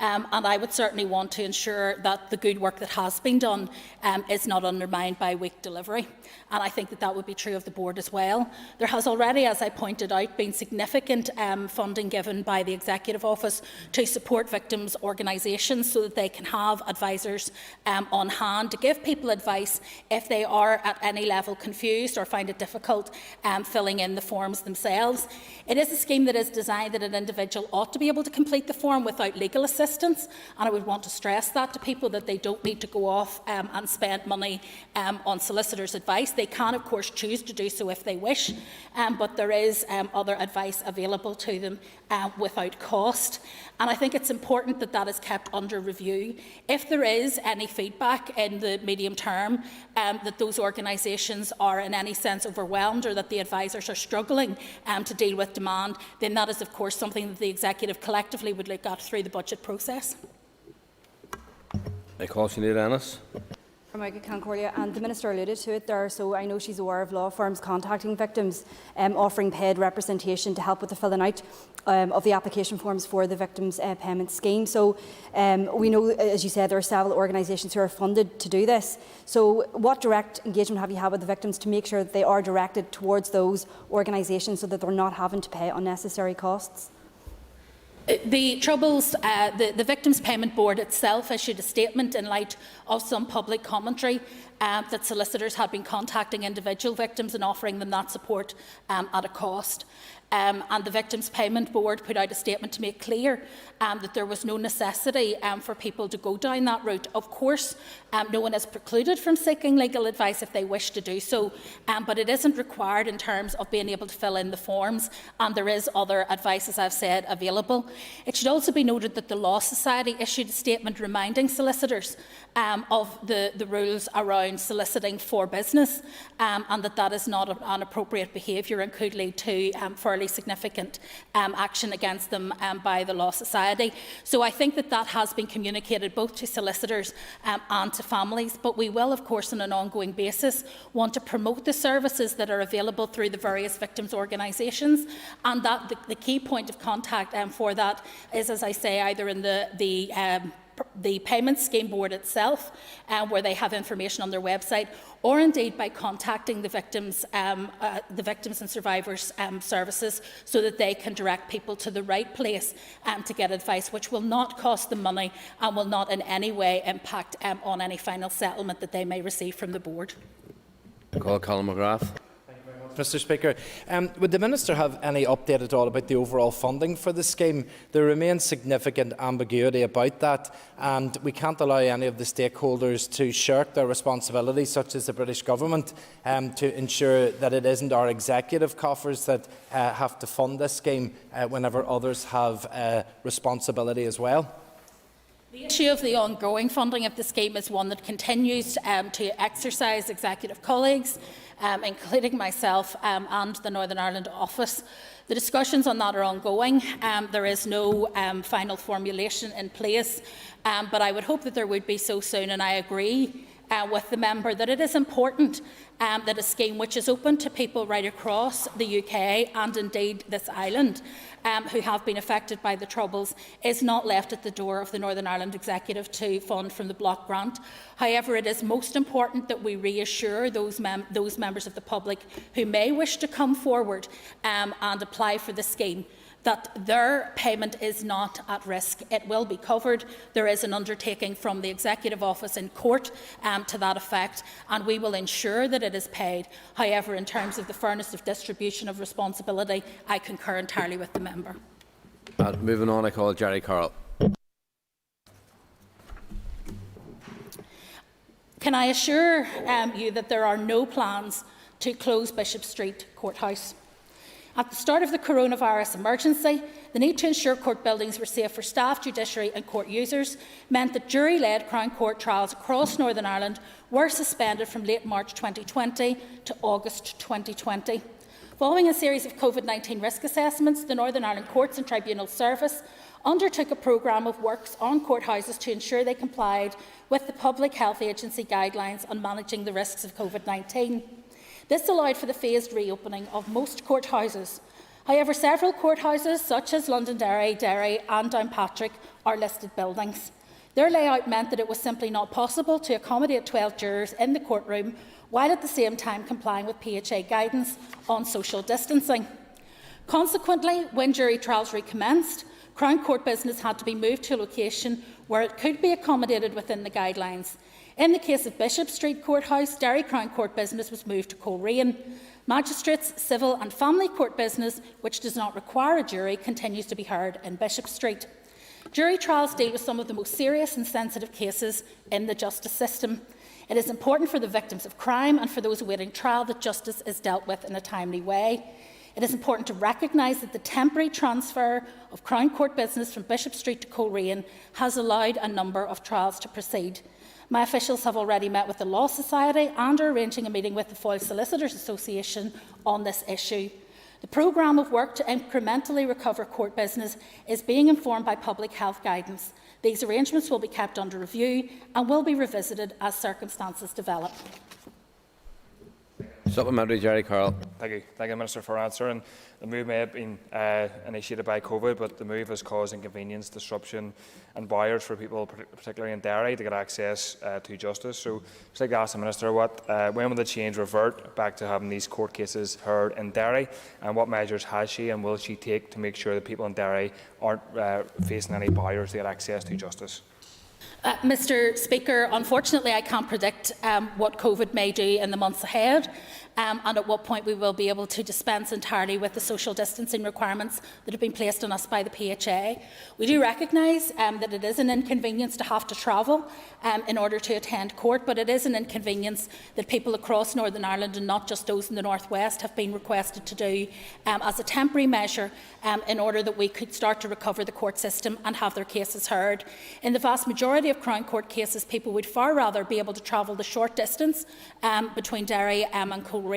And I would certainly want to ensure that the good work that has been done is not undermined by weak delivery. And I think that that would be true of the board as well. There has already, as I pointed out, been significant funding given by the Executive Office to support victims' organisations so that they can have advisors on hand to give people advice if they are at any level confused or find it difficult filling in the forms themselves. It is a scheme that is designed that an individual ought to be able to complete the form without legal assistance, and I would want to stress that to people, that they don't need to go off and spend money on solicitors' advice. They can, of course, choose to do so if they wish, but there is other advice available to them without cost. And I think it's important that that is kept under review. If there is any feedback in the medium term that those organisations are in any sense overwhelmed or that the advisors are struggling to deal with demand, then that is, of course, something that the Executive collectively would look at through the budget process.
I call Sinead Ennis.
And the Minister alluded to it there, so I know she's aware of law firms contacting victims, offering paid representation to help with the filling out of the application forms for the Victims Payment Scheme. So we know, as you said, there are several organisations who are funded to do this. So what direct engagement have you had with the victims to make sure that they are directed towards those organisations so that they're not having to pay unnecessary costs?
The Troubles, the Victims Payment Board itself issued a statement in light of some public commentary that solicitors had been contacting individual victims and offering them that support at a cost. And the Victims Payment Board put out a statement to make clear that there was no necessity for people to go down that route. Of course, no one is precluded from seeking legal advice if they wish to do so, but it isn't required in terms of being able to fill in the forms, and there is other advice, as I've said, available. It should also be noted that the Law Society issued a statement reminding solicitors of the rules around soliciting for business, and that is not an appropriate behaviour and could lead to fairly significant action against them by the Law Society. So I think that has been communicated both to solicitors and to families, but we will, of course, on an ongoing basis want to promote the services that are available through the various victims' organisations, and that the key point of contact for that is, as I say, either in the Payment Scheme Board itself, where they have information on their website, or indeed by contacting the victims and survivors services, so that they can direct people to the right place to get advice, which will not cost them money and will not in any way impact on any final settlement that they may receive from the board.
Call Colin McGrath.
Mr Speaker. Would the Minister have any update at all about the overall funding for the scheme? There remains significant ambiguity about that, and we can't allow any of the stakeholders to shirk their responsibilities, such as the British Government, to ensure that it isn't our executive coffers that have to fund this scheme whenever others have responsibility as well.
The issue of the ongoing funding of the scheme is one that continues to exercise executive colleagues, including myself and the Northern Ireland office. The discussions on that are ongoing. There is no final formulation in place, but I would hope that there would be so soon, and I agree with the member that it is important that a scheme which is open to people right across the UK and indeed this island who have been affected by the Troubles is not left at the door of the Northern Ireland Executive to fund from the block grant. However, it is most important that we reassure those members of the public who may wish to come forward and apply for the scheme that their payment is not at risk. It will be covered. There is an undertaking from the Executive Office in court to that effect, and we will ensure that it is paid. However, in terms of the fairness of distribution of responsibility, I concur entirely with the member.
Moving on, I call Jerry Carroll.
Can I assure you that there are no plans to close Bishop Street Courthouse? At the start of the coronavirus emergency, the need to ensure court buildings were safe for staff, judiciary and court users meant that jury-led Crown Court trials across Northern Ireland were suspended from late March 2020 to August 2020. Following a series of COVID-19 risk assessments, the Northern Ireland Courts and Tribunal Service undertook a programme of works on courthouses to ensure they complied with the Public Health Agency guidelines on managing the risks of COVID-19. This allowed for the phased reopening of most courthouses. However, several courthouses, such as Londonderry, Derry and Downpatrick, are listed buildings. Their layout meant that it was simply not possible to accommodate 12 jurors in the courtroom, while at the same time complying with PHA guidance on social distancing. Consequently, when jury trials recommenced, Crown Court business had to be moved to a location where it could be accommodated within the guidelines. In the case of Bishop Street Courthouse, Derry Crown Court business was moved to Coleraine. Magistrates, civil and family court business, which does not require a jury, continues to be heard in Bishop Street. Jury trials deal with some of the most serious and sensitive cases in the justice system. It is important for the victims of crime and for those awaiting trial that justice is dealt with in a timely way. It is important to recognise that the temporary transfer of Crown Court business from Bishop Street to Coleraine has allowed a number of trials to proceed. My officials have already met with the Law Society and are arranging a meeting with the Foyle Solicitors Association on this issue. The programme of work to incrementally recover court business is being informed by public health guidance. These arrangements will be kept under review and will be revisited as circumstances develop.
Supplementary, Jerry Carroll.
Thank you, Minister, for answering. The move may have been initiated by COVID, but the move has caused inconvenience, disruption and barriers for people, particularly in Derry, to get access to justice. So I'd like to ask the Minister, when will the change revert back to having these court cases heard in Derry, and what measures has she and will she take to make sure that people in Derry aren't facing any barriers to get access to justice?
Mr Speaker, unfortunately I can't predict what COVID may do in the months ahead and at what point we will be able to dispense entirely with the social distancing requirements that have been placed on us by the PHA. We do recognise that it is an inconvenience to have to travel in order to attend court, but it is an inconvenience that people across Northern Ireland and not just those in the North West have been requested to do as a temporary measure in order that we could start to recover the court system and have their cases heard. In the vast majority of Crown Court cases, people would far rather be able to travel the short distance between Derry and Coleraine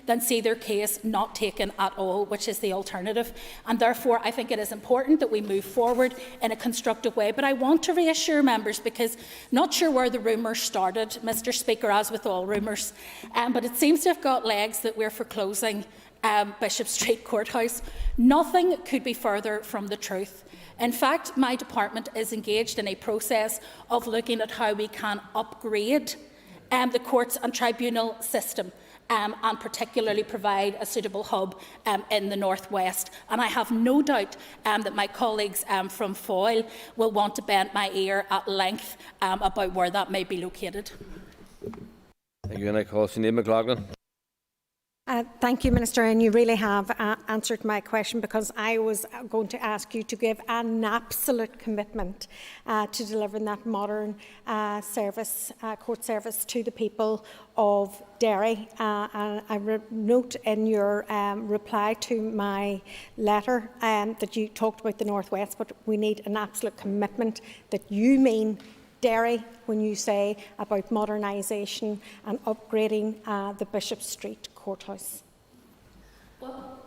than see their case not taken at all, which is the alternative. And therefore, I think it is important that we move forward in a constructive way. But I want to reassure members, because not sure where the rumours started, Mr Speaker, as with all rumours, but it seems to have got legs that we're for closing Bishop Street Courthouse. Nothing could be further from the truth. In fact, my department is engaged in a process of looking at how we can upgrade the courts and tribunal system and particularly provide a suitable hub in the North West. And I have no doubt that my colleagues from Foyle will want to bend my ear at length about where that may be located.
Thank you. And I call Sinead McLaughlin.
Thank you, Minister, and you really have answered my question, because I was going to ask you to give an absolute commitment to delivering that modern court service to the people of Derry. And I note in your reply to my letter that you talked about the North West, but we need an absolute commitment that you mean Derry when you say about modernisation and upgrading the Bishop Street Courthouse.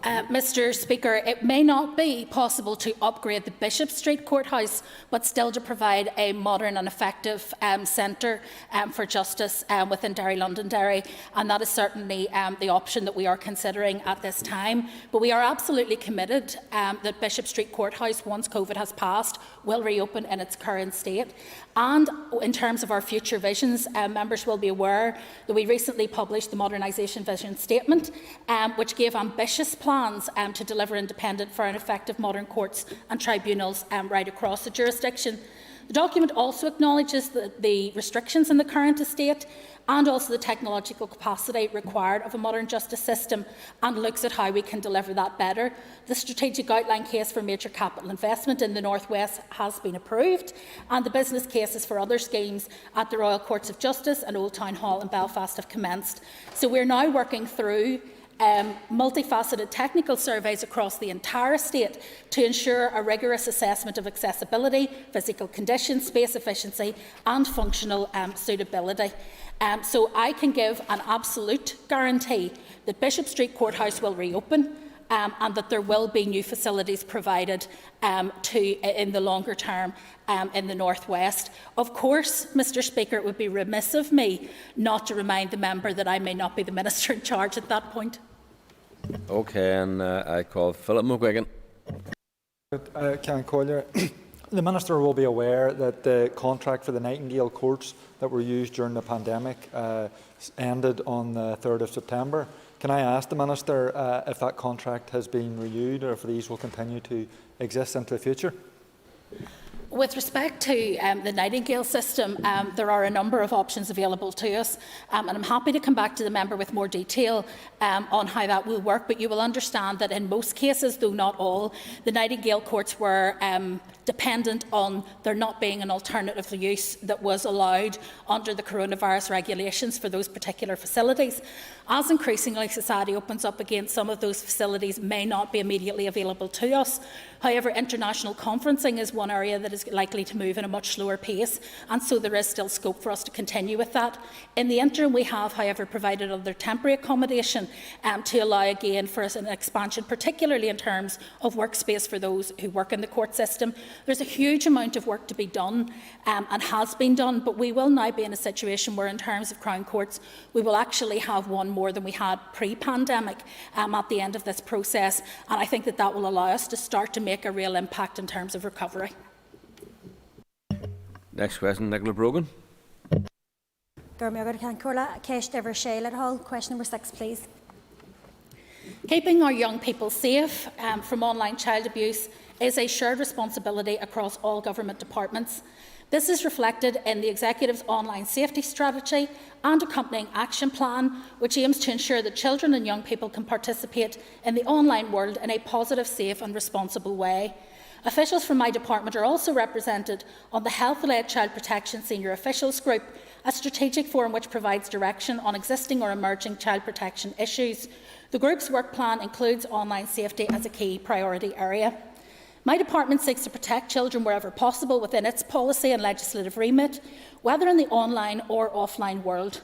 Mr Speaker, it may not be possible to upgrade the Bishop Street Courthouse, but still to provide a modern and effective centre for justice within Derry, Londonderry, and that is certainly the option that we are considering at this time. But we are absolutely committed that Bishop Street Courthouse, once COVID has passed, will reopen in its current state. And in terms of our future visions, members will be aware that we recently published the Modernisation Vision Statement, which gave ambitious plans to deliver independent, fair and effective modern courts and tribunals right across the jurisdiction. The document also acknowledges the restrictions in the current estate and also the technological capacity required of a modern justice system, and looks at how we can deliver that better. The strategic outline case for major capital investment in the North West has been approved, and the business cases for other schemes at the Royal Courts of Justice and Old Town Hall in Belfast have commenced. So we're now working through multifaceted technical surveys across the entire estate to ensure a rigorous assessment of accessibility, physical conditions, space efficiency and functional suitability. So I can give an absolute guarantee that Bishop Street Courthouse will reopen and that there will be new facilities provided in the longer term in the North West. Of course, Mr Speaker, it would be remiss of me not to remind the member that I may not be the Minister in charge at that point.
Okay, and I call Philip McGuigan.
The Minister will be aware that the contract for the Nightingale courts that were used during the pandemic ended on the 3rd of September. Can I ask the Minister if that contract has been renewed, or if these will continue to exist into the future?
With respect to the Nightingale system, there are a number of options available to us, and I'm happy to come back to the member with more detail on how that will work, but you will understand that in most cases, though not all, the Nightingale courts were dependent on there not being an alternative use that was allowed under the coronavirus regulations for those particular facilities. As increasingly society opens up again, some of those facilities may not be immediately available to us. However, international conferencing is one area that is likely to move at a much slower pace, and so there is still scope for us to continue with that. In the interim, we have, however, provided other temporary accommodation to allow again for an expansion, particularly in terms of workspace for those who work in the court system. There's a huge amount of work to be done and has been done, but we will now be in a situation where, in terms of Crown Courts, we will actually have one more than we had pre-pandemic at the end of this process, and I think that that will allow us to start to make a real impact in terms of recovery.
Next question, Nicola Brogan.
Question number 6, please.
Keeping our young people safe from online child abuse is a shared responsibility across all government departments. This is reflected in the Executive's online safety strategy and accompanying action plan, which aims to ensure that children and young people can participate in the online world in a positive, safe and responsible way. Officials from my department are also represented on the Health-Led Child Protection Senior Officials Group, a strategic forum which provides direction on existing or emerging child protection issues. The group's work plan includes online safety as a key priority area. My department seeks to protect children wherever possible within its policy and legislative remit, whether in the online or offline world.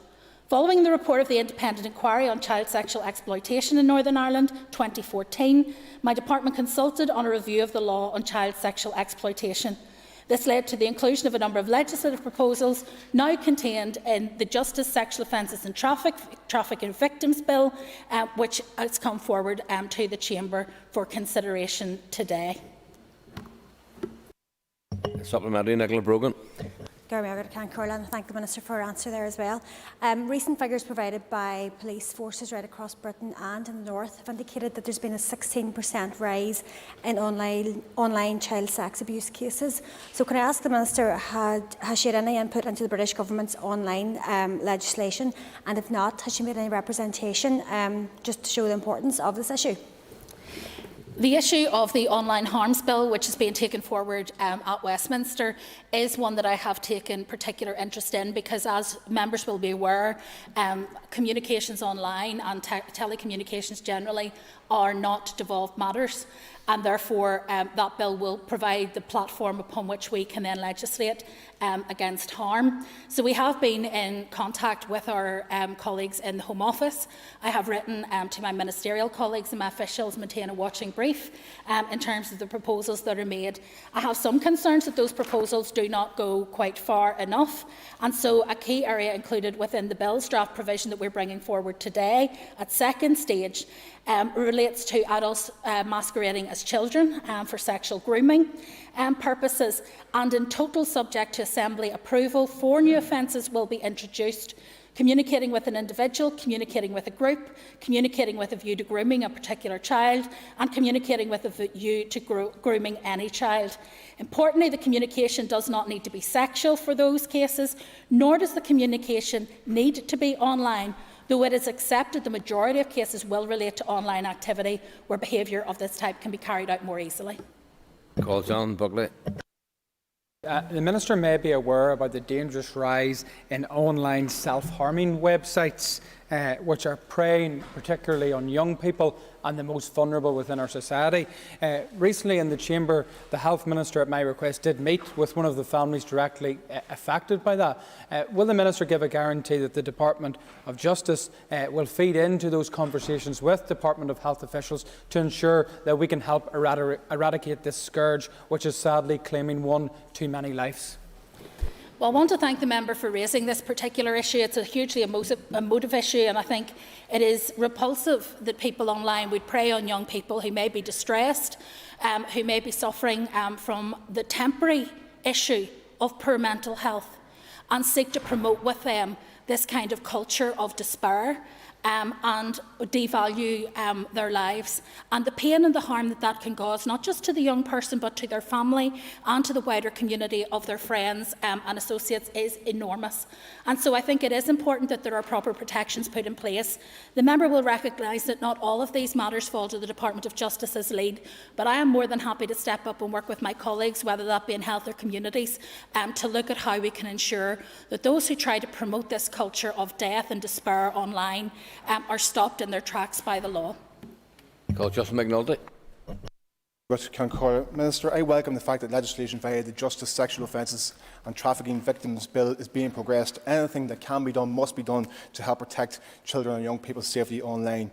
Following the report of the Independent Inquiry on Child Sexual Exploitation in Northern Ireland 2014, my department consulted on a review of the law on child sexual exploitation. This led to the inclusion of a number of legislative proposals now contained in the Justice, Sexual Offences and Trafficking Victims Bill, which has come forward to the Chamber for consideration today.
Supplementary, Nicola Brogan.
And thank the Minister for her answer there as well. Recent figures provided by police forces right across Britain and in the North have indicated that there's been a 16% rise in online child sex abuse cases. So can I ask the Minister, has she had any input into the British Government's online legislation? And if not, has she made any representation just to show the importance of this issue?
The issue of the Online Harms Bill, which is being taken forward at Westminster, is one that I have taken particular interest in because, as members will be aware, communications online and telecommunications generally are not devolved matters, and therefore that bill will provide the platform upon which we can then legislate against harm. So we have been in contact with our colleagues in the Home Office. I have written to my ministerial colleagues and my officials, maintain a watching brief in terms of the proposals that are made. I have some concerns that those proposals do not go quite far enough, and so a key area included within the bill's draft provision that we're bringing forward today at second stage relates to adults masquerading as children for sexual grooming purposes, and in total subject to Assembly approval, 4 new offences will be introduced: communicating with an individual, communicating with a group, communicating with a view to grooming a particular child, and communicating with a view to grooming any child. Importantly, the communication does not need to be sexual for those cases, nor does the communication need to be online, though it is accepted the majority of cases will relate to online activity where behaviour of this type can be carried out more easily.
Call John Buckley.
The Minister may be aware about the dangerous rise in online self-harming websites, which are preying particularly on young people and the most vulnerable within our society. Recently in the Chamber, the Health Minister, at my request, did meet with one of the families directly affected by that. Will the Minister give a guarantee that the Department of Justice will feed into those conversations with Department of Health officials to ensure that we can help eradicate this scourge, which is sadly claiming one too many lives?
Well, I want to thank the member for raising this particular issue. It's a hugely emotive issue, and I think it is repulsive that people online would prey on young people who may be distressed, who may be suffering from the temporary issue of poor mental health, and seek to promote with them this kind of culture of despair and devalue their lives, and the pain and the harm that that can cause, not just to the young person but to their family and to the wider community of their friends and associates, is enormous. And so I think it is important that there are proper protections put in place. The member will recognise that not all of these matters fall to the Department of Justice's lead, but I am more than happy to step up and work with my colleagues, whether that be in health or communities, to look at how we can ensure that those who try to promote this culture of death and despair online are stopped in their tracks by the law.
Call Justin McNulty.
Minister, I welcome the fact that legislation via the Justice Sexual Offences and Trafficking Victims Bill is being progressed. Anything that can be done must be done to help protect children and young people's safety online.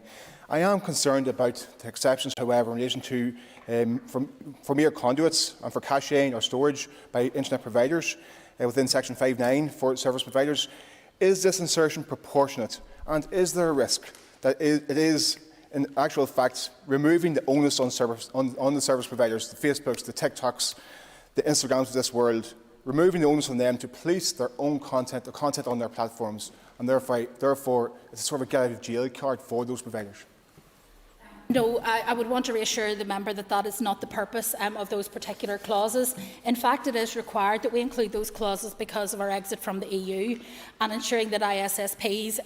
I am concerned about the exceptions, however, in relation to for mere conduits and for caching or storage by internet providers within Section 5(9) for service providers. Is this insertion proportionate? And is there a risk that it is, in actual fact, removing the onus on the service providers, the Facebooks, the TikToks, the Instagrams of this world, removing the onus on them to police their own content, the content on their platforms, and therefore it's a sort of a get-out-of-jail card for those providers?
No, I would want to reassure the member that that is not the purpose of those particular clauses. In fact, it is required that we include those clauses because of our exit from the EU, and ensuring that ISSPs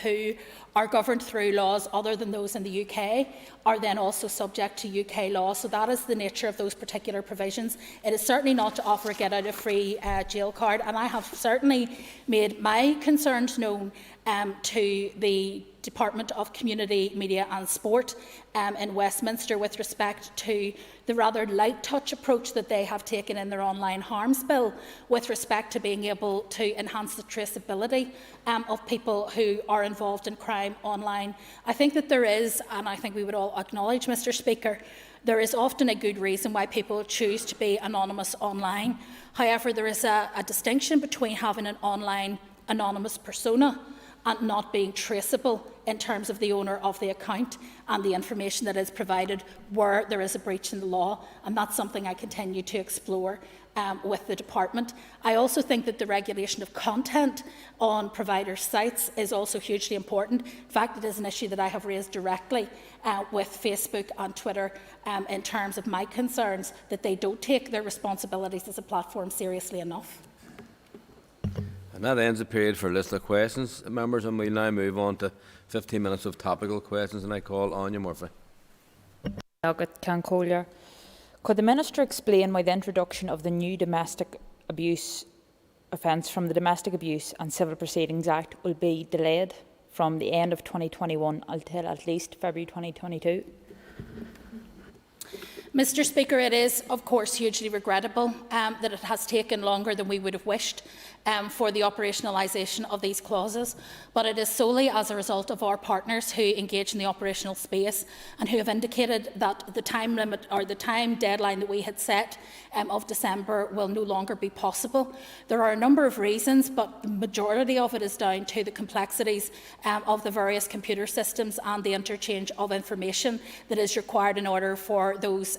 who are governed through laws other than those in the UK are then also subject to UK law. So that is the nature of those particular provisions. It is certainly not to offer a get-out-of-free jail card, and I have certainly made my concerns known to the Department of Community, Media and Sport in Westminster with respect to the rather light touch approach that they have taken in their online harms bill with respect to being able to enhance the traceability of people who are involved in crime online. I think that there is, and I think we would all acknowledge, Mr. Speaker, there is often a good reason why people choose to be anonymous online. However, there is a distinction between having an online anonymous persona and not being traceable in terms of the owner of the account and the information that is provided where there is a breach in the law, and that's something I continue to explore with the department. I also think that the regulation of content on provider sites is also hugely important. In fact, it is an issue that I have raised directly with Facebook and Twitter in terms of my concerns that they don't take their responsibilities as a platform seriously enough.
And that ends the period for a list of questions, members, and we'll now move on to 15 minutes of topical questions, and I call Anya Murphy.
Could the Minister explain why the introduction of the new domestic abuse offence from the Domestic Abuse and Civil Proceedings Act will be delayed from the end of 2021 until at least February 2022?
Mr Speaker, it is of course hugely regrettable that it has taken longer than we would have wished for the operationalisation of these clauses, but it is solely as a result of our partners who engage in the operational space and who have indicated that the time limit or the time deadline that we had set of December will no longer be possible. There are a number of reasons, but the majority of it is down to the complexities of the various computer systems and the interchange of information that is required in order for those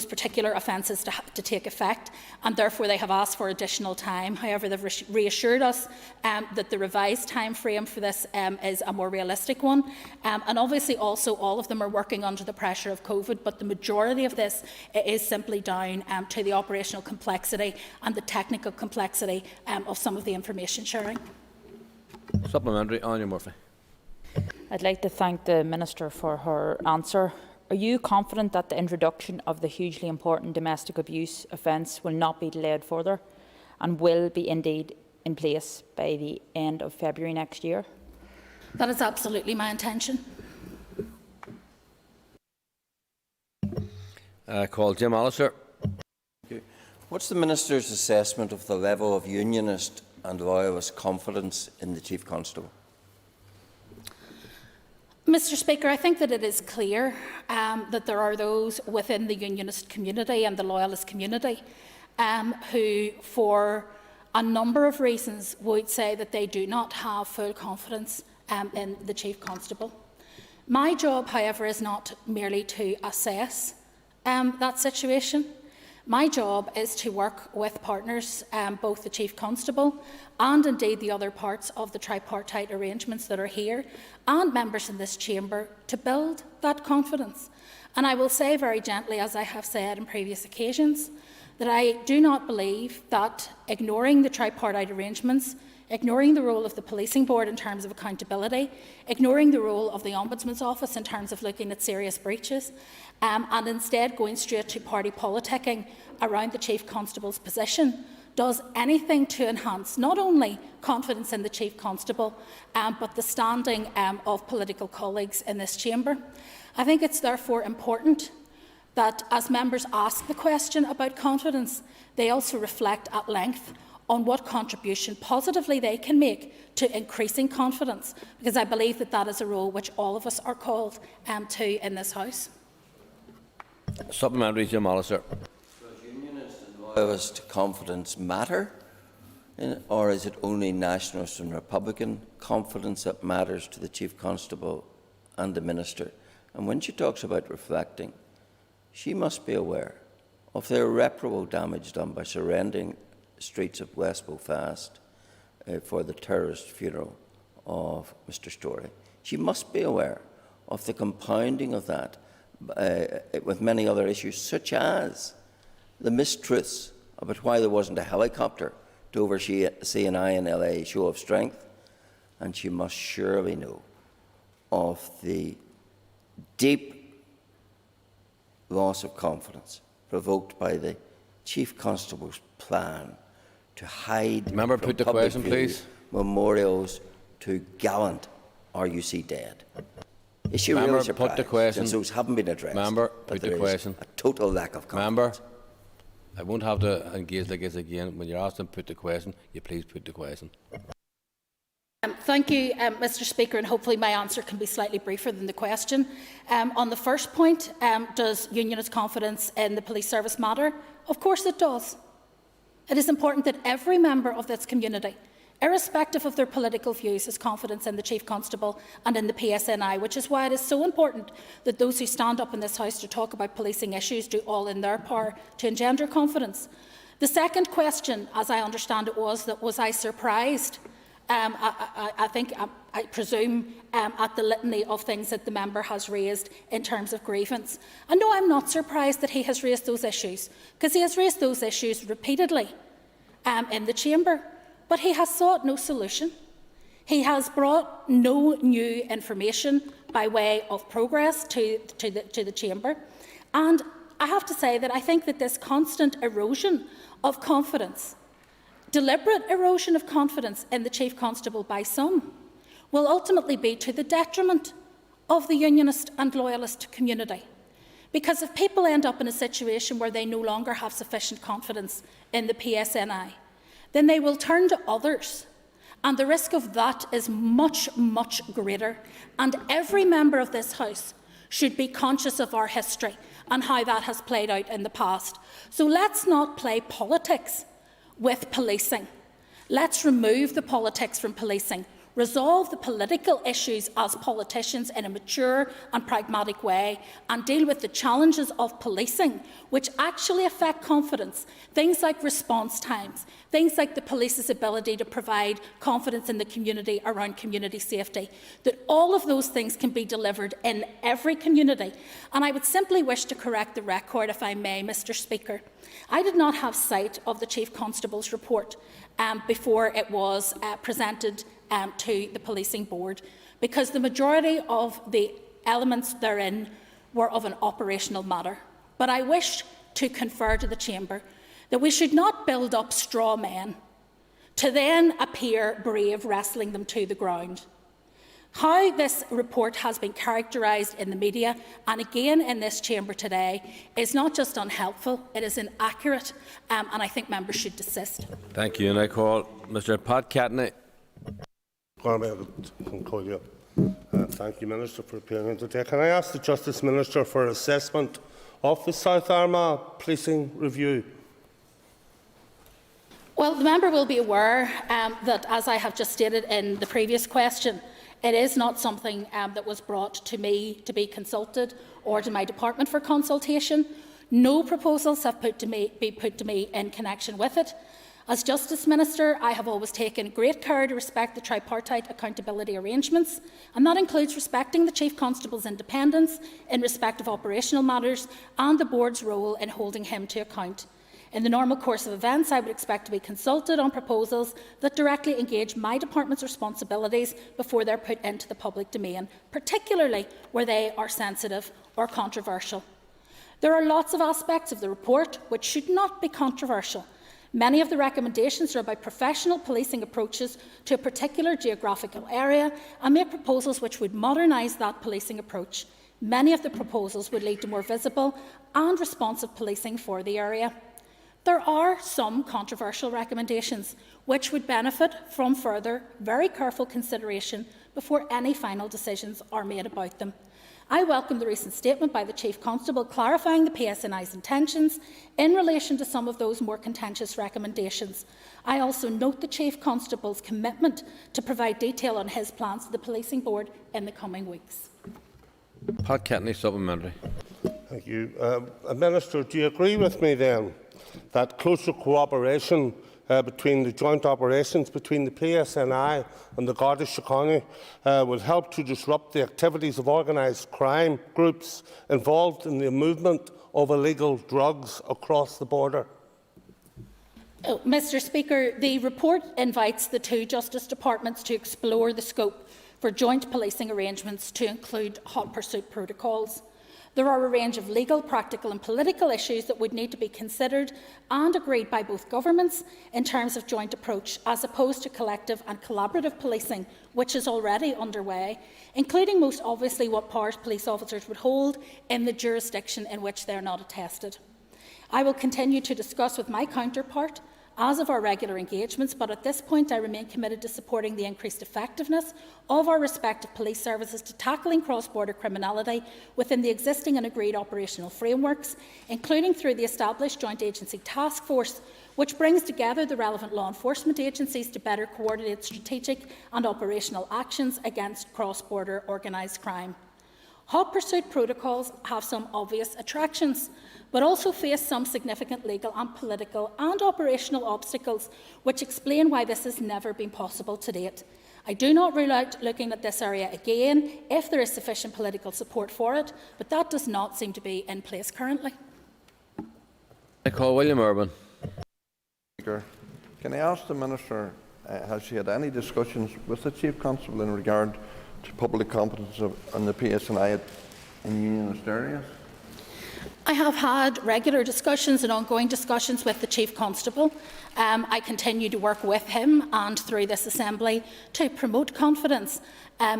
particular offences to take effect, and therefore they have asked for additional time. However, they've reassured us that the revised time frame for this is a more realistic one, and obviously also all of them are working under the pressure of COVID, but the majority of this is simply down to the operational complexity and the technical complexity of some of the information sharing.
Supplementary, Anya Murphy.
I'd like to thank the Minister for her answer. Are you confident that the introduction of the hugely important domestic abuse offence will not be delayed further and will be indeed in place by the end of February next year?
That is absolutely my intention.
Call Jim Allister.
What's the Minister's assessment of the level of unionist and loyalist confidence in the Chief Constable?
Mr Speaker, I think that it is clear that there are those within the unionist community and the loyalist community who, for a number of reasons, would say that they do not have full confidence in the Chief Constable. My job, however, is not merely to assess that situation. My job is to work with partners, both the Chief Constable and indeed the other parts of the tripartite arrangements that are here, and members in this chamber, to build that confidence. And I will say very gently, as I have said on previous occasions, that I do not believe that ignoring the tripartite arrangements, ignoring the role of the Policing Board in terms of accountability, ignoring the role of the Ombudsman's Office in terms of looking at serious breaches, and instead going straight to party politicking around the Chief Constable's position, does anything to enhance not only confidence in the Chief Constable, but the standing of political colleagues in this chamber. I think it's therefore important that as members ask the question about confidence, they also reflect at length on what contribution positively they can make to increasing confidence, because I believe that that is a role which all of us are called to in this House.
Supplementary, Jim Allister.
Does unionist and loyalist confidence matter, or is it only nationalist and Republican confidence that matters to the Chief Constable and the Minister? And when she talks about reflecting, she must be aware of the irreparable damage done by surrendering the streets of West Belfast for the terrorist funeral of Mr Story. She must be aware of the compounding of that with many other issues, such as the mistruths about why there wasn't a helicopter to oversee an INLA show of strength, and she must surely know of the deep loss of confidence provoked by the Chief Constable's plan to hide
Member, put the question, please.
Memorials to gallant RUC dead. Is she
Member,
really surprised
put the question.
since those haven't been addressed?
Member, put the question.
A total lack of confidence.
Member, I won't have to engage like this again. When you're asked to put the question, you please put the question.
Thank you, Mr Speaker, and hopefully my answer can be slightly briefer than the question. On the first point, does unionist confidence in the police service matter? Of course it does. It is important that every member of this community irrespective of their political views, has confidence in the Chief Constable and in the PSNI, which is why it is so important that those who stand up in this House to talk about policing issues do all in their power to engender confidence. The second question, as I understand it, was I surprised? I presume at the litany of things that the member has raised in terms of grievance. And no, I'm not surprised that he has raised those issues, because he has raised those issues repeatedly in the chamber, but he has sought no solution. He has brought no new information by way of progress to the chamber. And I have to say that I think that this constant erosion of confidence, deliberate erosion of confidence in the Chief Constable by some, will ultimately be to the detriment of the unionist and loyalist community. Because if people end up in a situation where they no longer have sufficient confidence in the PSNI, then they will turn to others. And the risk of that is much, much greater. And every member of this House should be conscious of our history and how that has played out in the past. So let's not play politics with policing. Let's remove the politics from policing, resolve the political issues as politicians in a mature and pragmatic way, and deal with the challenges of policing, which actually affect confidence. Things like response times, things like the police's ability to provide confidence in the community around community safety, that all of those things can be delivered in every community. And I would simply wish to correct the record, if I may, Mr. Speaker. I did not have sight of the Chief Constable's report before it was presented to the Policing Board, because the majority of the elements therein were of an operational matter. But I wish to confer to the Chamber that we should not build up straw men to then appear brave, wrestling them to the ground. How this report has been characterised in the media and again in this chamber today is not just unhelpful, it is inaccurate, and I think members should desist.
Thank you. And I call Mr. Pat Cataney.
Thank you, Minister, for appearing today. Can I ask the Justice Minister for assessment of the South Armagh policing review?
Well, the member will be aware that, as I have just stated in the previous question, it is not something that was brought to me to be consulted or to my department for consultation. No proposals have been put to me in connection with it. As Justice Minister, I have always taken great care to respect the tripartite accountability arrangements, and that includes respecting the Chief Constable's independence in respect of operational matters and the Board's role in holding him to account. In the normal course of events, I would expect to be consulted on proposals that directly engage my department's responsibilities before they are put into the public domain, particularly where they are sensitive or controversial. There are lots of aspects of the report which should not be controversial. Many of the recommendations are about professional policing approaches to a particular geographical area and make proposals which would modernise that policing approach. Many of the proposals would lead to more visible and responsive policing for the area. There are some controversial recommendations which would benefit from further, very careful consideration before any final decisions are made about them. I welcome the recent statement by the Chief Constable clarifying the PSNI's intentions in relation to some of those more contentious recommendations. I also note the Chief Constable's commitment to provide detail on his plans to the Policing Board in the coming weeks.
Pat Cataney, supplementary.
Thank you. Minister, do you agree with me then that closer cooperation between the joint operations between the PSNI and the Garda Síochána will help to disrupt the activities of organised crime groups involved in the movement of illegal drugs across the border?
Mr. Speaker, the report invites the two Justice Departments to explore the scope for joint policing arrangements to include hot pursuit protocols. There are a range of legal, practical and political issues that would need to be considered and agreed by both governments in terms of joint approach, as opposed to collective and collaborative policing, which is already underway, including most obviously what powers police officers would hold in the jurisdiction in which they are not attested. I will continue to discuss with my counterpart as of our regular engagements, but at this point I remain committed to supporting the increased effectiveness of our respective police services to tackling cross-border criminality within the existing and agreed operational frameworks, including through the established Joint Agency Task Force, which brings together the relevant law enforcement agencies to better coordinate strategic and operational actions against cross-border organised crime. Hot pursuit protocols have some obvious attractions, but also face some significant legal and political and operational obstacles, which explain why this has never been possible to date. I do not rule out looking at this area again if there is sufficient political support for it, but that does not seem to be in place currently.
I call William Urban.
Speaker, can I ask the Minister, has she had any discussions with the Chief Constable in regard to public competence on the PSNI in unionist areas?
I have had regular discussions and ongoing discussions with the Chief Constable. I continue to work with him and through this Assembly to promote confidence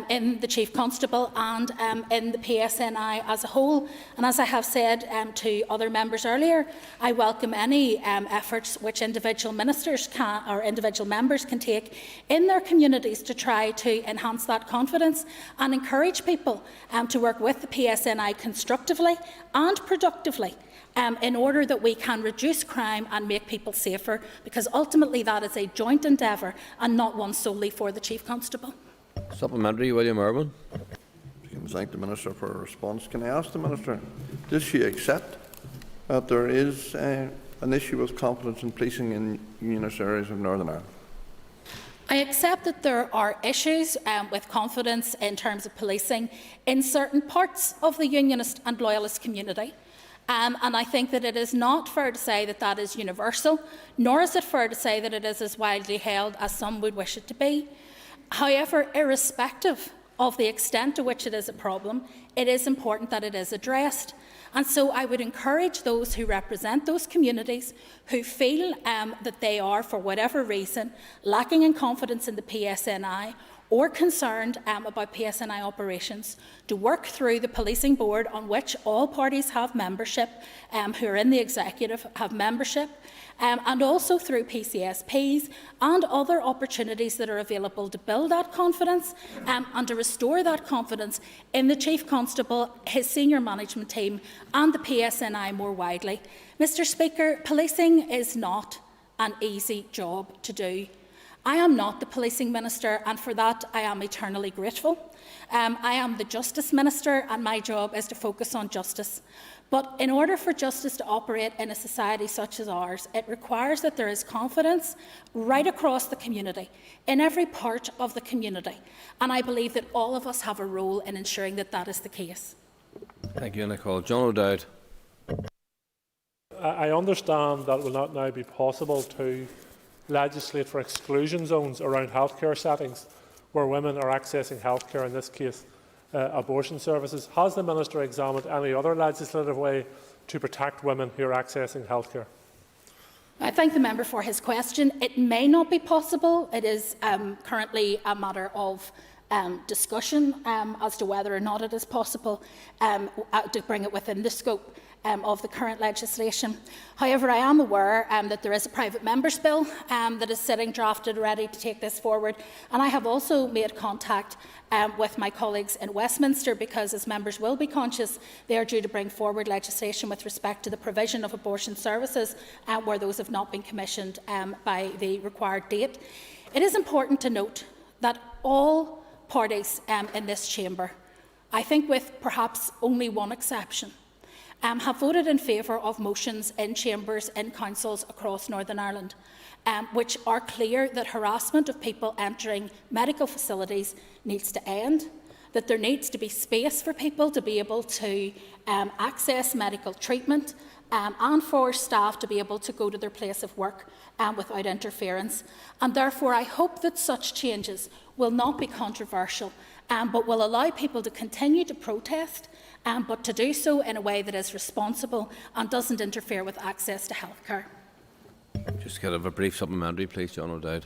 in the Chief Constable and in the PSNI as a whole. And as I have said to other members earlier, I welcome any efforts which individual ministers can, or individual members can take in their communities to try to enhance that confidence and encourage people to work with the PSNI constructively and productively in order that we can reduce crime and make people safer, because ultimately that is a joint endeavour and not one solely for the Chief Constable.
Supplementary, William Urban.
I thank the Minister for her response. Can I ask the Minister, does she accept that there is an issue with confidence in policing in unionist areas of Northern Ireland?
I accept that there are issues with confidence in terms of policing in certain parts of the unionist and loyalist community. And I think that it is not fair to say that that is universal, nor is it fair to say that it is as widely held as some would wish it to be. However, irrespective of the extent to which it is a problem, it is important that it is addressed. And so I would encourage those who represent those communities who feel that they are, for whatever reason, lacking in confidence in the PSNI or concerned about PSNI operations, to work through the policing board on which all parties have membership, who are in the executive have membership, and also through PCSPs and other opportunities that are available to build that confidence and to restore that confidence in the Chief Constable, his senior management team and the PSNI more widely. Mr Speaker, policing is not an easy job to do. I am not the Policing Minister, and for that I am eternally grateful. I am the Justice Minister, and my job is to focus on justice. But in order for justice to operate in a society such as ours, it requires that there is confidence right across the community, in every part of the community. And I believe that all of us have a role in ensuring that that is the case.
Thank you, Nicole. John O'Dowd.
I understand that it will not now be possible to legislate for exclusion zones around healthcare settings where women are accessing healthcare, in this case abortion services. Has the Minister examined any other legislative way to protect women who are accessing healthcare?
I thank the member for his question. It may not be possible. It is currently a matter of discussion as to whether or not it is possible to bring it within the scope of the current legislation. However, I am aware that there is a private member's bill that is sitting drafted ready to take this forward, and I have also made contact with my colleagues in Westminster, because, as members will be conscious, they are due to bring forward legislation with respect to the provision of abortion services where those have not been commissioned by the required date. It is important to note that all parties in this chamber, I think with perhaps only one exception, have voted in favour of motions in chambers in councils across Northern Ireland, which are clear that harassment of people entering medical facilities needs to end, that there needs to be space for people to be able to access medical treatment, and for staff to be able to go to their place of work without interference. And therefore, I hope that such changes will not be controversial, but will allow people to continue to protest, but to do so in a way that is responsible and doesn't interfere with access to healthcare.
Just get a brief supplementary, please, John O'Dowd.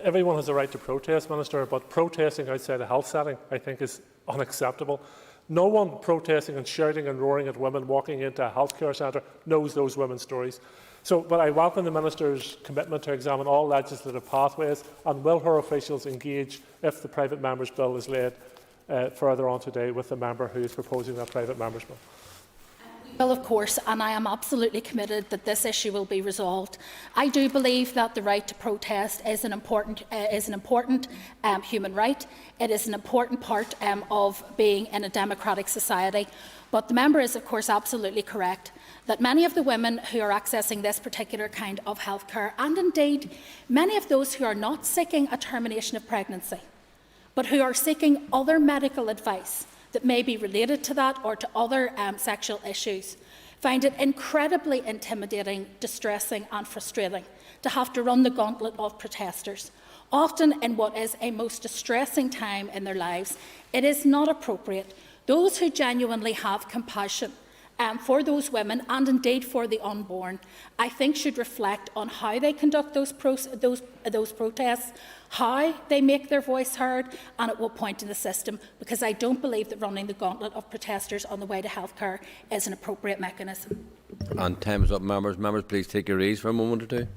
Everyone has a right to protest, Minister, but protesting outside a health setting, I think, is unacceptable. No one protesting and shouting and roaring at women walking into a healthcare centre knows those women's stories. But I welcome the Minister's commitment to examine all legislative pathways, and will her officials engage if the private member's bill is laid further on today with the member who is proposing that private member's bill?
Well, of course, and I am absolutely committed that this issue will be resolved. I do believe that the right to protest is an important human right. It is an important part of being in a democratic society. But the member is, of course, absolutely correct that many of the women who are accessing this particular kind of healthcare, and indeed many of those who are not seeking a termination of pregnancy, but who are seeking other medical advice that may be related to that or to other sexual issues, find it incredibly intimidating, distressing and frustrating to have to run the gauntlet of protesters, often in what is a most distressing time in their lives. It is not appropriate. Those who genuinely have compassion for those women and indeed for the unborn, I think should reflect on how they conduct those protests, how they make their voice heard and at what point in the system, because I don't believe that running the gauntlet of protesters on the way to healthcare is an appropriate mechanism.
And time is up, members. Members, please take your ease for a moment or two.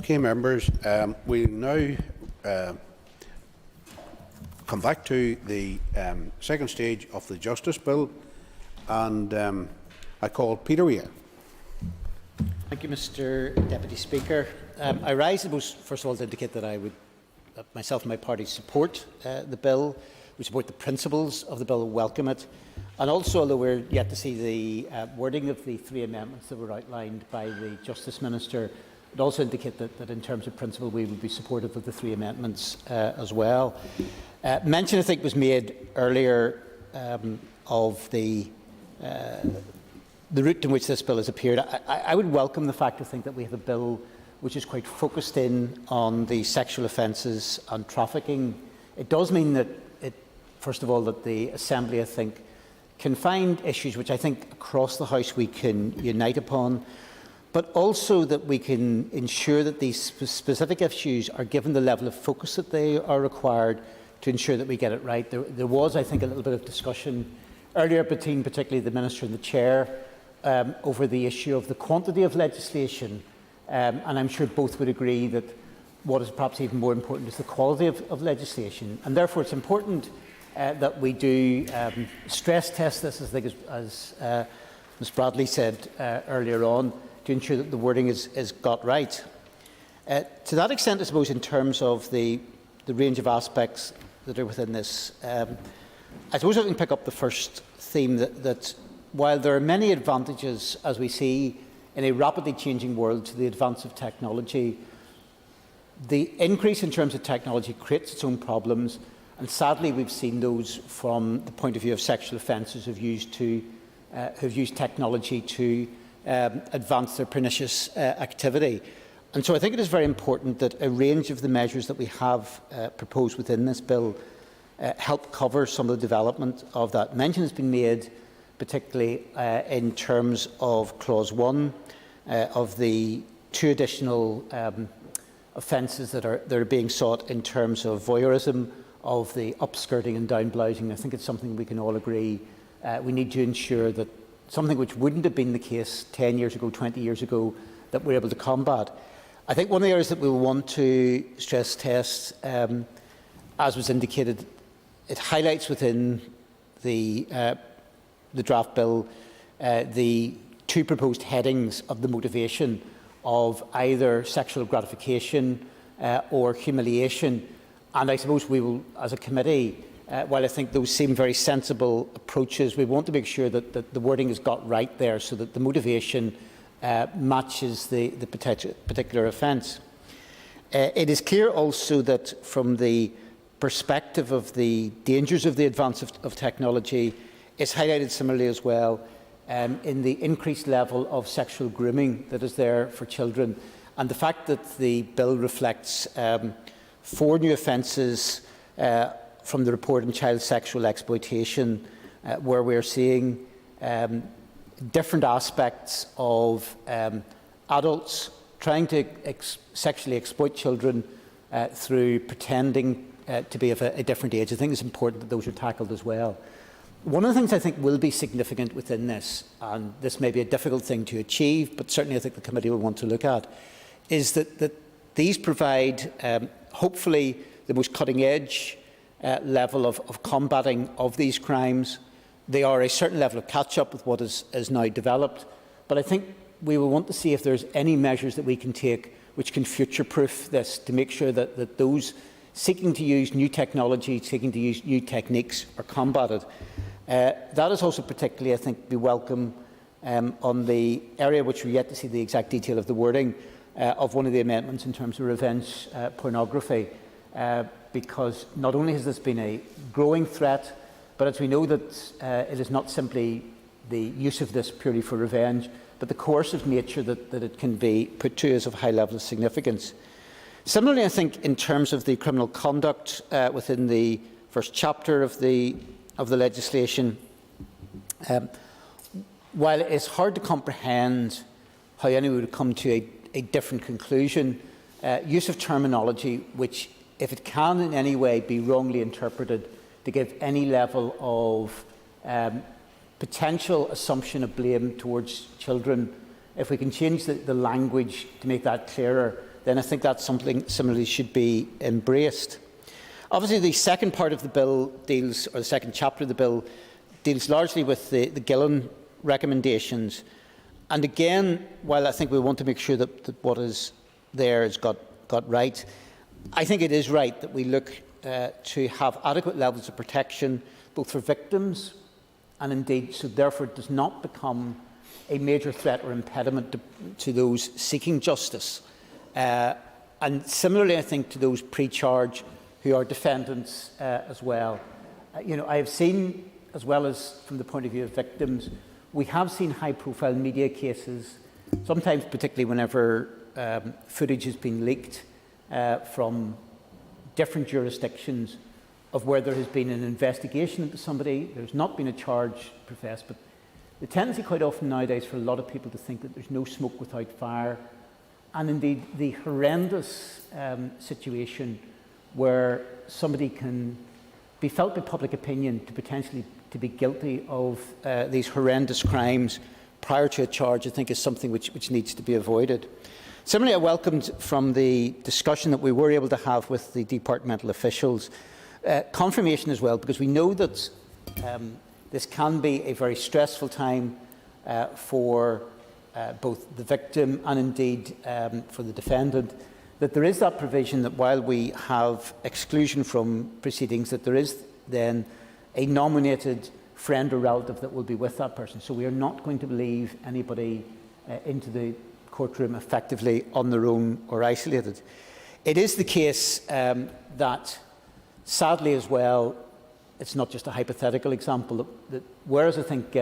Okay, members, we now come back to the second stage of the Justice Bill, and I call Peter Weir.
Thank you, Mr. Deputy Speaker. I rise, first of all, to indicate that I would, myself and my party, support the bill. We support the principles of the bill and welcome it. And also, although we're yet to see the wording of the 3 amendments that were outlined by the Justice Minister, I'd also indicate that in terms of principle, we would be supportive of the 3 amendments as well. Mention, I think, was made earlier of the route in which this bill has appeared. I would welcome the fact, I think, that we have a bill which is quite focused in on the sexual offences and trafficking. It does mean that, first of all, that the Assembly, I think, can find issues which I think across the House we can unite upon, but also that we can ensure that these specific issues are given the level of focus that they are required to ensure that we get it right. There was, I think, a little bit of discussion earlier between particularly the Minister and the Chair over the issue of the quantity of legislation, and I'm sure both would agree that what is perhaps even more important is the quality of legislation, and therefore it's important that we do stress test this, as Ms Bradley said earlier on, to ensure that the wording is got right. To that extent, I suppose, in terms of the range of aspects that are within this, I suppose I can pick up the first theme that while there are many advantages, as we see in a rapidly changing world, to the advance of technology, the increase in terms of technology creates its own problems, and sadly we've seen those from the point of view of sexual offences who've used technology to advance their pernicious activity. And so I think it is very important that a range of the measures that we have proposed within this bill help cover some of the development of that. Mention has been made, particularly in terms of Clause 1 of the 2 additional offences that are being sought in terms of voyeurism, of the upskirting and downblousing. I think it's something we can all agree. We need to ensure that something which wouldn't have been the case 10 years ago, 20 years ago, that we're able to combat. I think one of the areas that we will want to stress test, as was indicated, it highlights within the draft bill the 2 proposed headings of the motivation of either sexual gratification or humiliation. And I suppose we will, as a committee, while I think those seem very sensible approaches, we want to make sure that the wording is got right there so that the motivation matches the particular offence. It is clear also that from the perspective of the dangers of the advance of technology, it's highlighted similarly as well in the increased level of sexual grooming that is there for children, and the fact that the bill reflects 4 new offences from the report on child sexual exploitation, where we're seeing different aspects of adults trying to sexually exploit children through pretending to be of a different age. I think it's important that those are tackled as well. One of the things I think will be significant within this, and this may be a difficult thing to achieve, but certainly I think the committee will want to look at, is that these provide, hopefully, the most cutting-edge level of combating of these crimes. They are a certain level of catch-up with what is now developed, but I think we will want to see if there's any measures that we can take which can future-proof this, to make sure that those seeking to use new technology, seeking to use new techniques are combated. That is also particularly, I think, be welcome on the area which we're yet to see the exact detail of the wording of one of the amendments in terms of revenge pornography, because not only has this been a growing threat, but as we know that it is not simply the use of this purely for revenge, but the coercive nature that it can be put to is of high level of significance. Similarly, I think in terms of the criminal conduct within the first chapter of the legislation, while it is hard to comprehend how anyone would come to a different conclusion, use of terminology which, if it can in any way be wrongly interpreted to give any level of potential assumption of blame towards children, if we can change the language to make that clearer, then I think that's something similarly should be embraced. Obviously, the second part of the bill deals, or the second chapter of the bill, deals largely with the Gillen recommendations. And again, while I think we want to make sure that what is there is got right, I think it is right that we look to have adequate levels of protection, both for victims and indeed, so therefore it does not become a major threat or impediment to those seeking justice. And similarly, I think, to those pre-charge who are defendants as well. I have seen, as well as from the point of view of victims, we have seen high-profile media cases, sometimes particularly whenever footage has been leaked from different jurisdictions of where there has been an investigation into somebody. There's not been a charge professed, but the tendency quite often nowadays for a lot of people to think that there's no smoke without fire, and indeed the horrendous situation where somebody can be felt by public opinion to potentially to be guilty of these horrendous crimes prior to a charge, I think is something which needs to be avoided. Similarly, I welcomed from the discussion that we were able to have with the departmental officials confirmation as well, because we know that this can be a very stressful time for both the victim and indeed for the defendant, that there is that provision that while we have exclusion from proceedings, that there is then a nominated friend or relative that will be with that person. So we are not going to leave anybody into the courtroom effectively on their own or isolated. It is the case that, sadly as well, it's not just a hypothetical example, that whereas I think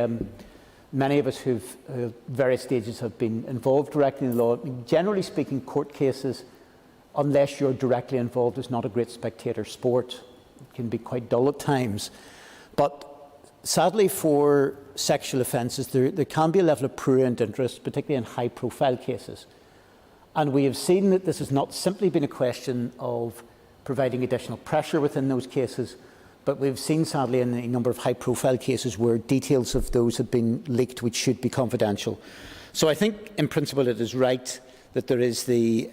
many of us who've at various stages have been involved directly in the law, generally speaking, court cases, unless you're directly involved, is not a great spectator sport. It can be quite dull at times. But sadly for sexual offences, there can be a level of prurient interest, particularly in high-profile cases. And we have seen that this has not simply been a question of providing additional pressure within those cases, but we've seen, sadly, in a number of high-profile cases where details of those have been leaked which should be confidential. So I think, in principle, it is right that there is the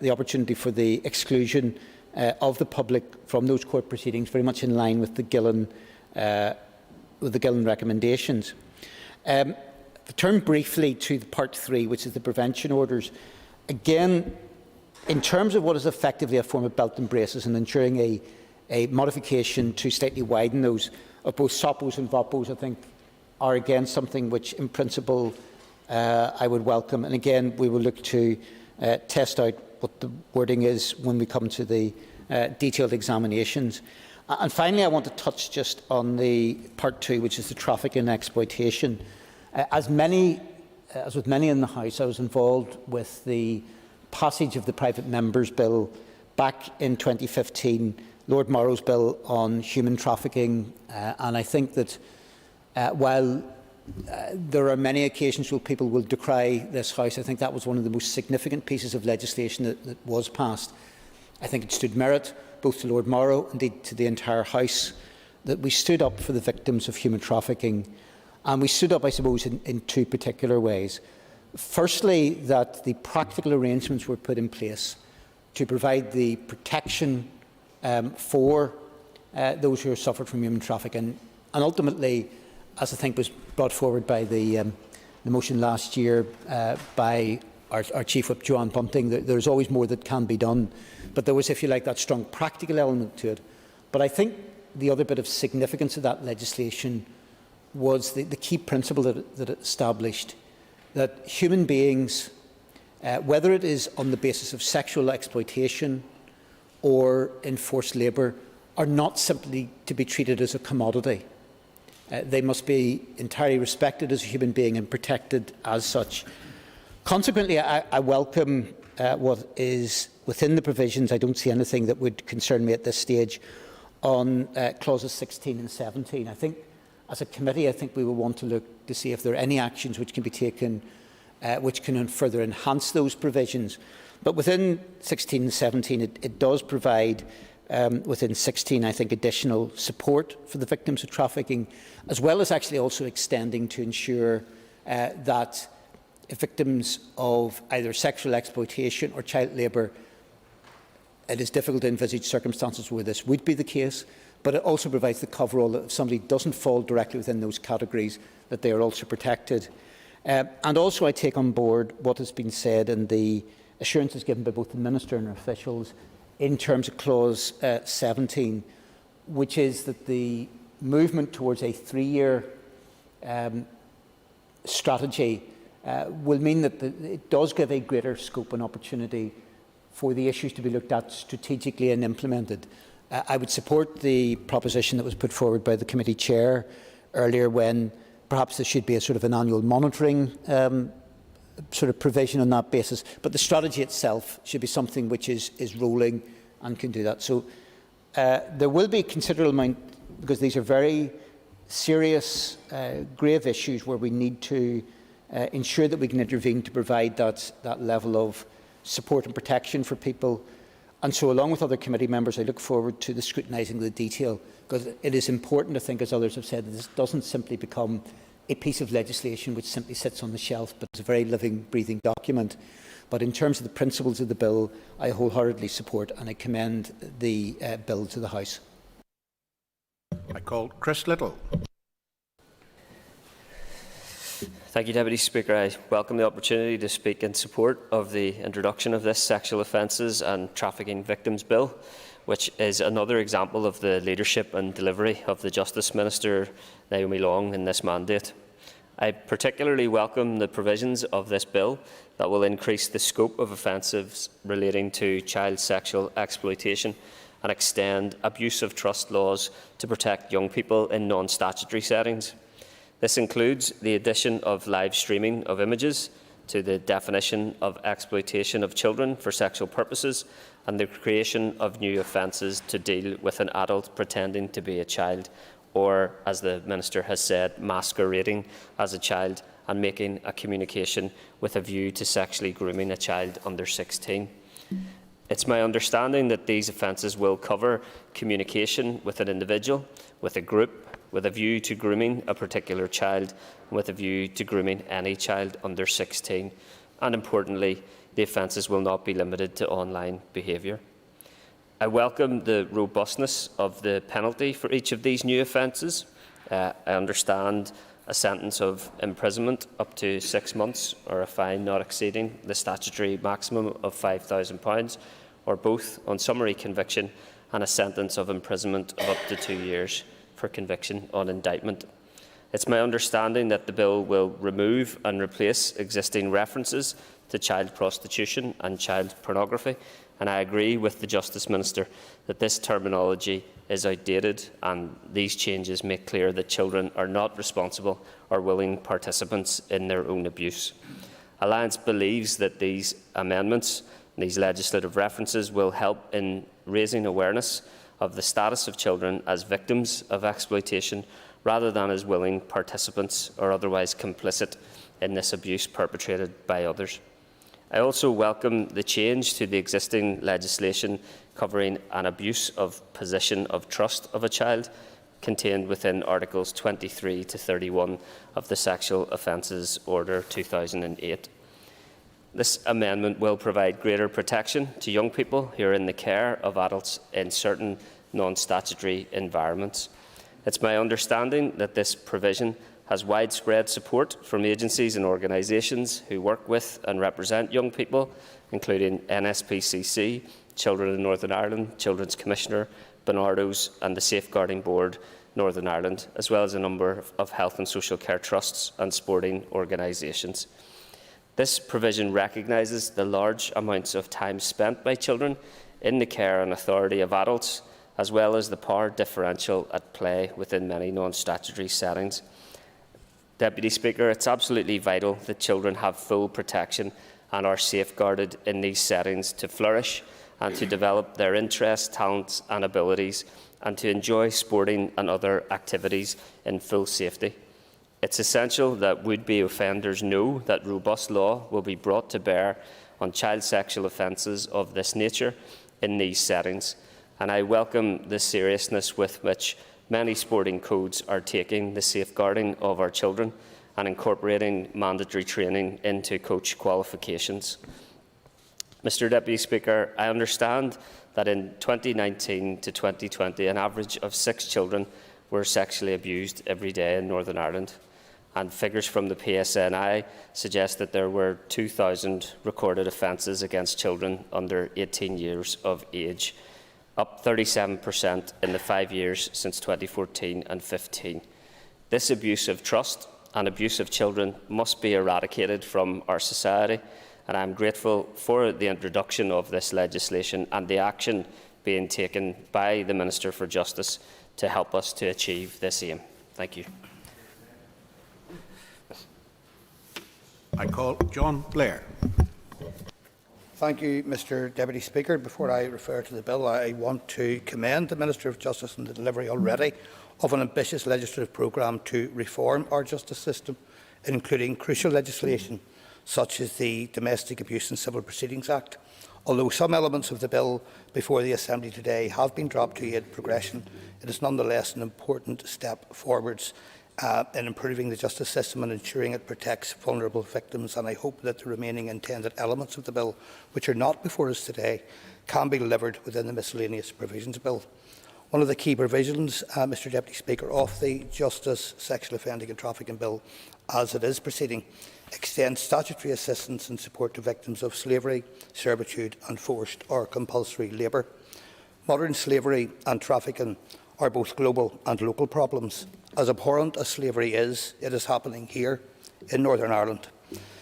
opportunity for the exclusion of the public from those court proceedings, very much in line with the Gillen recommendations. Turn briefly to the Part 3, which is the prevention orders. Again, in terms of what is effectively a form of belt and braces and ensuring a modification to slightly widen those of both SOPOs and VOPOs, I think, are again something which, in principle, I would welcome. And again, we will look to test out what the wording is when we come to the detailed examinations. And finally, I want to touch just on the Part 2, which is the trafficking and exploitation. As with many in the House, I was involved with the passage of the Private Members Bill back in 2015, Lord Morrow's bill on human trafficking, and I think that while there are many occasions where people will decry this House, I think that was one of the most significant pieces of legislation that was passed. I think it stood merit both to Lord Morrow, indeed to the entire House, that we stood up for the victims of human trafficking. And we stood up, I suppose, in two particular ways. Firstly, that the practical arrangements were put in place to provide the protection for those who have suffered from human trafficking. And ultimately, as I think was brought forward by the motion last year by our Chief Whip, Joanne Bunting, there's always more that can be done. But there was, if you like, that strong practical element to it. But I think the other bit of significance of that legislation was the key principle that it established, that human beings, whether it is on the basis of sexual exploitation or enforced labour, are not simply to be treated as a commodity. They must be entirely respected as a human being and protected as such. Consequently, I welcome what is within the provisions. I don't see anything that would concern me at this stage on clauses 16 and 17. I think, as a committee, I think we will want to look to see if there are any actions which can be taken which can further enhance those provisions. But within 16 and 17, it does provide, within 16, I think, additional support for the victims of trafficking, as well as actually also extending to ensure that victims of either sexual exploitation or child labour, it is difficult to envisage circumstances where this would be the case, but it also provides the coverall that if somebody doesn't fall directly within those categories, that they are also protected. And also I take on board what has been said and the assurances given by both the Minister and her officials in terms of clause 17, which is that the movement towards a 3-year strategy will mean that it does give a greater scope and opportunity for the issues to be looked at strategically and implemented. I would support the proposition that was put forward by the committee chair earlier, when perhaps there should be a sort of an annual monitoring sort of provision on that basis. But the strategy itself should be something which is rolling and can do that. So there will be a considerable amount, because these are very serious, grave issues where we need to ensure that we can intervene to provide that level of support and protection for people. And so, along with other committee members, I look forward to the scrutinising of the detail, because it is important, I think, as others have said, that this doesn't simply become a piece of legislation which simply sits on the shelf, but it's a very living, breathing document. But in terms of the principles of the bill, I wholeheartedly support and I commend the bill to the House.
I call Chris Little.
Thank you, Deputy Speaker. I welcome the opportunity to speak in support of the introduction of this Sexual Offences and Trafficking Victims Bill, which is another example of the leadership and delivery of the Justice Minister, Naomi Long, in this mandate. I particularly welcome the provisions of this bill that will increase the scope of offences relating to child sexual exploitation and extend abuse of trust laws to protect young people in non-statutory settings. This includes the addition of live streaming of images to the definition of exploitation of children for sexual purposes and the creation of new offences to deal with an adult pretending to be a child, or, as the Minister has said, masquerading as a child and making a communication with a view to sexually grooming a child under 16. It's my understanding that these offences will cover communication with an individual, with a group, with a view to grooming a particular child, and with a view to grooming any child under 16. And importantly, the offences will not be limited to online behaviour. I welcome the robustness of the penalty for each of these new offences. I understand a sentence of imprisonment up to 6 months, or a fine not exceeding the statutory maximum of £5,000, or both on summary conviction, and a sentence of imprisonment of up to 2 years for conviction on indictment. It's my understanding that the bill will remove and replace existing references to child prostitution and child pornography, and I agree with the Justice Minister that this terminology is outdated, and these changes make clear that children are not responsible or willing participants in their own abuse. Alliance believes that these amendments, these legislative references, will help in raising awareness of the status of children as victims of exploitation rather than as willing participants or otherwise complicit in this abuse perpetrated by others. I also welcome the change to the existing legislation covering an abuse of position of trust of a child contained within Articles 23 to 31 of the Sexual Offences Order 2008. This amendment will provide greater protection to young people who are in the care of adults in certain non-statutory environments. It's my understanding that this provision has widespread support from agencies and organisations who work with and represent young people, including NSPCC, Children in Northern Ireland, Children's Commissioner, Barnardo's and the Safeguarding Board Northern Ireland, as well as a number of health and social care trusts and sporting organisations. This provision recognises the large amounts of time spent by children in the care and authority of adults, as well as the power differential at play within many non-statutory settings. Deputy Speaker, it's absolutely vital that children have full protection and are safeguarded in these settings to flourish and to develop their interests, talents and abilities, and to enjoy sporting and other activities in full safety. It's essential that would-be offenders know that robust law will be brought to bear on child sexual offences of this nature in these settings, and I welcome the seriousness with which many sporting codes are taking the safeguarding of our children and incorporating mandatory training into coach qualifications. Mr Deputy Speaker, I understand that in 2019 to 2020 an average of 6 children were sexually abused every day in Northern Ireland, and figures from the PSNI suggest that there were 2,000 recorded offences against children under 18 years of age, up 37% in the 5 years since 2014 and 15. This abuse of trust and abuse of children must be eradicated from our society, and I am grateful for the introduction of this legislation and the action being taken by the Minister for Justice to help us to achieve this aim. Thank you.
I call John Blair.
Thank you, Mr Deputy Speaker. Before I refer to the bill, I want to commend the Minister of Justice on the delivery already of an ambitious legislative programme to reform our justice system, including crucial legislation such as the Domestic Abuse and Civil Proceedings Act. Although some elements of the bill before the Assembly today have been dropped to aid progression, it is nonetheless an important step forwards in improving the justice system and ensuring it protects vulnerable victims, and I hope that the remaining intended elements of the bill, which are not before us today, can be delivered within the Miscellaneous Provisions Bill. One of the key provisions, Mr Deputy Speaker, of the Justice, Sexual Offending and Trafficking Bill, as it is proceeding, extends statutory assistance and support to victims of slavery, servitude and forced or compulsory labour. Modern slavery and trafficking are both global and local problems. As abhorrent as slavery is, it is happening here in Northern Ireland.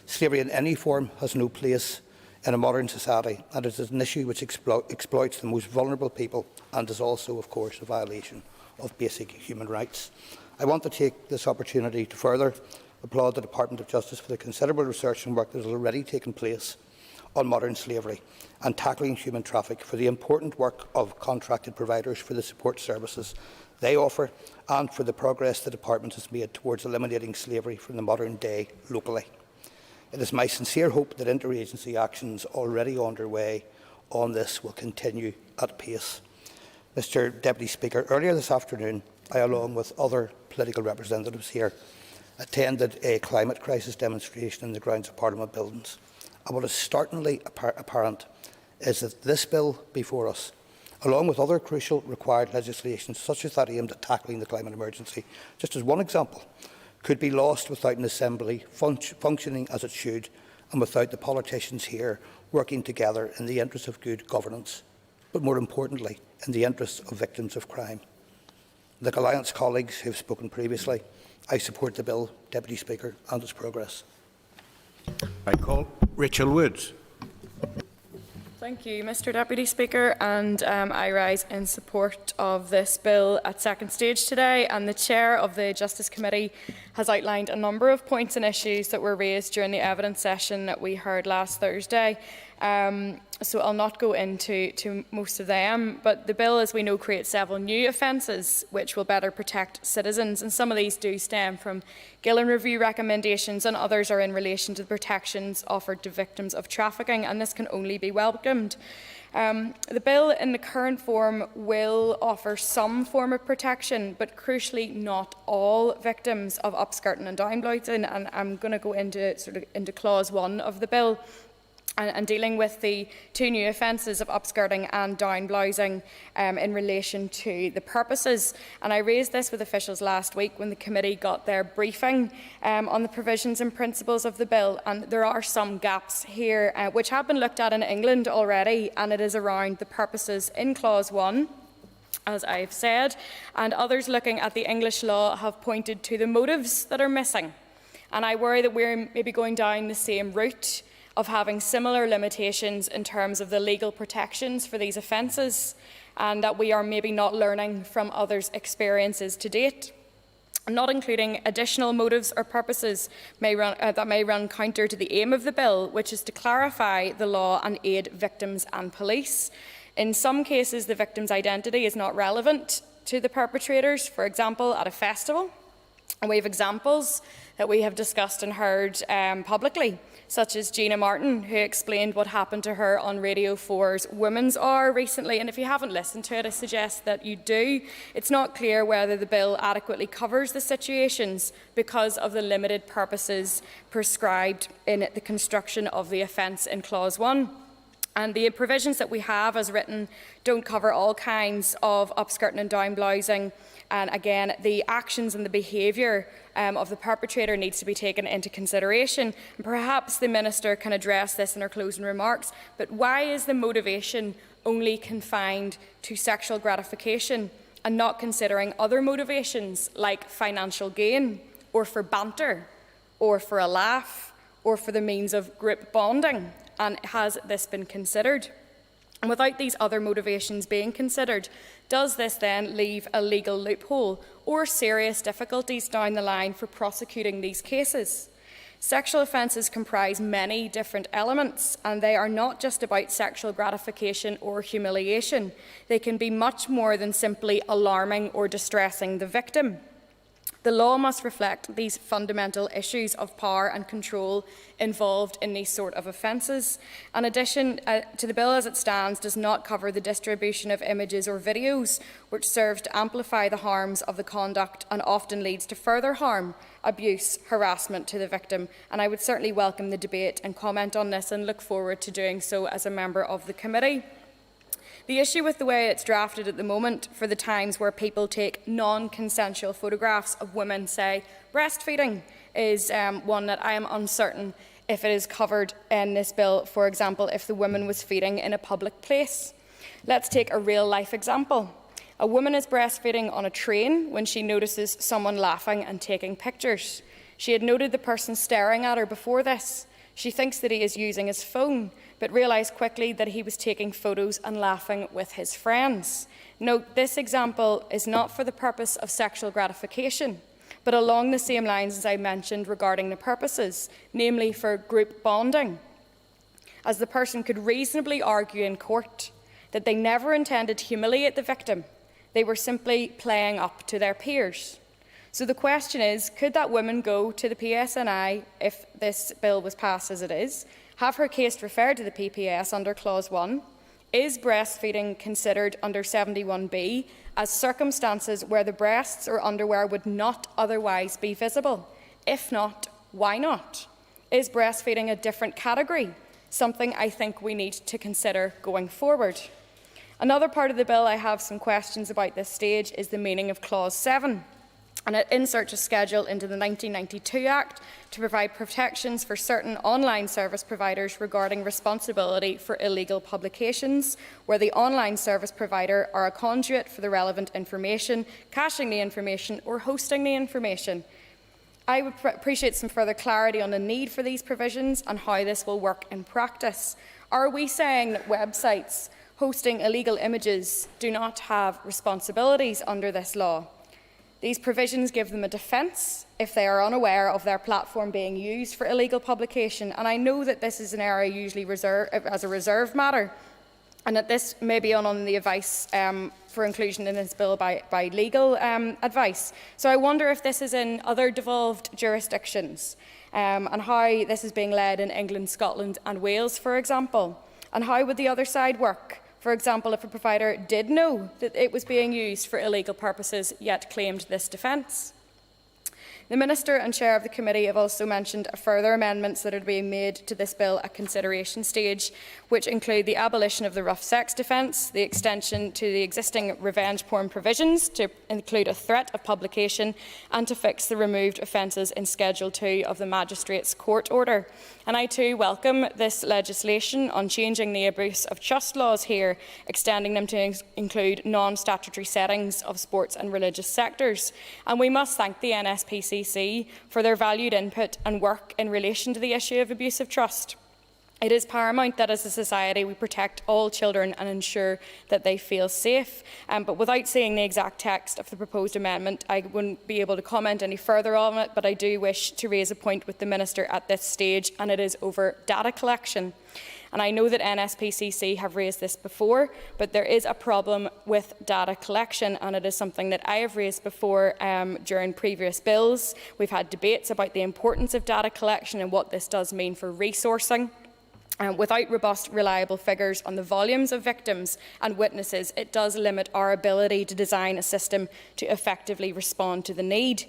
Slavery in any form has no place in a modern society, and it is an issue which exploits the most vulnerable people and is also, of course, a violation of basic human rights. I want to take this opportunity to further applaud the Department of Justice for the considerable research and work that has already taken place on modern slavery and tackling human traffic, for the important work of contracted providers for the support services they offer, and for the progress the Department has made towards eliminating slavery from the modern day locally. It is my sincere hope that interagency actions already underway on this will continue at pace. Mr Deputy Speaker, earlier this afternoon, I, along with other political representatives here, attended a climate crisis demonstration in the grounds of Parliament buildings. And what is startlingly apparent is that this bill before us, along with other crucial required legislation such as that aimed at tackling the climate emergency, just as one example, could be lost without an Assembly functioning as it should and without the politicians here working together in the interests of good governance, but more importantly, in the interests of victims of crime. Like Alliance colleagues who have spoken previously, I support the bill, Deputy Speaker, and its progress.
I call Rachel Woods.
Thank you, Mr Deputy Speaker, and I rise in support of this bill at second stage today, and the Chair of the Justice Committee has outlined a number of points and issues that were raised during the evidence session that we heard last Thursday. So I'll not go into most of them, but the bill, as we know, creates several new offences which will better protect citizens, and some of these do stem from Gillen Review recommendations and others are in relation to the protections offered to victims of trafficking, and this can only be welcomed. The bill in the current form will offer some form of protection, but crucially not all victims of upskirting and downblousing, and I'm going to go into clause 1 of the bill. And dealing with the two new offences of upskirting and downblousing in relation to the purposes. And I raised this with officials last week when the committee got their briefing on the provisions and principles of the bill. And there are some gaps here which have been looked at in England already, and it is around the purposes in clause 1. As I've said, and others looking at the English law have pointed to the motives that are missing. And I worry that we're maybe going down the same route of having similar limitations in terms of the legal protections for these offences, and that we are maybe not learning from others' experiences to date. Not including additional motives or purposes that may run counter to the aim of the bill, which is to clarify the law and aid victims and police. In some cases, the victim's identity is not relevant to the perpetrators, for example, at a festival. And we have examples that we have discussed and heard publicly, such as Gina Martin, who explained what happened to her on Radio 4's Women's Hour recently. And if you haven't listened to it, I suggest that you do. It's not clear whether the bill adequately covers the situations because of the limited purposes prescribed in the construction of the offence in Clause 1. And the provisions that we have as written don't cover all kinds of upskirting and downblousing. And again, the actions and the behaviour of the perpetrator needs to be taken into consideration. And perhaps the Minister can address this in her closing remarks. But why is the motivation only confined to sexual gratification and not considering other motivations like financial gain, or for banter, or for a laugh, or for the means of group bonding? And has this been considered? And without these other motivations being considered, does this then leave a legal loophole or serious difficulties down the line for prosecuting these cases? Sexual offences comprise many different elements, and they are not just about sexual gratification or humiliation. They can be much more than simply alarming or distressing the victim. The law must reflect these fundamental issues of power and control involved in these sort of offences. In addition to the bill as it stands does not cover the distribution of images or videos, which serves to amplify the harms of the conduct and often leads to further harm, abuse, harassment to the victim. And I would certainly welcome the debate and comment on this and look forward to doing so as a member of the committee. The issue with the way it's drafted at the moment for the times where people take non-consensual photographs of women, say, breastfeeding, is one that I am uncertain if it is covered in this bill, for example, if the woman was feeding in a public place. Let's take a real-life example. A woman is breastfeeding on a train when she notices someone laughing and taking pictures. She had noted the person staring at her before this. She thinks that he is using his phone, but realised quickly that he was taking photos and laughing with his friends. Note, this example is not for the purpose of sexual gratification, but along the same lines as I mentioned regarding the purposes, namely for group bonding, as the person could reasonably argue in court that they never intended to humiliate the victim. They were simply playing up to their peers. So the question is, could that woman go to the PSNI if this bill was passed as it is, have her case referred to the PPS under Clause 1? Is breastfeeding considered under 71B as circumstances where the breasts or underwear would not otherwise be visible? If not, why not? Is breastfeeding a different category? Something I think we need to consider going forward. Another part of the bill I have some questions about this stage is the meaning of Clause 7. And it inserts a schedule into the 1992 Act to provide protections for certain online service providers regarding responsibility for illegal publications, where the online service provider are a conduit for the relevant information, caching the information or hosting the information. I would appreciate some further clarity on the need for these provisions and how this will work in practice. Are we saying that websites hosting illegal images do not have responsibilities under this law? These provisions give them a defence if they are unaware of their platform being used for illegal publication, and I know that this is an area usually as a reserved matter, and that this may be on the advice for inclusion in this bill by legal advice. So I wonder if this is in other devolved jurisdictions, and how this is being led in England, Scotland and Wales, for example, and how would the other side work? For example, if a provider did know that it was being used for illegal purposes, yet claimed this defence. The Minister and Chair of the Committee have also mentioned further amendments that are being made to this bill at consideration stage, which include the abolition of the rough sex defence, the extension to the existing revenge porn provisions to include a threat of publication, and to fix the removed offences in Schedule 2 of the Magistrates' Court Order. And I too welcome this legislation on changing the abuse of trust laws here, extending them to include non-statutory settings of sports and religious sectors. And we must thank the NSPCC for their valued input and work in relation to the issue of abuse of trust. It is paramount that as a society we protect all children and ensure that they feel safe. But without seeing the exact text of the proposed amendment, I wouldn't be able to comment any further on it, but I do wish to raise a point with the Minister at this stage, and it is over data collection. And I know that NSPCC have raised this before, but there is a problem with data collection, and it is something that I have raised before during previous bills. We've had debates about the importance of data collection and what this does mean for resourcing. Without robust, reliable figures on the volumes of victims and witnesses, it does limit our ability to design a system to effectively respond to the need.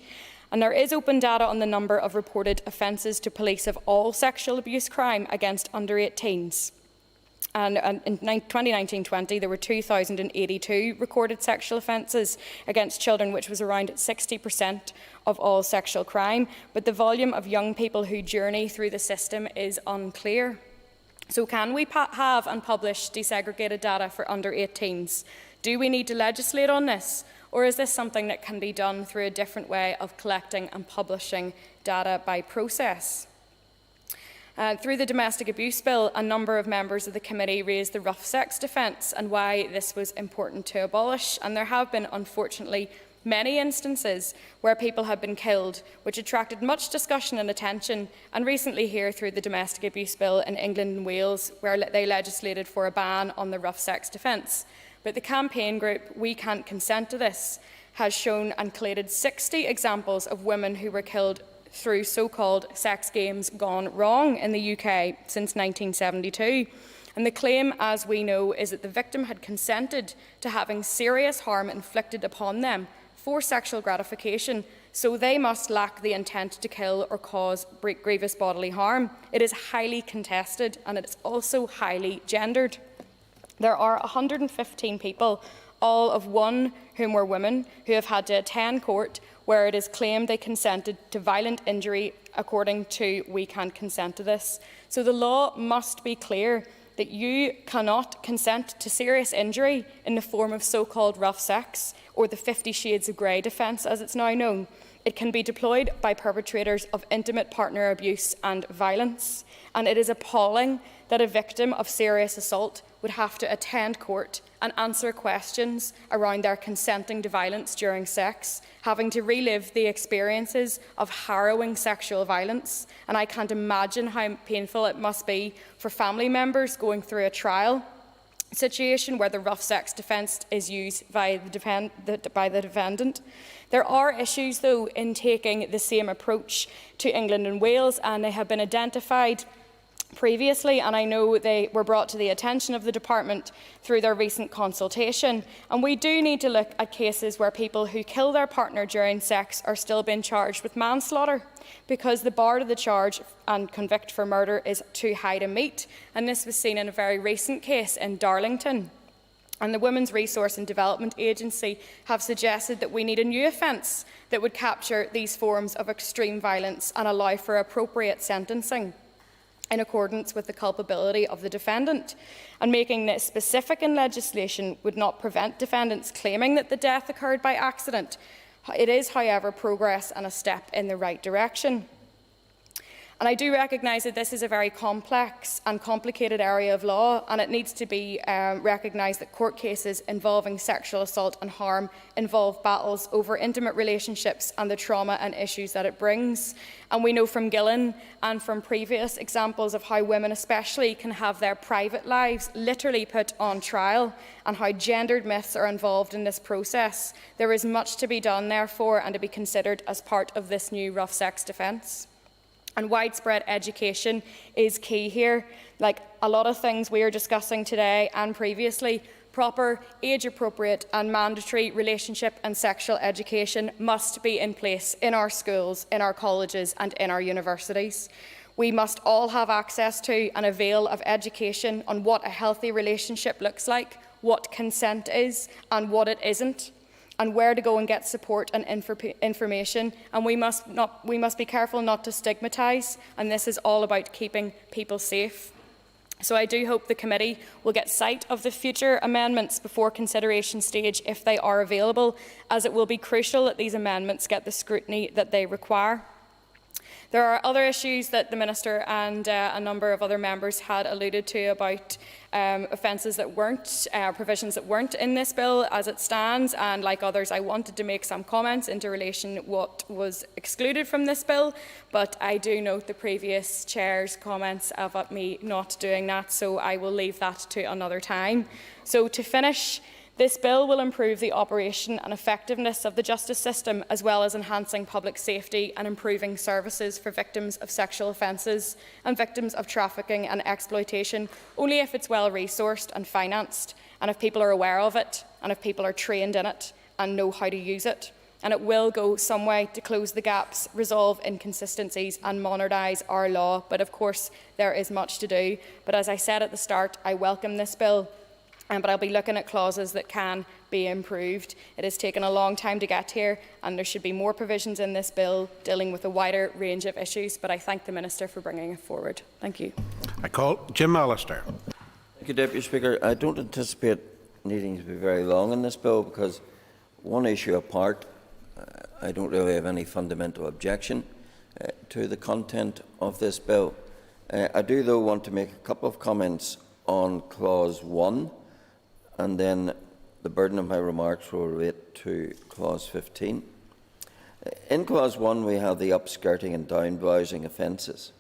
And there is open data on the number of reported offences to police of all sexual abuse crime against under 18s. And in 2019-20, there were 2,082 recorded sexual offences against children, which was around 60% of all sexual crime. But the volume of young people who journey through the system is unclear. So can we have and publish desegregated data for under 18s? Do we need to legislate on this? Or is this something that can be done through a different way of collecting and publishing data by process? Through the Domestic Abuse Bill, a number of members of the committee raised the rough sex defence and why this was important to abolish. And there have been, unfortunately, many instances where people have been killed, which attracted much discussion and attention, and recently here through the Domestic Abuse Bill in England and Wales, where they legislated for a ban on the rough sex defence. But the campaign group We Can't Consent to This has shown and collated 60 examples of women who were killed through so-called sex games gone wrong in the UK since 1972. And the claim, as we know, is that the victim had consented to having serious harm inflicted upon them for sexual gratification, so they must lack the intent to kill or cause grievous bodily harm. It is highly contested, and it is also highly gendered. There are 115 people, all of one whom were women, who have had to attend court where it is claimed they consented to violent injury according to We Can't Consent to This. So the law must be clear that you cannot consent to serious injury in the form of so-called rough sex, or the 50 Shades of Grey defence, as it's now known. It can be deployed by perpetrators of intimate partner abuse and violence, and it is appalling that a victim of serious assault would have to attend court and answer questions around their consenting to violence during sex, having to relive the experiences of harrowing sexual violence. And I can't imagine how painful it must be for family members going through a trial situation where the rough sex defence is used by the defendant. There are issues, though, in taking the same approach to England and Wales, and they have been identified previously, and I know they were brought to the attention of the Department through their recent consultation. And we do need to look at cases where people who kill their partner during sex are still being charged with manslaughter, because the bar to the charge and convict for murder is too high to meet. And this was seen in a very recent case in Darlington. And the Women's Resource and Development Agency have suggested that we need a new offence that would capture these forms of extreme violence and allow for appropriate sentencing in accordance with the culpability of the defendant. And making this specific in legislation would not prevent defendants claiming that the death occurred by accident. It is, however, progress and a step in the right direction. And I do recognise that this is a very complex and complicated area of law, and it needs to be recognised that court cases involving sexual assault and harm involve battles over intimate relationships and the trauma and issues that it brings. And we know from Gillen and from previous examples of how women especially can have their private lives literally put on trial, and how gendered myths are involved in this process. There is much to be done, therefore, and to be considered as part of this new rough sex defence. And widespread education is key here. Like a lot of things we are discussing today and previously, proper, age-appropriate and mandatory relationship and sexual education must be in place in our schools, in our colleges and in our universities. We must all have access to and avail of education on what a healthy relationship looks like, what consent is and what it isn't, and where to go and get support and information. And we must be careful not to stigmatise, and this is all about keeping people safe. So I do hope the committee will get sight of the future amendments before consideration stage if they are available, as it will be crucial that these amendments get the scrutiny that they require. There are other issues that the Minister and a number of other members had alluded to about offences that weren't, provisions that weren't in this bill as it stands, and like others I wanted to make some comments into relation to what was excluded from this bill, but I do note the previous Chair's comments about me not doing that, so I will leave that to another time. So to finish, this bill will improve the operation and effectiveness of the justice system, as well as enhancing public safety and improving services for victims of sexual offences and victims of trafficking and exploitation, only if it's well resourced and financed, and if people are aware of it, and if people are trained in it and know how to use it. And it will go some way to close the gaps, resolve inconsistencies and modernise our law. But of course, there is much to do. But as I said at the start, I welcome this bill. But I'll be looking at clauses that can be improved. It has taken a long time to get here, and there should be more provisions in this bill dealing with a wider range of issues. But I thank the Minister for bringing it forward. Thank you.
I call Jim Allister.
Thank you, Deputy Speaker. I don't anticipate needing to be very long in this bill, because one issue apart, I don't really have any fundamental objection to the content of this bill. I do, though, want to make a couple of comments on Clause 1, and then the burden of my remarks will relate to Clause 15. In Clause 1, we have the upskirting and downbrowsing offences.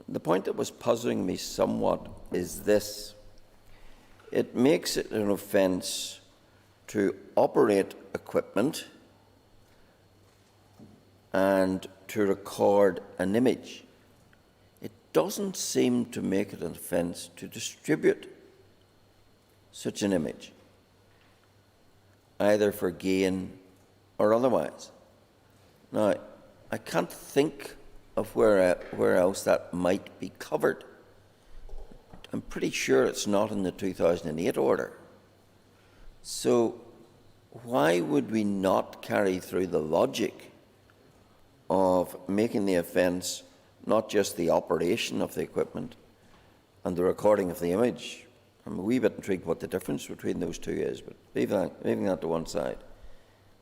The point that was puzzling me somewhat is this. It makes it an offence to operate equipment and to record an image. It doesn't seem to make it an offence to distribute such an image, either for gain or otherwise. Now, I can't think of where else that might be covered. I'm pretty sure it's not in the 2008 order. So why would we not carry through the logic of making the offence not just the operation of the equipment and the recording of the image? I'm a wee bit intrigued what the difference between those two is, but leaving that to one side.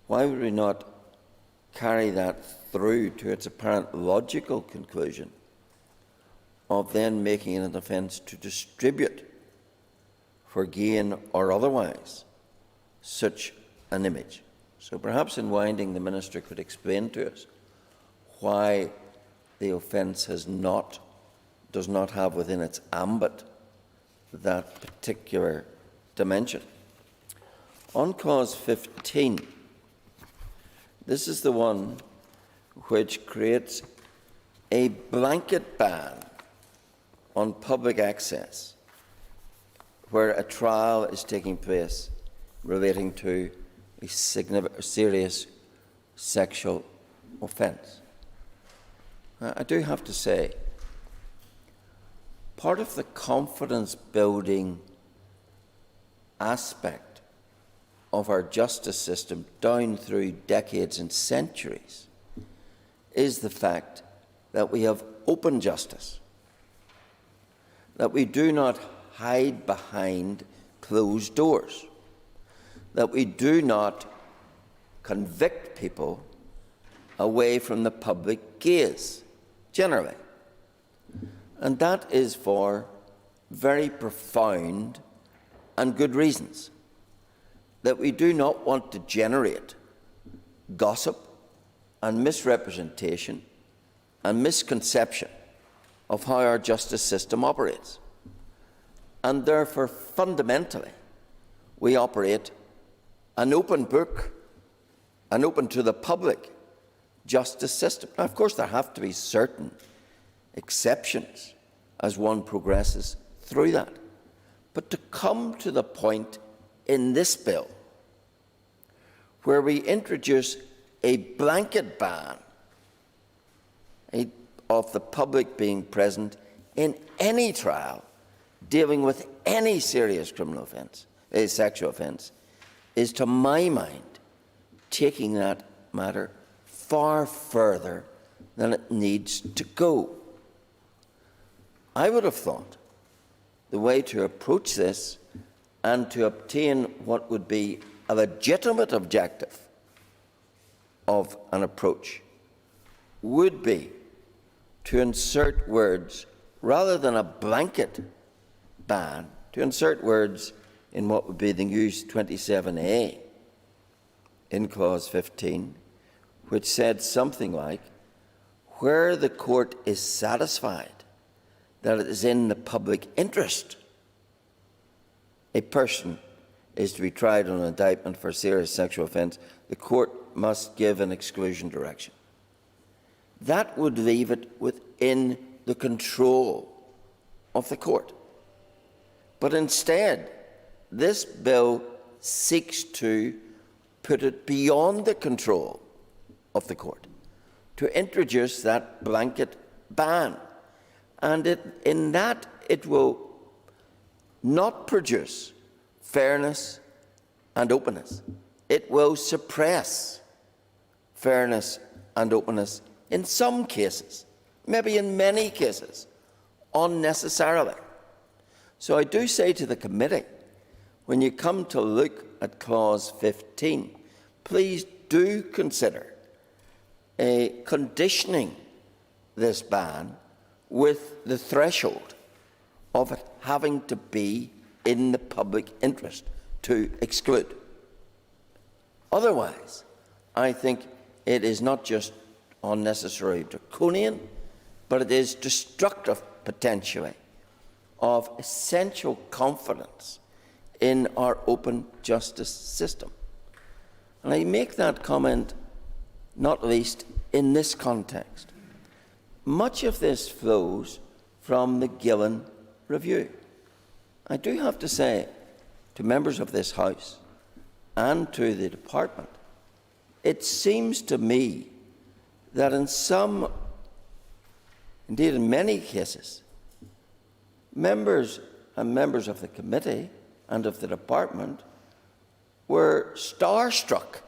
Why would we not carry that through to its apparent logical conclusion of then making it an offence to distribute for gain or otherwise such an image? So perhaps in winding, the Minister could explain to us why the offence does not have within its ambit that particular dimension. On Clause 15, this is the one which creates a blanket ban on public access where a trial is taking place relating to a serious sexual offence. I do have to say, part of the confidence-building aspect of our justice system down through decades and centuries is the fact that we have open justice, that we do not hide behind closed doors, that we do not convict people away from the public gaze, generally. And that is for very profound and good reasons. That we do not want to generate gossip and misrepresentation and misconception of how our justice system operates. And therefore, fundamentally, we operate an open book, an open to the public justice system. Now, of course, there have to be certain exceptions as one progresses through that. But to come to the point in this bill where we introduce a blanket ban of the public being present in any trial dealing with any serious criminal offence, a sexual offence, is, to my mind, taking that matter far further than it needs to go. I would have thought the way to approach this and to obtain what would be a legitimate objective of an approach would be to insert words, rather than a blanket ban, to insert words in what would be the new 27A in Clause 15, which said something like, where the court is satisfied that it is in the public interest, a person is to be tried on an indictment for a serious sexual offence, the court must give an exclusion direction. That would leave it within the control of the court. But instead, this bill seeks to put it beyond the control of the court, to introduce that blanket ban. And in that, it will not produce fairness and openness. It will suppress fairness and openness in some cases, maybe in many cases, unnecessarily. So I do say to the committee, when you come to look at Clause 15, please do consider conditioning this ban with the threshold of it having to be in the public interest. to exclude. Otherwise, I think it is not just unnecessary draconian, but it is destructive potentially of essential confidence in our open justice system. And I make that comment not least in this context. Much of this flows from the Gillen Review. I do have to say to members of this House and to the Department, it seems to me that in some, indeed in many cases, members of the committee and of the Department were starstruck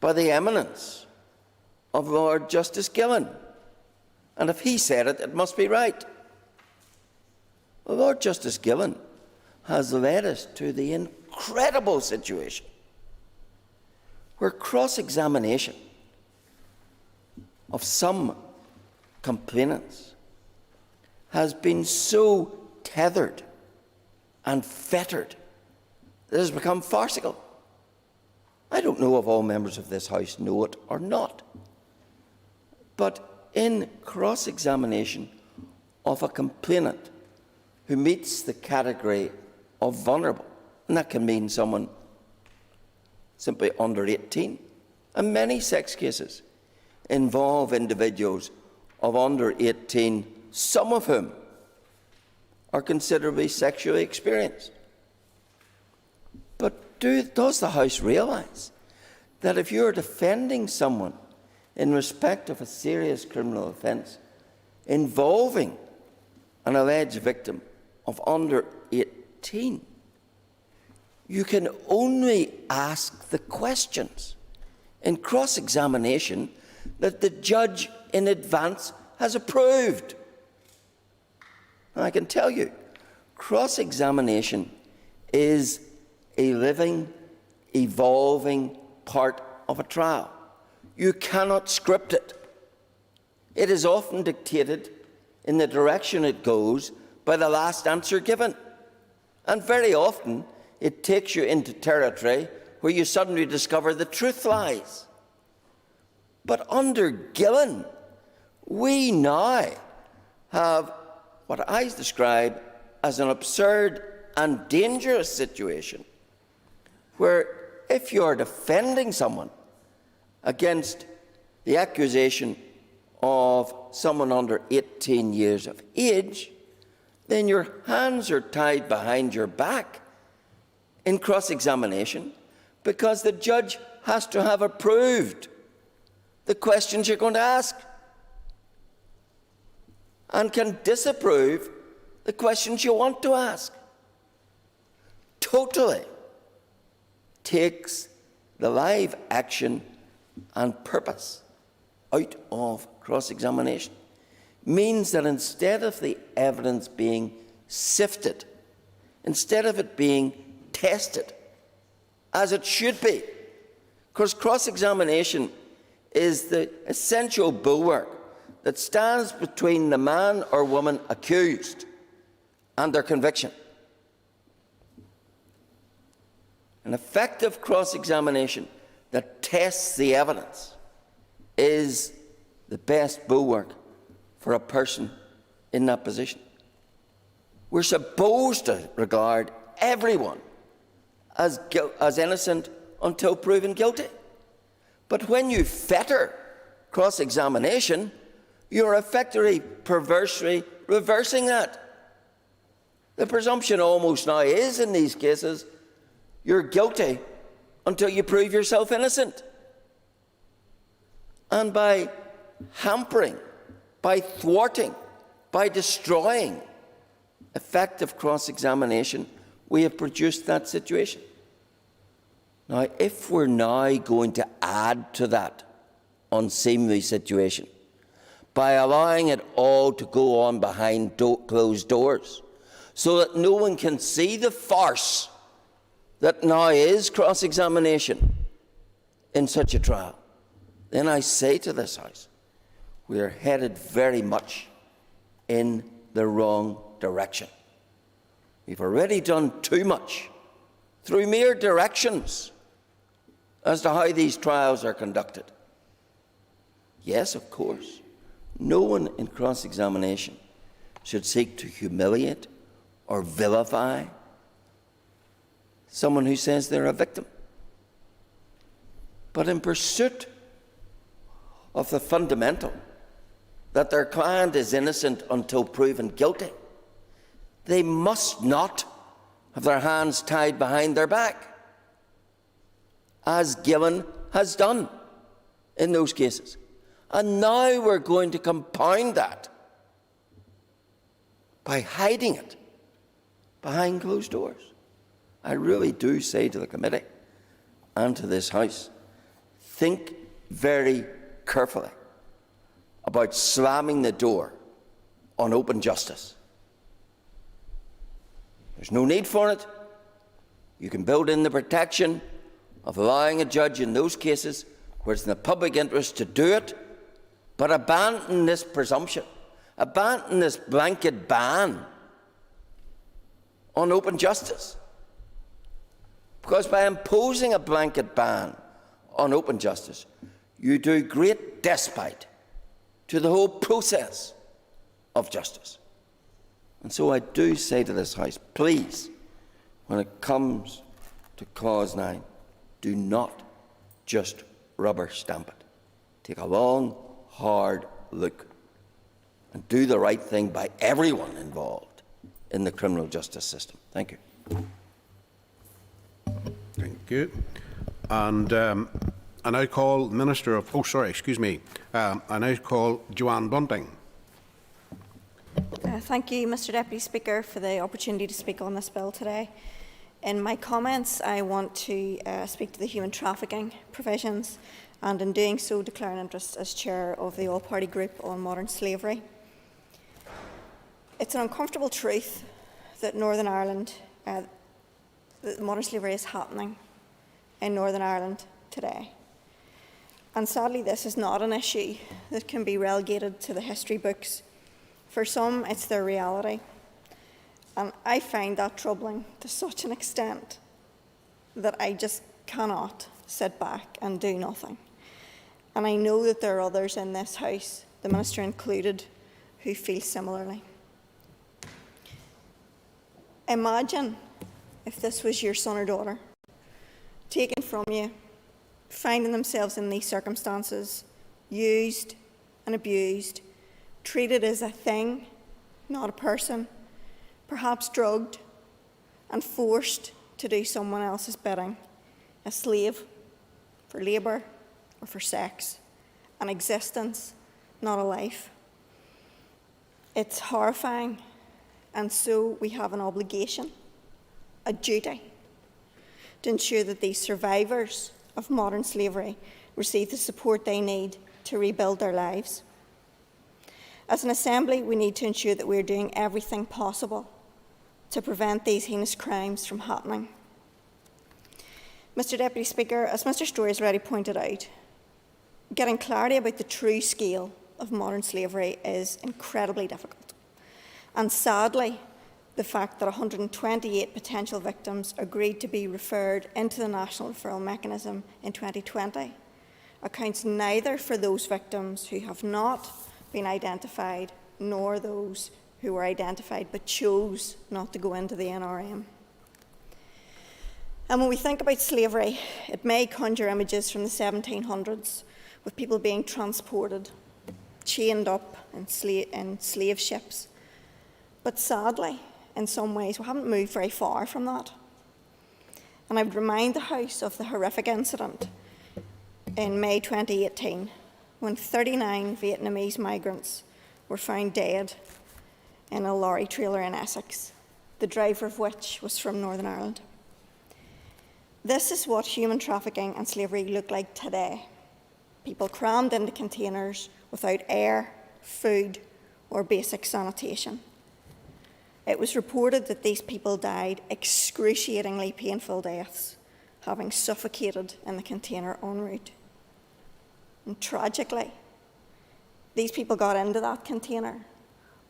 by the eminence of Lord Justice Gillen. And if he said it, it must be right. Well, Lord Justice Gillen has led us to the incredible situation where cross-examination of some complainants has been so tethered and fettered that it has become farcical. I don't know if all members of this House know it or not, but in cross-examination of a complainant who meets the category of vulnerable, and that can mean someone simply under 18, and many sex cases involve individuals of under 18, some of whom are considerably sexually experienced. But does the House realise that if you're defending someone in respect of a serious criminal offence involving an alleged victim of under 18, you can only ask the questions in cross-examination that the judge in advance has approved. And I can tell you, cross-examination is a living, evolving part of a trial. You cannot script it. It is often dictated in the direction it goes by the last answer given. And very often, it takes you into territory where you suddenly discover the truth lies. But under Gillen, we now have what I describe as an absurd and dangerous situation where if you are defending someone against the accusation of someone under 18 years of age, then your hands are tied behind your back in cross-examination because the judge has to have approved the questions you're going to ask and can disapprove the questions you want to ask. Totally takes the live action and purpose out of cross-examination. Means that instead of the evidence being sifted, instead of it being tested, as it should be, because cross-examination is the essential bulwark that stands between the man or woman accused and their conviction. An effective cross-examination that tests the evidence is the best bulwark for a person in that position. We're supposed to regard everyone as innocent until proven guilty. But when you fetter cross-examination, you're effectively perversely reversing that. The presumption almost now is, in these cases, you're guilty until you prove yourself innocent. And by hampering, by thwarting, by destroying effective cross-examination, we have produced that situation. Now, if we're now going to add to that unseemly situation by allowing it all to go on behind closed doors so that no one can see the farce that now is cross-examination in such a trial, then I say to this House, we are headed very much in the wrong direction. We've already done too much through mere directions as to how these trials are conducted. Yes, of course, no one in cross-examination should seek to humiliate or vilify someone who says they're a victim. But in pursuit of the fundamental that their client is innocent until proven guilty, they must not have their hands tied behind their back, as Gillen has done in those cases. And now we're going to compound that by hiding it behind closed doors. I really do say to the committee and to this House, think very carefully about slamming the door on open justice. There's no need for it. You can build in the protection of allowing a judge in those cases where it's in the public interest to do it, but abandon this presumption, abandon this blanket ban on open justice. Because by imposing a blanket ban on open justice, you do great despite to the whole process of justice. And so I do say to this House, please, when it comes to Clause 9, do not just rubber stamp it. Take a long, hard look and do the right thing by everyone involved in the criminal justice system. Thank you.
Thank you. And I now call Minister of... Oh, sorry, excuse me. I now call Joanne Bunting.
Thank you, Mr Deputy Speaker, for the opportunity to speak on this bill today. In my comments, I want to speak to the human trafficking provisions, and in doing so declare an interest as Chair of the All-Party Group on Modern Slavery. It's an uncomfortable truth that Northern Ireland, that modern slavery is happening in Northern Ireland today. And sadly, this is not an issue that can be relegated to the history books. For some, it's their reality. And I find that troubling to such an extent that I just cannot sit back and do nothing. And I know that there are others in this House, the Minister included, who feel similarly. Imagine if this was your son or daughter, taken from you, finding themselves in these circumstances, used and abused, treated as a thing, not a person, perhaps drugged and forced to do someone else's bidding, a slave for labour or for sex, an existence, not a life. It's horrifying, and so we have an obligation, a duty, to ensure that these survivors of modern slavery receive the support they need to rebuild their lives. As an Assembly, we need to ensure that we are doing everything possible to prevent these heinous crimes from happening. Mr Deputy Speaker, as Mr Story has already pointed out, getting clarity about the true scale of modern slavery is incredibly difficult. And sadly, the fact that 128 potential victims agreed to be referred into the National Referral Mechanism in 2020 accounts neither for those victims who have not been identified nor those who were identified but chose not to go into the NRM. And when we think about slavery, it may conjure images from the 1700s with people being transported, chained up in slave ships. But sadly, in some ways, we haven't moved very far from that. And I would remind the House of the horrific incident in May 2018 when 39 Vietnamese migrants were found dead in a lorry trailer in Essex, the driver of which was from Northern Ireland. This is what human trafficking and slavery look like today. People crammed into containers without air, food, or basic sanitation. It was reported that these people died excruciatingly painful deaths, having suffocated in the container en route. And tragically, these people got into that container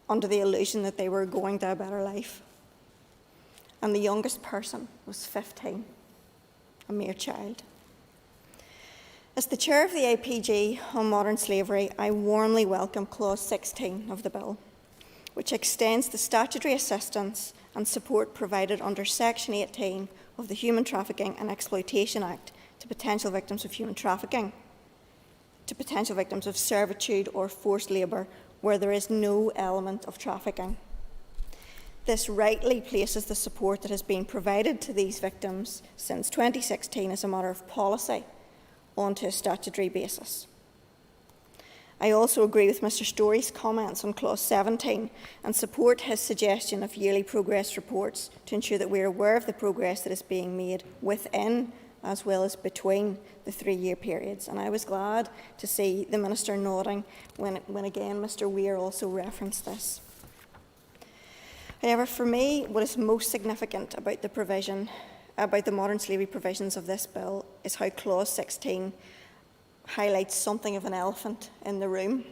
under the illusion that they were going to a better life. and the youngest person was 15, a mere child. As the chair of the APG on modern slavery, I warmly welcome Clause 16 of the bill, which extends the statutory assistance and support provided under Section 18 of the Human Trafficking and Exploitation Act to potential victims of human trafficking, to potential victims of servitude or forced labour where there is no element of trafficking. This rightly places the support that has been provided to these victims since 2016 as a matter of policy onto a statutory basis. I also agree with Mr Story's comments on Clause 17 and support his suggestion of yearly progress reports to ensure that we are aware of the progress that is being made within as well as between the 3-year periods. And I was glad to see the Minister nodding when again Mr Weir also referenced this. However, for me, what is most significant about the modern slavery provisions of this bill is how Clause 16 highlights something of an elephant in the room.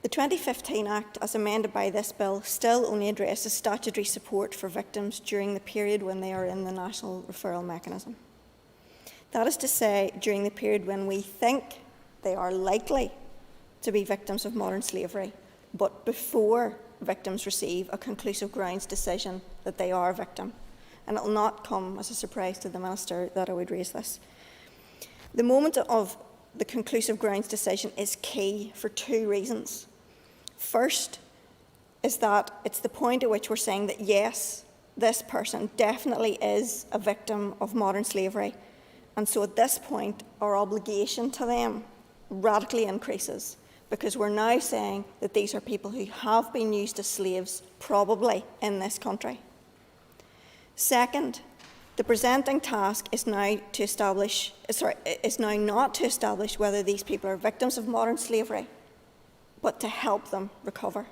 The 2015 Act, as amended by this bill, still only addresses statutory support for victims during the period when they are in the National Referral Mechanism. That is to say, during the period when we think they are likely to be victims of modern slavery, but before victims receive a conclusive grounds decision that they are a victim. And it will not come as a surprise to the Minister that I would raise this. The moment of the conclusive grounds decision is key for 2 reasons. First is that it's the point at which we're saying that yes, this person definitely is a victim of modern slavery. And so at this point, our obligation to them radically increases, because we're now saying that these are people who have been used as slaves, probably in this country. Second, the presenting task is now not to establish whether these people are victims of modern slavery, but to help them recover.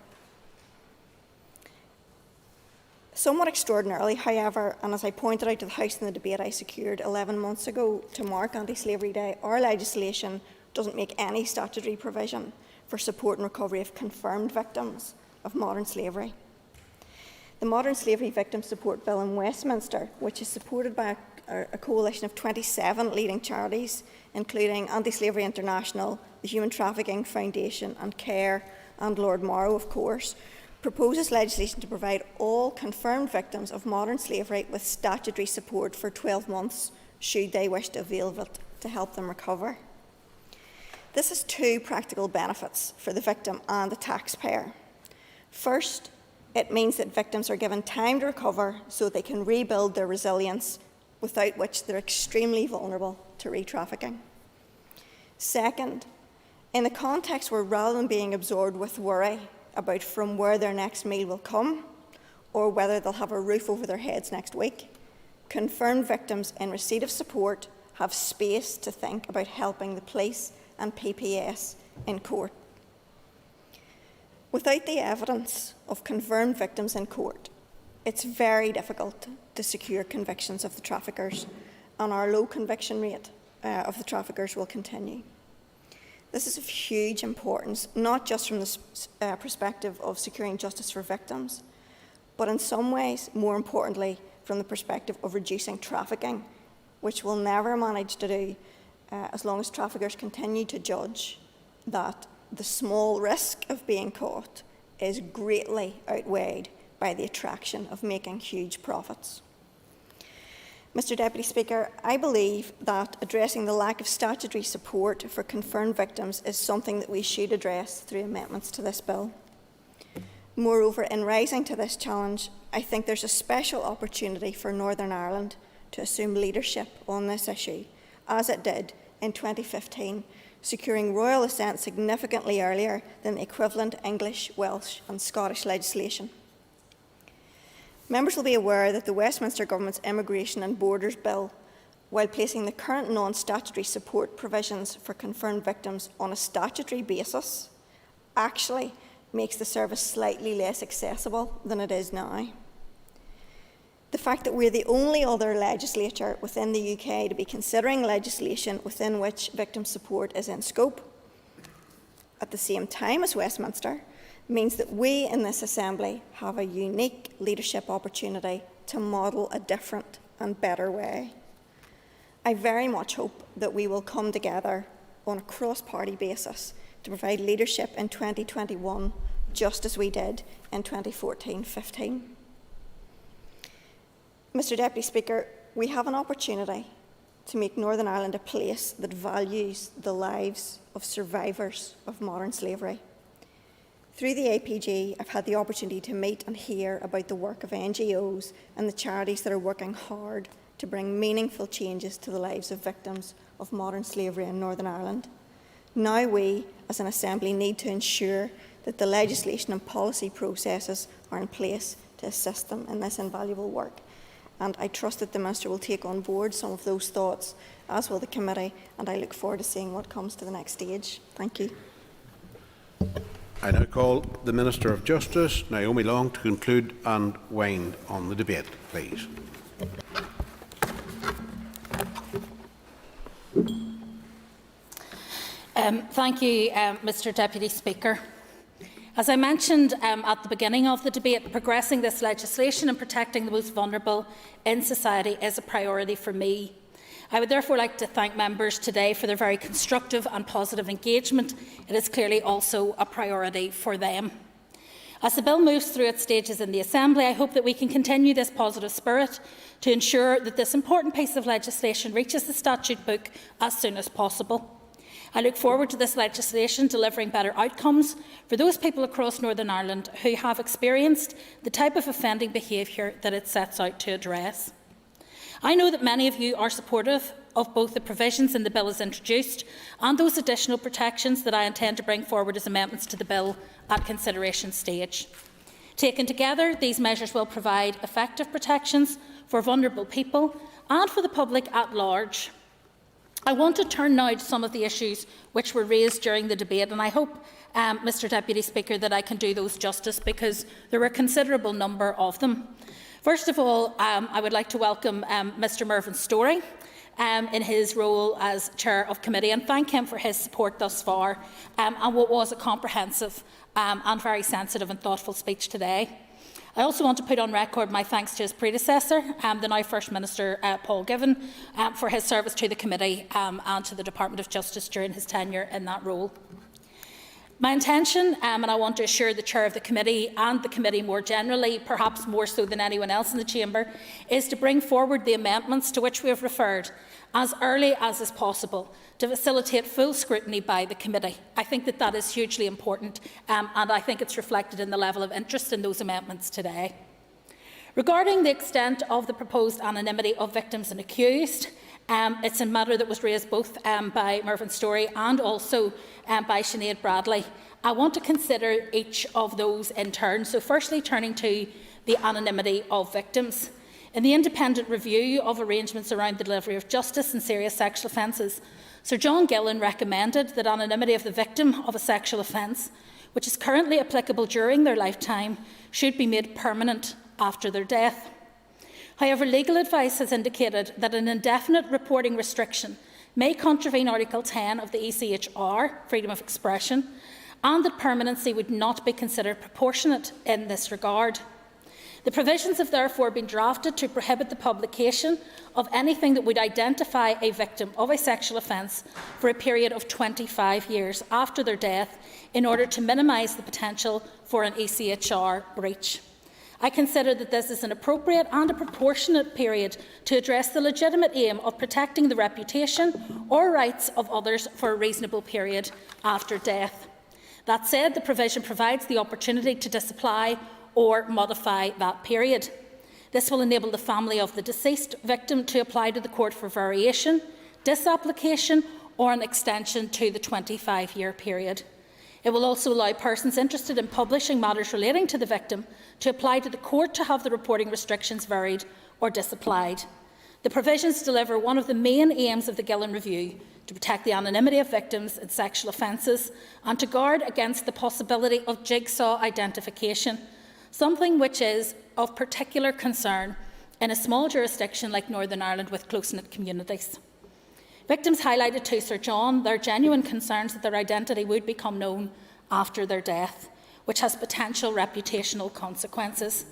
Somewhat extraordinarily, however, and as I pointed out to the House in the debate I secured 11 months ago to mark Anti-Slavery Day, our legislation doesn't make any statutory provision for support and recovery of confirmed victims of modern slavery. The Modern Slavery Victim Support Bill in Westminster, which is supported by a coalition of 27 leading charities, including Anti-Slavery International, the Human Trafficking Foundation and CARE, and Lord Morrow, of course, proposes legislation to provide all confirmed victims of modern slavery with statutory support for 12 months, should they wish to avail of it to help them recover. This has 2 practical benefits for the victim and the taxpayer. First, it means that victims are given time to recover so they can rebuild their resilience, without which they're extremely vulnerable to re-trafficking. Second, in the context where, rather than being absorbed with worry about from where their next meal will come or whether they'll have a roof over their heads next week, confirmed victims in receipt of support have space to think about helping the police and PPS in court. Without the evidence of confirmed victims in court, it's very difficult to secure convictions of the traffickers, and our low conviction rate of the traffickers will continue. This is of huge importance, not just from the perspective of securing justice for victims, but in some ways, more importantly, from the perspective of reducing trafficking, which we'll never manage to do as long as traffickers continue to judge that the small risk of being caught is greatly outweighed by the attraction of making huge profits. Mr Deputy Speaker, I believe that addressing the lack of statutory support for confirmed victims is something that we should address through amendments to this bill. Moreover, in rising to this challenge, I think there's a special opportunity for Northern Ireland to assume leadership on this issue, as it did in 2015, securing royal assent significantly earlier than the equivalent English, Welsh and Scottish legislation. Members will be aware that the Westminster Government's Immigration and Borders Bill, while placing the current non-statutory support provisions for confirmed victims on a statutory basis, actually makes the service slightly less accessible than it is now. The fact that we're the only other legislature within the UK to be considering legislation within which victim support is in scope, at the same time as Westminster, means that we in this Assembly have a unique leadership opportunity to model a different and better way. I very much hope that we will come together on a cross-party basis to provide leadership in 2021, just as we did in 2014-15. Mr Deputy Speaker, we have an opportunity to make Northern Ireland a place that values the lives of survivors of modern slavery. Through the APG, I've had the opportunity to meet and hear about the work of NGOs and the charities that are working hard to bring meaningful changes to the lives of victims of modern slavery in Northern Ireland. Now we, as an Assembly, need to ensure that the legislation and policy processes are in place to assist them in this invaluable work. And I trust that the Minister will take on board some of those thoughts, as will the Committee, and I look forward to seeing what comes to the next stage. Thank you.
I now call the Minister of Justice, Naomi Long, to conclude and wind on the debate, please.
Thank you, Mr Deputy Speaker. As I mentioned at the beginning of the debate, progressing this legislation and protecting the most vulnerable in society is a priority for me. I would therefore like to thank members today for their very constructive and positive engagement. It is clearly also a priority for them. As the bill moves through its stages in the Assembly, I hope that we can continue this positive spirit to ensure that this important piece of legislation reaches the statute book as soon as possible. I look forward to this legislation delivering better outcomes for those people across Northern Ireland who have experienced the type of offending behaviour that it sets out to address. I know that many of you are supportive of both the provisions in the bill as introduced and those additional protections that I intend to bring forward as amendments to the bill at consideration stage. Taken together, these measures will provide effective protections for vulnerable people and for the public at large. I want to turn now to some of the issues which were raised during the debate, and I hope, Mr Deputy Speaker, that I can do those justice, because there were a considerable number of them. First of all, I would like to welcome Mr Mervyn Storey in his role as Chair of Committee and thank him for his support thus far and what was a comprehensive and very sensitive and thoughtful speech today. I also want to put on record my thanks to his predecessor, the now First Minister Paul Givan, for his service to the Committee and to the Department of Justice during his tenure in that role. My intention, and I want to assure the Chair of the Committee and the Committee more generally, perhaps more so than anyone else in the Chamber, is to bring forward the amendments to which we have referred as early as is possible to facilitate full scrutiny by the Committee. I think that that is hugely important and I think it's reflected in the level of interest in those amendments today. Regarding the extent of the proposed anonymity of victims and accused, it's a matter that was raised both by Mervyn Storey and also by Sinead Bradley. I want to consider each of those in turn. So firstly, turning to the anonymity of victims. In the independent review of arrangements around the delivery of justice in serious sexual offences, Sir John Gillan recommended that anonymity of the victim of a sexual offence, which is currently applicable during their lifetime, should be made permanent after their death. However, legal advice has indicated that an indefinite reporting restriction may contravene Article 10 of the ECHR, freedom of expression, and that permanency would not be considered proportionate in this regard. The provisions have therefore been drafted to prohibit the publication of anything that would identify a victim of a sexual offence for a period of 25 years after their death in order to minimise the potential for an ECHR breach. I consider that this is an appropriate and a proportionate period to address the legitimate aim of protecting the reputation or rights of others for a reasonable period after death. That said, the provision provides the opportunity to disapply or modify that period. This will enable the family of the deceased victim to apply to the court for variation, disapplication or an extension to the 25-year period. It will also allow persons interested in publishing matters relating to the victim to apply to the court to have the reporting restrictions varied or disapplied. The provisions deliver one of the main aims of the Gillan Review, to protect the anonymity of victims in sexual offences and to guard against the possibility of jigsaw identification, something which is of particular concern in a small jurisdiction like Northern Ireland with close-knit communities. Victims highlighted to Sir John their genuine concerns that their identity would become known after their death. which has potential reputational consequences.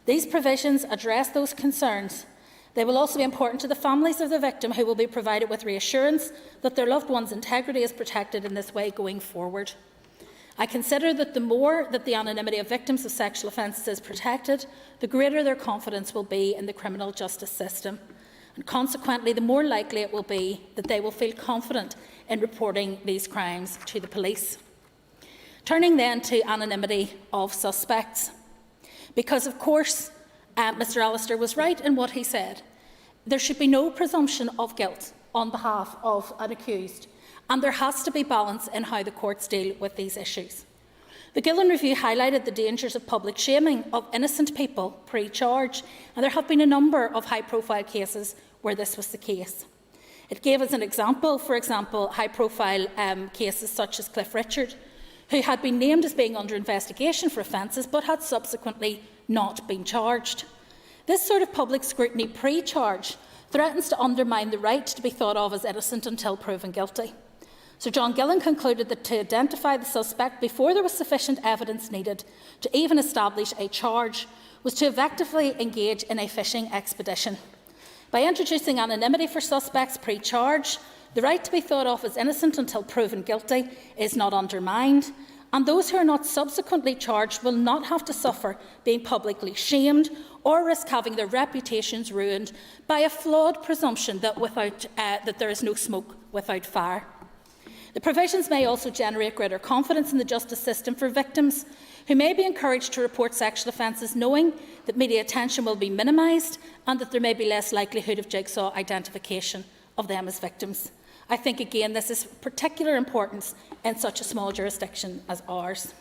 These provisions address those concerns. They will also be important to the families of the victim, who will be provided with reassurance that their loved one's integrity is protected in this way going forward. I consider that the more that the anonymity of victims of sexual offences is protected, the greater their confidence will be in the criminal justice system. And consequently, the more likely it will be that they will feel confident in reporting these crimes to the police. Turning then to anonymity of suspects. Because, of course, Mr Allister was right in what he said. There should be no presumption of guilt on behalf of an accused, and there has to be balance in how the courts deal with these issues. The Gillen Review highlighted the dangers of public shaming of innocent people pre-charge, and there have been a number of high-profile cases where this was the case. It gave as an example, for example, high-profile cases such as Cliff Richard, who had been named as being under investigation for offences but had subsequently not been charged. This sort of public scrutiny pre-charge threatens to undermine the right to be thought of as innocent until proven guilty. Sir John Gillen concluded that to identify the suspect before there was sufficient evidence needed to even establish a charge was to effectively engage in a fishing expedition. By introducing anonymity for suspects pre-charge, the right to be thought of as innocent until proven guilty is not undermined, and those who are not subsequently charged will not have to suffer being publicly shamed or risk having their reputations ruined by a flawed presumption that, that there is no smoke without fire. The provisions may also generate greater confidence in the justice system for victims who may be encouraged to report sexual offences knowing that media attention will be minimised and that there may be less likelihood of jigsaw identification of them as victims. I think, again, this is of particular importance in such a small jurisdiction as ours.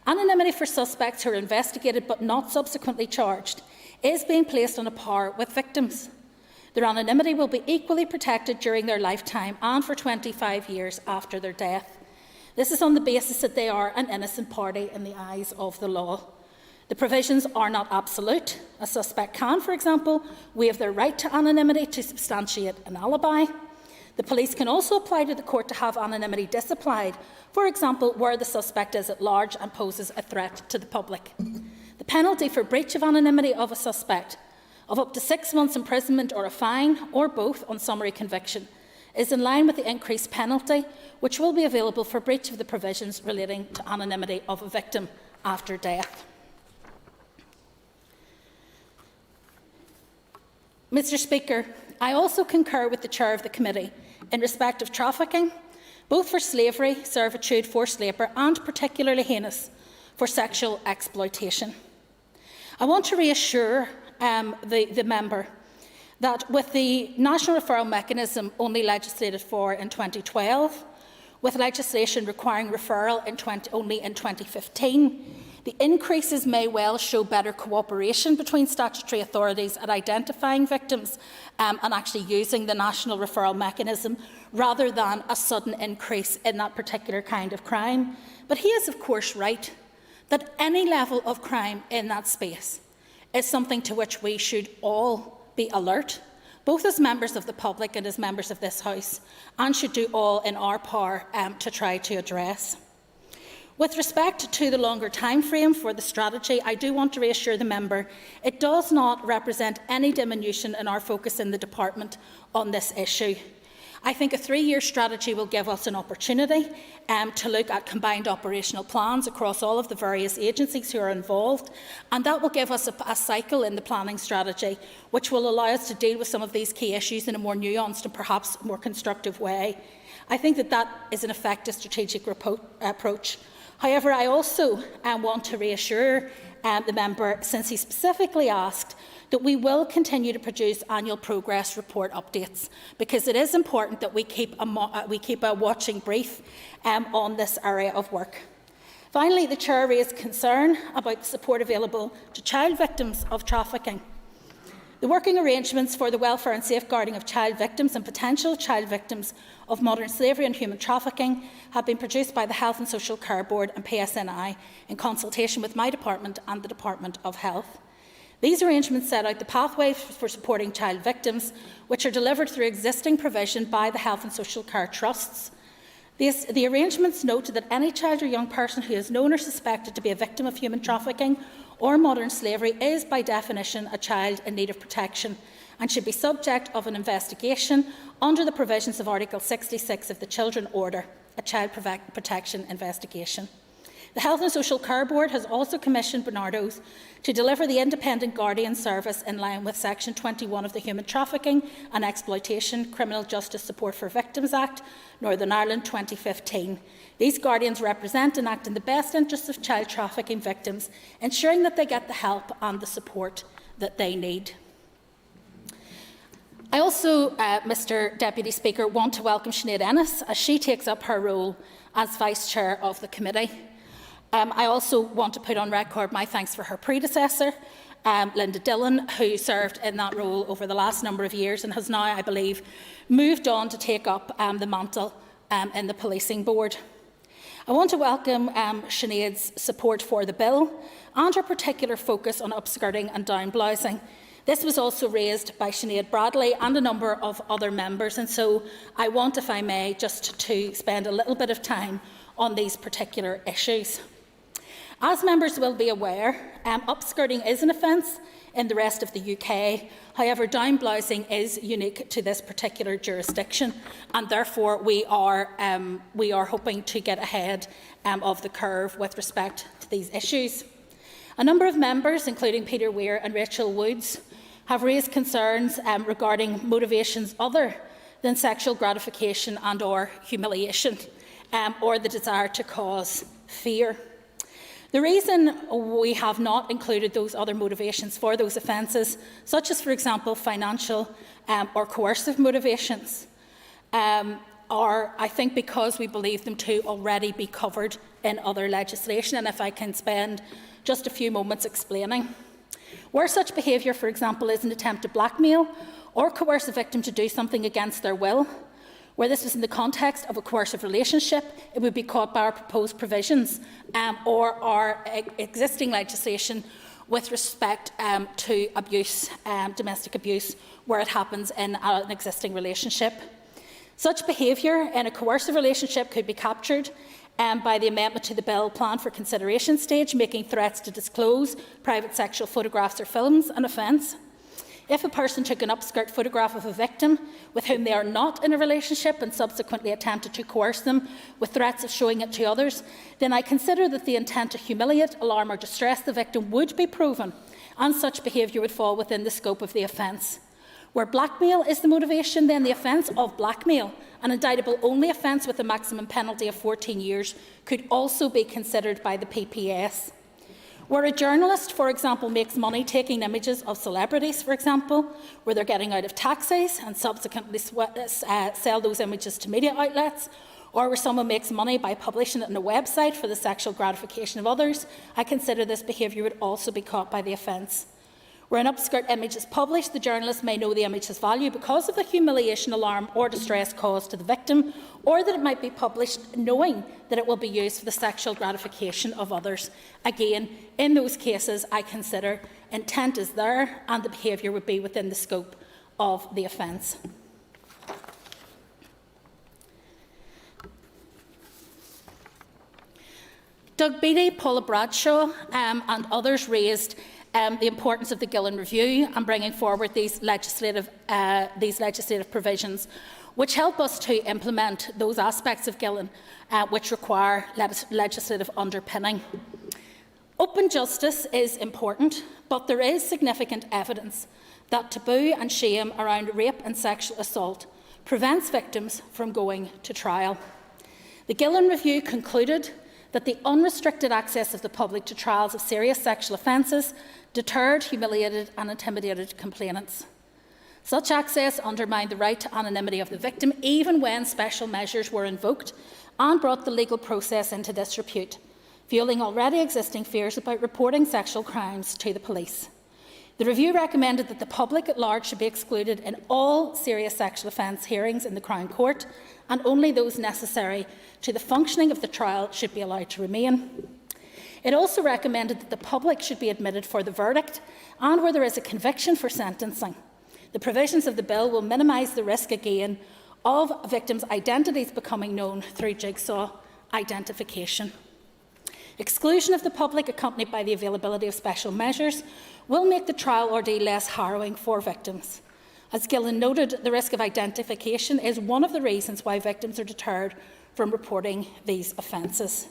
Anonymity for suspects who are investigated but not subsequently charged is being placed on a par with victims. Their anonymity will be equally protected during their lifetime and for 25 years after their death. This is on the basis that they are an innocent party in the eyes of the law. The provisions are not absolute. A suspect can, for example, waive their right to anonymity to substantiate an alibi. The police can also apply to the court to have anonymity disapplied, for example, where the suspect is at large and poses a threat to the public. The penalty for breach of anonymity of a suspect of up to 6 months' imprisonment or a fine, or both on summary conviction, is in line with the increased penalty which will be available for breach of the provisions relating to anonymity of a victim after death. Mr Speaker, I also concur with the Chair of the Committee in respect of trafficking, both for slavery, servitude, forced labour and particularly heinous for sexual exploitation. I want to reassure the member that with the national referral mechanism only legislated for in 2012, with legislation requiring referral only in 2015, the increases may well show better cooperation between statutory authorities at identifying victims and actually using the national referral mechanism, rather than a sudden increase in that particular kind of crime. But he is, of course, right that any level of crime in that space is something to which we should all be alert, both as members of the public and as members of this House, and should do all in our power to try to address. With respect to the longer time frame for the strategy, I do want to reassure the member it does not represent any diminution in our focus in the department on this issue. I think a 3-year strategy will give us an opportunity to look at combined operational plans across all of the various agencies who are involved, and that will give us a cycle in the planning strategy which will allow us to deal with some of these key issues in a more nuanced and perhaps more constructive way. I think that is an effective strategic approach. However, I also want to reassure the member, since he specifically asked, that we will continue to produce annual progress report updates, because it is important that we keep a watching brief on this area of work. Finally, the Chair raised concern about the support available to child victims of trafficking. The working arrangements for the welfare and safeguarding of child victims and potential child victims of modern slavery and human trafficking have been produced by the Health and Social Care Board and PSNI in consultation with my department and the Department of Health. These arrangements set out the pathways for supporting child victims, which are delivered through existing provision by the Health and Social Care Trusts. The arrangements note that any child or young person who is known or suspected to be a victim of human trafficking or modern slavery is, by definition, a child in need of protection and should be subject of an investigation under the provisions of Article 66 of the Children Order, a child protection investigation. The Health and Social Care Board has also commissioned Barnardo's to deliver the independent guardian service in line with Section 21 of the Human Trafficking and Exploitation Criminal Justice Support for Victims Act, Northern Ireland 2015. These guardians represent and act in the best interests of child trafficking victims, ensuring that they get the help and the support that they need. I also, Mr Deputy Speaker, want to welcome Sinead Ennis as she takes up her role as Vice Chair of the Committee. I also want to put on record my thanks for her predecessor, Linda Dillon, who served in that role over the last number of years and has now, I believe, moved on to take up the mantle in the Policing Board. I want to welcome Sinead's support for the bill and her particular focus on upskirting and down-blousing. This was also raised by Sinead Bradley and a number of other members, and so I want, if I may, just to spend a little bit of time on these particular issues. As members will be aware, upskirting is an offence in the rest of the UK. However, down-blousing is unique to this particular jurisdiction, and therefore we are hoping to get ahead of the curve with respect to these issues. A number of members, including Peter Weir and Rachel Woods, have raised concerns regarding motivations other than sexual gratification and/or humiliation, or the desire to cause fear. The reason we have not included those other motivations for those offences, such as, for example, financial or coercive motivations, are, I think, because we believe them to already be covered in other legislation. And if I can spend just a few moments explaining. Where such behaviour, for example, is an attempt to blackmail or coerce a victim to do something against their will, where this is in the context of a coercive relationship, it would be caught by our proposed provisions or our existing legislation with respect to abuse, domestic abuse, where it happens in an existing relationship. Such behaviour in a coercive relationship could be captured by the amendment to the bill planned for consideration stage, making threats to disclose private sexual photographs or films an offence. If a person took an upskirt photograph of a victim with whom they are not in a relationship and subsequently attempted to coerce them with threats of showing it to others, then I consider that the intent to humiliate, alarm or distress the victim would be proven, and such behaviour would fall within the scope of the offence. Where blackmail is the motivation, then the offence of blackmail, an indictable only offence with a maximum penalty of 14 years, could also be considered by the PPS. Where a journalist, for example, makes money taking images of celebrities, for example, where they're getting out of taxis and subsequently sell those images to media outlets, or where someone makes money by publishing it on a website for the sexual gratification of others, I consider this behaviour would also be caught by the offence. Where an upskirt image is published, the journalist may know the image has value because of the humiliation, alarm or distress caused to the victim, or that it might be published knowing that it will be used for the sexual gratification of others. Again, in those cases, I consider intent is there and the behaviour would be within the scope of the offence. Doug Beattie, Paula Bradshaw and others raised the importance of the Gillen Review and bringing forward these legislative provisions which help us to implement those aspects of Gillen which require legislative underpinning. Open justice is important, but there is significant evidence that taboo and shame around rape and sexual assault prevents victims from going to trial. The Gillen Review concluded that the unrestricted access of the public to trials of serious sexual offences deterred, humiliated and intimidated complainants. Such access undermined the right to anonymity of the victim, even when special measures were invoked, and brought the legal process into disrepute, fuelling already existing fears about reporting sexual crimes to the police. The review recommended that the public at large should be excluded in all serious sexual offence hearings in the Crown Court, and only those necessary to the functioning of the trial should be allowed to remain. It also recommended that the public should be admitted for the verdict and where there is a conviction for sentencing. The provisions of the bill will minimise the risk again of victims' identities becoming known through jigsaw identification. Exclusion of the public, accompanied by the availability of special measures, will make the trial ordeal less harrowing for victims. As Gillen noted, the risk of identification is one of the reasons why victims are deterred from reporting these offences.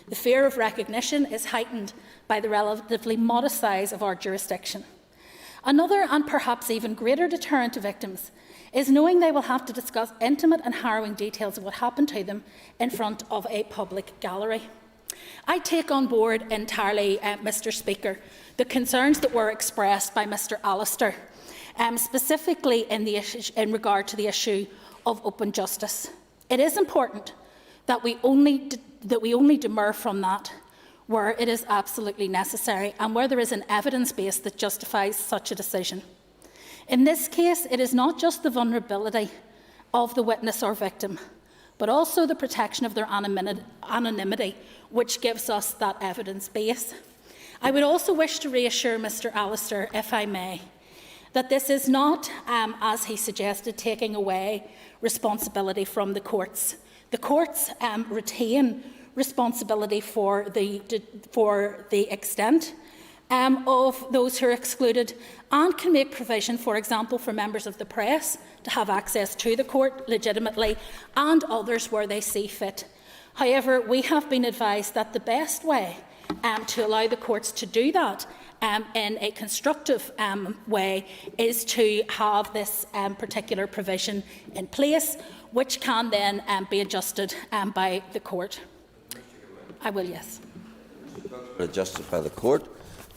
The fear of recognition is heightened by the relatively modest size of our jurisdiction. Another and perhaps even greater deterrent to victims is knowing they will have to discuss intimate and harrowing details of what happened to them in front of a public gallery. I take on board entirely, Mr Speaker, the concerns that were expressed by Mr Allister, specifically in regard to the issue of open justice. It is important that we only demur from that where it is absolutely necessary and where there is an evidence base that justifies such a decision. In this case, it is not just the vulnerability of the witness or victim, but also the protection of their anonymity, which gives us that evidence base. I would also wish to reassure Mr Allister, if I may, that this is not, as he suggested, taking away responsibility from the courts. The courts retain responsibility for the extent of those who are excluded and can make provision, for example, for members of the press to have access to the court legitimately and others where they see fit. However, we have been advised that the best way to allow the courts to do that in a constructive way is to have this particular provision in place, which can then be adjusted by the court. I will, yes.
Adjusted by the court.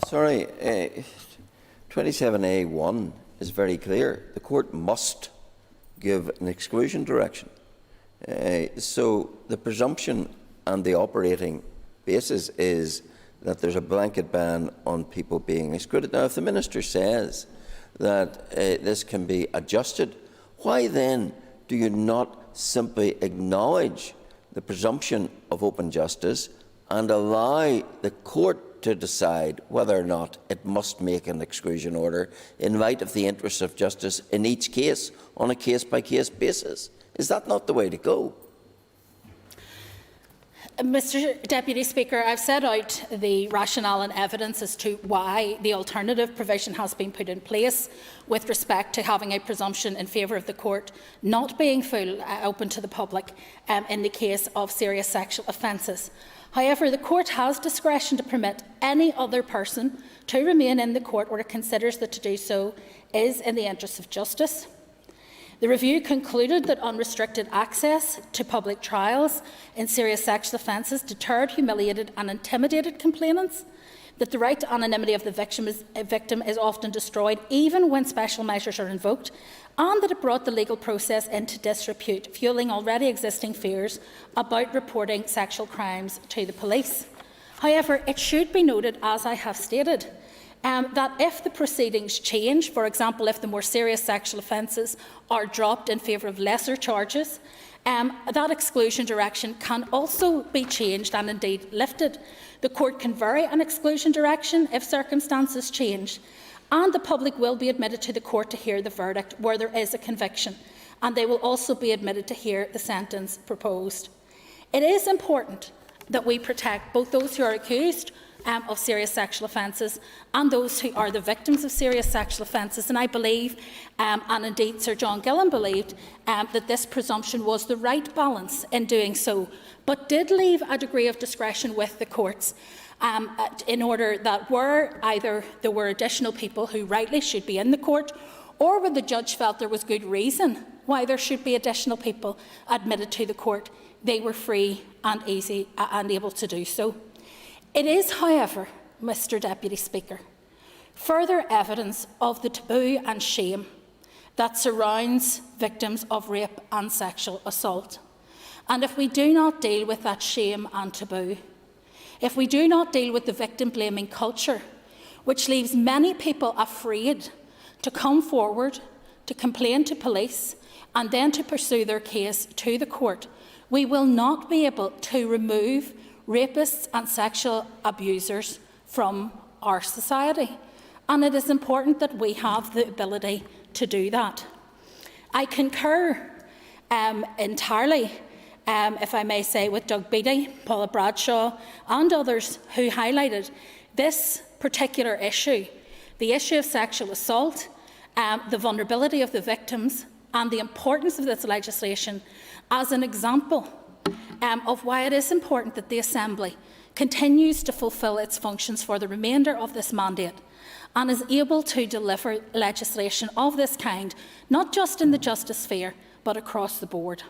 Sorry, 27A1 is very clear. The court must give an exclusion direction. So the presumption and the operating basis is that there's a blanket ban on people being excluded. Now, if the Minister says that this can be adjusted, why then do you not simply acknowledge the presumption of open justice and allow the court to decide whether or not it must make an exclusion order in light of the interests of justice in each case on a case-by-case basis? Is that not the way to go?
Mr Deputy Speaker, I've set out the rationale and evidence as to why the alternative provision has been put in place with respect to having a presumption in favour of the court not being open to the public in the case of serious sexual offences. However, the court has discretion to permit any other person to remain in the court where it considers that to do so is in the interests of justice. The review concluded that unrestricted access to public trials in serious sexual offences deterred humiliated and intimidated complainants, that the right to anonymity of the victim is often destroyed even when special measures are invoked, and that it brought the legal process into disrepute, fuelling already existing fears about reporting sexual crimes to the police. However, it should be noted, as I have stated, that if the proceedings change, for example, if the more serious sexual offences are dropped in favour of lesser charges, that exclusion direction can also be changed and indeed lifted. The court can vary an exclusion direction if circumstances change, and the public will be admitted to the court to hear the verdict where there is a conviction, and they will also be admitted to hear the sentence proposed. It is important that we protect both those who are accused of serious sexual offences and those who are the victims of serious sexual offences. And I believe, and indeed Sir John Gillen believed, that this presumption was the right balance in doing so, but did leave a degree of discretion with the courts in order that where either there were additional people who rightly should be in the court, or where the judge felt there was good reason why there should be additional people admitted to the court, they were free and easy and able to do so. It is, however, Mr Deputy Speaker, further evidence of the taboo and shame that surrounds victims of rape and sexual assault. And if we do not deal with that shame and taboo, if we do not deal with the victim-blaming culture, which leaves many people afraid to come forward, to complain to police, and then to pursue their case to the court, we will not be able to remove rapists and sexual abusers from our society. And it is important that we have the ability to do that. I concur entirely, if I may say, with Doug Beattie, Paula Bradshaw and others who highlighted this particular issue, the issue of sexual assault, the vulnerability of the victims and the importance of this legislation as an example of why it is important that the Assembly continues to fulfil its functions for the remainder of this mandate and is able to deliver legislation of this kind, not just in the justice sphere, but across the board.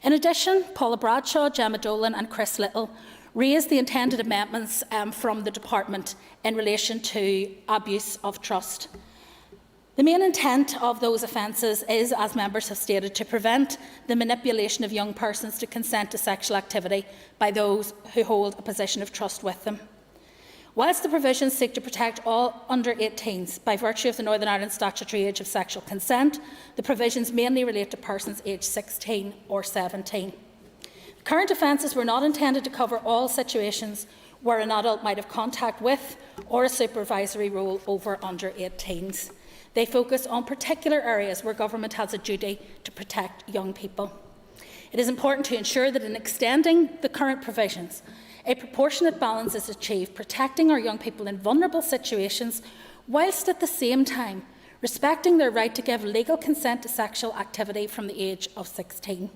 In addition, Paula Bradshaw, Gemma Dolan and Chris Little raised the intended amendments from the Department in relation to abuse of trust. The main intent of those offences is, as members have stated, to prevent the manipulation of young persons to consent to sexual activity by those who hold a position of trust with them. Whilst the provisions seek to protect all under 18s by virtue of the Northern Ireland statutory age of sexual consent, the provisions mainly relate to persons aged 16 or 17. The current offences were not intended to cover all situations where an adult might have contact with or a supervisory role over under 18s. They focus on particular areas where government has a duty to protect young people. It is important to ensure that in extending the current provisions, a proportionate balance is achieved, protecting our young people in vulnerable situations, whilst at the same time respecting their right to give legal consent to sexual activity from the age of 16.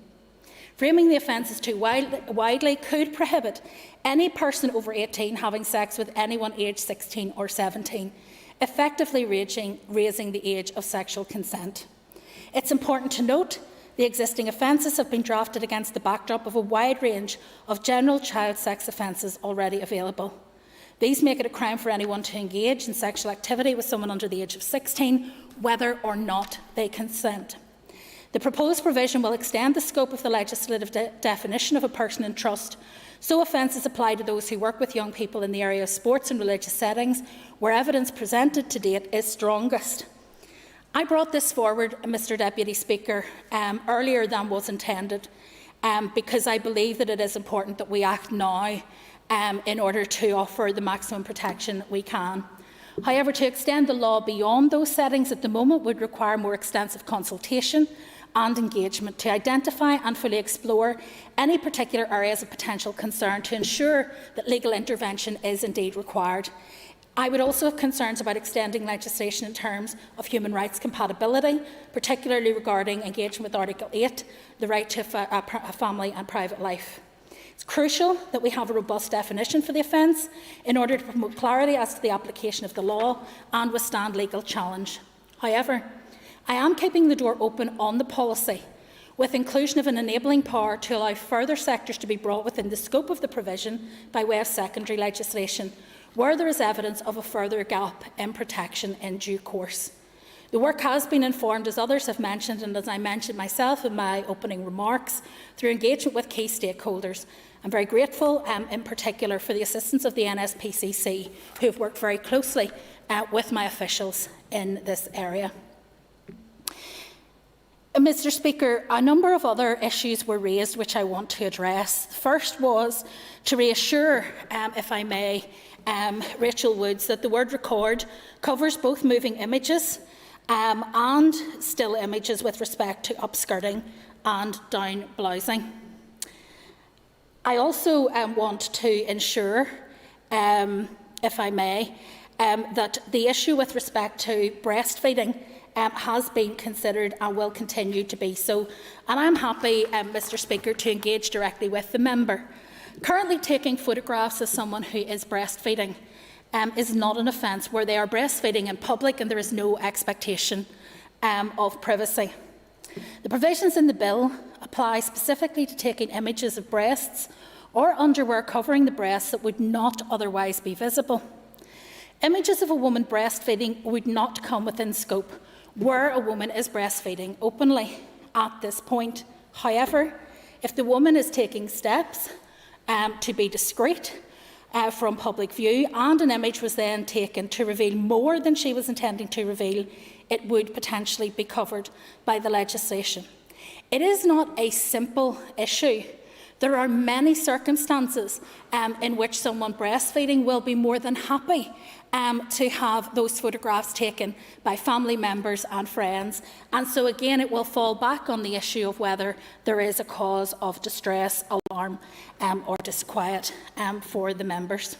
Framing the offences too widely could prohibit any person over 18 having sex with anyone aged 16 or 17, effectively raising the age of sexual consent. It's important to note the existing offences have been drafted against the backdrop of a wide range of general child sex offences already available. These make it a crime for anyone to engage in sexual activity with someone under the age of 16, whether or not they consent. The proposed provision will extend the scope of the legislative definition of a person in trust, so offences apply to those who work with young people in the area of sports and religious settings, where evidence presented to date is strongest. I brought this forward, Mr Deputy Speaker, earlier than was intended, because I believe that it is important that we act now in order to offer the maximum protection we can. However, to extend the law beyond those settings at the moment would require more extensive consultation and engagement to identify and fully explore any particular areas of potential concern to ensure that legal intervention is indeed required. I would also have concerns about extending legislation in terms of human rights compatibility, particularly regarding engagement with Article 8, the right to a family and private life. It's crucial that we have a robust definition for the offence in order to promote clarity as to the application of the law and withstand legal challenge. However, I am keeping the door open on the policy, with inclusion of an enabling power to allow further sectors to be brought within the scope of the provision by way of secondary legislation, where there is evidence of a further gap in protection in due course. The work has been informed, as others have mentioned, and as I mentioned myself in my opening remarks, through engagement with key stakeholders. I'm very grateful, in particular, for the assistance of the NSPCC, who have worked very closely with my officials in this area. Mr Speaker, a number of other issues were raised which I want to address. The first was to reassure, if I may, Rachel Woods, that the word record covers both moving images and still images with respect to upskirting and down blousing. I also want to ensure, if I may, that the issue with respect to breastfeeding has been considered and will continue to be so. And I'm happy, Mr Speaker, to engage directly with the member. Currently taking photographs of someone who is breastfeeding is not an offence where they are breastfeeding in public and there is no expectation of privacy. The provisions in the bill apply specifically to taking images of breasts or underwear covering the breasts that would not otherwise be visible. Images of a woman breastfeeding would not come within scope where a woman is breastfeeding openly at this point. However, if the woman is taking steps to be discreet from public view and an image was then taken to reveal more than she was intending to reveal, it would potentially be covered by the legislation. It is not a simple issue There are many circumstances in which someone breastfeeding will be more than happy to have those photographs taken by family members and friends. And so again, it will fall back on the issue of whether there is a cause of distress, alarm or disquiet for the members,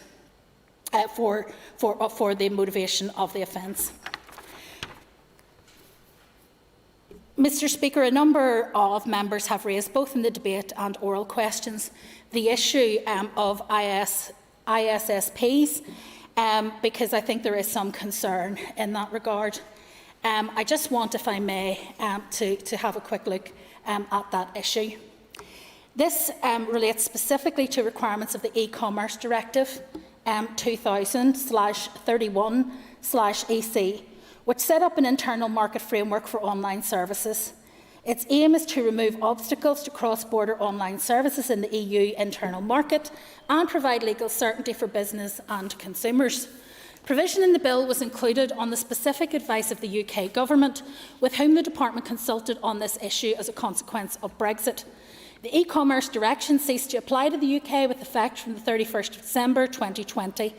for the motivation of the offence. Mr Speaker, a number of members have raised, both in the debate and oral questions, the issue of ISSPs, because I think there is some concern in that regard. I just want, if I may, to have a quick look at that issue. This relates specifically to requirements of the E-Commerce Directive 2000/31/EC, which set up an internal market framework for online services. Its aim is to remove obstacles to cross-border online services in the EU internal market and provide legal certainty for business and consumers. Provision in the bill was included on the specific advice of the UK Government, with whom the Department consulted on this issue as a consequence of Brexit. The e-commerce direction ceased to apply to the UK with effect from the 31st of December 2020.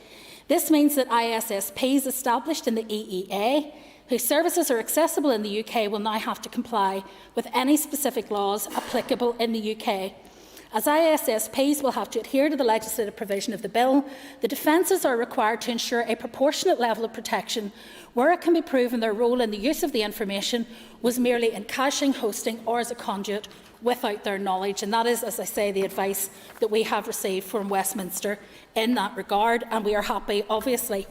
This means that ISSPs established in the EEA, whose services are accessible in the UK, will now have to comply with any specific laws applicable in the UK. As ISSPs will have to adhere to the legislative provision of the bill, the defences are required to ensure a proportionate level of protection where it can be proven their role in the use of the information was merely in caching, hosting or as a conduit without their knowledge. And that is, as I say, the advice that we have received from Westminster in that regard, and we are happy, obviously,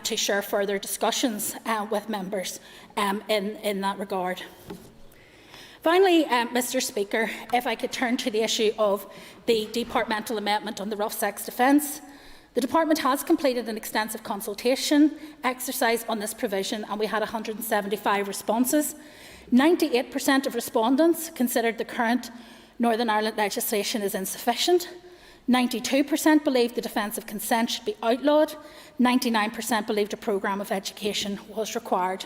to share further discussions with members in that regard. Finally, Mr Speaker, if I could turn to the issue of the departmental amendment on the rough sex offence. The Department has completed an extensive consultation exercise on this provision, and we had 175 responses. 98% of respondents considered the current Northern Ireland legislation is insufficient. 92% believed the defence of consent should be outlawed. 99% believed a programme of education was required.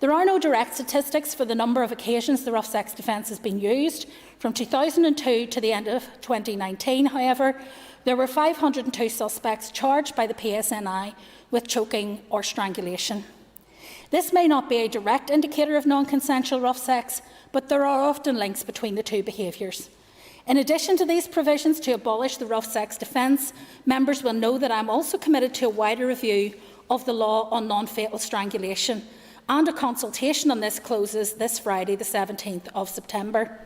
There are no direct statistics for the number of occasions the rough sex defence has been used. From 2002 to the end of 2019, however, there were 502 suspects charged by the PSNI with choking or strangulation. This may not be a direct indicator of non-consensual rough sex, but there are often links between the two behaviours. In addition to these provisions to abolish the rough sex defence, members will know that I am also committed to a wider review of the law on non-fatal strangulation, and a consultation on this closes this Friday, the 17th of September.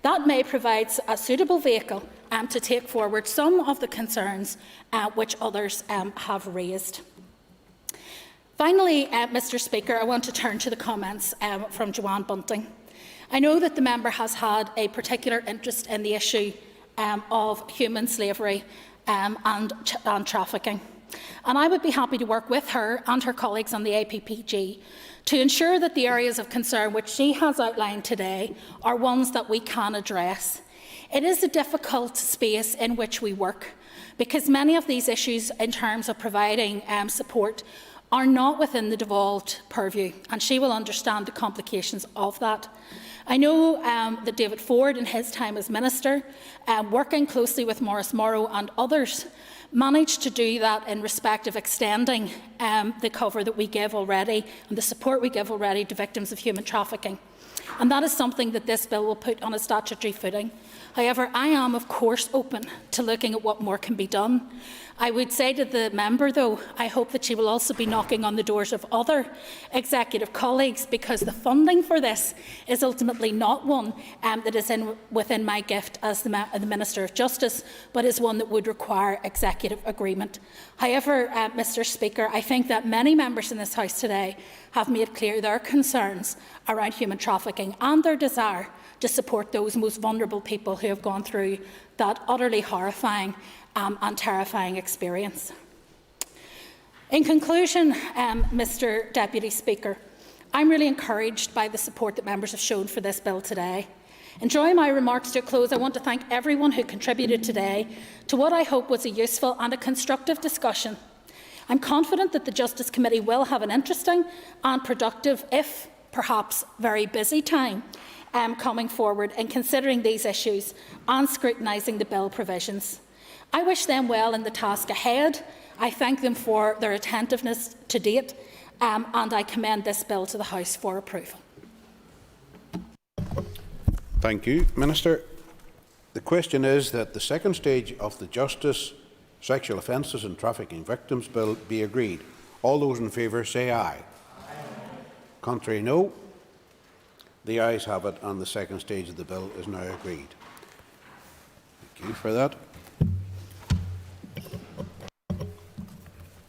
That may provide a suitable vehicle to take forward some of the concerns which others have raised. Finally, Mr Speaker, I want to turn to the comments from Joanne Bunting. I know that the member has had a particular interest in the issue of human slavery and trafficking. And I would be happy to work with her and her colleagues on the APPG to ensure that the areas of concern which she has outlined today are ones that we can address. It is a difficult space in which we work, because many of these issues in terms of providing support are not within the devolved purview, and she will understand the complications of that. I know that David Ford, in his time as Minister, working closely with Maurice Morrow and others, managed to do that in respect of extending the cover that we give already and the support we give already to victims of human trafficking. And that is something that this bill will put on a statutory footing. However, I am, of course, open to looking at what more can be done. I would say to the member, though, I hope that she will also be knocking on the doors of other executive colleagues, because the funding for this is ultimately not one that is within my gift as the Minister of Justice, but is one that would require executive agreement. However, Mr Speaker, I think that many members in this House today have made clear their concerns around human trafficking and their desire to support those most vulnerable people who have gone through that utterly horrifying and terrifying experience. In conclusion, Mr Deputy Speaker, I'm really encouraged by the support that members have shown for this bill today. In drawing my remarks to a close, I want to thank everyone who contributed today to what I hope was a useful and a constructive discussion. I'm confident that the Justice Committee will have an interesting and productive, if perhaps very busy time coming forward and considering these issues and scrutinising the bill provisions. I wish them well in the task ahead. I thank them for their attentiveness to date, and I commend this bill to the House for approval.
Thank you, Minister. The question is that the second stage of the Justice, Sexual Offences and Trafficking Victims Bill be agreed. All those in favour say aye. Contrary, no. The ayes have it, and the second stage of the bill is now agreed. Thank you for that.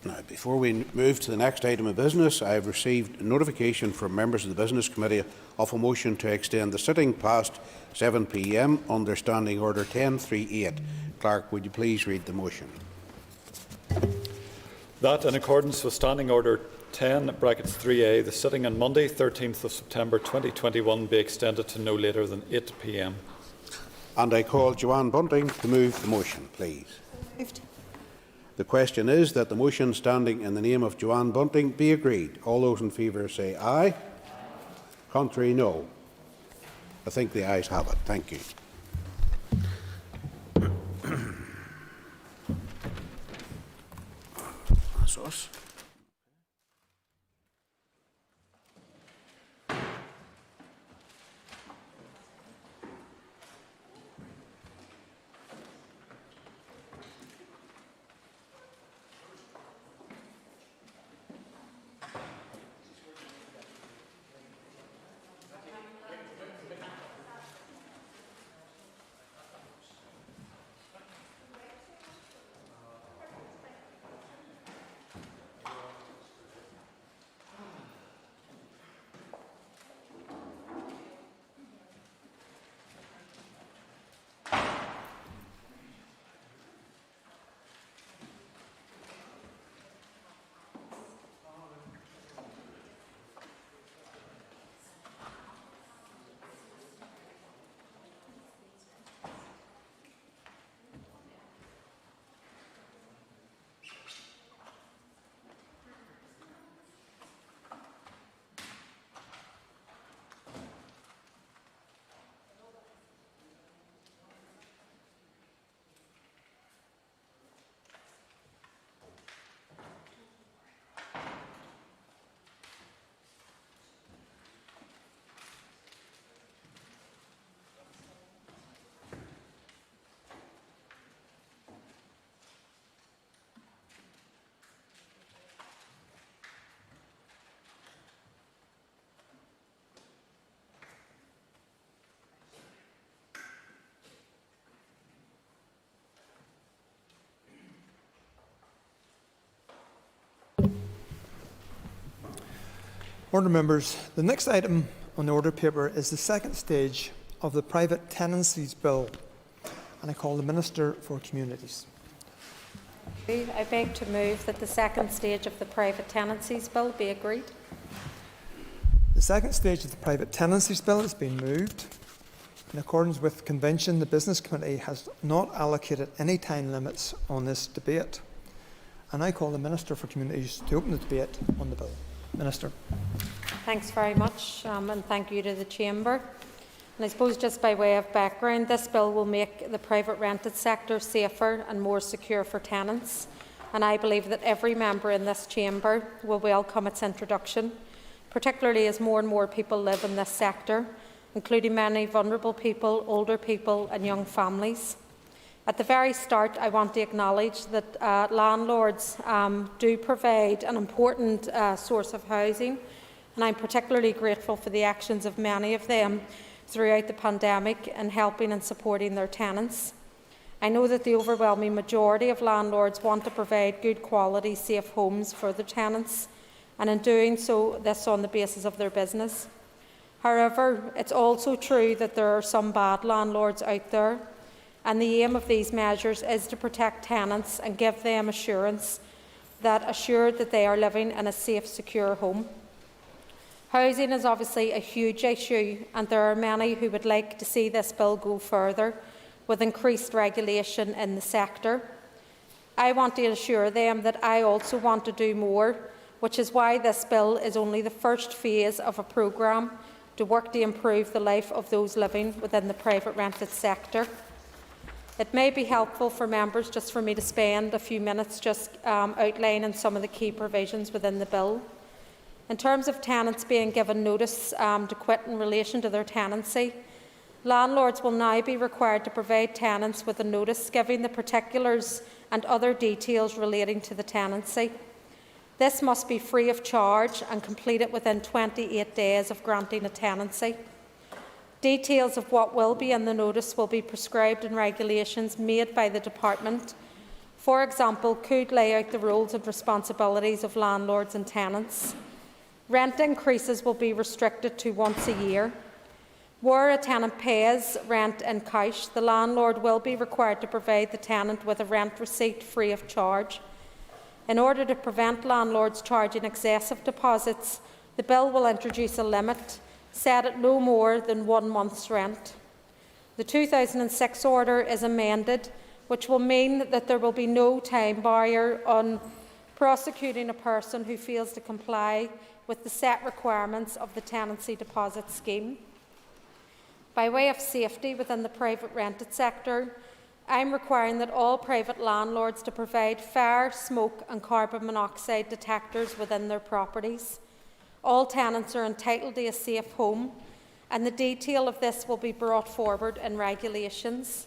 Now, before we move to the next item of business, I have received notification from members of the Business Committee of a motion to extend the sitting past 7 p.m. under Standing Order 1038. Clerk, would you please read the motion?
That, in accordance with Standing Order 10(3)(a), the sitting on Monday, 13th of September 2021 be extended to no later than 8 p.m.
And I call Joanne Bunting to move the motion, please.
Moved.
The question is that the motion standing in the name of Joanne Bunting be agreed. All those in favour say aye. Contrary, no. I think the ayes have it. Thank you. That's us.
Order members, the next item on the order paper is the second stage of the Private Tenancies Bill, and I call the Minister for Communities.
I beg to move that the second stage of the Private Tenancies Bill be agreed.
The second stage of the Private Tenancies Bill has been moved. In accordance with convention, the Business Committee has not allocated any time limits on this debate, and I call the Minister for Communities to open the debate on the bill. Minister.
Thanks very much, and thank you to the Chamber. And I suppose just by way of background, this bill will make the private rented sector safer and more secure for tenants, and I believe that every member in this Chamber will welcome its introduction, particularly as more and more people live in this sector, including many vulnerable people, older people and young families. At the very start, I want to acknowledge that landlords do provide an important source of housing, and I'm particularly grateful for the actions of many of them throughout the pandemic in helping and supporting their tenants. I know that the overwhelming majority of landlords want to provide good quality, safe homes for their tenants, and in doing so, this on the basis of their business. However, it's also true that there are some bad landlords out there, and the aim of these measures is to protect tenants and give them assured that they are living in a safe, secure home. Housing is obviously a huge issue, and there are many who would like to see this bill go further with increased regulation in the sector. I want to assure them that I also want to do more, which is why this bill is only the first phase of a programme to work to improve the life of those living within the private rented sector. It may be helpful for members just for me to spend a few minutes just outlining some of the key provisions within the bill. In terms of tenants being given notice to quit in relation to their tenancy, landlords will now be required to provide tenants with a notice giving the particulars and other details relating to the tenancy. This must be free of charge and completed within 28 days of granting a tenancy. Details of what will be in the notice will be prescribed in regulations made by the Department. For example, could lay out the roles and responsibilities of landlords and tenants. Rent increases will be restricted to once a year. Where a tenant pays rent in cash, the landlord will be required to provide the tenant with a rent receipt free of charge. In order to prevent landlords charging excessive deposits, the bill will introduce a limit set at no more than 1 month's rent. The 2006 order is amended, which will mean that there will be no time barrier on prosecuting a person who fails to comply with the set requirements of the tenancy deposit scheme. By way of safety within the private rented sector, I am requiring that all private landlords to provide fire, smoke and carbon monoxide detectors within their properties. All tenants are entitled to a safe home, and the detail of this will be brought forward in regulations.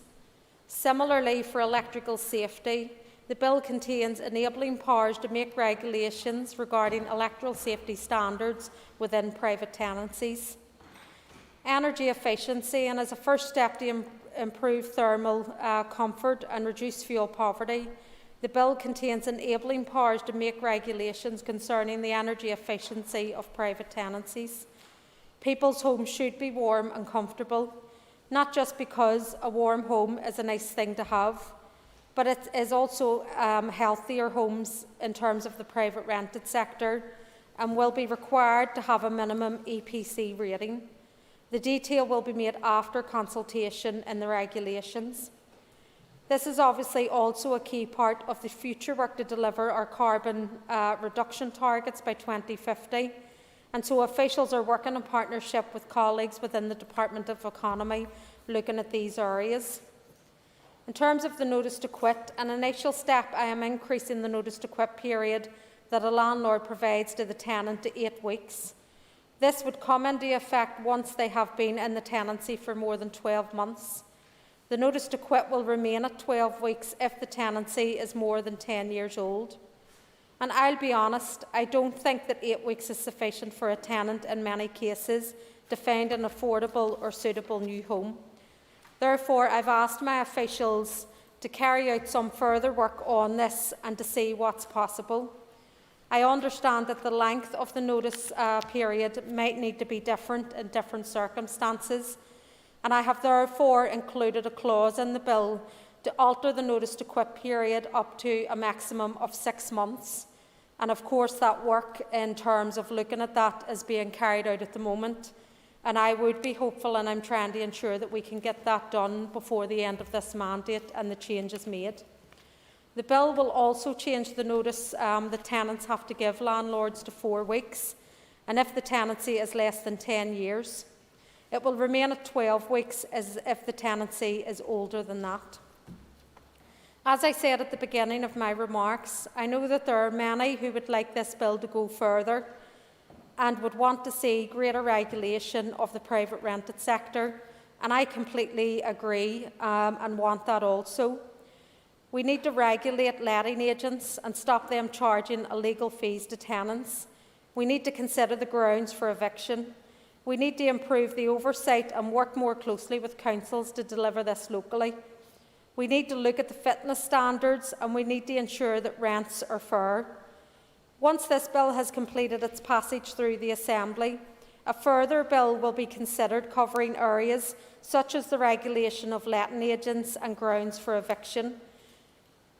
Similarly, for electrical safety, the bill contains enabling powers to make regulations regarding electrical safety standards within private tenancies. Energy efficiency, and as a first step to improve thermal comfort and reduce fuel poverty, the bill contains enabling powers to make regulations concerning the energy efficiency of private tenancies. People's homes should be warm and comfortable, not just because a warm home is a nice thing to have, but it is also healthier homes in terms of the private rented sector and will be required to have a minimum EPC rating. The detail will be made after consultation in the regulations. This is obviously also a key part of the future work to deliver our carbon reduction targets by 2050, and so officials are working in partnership with colleagues within the Department of Economy looking at these areas. In terms of the notice to quit, an initial step, I am increasing the notice to quit period that a landlord provides to the tenant to 8 weeks. This would come into effect once they have been in the tenancy for more than 12 months. The notice to quit will remain at 12 weeks if the tenancy is more than 10 years old. And I'll be honest, I don't think that 8 weeks is sufficient for a tenant in many cases to find an affordable or suitable new home. Therefore, I've asked my officials to carry out some further work on this and to see what's possible. I understand that the length of the notice period might need to be different in different circumstances, and I have therefore included a clause in the bill to alter the notice to quit period up to a maximum of 6 months. And of course that work in terms of looking at that is being carried out at the moment, and I would be hopeful, and I'm trying to ensure that we can get that done before the end of this mandate and the change is made. The bill will also change the notice that tenants have to give landlords to 4 weeks, and if the tenancy is less than 10 years. It will remain at 12 weeks as if the tenancy is older than that. As I said at the beginning of my remarks, I know that there are many who would like this bill to go further and would want to see greater regulation of the private rented sector, and I completely agree and want that also. We need to regulate letting agents and stop them charging illegal fees to tenants. We need to consider the grounds for eviction. We need to improve the oversight and work more closely with councils to deliver this locally. We need to look at the fitness standards, and we need to ensure that rents are fair. Once this bill has completed its passage through the Assembly, a further bill will be considered covering areas such as the regulation of letting agents and grounds for eviction.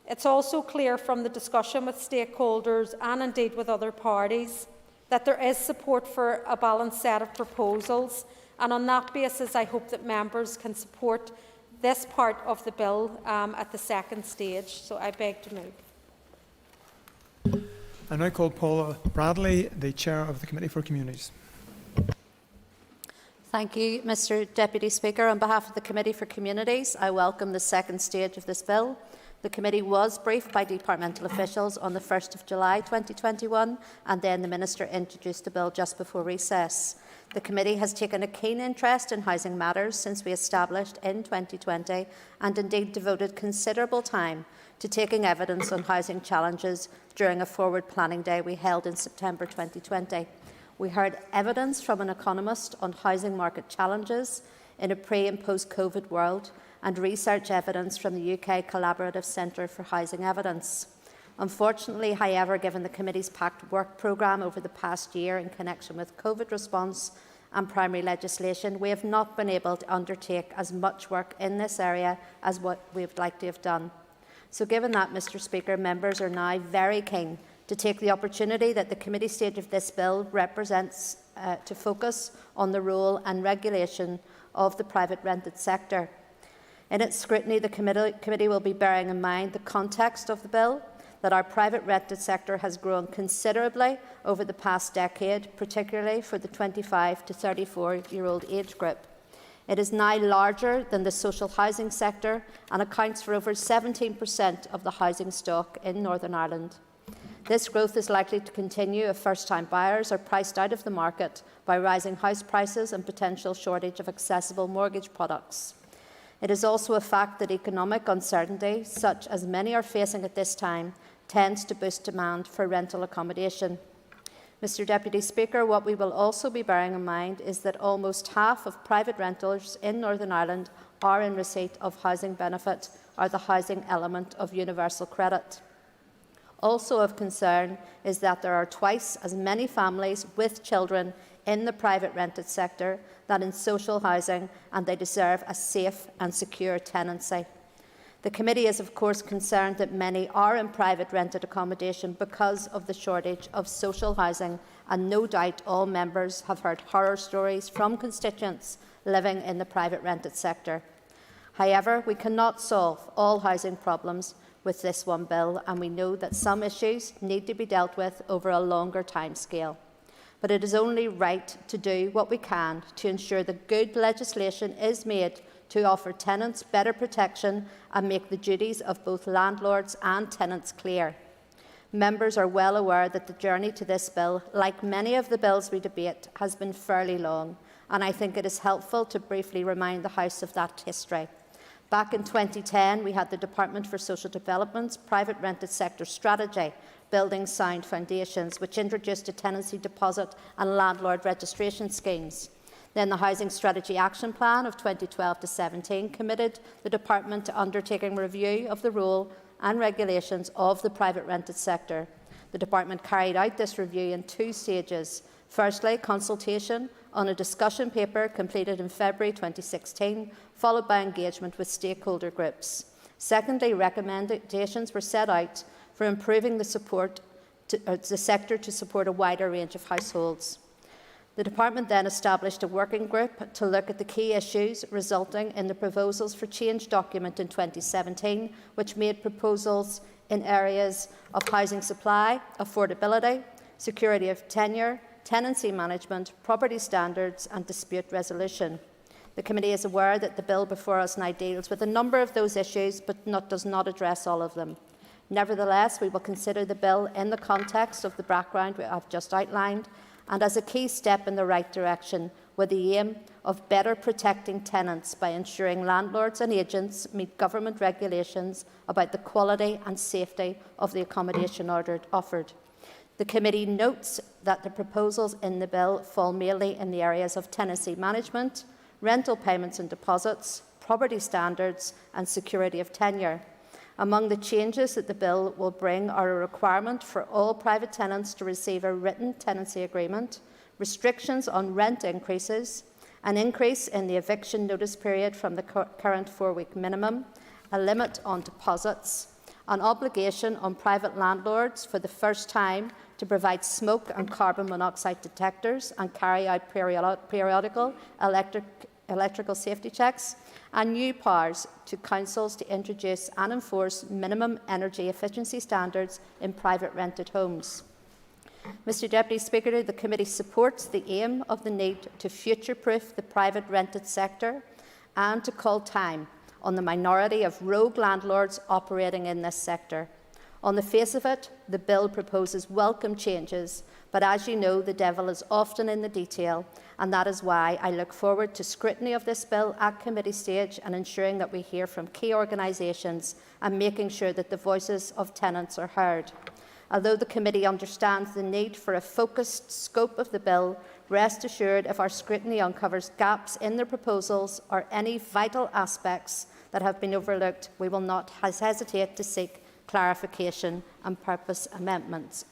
It's also clear from the discussion with stakeholders and indeed with other parties that there is support for a balanced set of proposals, and on that basis I hope that members can support this part of the bill at the second stage. So I beg to move.
I now call Paula Bradley, the Chair of the Committee for Communities.
Thank you, Mr Deputy Speaker. On behalf of the Committee for Communities, I welcome the second stage of this bill. The committee was briefed by departmental officials on the 1st of July 2021, and then the Minister introduced the bill just before recess. The committee has taken a keen interest in housing matters since we established in 2020, and indeed devoted considerable time to taking evidence on housing challenges during a forward planning day we held in September 2020. We heard evidence from an economist on housing market challenges in a pre- and post-COVID world, and research evidence from the UK Collaborative Centre for Housing Evidence. Unfortunately, however, given the committee's packed work programme over the past year in connection with COVID response and primary legislation, we have not been able to undertake as much work in this area as what we would like to have done. So given that, Mr Speaker, members are now very keen to take the opportunity that the committee stage of this bill represents to focus on the role and regulation of the private rented sector. In its scrutiny, the committee will be bearing in mind the context of the bill, that our private rented sector has grown considerably over the past decade, particularly for the 25 to 34-year-old age group. It is now larger than the social housing sector and accounts for over 17% of the housing stock in Northern Ireland. This growth is likely to continue if first-time buyers are priced out of the market by rising house prices and potential shortage of accessible mortgage products. It is also a fact that economic uncertainty, such as many are facing at this time, tends to boost demand for rental accommodation. Mr Deputy Speaker, what we will also be bearing in mind is that almost half of private renters in Northern Ireland are in receipt of housing benefit or the housing element of universal credit. Also of concern is that there are twice as many families with children in the private rented sector than in social housing, and they deserve a safe and secure tenancy. The committee is of course concerned that many are in private rented accommodation because of the shortage of social housing, and no doubt all members have heard horror stories from constituents living in the private rented sector. However, we cannot solve all housing problems with this one bill, and we know that some issues need to be dealt with over a longer timescale. But it is only right to do what we can to ensure that good legislation is made to offer tenants better protection and make the duties of both landlords and tenants clear. Members are well aware that the journey to this bill, like many of the bills we debate, has been fairly long, and I think it is helpful to briefly remind the House of that history. Back in 2010, we had the Department for Social Development's Private Rented Sector Strategy, Building Sound Foundations, which introduced a tenancy deposit and landlord registration schemes. Then the Housing Strategy Action Plan of 2012 to 17 committed the Department to undertaking review of the role and regulations of the private rented sector. The Department carried out this review in two stages. Firstly, consultation on a discussion paper completed in February 2016, followed by engagement with stakeholder groups. Secondly, recommendations were set out for improving the sector to support a wider range of households. The Department then established a working group to look at the key issues, resulting in the Proposals for Change document in 2017, which made proposals in areas of housing supply, affordability, security of tenure, tenancy management, property standards and dispute resolution. The committee is aware that the bill before us now deals with a number of those issues, but does not address all of them. Nevertheless, we will consider the bill in the context of the background we have just outlined, and as a key step in the right direction, with the aim of better protecting tenants by ensuring landlords and agents meet government regulations about the quality and safety of the accommodation offered. The committee notes that the proposals in the bill fall mainly in the areas of tenancy management, rental payments and deposits, property standards and security of tenure. Among the changes that the bill will bring are a requirement for all private tenants to receive a written tenancy agreement, restrictions on rent increases, an increase in the eviction notice period from the current 4-week minimum, a limit on deposits, an obligation on private landlords for the first time to provide smoke and carbon monoxide detectors and carry out periodical electrical safety checks, and new powers to councils to introduce and enforce minimum energy efficiency standards in private rented homes. Mr Deputy Speaker, the committee supports the aim of the need to future-proof the private rented sector and to call time on the minority of rogue landlords operating in this sector. On the face of it, the bill proposes welcome changes, but as you know, the devil is often in the detail, and that is why I look forward to scrutiny of this bill at committee stage and ensuring that we hear from key organisations and making sure that the voices of tenants are heard. Although the committee understands the need for a focused scope of the bill, rest assured if our scrutiny uncovers gaps in the proposals or any vital aspects that have been overlooked, we will not hesitate to seek clarification and propose amendments.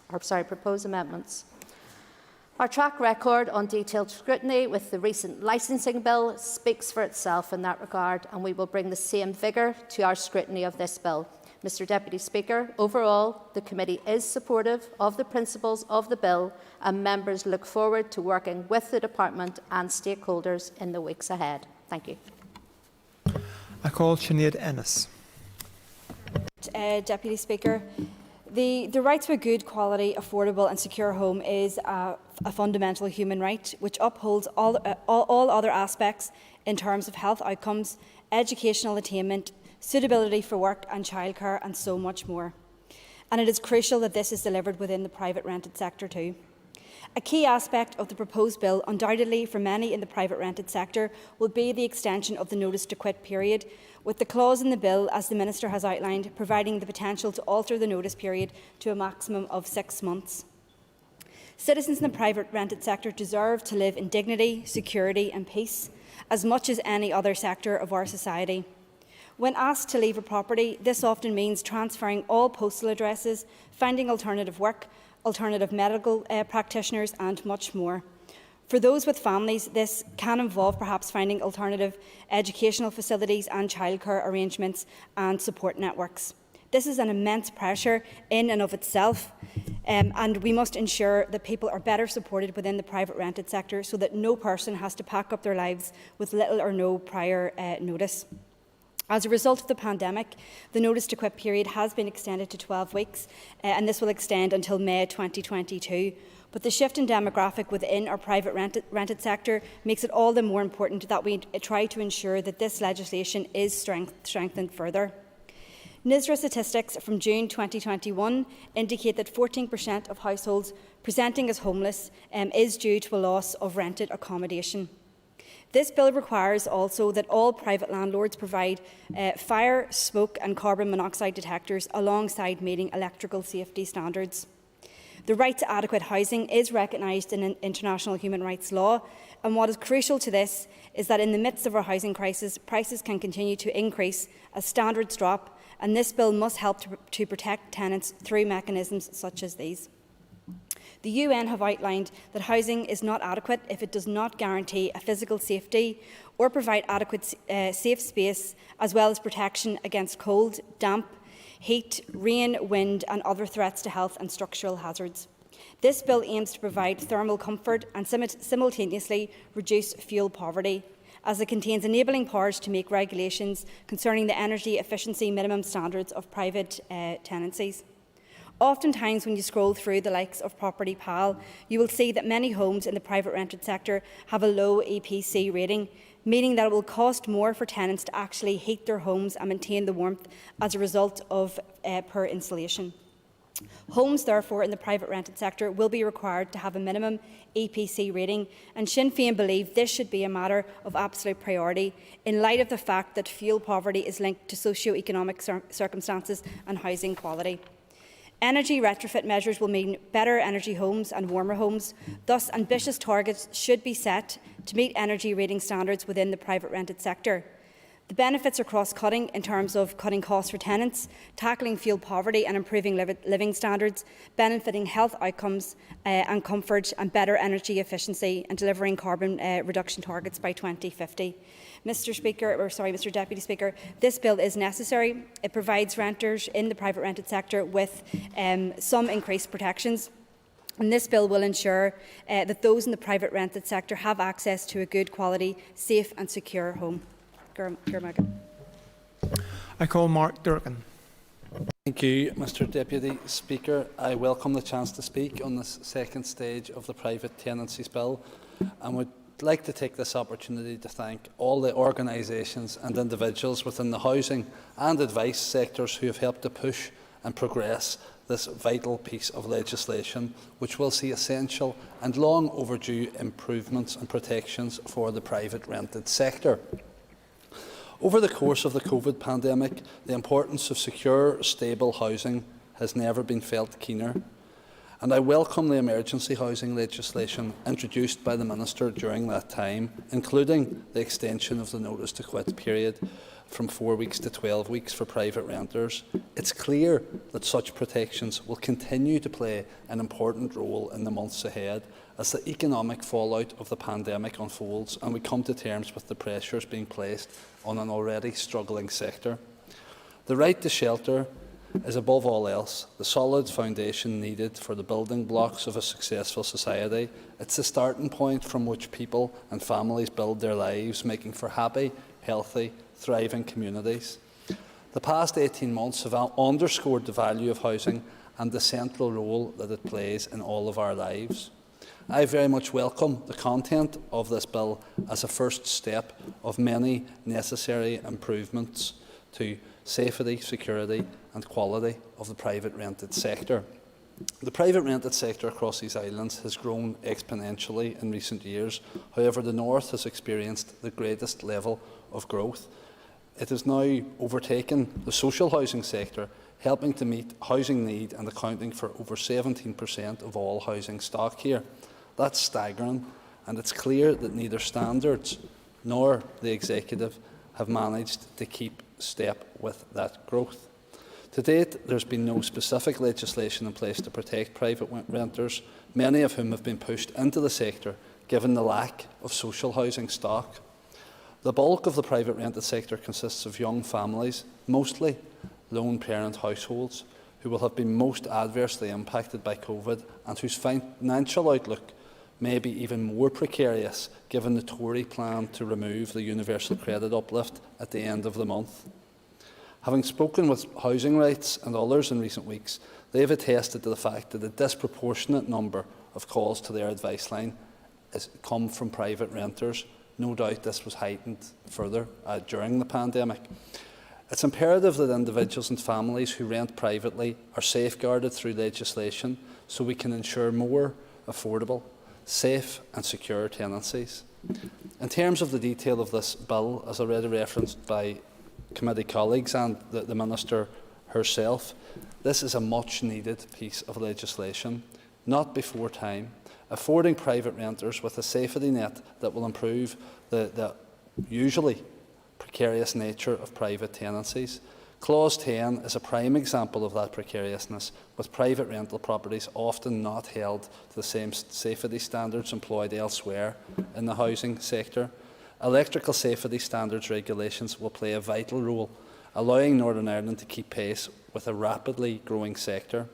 Our track record on detailed scrutiny with the recent licensing bill speaks for itself in that regard, and we will bring the same vigour to our scrutiny of this bill. Mr Deputy Speaker, overall, the committee is supportive of the principles of the bill, and members look forward to working with the Department and stakeholders in the weeks ahead. Thank you.
I call Sinead Ennis.
Deputy Speaker, the right to a good quality, affordable and secure home is a fundamental human right which upholds all other aspects in terms of health outcomes, educational attainment, suitability for work and childcare and so much more. And it is crucial that this is delivered within the private rented sector too. A key aspect of the proposed bill, undoubtedly for many in the private rented sector, will be the extension of the notice to quit period, with the clause in the bill, as the Minister has outlined, providing the potential to alter the notice period to a maximum of 6 months. Citizens in the private rented sector deserve to live in dignity, security and peace, as much as any other sector of our society. When asked to leave a property, this often means transferring all postal addresses, finding alternative work, alternative medical practitioners and much more. For those with families, this can involve perhaps finding alternative educational facilities and childcare arrangements and support networks. This is an immense pressure in and of itself, and we must ensure that people are better supported within the private rented sector so that no person has to pack up their lives with little or no prior notice. As a result of the pandemic, the notice to quit period has been extended to 12 weeks, and this will extend until May 2022. But the shift in demographic within our private rented sector makes it all the more important that we try to ensure that this legislation is strengthened further. NISRA statistics from June 2021 indicate that 14% of households presenting as homeless is due to a loss of rented accommodation. This bill requires also that all private landlords provide fire, smoke and carbon monoxide detectors alongside meeting electrical safety standards. The right to adequate housing is recognised in international human rights law, and what is crucial to this is that in the midst of our housing crisis, prices can continue to increase as standards drop, and this bill must help to protect tenants through mechanisms such as these. The UN have outlined that housing is not adequate if it does not guarantee a physical safety or provide adequate safe space, as well as protection against cold, damp, heat, rain, wind and other threats to health and structural hazards. This bill aims to provide thermal comfort and simultaneously reduce fuel poverty, as it contains enabling powers to make regulations concerning the energy efficiency minimum standards of private tenancies. Oftentimes, when you scroll through the likes of Property Pal, you will see that many homes in the private rented sector have a low EPC rating, meaning that it will cost more for tenants to actually heat their homes and maintain the warmth as a result of poor insulation. Homes, therefore, in the private rented sector will be required to have a minimum EPC rating, and Sinn Féin believe this should be a matter of absolute priority in light of the fact that fuel poverty is linked to socio-economic circumstances and housing quality. Energy retrofit measures will mean better energy homes and warmer homes. Thus, ambitious targets should be set to meet energy rating standards within the private rented sector. The benefits are cross-cutting in terms of cutting costs for tenants, tackling fuel poverty and improving living standards, benefiting health outcomes and comfort and better energy efficiency and delivering carbon reduction targets by 2050. Mr Deputy Speaker, this bill is necessary. It provides renters in the private rented sector with some increased protections. And this bill will ensure that those in the private rented sector have access to a good quality, safe and secure home.
I call Mark Durkin.
Thank you, Mr Deputy Speaker. I welcome the chance to speak on this second stage of the Private Tenancies Bill and would like to take this opportunity to thank all the organisations and individuals within the housing and advice sectors who have helped to push and progress this vital piece of legislation, which will see essential and long overdue improvements and protections for the private rented sector. Over the course of the COVID pandemic, the importance of secure, stable housing has never been felt keener, and I welcome the emergency housing legislation introduced by the Minister during that time, including the extension of the notice to quit period from 4 weeks to 12 weeks for private renters. It's clear that such protections will continue to play an important role in the months ahead as the economic fallout of the pandemic unfolds and we come to terms with the pressures being placed on an already struggling sector. The right to shelter is, above all else, the solid foundation needed for the building blocks of a successful society. It's the starting point from which people and families build their lives, making for happy, healthy, thriving communities. The past 18 months have underscored the value of housing and the central role that it plays in all of our lives. I very much welcome the content of this bill as a first step of many necessary improvements to safety, security and quality of the private rented sector. The private rented sector across these islands has grown exponentially in recent years. However, the North has experienced the greatest level of growth. It has now overtaken the social housing sector, helping to meet housing need and accounting for over 17% of all housing stock here. That's staggering, and it's clear that neither standards nor the executive have managed to keep step with that growth. To date, there's been no specific legislation in place to protect private renters, many of whom have been pushed into the sector given the lack of social housing stock. The bulk of the private rented sector consists of young families, mostly lone parent households, who will have been most adversely impacted by COVID and whose financial outlook may be even more precarious given the Tory plan to remove the universal credit uplift at the end of the month. Having spoken with housing rights and others in recent weeks, they have attested to the fact that a disproportionate number of calls to their advice line has come from private renters. No doubt this was heightened further during the pandemic. It's imperative that individuals and families who rent privately are safeguarded through legislation so we can ensure more affordable, safe and secure tenancies. In terms of the detail of this bill, as already referenced by committee colleagues and the Minister herself, this is a much needed piece of legislation, not before time, affording private renters with a safety net that will improve the usually precarious nature of private tenancies. Clause 10 is a prime example of that precariousness, with private rental properties often not held to the same safety standards employed elsewhere in the housing sector. Electrical safety standards regulations will play a vital role, allowing Northern Ireland to keep pace with a rapidly growing sector.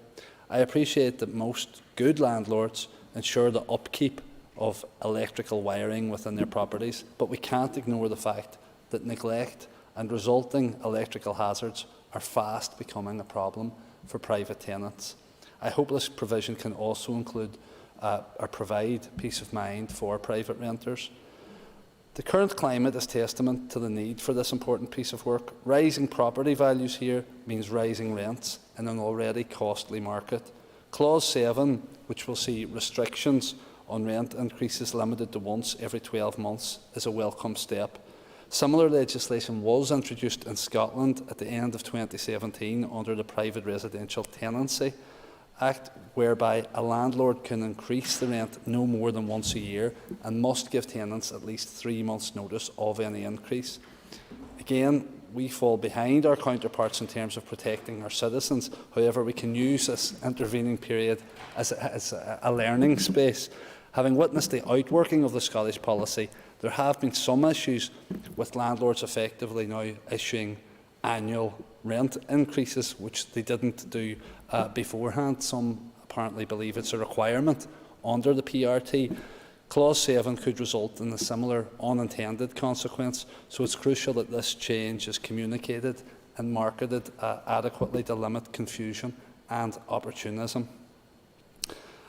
I appreciate that most good landlords ensure the upkeep of electrical wiring within their properties, but we can't ignore the fact that neglect and resulting electrical hazards are fast becoming a problem for private tenants. I hope this provision can also include or provide peace of mind for private renters. The current climate is testament to the need for this important piece of work. Rising property values here means rising rents in an already costly market. Clause 7, which will see restrictions on rent increases limited to once every 12 months, is a welcome step. Similar legislation was introduced in Scotland at the end of 2017 under the Private Residential Tenancy Act, whereby a landlord can increase the rent no more than once a year and must give tenants at least 3 months' notice of any increase. Again, we fall behind our counterparts in terms of protecting our citizens. However, we can use this intervening period as a learning space. Having witnessed the outworking of the Scottish policy, there have been some issues with landlords effectively now issuing annual rent increases, which they didn't do beforehand. Some apparently believe it's a requirement under the PRT. Clause 7 could result in a similar unintended consequence, so it's crucial that this change is communicated and marketed adequately to limit confusion and opportunism.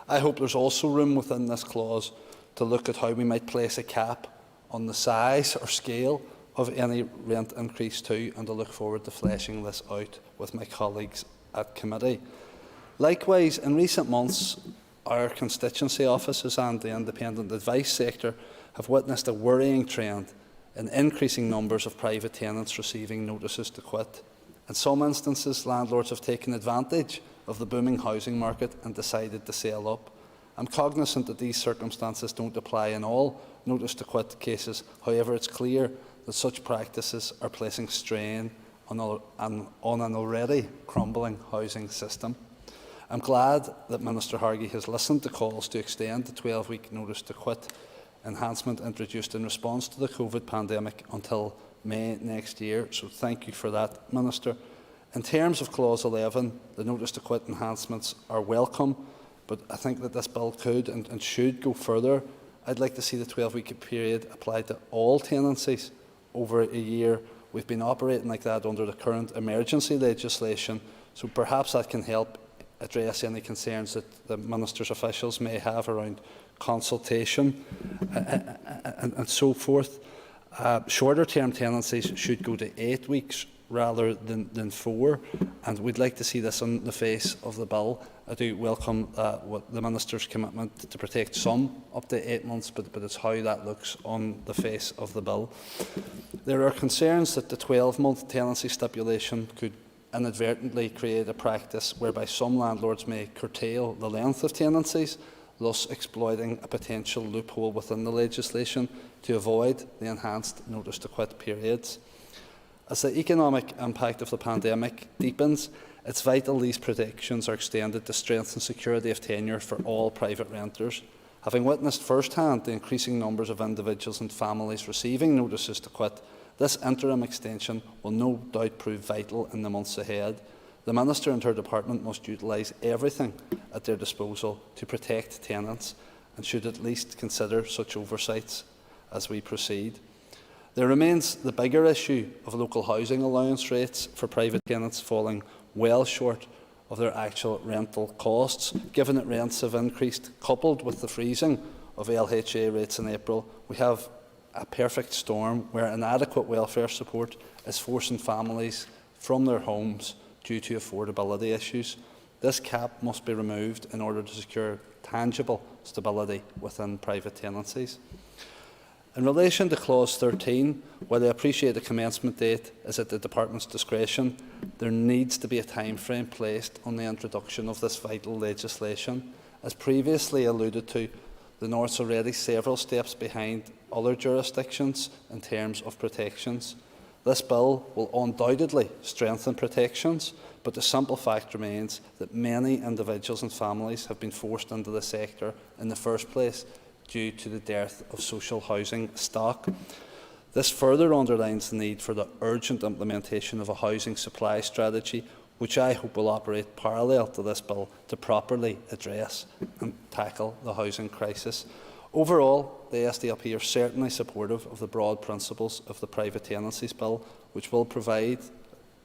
I hope there's also room within this clause to look at how we might place a cap on the size or scale of any rent increase too, and I look forward to fleshing this out with my colleagues at committee. Likewise, in recent months, our constituency offices and the independent advice sector have witnessed a worrying trend in increasing numbers of private tenants receiving notices to quit. In some instances, landlords have taken advantage of the booming housing market and decided to sell up. I'm cognizant that these circumstances don't apply in all notice to quit cases. However, it's clear that such practices are placing strain on an already crumbling housing system. I'm glad that Minister Hargey has listened to calls to extend the 12-week notice to quit enhancement introduced in response to the COVID pandemic until May next year, so thank you for that, Minister. In terms of Clause 11, the notice to quit enhancements are welcome, but I think that this bill could and should go further. I'd like to see the 12-week period applied to all tenancies over a year. We've been operating like that under the current emergency legislation, so perhaps that can help address any concerns that the Minister's officials may have around consultation and so forth. Shorter term tenancies should go to 8 weeks rather than 4, and we'd like to see this on the face of the bill. I do welcome what the Minister's commitment to protect some up to 8 months, but it's how that looks on the face of the bill. There are concerns that the 12-month tenancy stipulation could inadvertently create a practice whereby some landlords may curtail the length of tenancies, thus exploiting a potential loophole within the legislation to avoid the enhanced notice to quit periods. As the economic impact of the pandemic deepens, it's vital these protections are extended to strengthen security of tenure for all private renters. Having witnessed firsthand the increasing numbers of individuals and families receiving notices to quit, this interim extension will no doubt prove vital in the months ahead. The Minister and her department must utilise everything at their disposal to protect tenants and should at least consider such oversights as we proceed. There remains the bigger issue of local housing allowance rates for private tenants falling well short of their actual rental costs. Given that rents have increased, coupled with the freezing of LHA rates in April, we have a perfect storm where inadequate welfare support is forcing families from their homes due to affordability issues. This cap must be removed in order to secure tangible stability within private tenancies. In relation to Clause 13, while I appreciate the commencement date is at the Department's discretion, there needs to be a timeframe placed on the introduction of this vital legislation. As previously alluded to, the North's already several steps behind other jurisdictions in terms of protections. This bill will undoubtedly strengthen protections, but the simple fact remains that many individuals and families have been forced into the sector in the first place due to the dearth of social housing stock. This further underlines the need for the urgent implementation of a housing supply strategy, which I hope will operate parallel to this bill to properly address and tackle the housing crisis. Overall, the SDLP are certainly supportive of the broad principles of the Private Tenancies Bill, which will provide,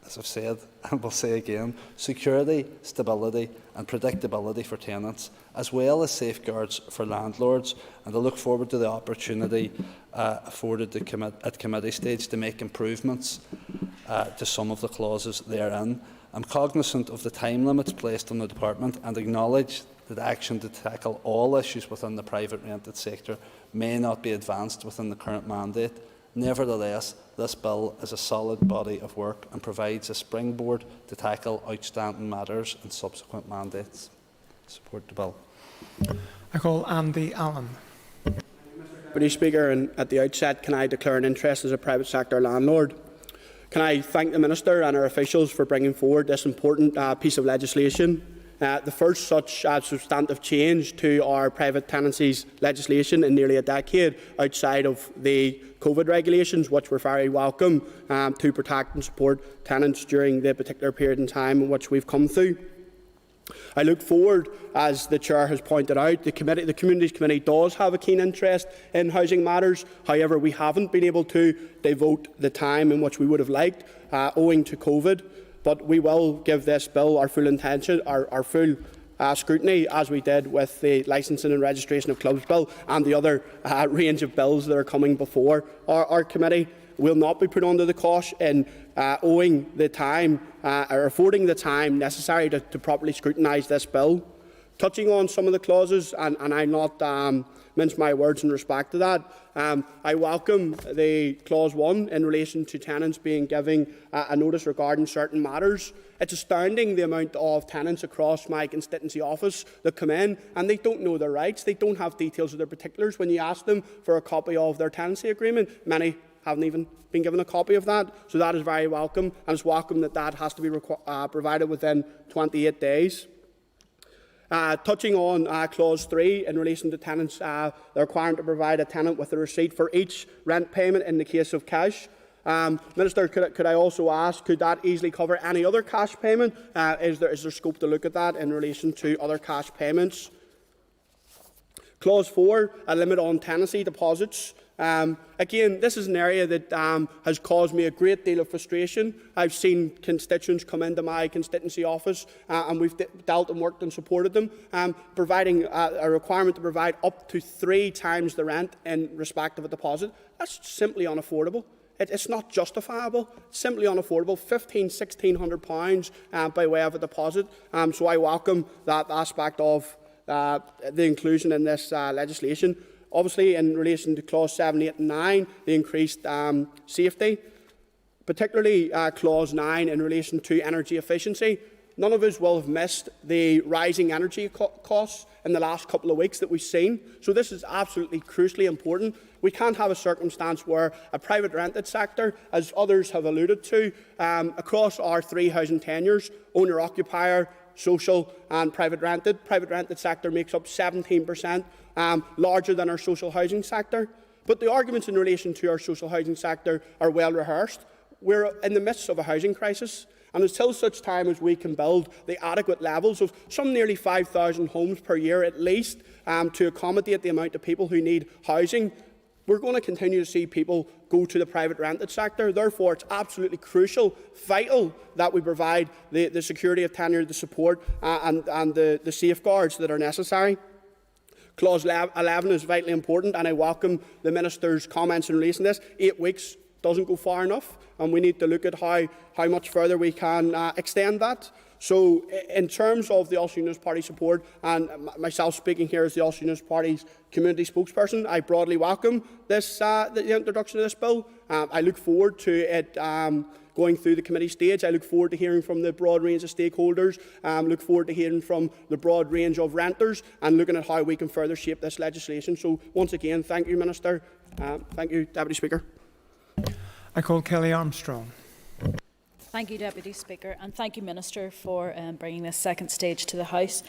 as I've said and will say again, security, stability and predictability for tenants, as well as safeguards for landlords. And I look forward to the opportunity afforded at committee stage to make improvements to some of the clauses therein. I'm cognizant of the time limits placed on the Department and acknowledge that action to tackle all issues within the private rented sector may not be advanced within the current mandate. Nevertheless, this bill is a solid body of work and provides a springboard to tackle outstanding matters in subsequent mandates. Support the bill.
I call Andy Allen.
Deputy Speaker, and at the outset, can I declare an interest as a private sector landlord? Can I thank the Minister and our officials for bringing forward this important piece of legislation, the first such substantive change to our private tenancies legislation in nearly a decade outside of the COVID regulations, which were very welcome to protect and support tenants during the particular period in time in which we've come through. I look forward, as the Chair has pointed out, the Communities Committee does have a keen interest in housing matters. However, we haven't been able to devote the time in which we would have liked, owing to COVID. But we will give this bill our full attention, our full scrutiny, as we did with the Licensing and Registration of Clubs Bill and the other range of bills that are coming before our committee. Will not be put under the cosh in owing the time or affording the time necessary to properly scrutinise this bill. Touching on some of the clauses, and I'll not mince my words in respect to that, I welcome the Clause 1 in relation to tenants being given a notice regarding certain matters. It's astounding the amount of tenants across my constituency office that come in and they don't know their rights. They don't have details of their particulars. When you ask them for a copy of their tenancy agreement, many haven't even been given a copy of that. So that is very welcome, and it's welcome that that has to be provided within 28 days. Touching on Clause 3 in relation to tenants, the requirement to provide a tenant with a receipt for each rent payment in the case of cash. Minister, could I also ask, could that easily cover any other cash payment? Is there scope to look at that in relation to other cash payments? Clause 4, a limit on tenancy deposits. Again, this is an area that has caused me a great deal of frustration. I've seen constituents come into my constituency office and we've dealt and worked and supported them, providing a requirement to provide up to 3 times the rent in respect of a deposit. That's simply unaffordable. It's not justifiable. It's simply unaffordable. £1,600 by way of a deposit. So I welcome that aspect of the inclusion in this legislation. Obviously, in relation to Clause 7, 8 and 9, the increased safety, particularly Clause 9 in relation to energy efficiency. None of us will have missed the rising energy costs in the last couple of weeks that we've seen. So this is absolutely crucially important. We can't have a circumstance where a private rented sector, as others have alluded to, across our 3 housing tenures, owner-occupier, social and private rented sector makes up 17%, larger than our social housing sector. But the arguments in relation to our social housing sector are well rehearsed. We're in the midst of a housing crisis, and until such time as we can build the adequate levels of some nearly 5,000 homes per year at least to accommodate the amount of people who need housing, we're going to continue to see people go to the private rented sector. Therefore, it's absolutely crucial, vital, that we provide the security of tenure, the support and the safeguards that are necessary. Clause 11 is vitally important, and I welcome the Minister's comments in relation to this. 8 weeks doesn't go far enough, and we need to look at how much further we can extend that. So, in terms of the Ulster Unionist Party support, and myself speaking here as the Ulster Unionist Party's community spokesperson, I broadly welcome this, the introduction of this bill. I look forward to it going through the committee stage. I look forward to hearing from the broad range of stakeholders, look forward to hearing from the broad range of renters, and looking at how we can further shape this legislation. So, once again, thank you, Minister. Thank you, Deputy Speaker.
I call Kelly Armstrong.
Thank you, Deputy Speaker, and thank you, Minister, for bringing this second stage to the House.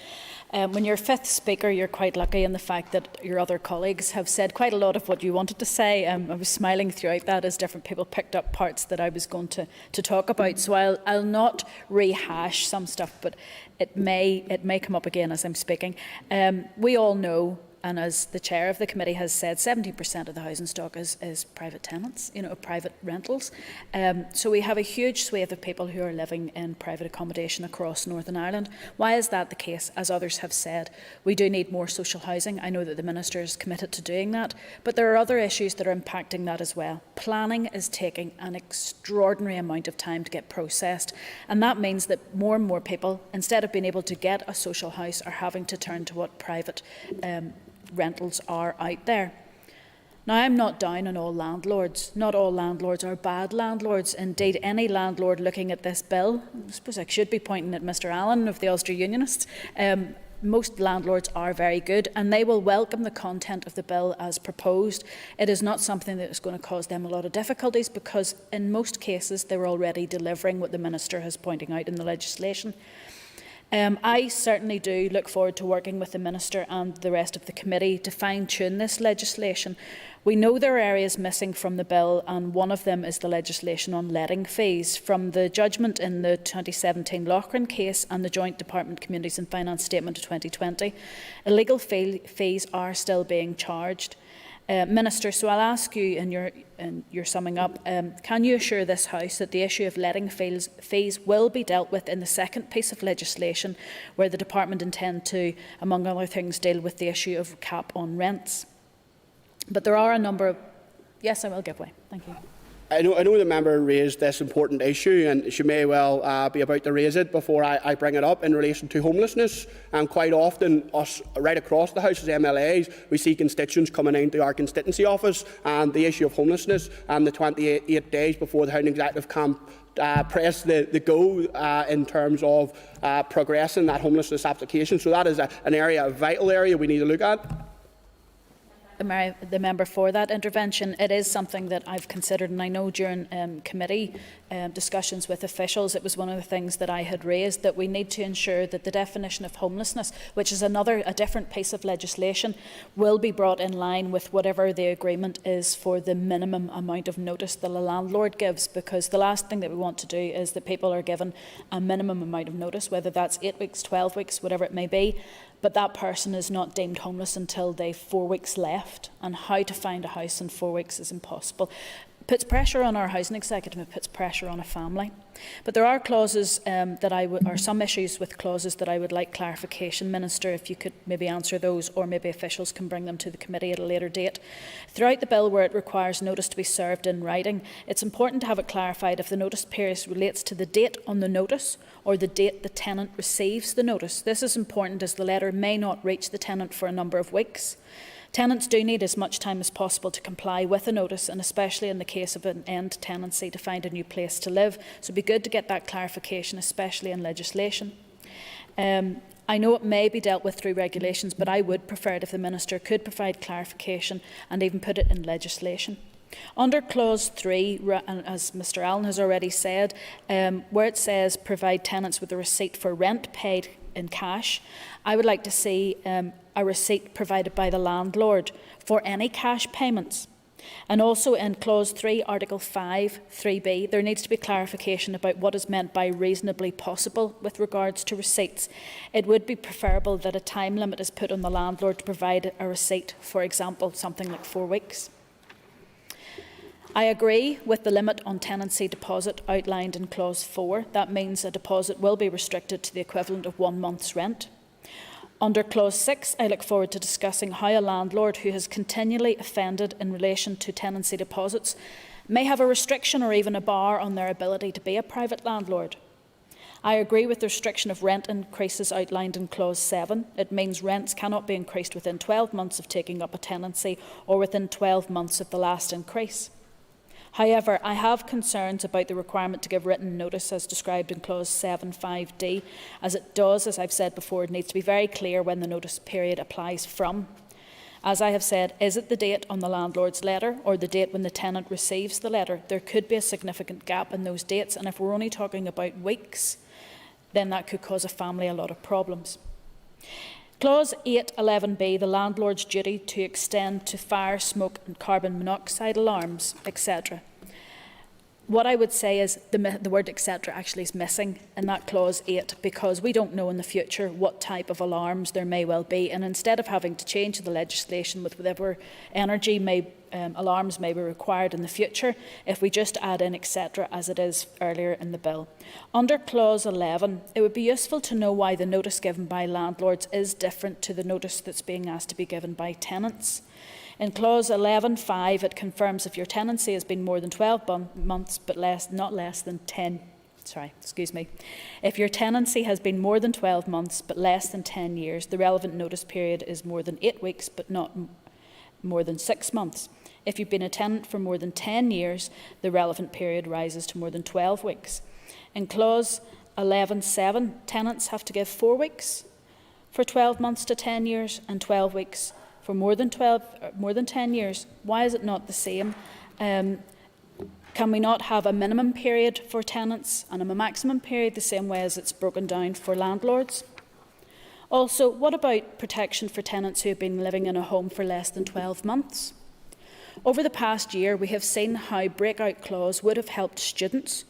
When you're 5th Speaker, you're quite lucky in the fact that your other colleagues have said quite a lot of what you wanted to say. I was smiling throughout that as different people picked up parts that I was going to talk about. So I'll not rehash some stuff, but it may come up again as I'm speaking. We all know, and as the chair of the committee has said, 70% of the housing stock is private tenants, private rentals. So we have a huge swathe of people who are living in private accommodation across Northern Ireland. Why is that the case? As others have said, we do need more social housing. I know that the Minister is committed to doing that, but there are other issues that are impacting that as well. Planning is taking an extraordinary amount of time to get processed, and that means that more and more people, instead of being able to get a social house, are having to turn to what private rentals are out there. Now, I'm not down on all landlords. Not all landlords are bad landlords. Indeed, any landlord looking at this bill, I suppose I should be pointing at Mr Allen of the Ulster Unionists, most landlords are very good, and they will welcome the content of the bill as proposed. It is not something that is going to cause them a lot of difficulties, because in most cases they're already delivering what the Minister has pointing out in the legislation. I certainly do look forward to working with the Minister and the rest of the committee to fine-tune this legislation. We know there are areas missing from the bill, and one of them is the legislation on letting fees. From the judgment in the 2017 Loughran case and the Joint Department Communities and Finance Statement of 2020, illegal fees are still being charged. Minister, so I'll ask you in your summing up, can you assure this House that the issue of letting fees will be dealt with in the second piece of legislation, where the Department intend to, among other things, deal with the issue of cap on rents? But there are a number of... Yes, I will give way. Thank you.
I know the member raised this important issue, and she may well be about to raise it before I bring it up in relation to homelessness. And quite often, us right across the House as MLAs, we see constituents coming into our constituency office and the issue of homelessness and the 28 days before the Housing Executive can press the go in terms of progressing that homelessness application. So that is a vital area we need to look at.
The member for that intervention. It is something that I've considered, and I know during committee discussions with officials, it was one of the things that I had raised, that we need to ensure that the definition of homelessness, which is a different piece of legislation, will be brought in line with whatever the agreement is for the minimum amount of notice that a landlord gives, because the last thing that we want to do is that people are given a minimum amount of notice, whether that's 8 weeks, 12 weeks, whatever it may be, but that person is not deemed homeless until they've 4 weeks left, and how to find a house in 4 weeks is impossible. It puts pressure on our housing executive, it puts pressure on a family. But there are clauses or some issues with clauses that I would like clarification. Minister, if you could maybe answer those, or maybe officials can bring them to the committee at a later date. Throughout the bill, where it requires notice to be served in writing, it's important to have it clarified if the notice period relates to the date on the notice or the date the tenant receives the notice. This is important as the letter may not reach the tenant for a number of weeks. Tenants do need as much time as possible to comply with a notice, and especially in the case of an end tenancy, to find a new place to live. So it would be good to get that clarification, especially in legislation. I know it may be dealt with through regulations, but I would prefer it if the Minister could provide clarification and even put it in legislation. Under Clause 3, as Mr Allen has already said, where it says provide tenants with a receipt for rent paid in cash, I would like to see a receipt provided by the landlord for any cash payments. And also in Clause 3, Article 5, 3b, there needs to be clarification about what is meant by reasonably possible with regards to receipts. It would be preferable that a time limit is put on the landlord to provide a receipt, for example, something like 4 weeks. I agree with the limit on tenancy deposit outlined in Clause 4. That means a deposit will be restricted to the equivalent of 1 month's rent. Under Clause 6, I look forward to discussing how a landlord who has continually offended in relation to tenancy deposits may have a restriction or even a bar on their ability to be a private landlord. I agree with the restriction of rent increases outlined in Clause 7. It means rents cannot be increased within 12 months of taking up a tenancy or within 12 months of the last increase. However, I have concerns about the requirement to give written notice as described in Clause 7(5)(d), as it does, as I've said before, it needs to be very clear when the notice period applies from. As I have said, is it the date on the landlord's letter or the date when the tenant receives the letter? There could be a significant gap in those dates, and if we're only talking about weeks, then that could cause a family a lot of problems. Clause 8(11)(b), the landlord's duty to extend to fire, smoke and carbon monoxide alarms, etc. What I would say is the word etc. actually is missing in that Clause 8, because we don't know in the future what type of alarms there may well be, and instead of having to change the legislation with whatever energy alarms may be required in the future, if we just add in etc. as it is earlier in the bill. Under Clause 11, it would be useful to know why the notice given by landlords is different to the notice that's being asked to be given by tenants. In Clause 11(5), it confirms if your tenancy has been more than 12 months, but not less than 10. If your tenancy has been more than 12 months, but less than 10 years, the relevant notice period is more than 8 weeks, but not more than 6 months. If you've been a tenant for more than 10 years, the relevant period rises to more than 12 weeks. In Clause 11(7), tenants have to give 4 weeks for 12 months to 10 years and 12 weeks for more than 10 years. Why is it not the same? Can we not have a minimum period for tenants and a maximum period the same way as it's broken down for landlords? Also, what about protection for tenants who have been living in a home for less than 12 months? Over the past year, we have seen how breakout clause would have helped students.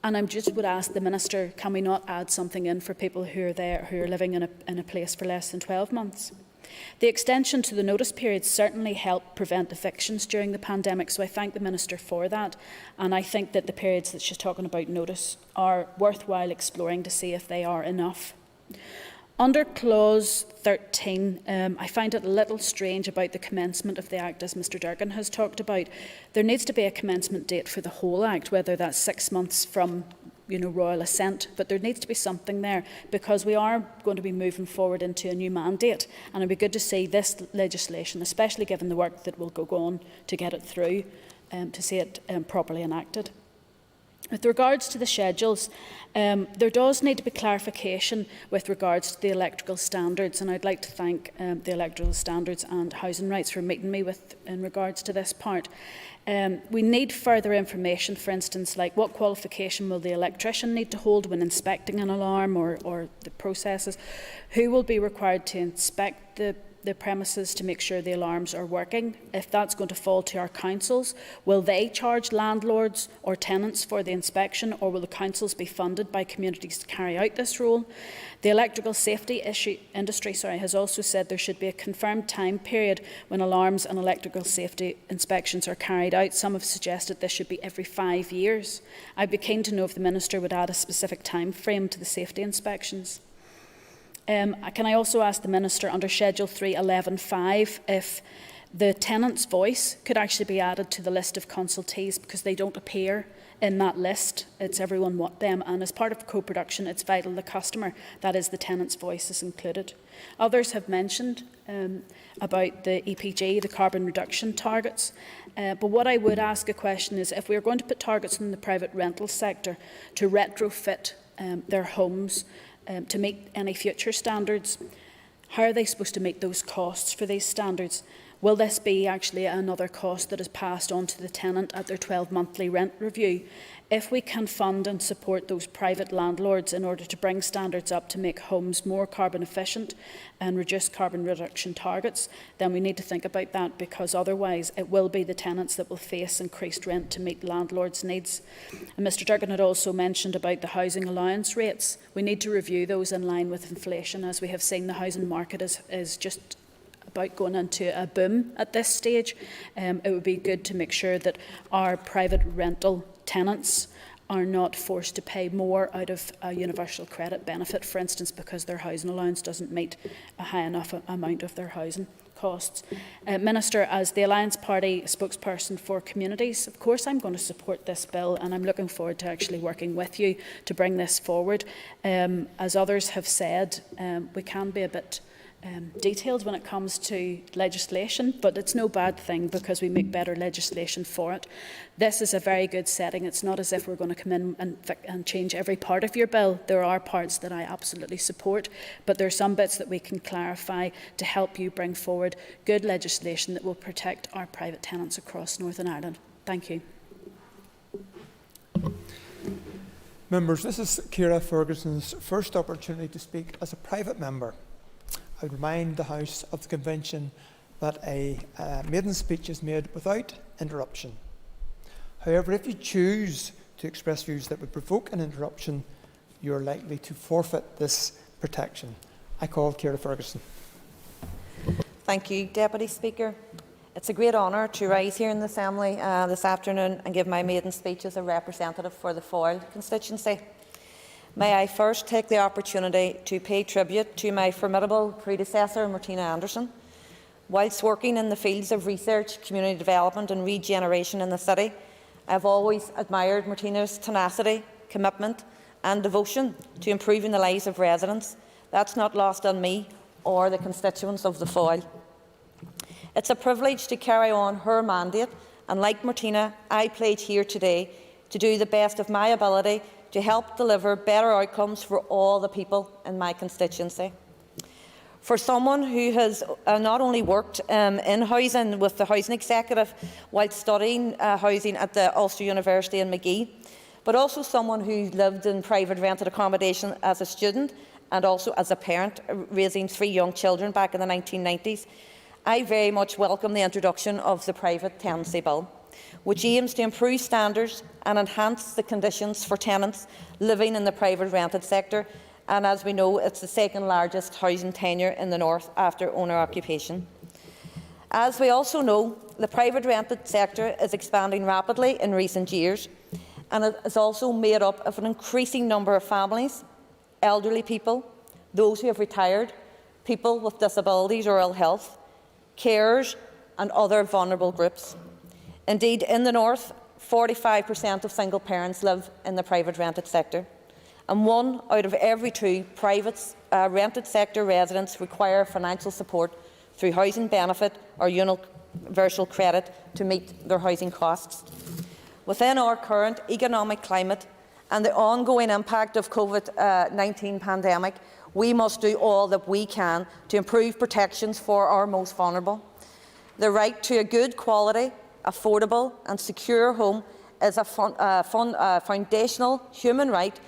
And I just would ask the Minister, can we not add something in for people who are living in a place for less than 12 months? The extension to the notice period certainly helped prevent evictions during the pandemic, so I thank the Minister for that. And I think that the periods that she's talking about notice are worthwhile exploring to see if they are enough. Under clause 13, I find it a little strange about the commencement of the Act, as Mr Durgan has talked about. There needs to be a commencement date for the whole Act, whether that's 6 months from royal assent, but there needs to be something there because we are going to be moving forward into a new mandate, and it'd be good to see this legislation, especially given the work that will go on to get it through, to see it properly enacted. With regards to the schedules, there does need to be clarification with regards to the electrical standards, and I'd like to thank the Electoral Standards and Housing Rights for meeting me in regards to this part. We need further information, for instance, like what qualification will the electrician need to hold when inspecting an alarm or the processes? Who will be required to inspect the premises to make sure the alarms are working? If that's going to fall to our councils, will they charge landlords or tenants for the inspection, or will the councils be funded by communities to carry out this role? The electrical safety industry has also said there should be a confirmed time period when alarms and electrical safety inspections are carried out. Some have suggested this should be every 5 years. I'd be keen to know if the Minister would add a specific time frame to the safety inspections. Can I also ask the Minister under Schedule 3.11.5 if the tenant's voice could actually be added to the list of consultees, because they don't appear in that list. It's everyone want them, and as part of co-production it's vital the customer, that is the tenant's voice, is included. Others have mentioned about the EPG, the carbon reduction targets, but what I would ask a question is, if we are going to put targets in the private rental sector to retrofit their homes to meet any future standards, how are they supposed to meet those costs for these standards? Will this be actually another cost that is passed on to the tenant at their 12-monthly rent review? If we can fund and support those private landlords in order to bring standards up to make homes more carbon efficient and reduce carbon reduction targets, then we need to think about that, because otherwise it will be the tenants that will face increased rent to meet landlords' needs. And Mr Durgan had also mentioned about the housing allowance rates. We need to review those in line with inflation, as we have seen the housing market is just about going into a boom at this stage. It would be good to make sure that our private rental tenants are not forced to pay more out of a universal credit benefit, for instance, because their housing allowance doesn't meet a high enough amount of their housing costs. Minister, as the Alliance Party spokesperson for communities, of course I'm going to support this bill, and I'm looking forward to actually working with you to bring this forward. As others have said, we can be a bit detailed when it comes to legislation, but it's no bad thing because we make better legislation for it. This is a very good setting. It's not as if we're going to come in and change every part of your bill. There are parts that I absolutely support, but there are some bits that we can clarify to help you bring forward good legislation that will protect our private tenants across Northern Ireland. Thank you.
Members, this is Ciara Ferguson's first opportunity to speak as a private member. I would remind the House of the Convention that a maiden speech is made without interruption. However, if you choose to express views that would provoke an interruption, you are likely to forfeit this protection. I call Ciara Ferguson.
Thank you, Deputy Speaker. It's a great honour to rise here in the Assembly this afternoon and give my maiden speech as a representative for the Foyle constituency. May I first take the opportunity to pay tribute to my formidable predecessor, Martina Anderson. Whilst working in the fields of research, community development and regeneration in the city, I have always admired Martina's tenacity, commitment and devotion to improving the lives of residents. That's not lost on me or the constituents of the Foyle. It's a privilege to carry on her mandate, and like Martina, I pledge here today to do the best of my ability to help deliver better outcomes for all the people in my constituency. For someone who has not only worked in housing with the Housing Executive while studying housing at the Ulster University in Magee, but also someone who lived in private rented accommodation as a student and also as a parent, raising 3 young children back in the 1990s, I very much welcome the introduction of the Private Tenancy Bill, which aims to improve standards and enhance the conditions for tenants living in the private rented sector. And as we know, it's the second largest housing tenure in the north after owner occupation. As we also know, the private rented sector is expanding rapidly in recent years, and it is also made up of an increasing number of families, elderly people, those who have retired, people with disabilities or ill health, carers and other vulnerable groups. Indeed, in the north, 45% of single parents live in the private rented sector, and 1 out of every 2 private rented sector residents require financial support through housing benefit or universal credit to meet their housing costs. Within our current economic climate and the ongoing impact of COVID-19 pandemic, we must do all that we can to improve protections for our most vulnerable. The right to a good quality, affordable and secure home is a foundational human right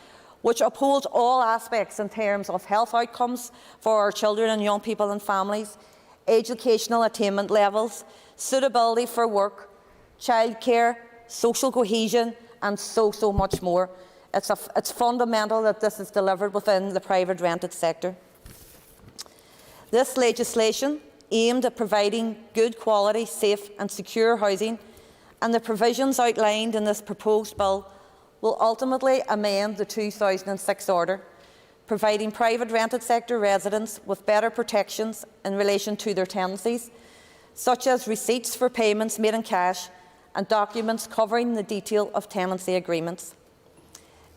which upholds all aspects in terms of health outcomes for our children and young people and families, educational attainment levels, suitability for work, childcare, social cohesion and so much more. It's fundamental that this is delivered within the private rented sector. This legislation aimed at providing good quality, safe and secure housing, and the provisions outlined in this proposed bill will ultimately amend the 2006 order, providing private rented sector residents with better protections in relation to their tenancies, such as receipts for payments made in cash and documents covering the detail of tenancy agreements.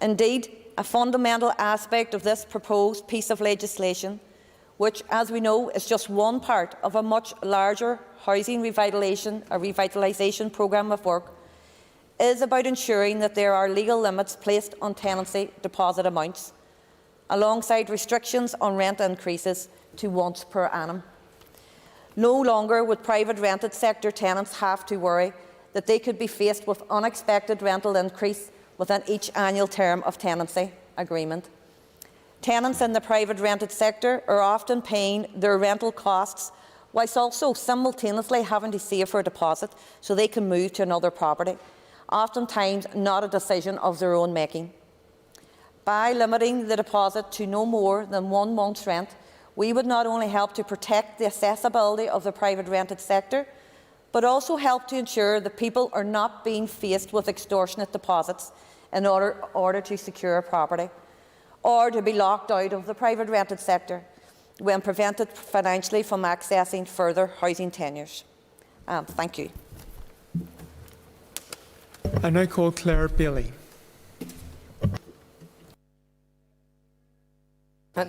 Indeed, a fundamental aspect of this proposed piece of legislation, which, as we know, is just one part of a much larger housing revitalisation programme of work, is about ensuring that there are legal limits placed on tenancy deposit amounts, alongside restrictions on rent increases to once per annum. No longer would private rented sector tenants have to worry that they could be faced with unexpected rental increase within each annual term of tenancy agreement. Tenants in the private rented sector are often paying their rental costs whilst also simultaneously having to save for a deposit so they can move to another property, oftentimes not a decision of their own making. By limiting the deposit to no more than 1 month's rent, we would not only help to protect the accessibility of the private rented sector, but also help to ensure that people are not being faced with extortionate deposits in order to secure a property, or to be locked out of the private rented sector when prevented financially from accessing further housing tenures. Thank you.
I now call Clare Bailey.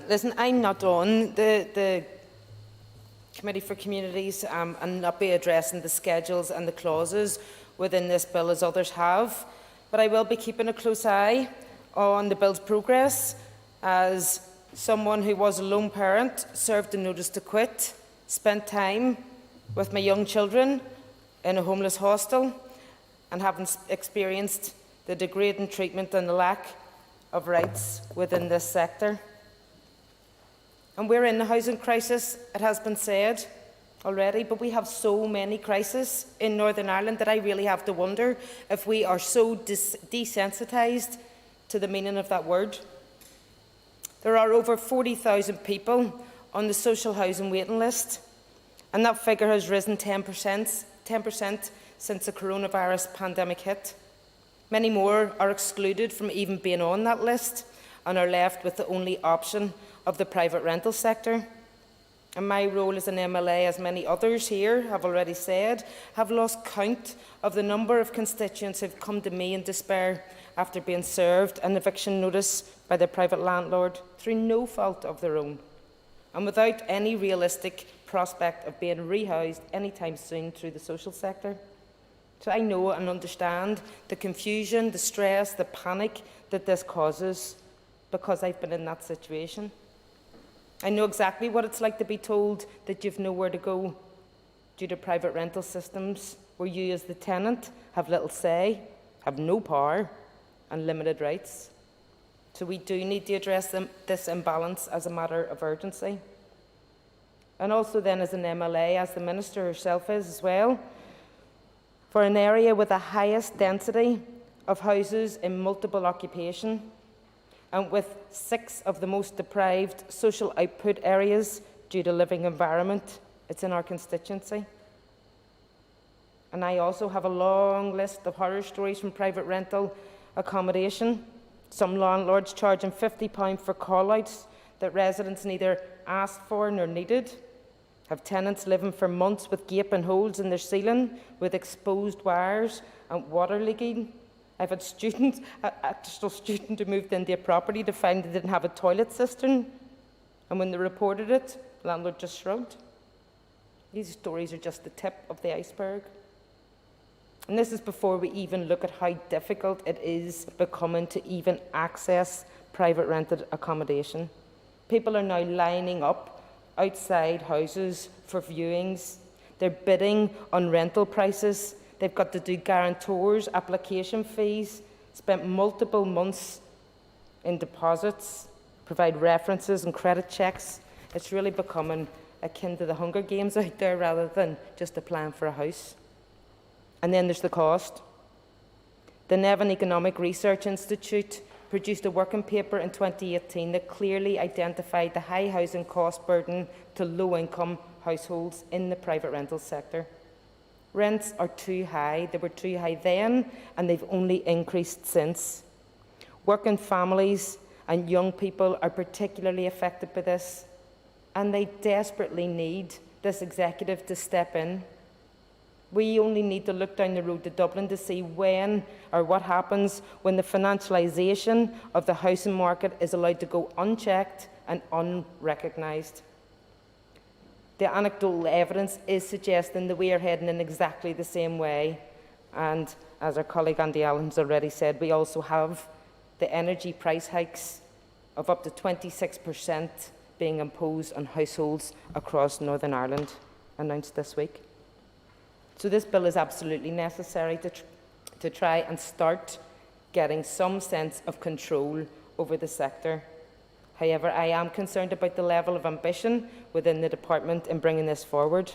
Listen, I'm not on the Committee for Communities and not be addressing the schedules and the clauses within this bill as others have, but I will be keeping a close eye on the bill's progress as someone who was a lone parent, served a notice to quit, spent time with my young children in a homeless hostel and having experienced the degrading treatment and the lack of rights within this sector. And we're in a housing crisis, it has been said already, but we have so many crises in Northern Ireland that I really have to wonder if we are so desensitised to the meaning of that word. There are over 40,000 people on the social housing waiting list, and that figure has risen 10% since the coronavirus pandemic hit. Many more are excluded from even being on that list and are left with the only option of the private rental sector. And my role as an MLA, as many others here have already said, have lost count of the number of constituents who have come to me in despair after being served an eviction notice by their private landlord through no fault of their own, and without any realistic prospect of being rehoused anytime soon through the social sector. So I know and understand the confusion, the stress, the panic that this causes, because I've been in that situation. I know exactly what it's like to be told that you've nowhere to go due to private rental systems where you as the tenant have little say, have no power and limited rights. So we do need to address this imbalance as a matter of urgency. And also then as an MLA, as the Minister herself is as well, for an area with the highest density of houses in multiple occupation and with 6 of the most deprived social output areas due to living environment, it's in our constituency. And I also have a long list of horror stories from private rental accommodation. Some landlords charging £50 for call-outs that residents neither asked for nor needed. Have tenants living for months with gaping holes in their ceiling, with exposed wires and water leaking. I've had students, a student who moved into a property to find they didn't have a toilet cistern, and when they reported it, the landlord just shrugged. These stories are just the tip of the iceberg. And this is before we even look at how difficult it is becoming to even access private rented accommodation. People are now lining up outside houses for viewings. They're bidding on rental prices. They've got to do guarantors, application fees, spent multiple months in deposits, provide references and credit checks. It's really becoming akin to the Hunger Games out there rather than just applying for a house. And then there's the cost. The Nevin Economic Research Institute produced a working paper in 2018 that clearly identified the high housing cost burden to low-income households in the private rental sector. Rents are too high. They were too high then, and they've only increased since. Working families and young people are particularly affected by this, and they desperately need this executive to step in. We only need to look down the road to Dublin to see when or what happens when the financialisation of the housing market is allowed to go unchecked and unrecognised. The anecdotal evidence is suggesting that we are heading in exactly the same way. And as our colleague Andy Allen has already said, we also have the energy price hikes of up to 26% being imposed on households across Northern Ireland, announced this week. So this bill is absolutely necessary to try and start getting some sense of control over the sector. However, I am concerned about the level of ambition within the department in bringing this forward.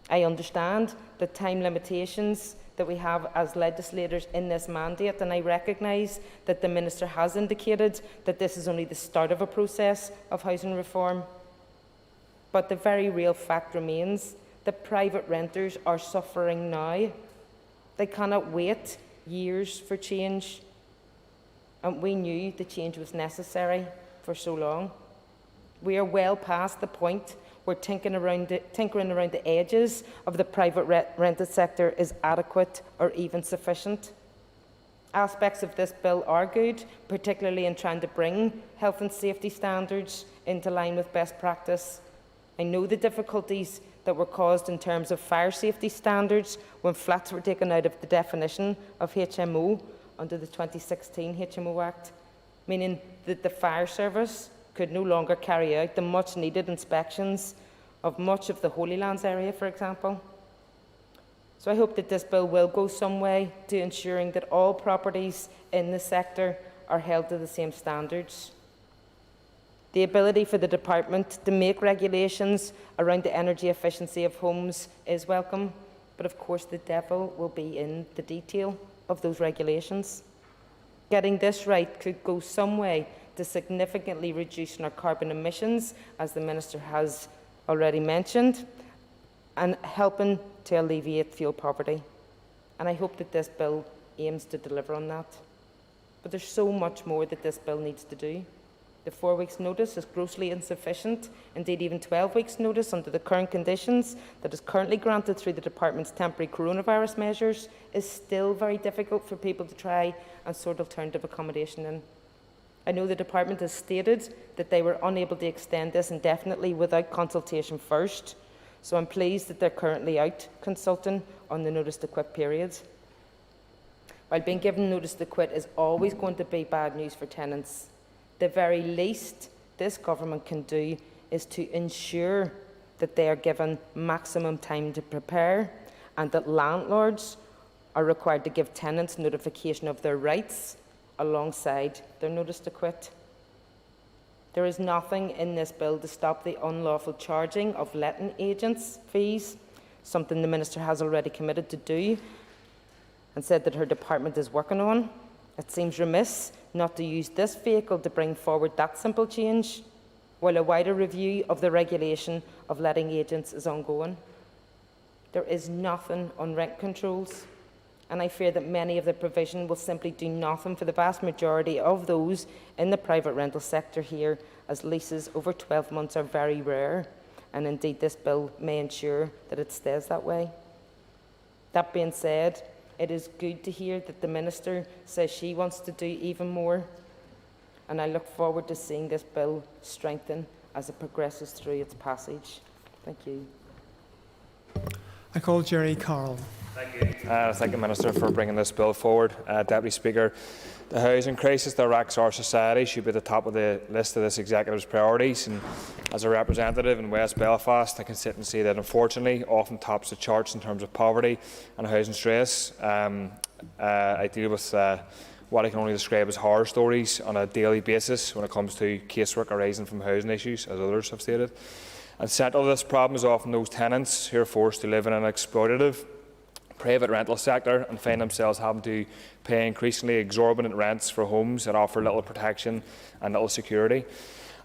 I understand the time limitations that we have as legislators in this mandate, and I recognise that the Minister has indicated that this is only the start of a process of housing reform. But the very real fact remains that private renters are suffering now. They cannot wait years for change, and we knew the change was necessary for so long. We are well past the point where tinkering around the edges of the private rented sector is adequate or even sufficient. Aspects of this bill are good, particularly in trying to bring health and safety standards into line with best practice. I know the difficulties that were caused in terms of fire safety standards when flats were taken out of the definition of HMO under the 2016 HMO Act, meaning that the fire service could no longer carry out the much needed inspections of much of the Holy Lands area, for example. So I hope that this bill will go some way to ensuring that all properties in the sector are held to the same standards. The ability for the department to make regulations around the energy efficiency of homes is welcome, but of course the devil will be in the detail of those regulations. Getting this right could go some way to significantly reducing our carbon emissions, as the Minister has already mentioned, and helping to alleviate fuel poverty. And I hope that this bill aims to deliver on that. But there's so much more that this bill needs to do. The 4 weeks' notice is grossly insufficient. Indeed, even 12 weeks' notice under the current conditions that is currently granted through the Department's temporary coronavirus measures is still very difficult for people to try and sort alternative accommodation in. I know the Department has stated that they were unable to extend this indefinitely without consultation first, so I'm pleased that they're currently out consulting on the notice to quit period. While being given notice to quit is always going to be bad news for tenants, the very least this government can do is to ensure that they are given maximum time to prepare and that landlords are required to give tenants notification of their rights alongside their notice to quit. There is nothing in this bill to stop the unlawful charging of letting agents fees, something the Minister has already committed to do and said that her department is working on. It seems remiss not to use this vehicle to bring forward that simple change, while a wider review of the regulation of letting agents is ongoing. There is nothing on rent controls, and I fear that many of the provision will simply do nothing for the vast majority of those in the private rental sector here, as leases over 12 months are very rare, and indeed this bill may ensure that it stays that way. That being said, it is good to hear that the Minister says she wants to do even more, and I look forward to seeing this bill strengthen as it progresses through its passage. Thank you.
I call Jerry Carroll.
Thank you. Thank the Minister for bringing this bill forward. Deputy Speaker, the housing crisis that wrecks our society should be at the top of the list of this Executive's priorities, and as a representative in West Belfast, I can sit and see that unfortunately often tops the charts in terms of poverty and housing stress. I deal with what I can only describe as horror stories on a daily basis when it comes to casework arising from housing issues, as others have stated. And central to this problem is often those tenants who are forced to live in an exploitative private rental sector and find themselves having to pay increasingly exorbitant rents for homes that offer little protection and little security.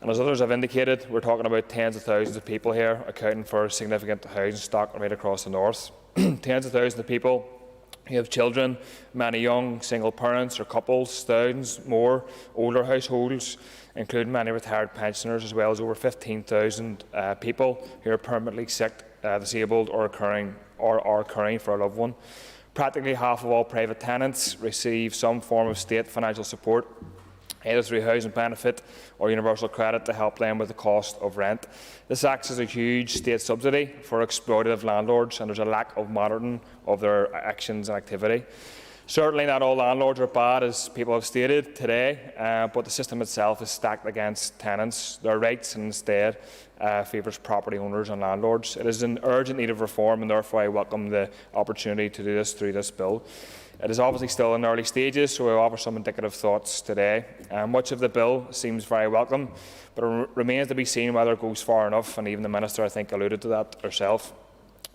And as others have indicated, we're talking about tens of thousands of people here, accounting for significant housing stock right across the north. Tens of thousands of people who have children, many young single parents or couples, thousands more older households, including many retired pensioners, as well as over 15,000 people who are permanently sick, disabled or are caring for a loved one. Practically half of all private tenants receive some form of state financial support, either through housing benefit or universal credit, to help them with the cost of rent. This acts as a huge state subsidy for exploitative landlords, and there's a lack of monitoring of their actions and activity. Certainly not all landlords are bad, as people have stated today, but the system itself is stacked against tenants, their rights, and instead favours property owners and landlords. It is in urgent need of reform, and therefore I welcome the opportunity to do this through this bill. It is obviously still in early stages, so I will offer some indicative thoughts today. Much of the bill seems very welcome, but it remains to be seen whether it goes far enough, and even the Minister, I think, alluded to that herself.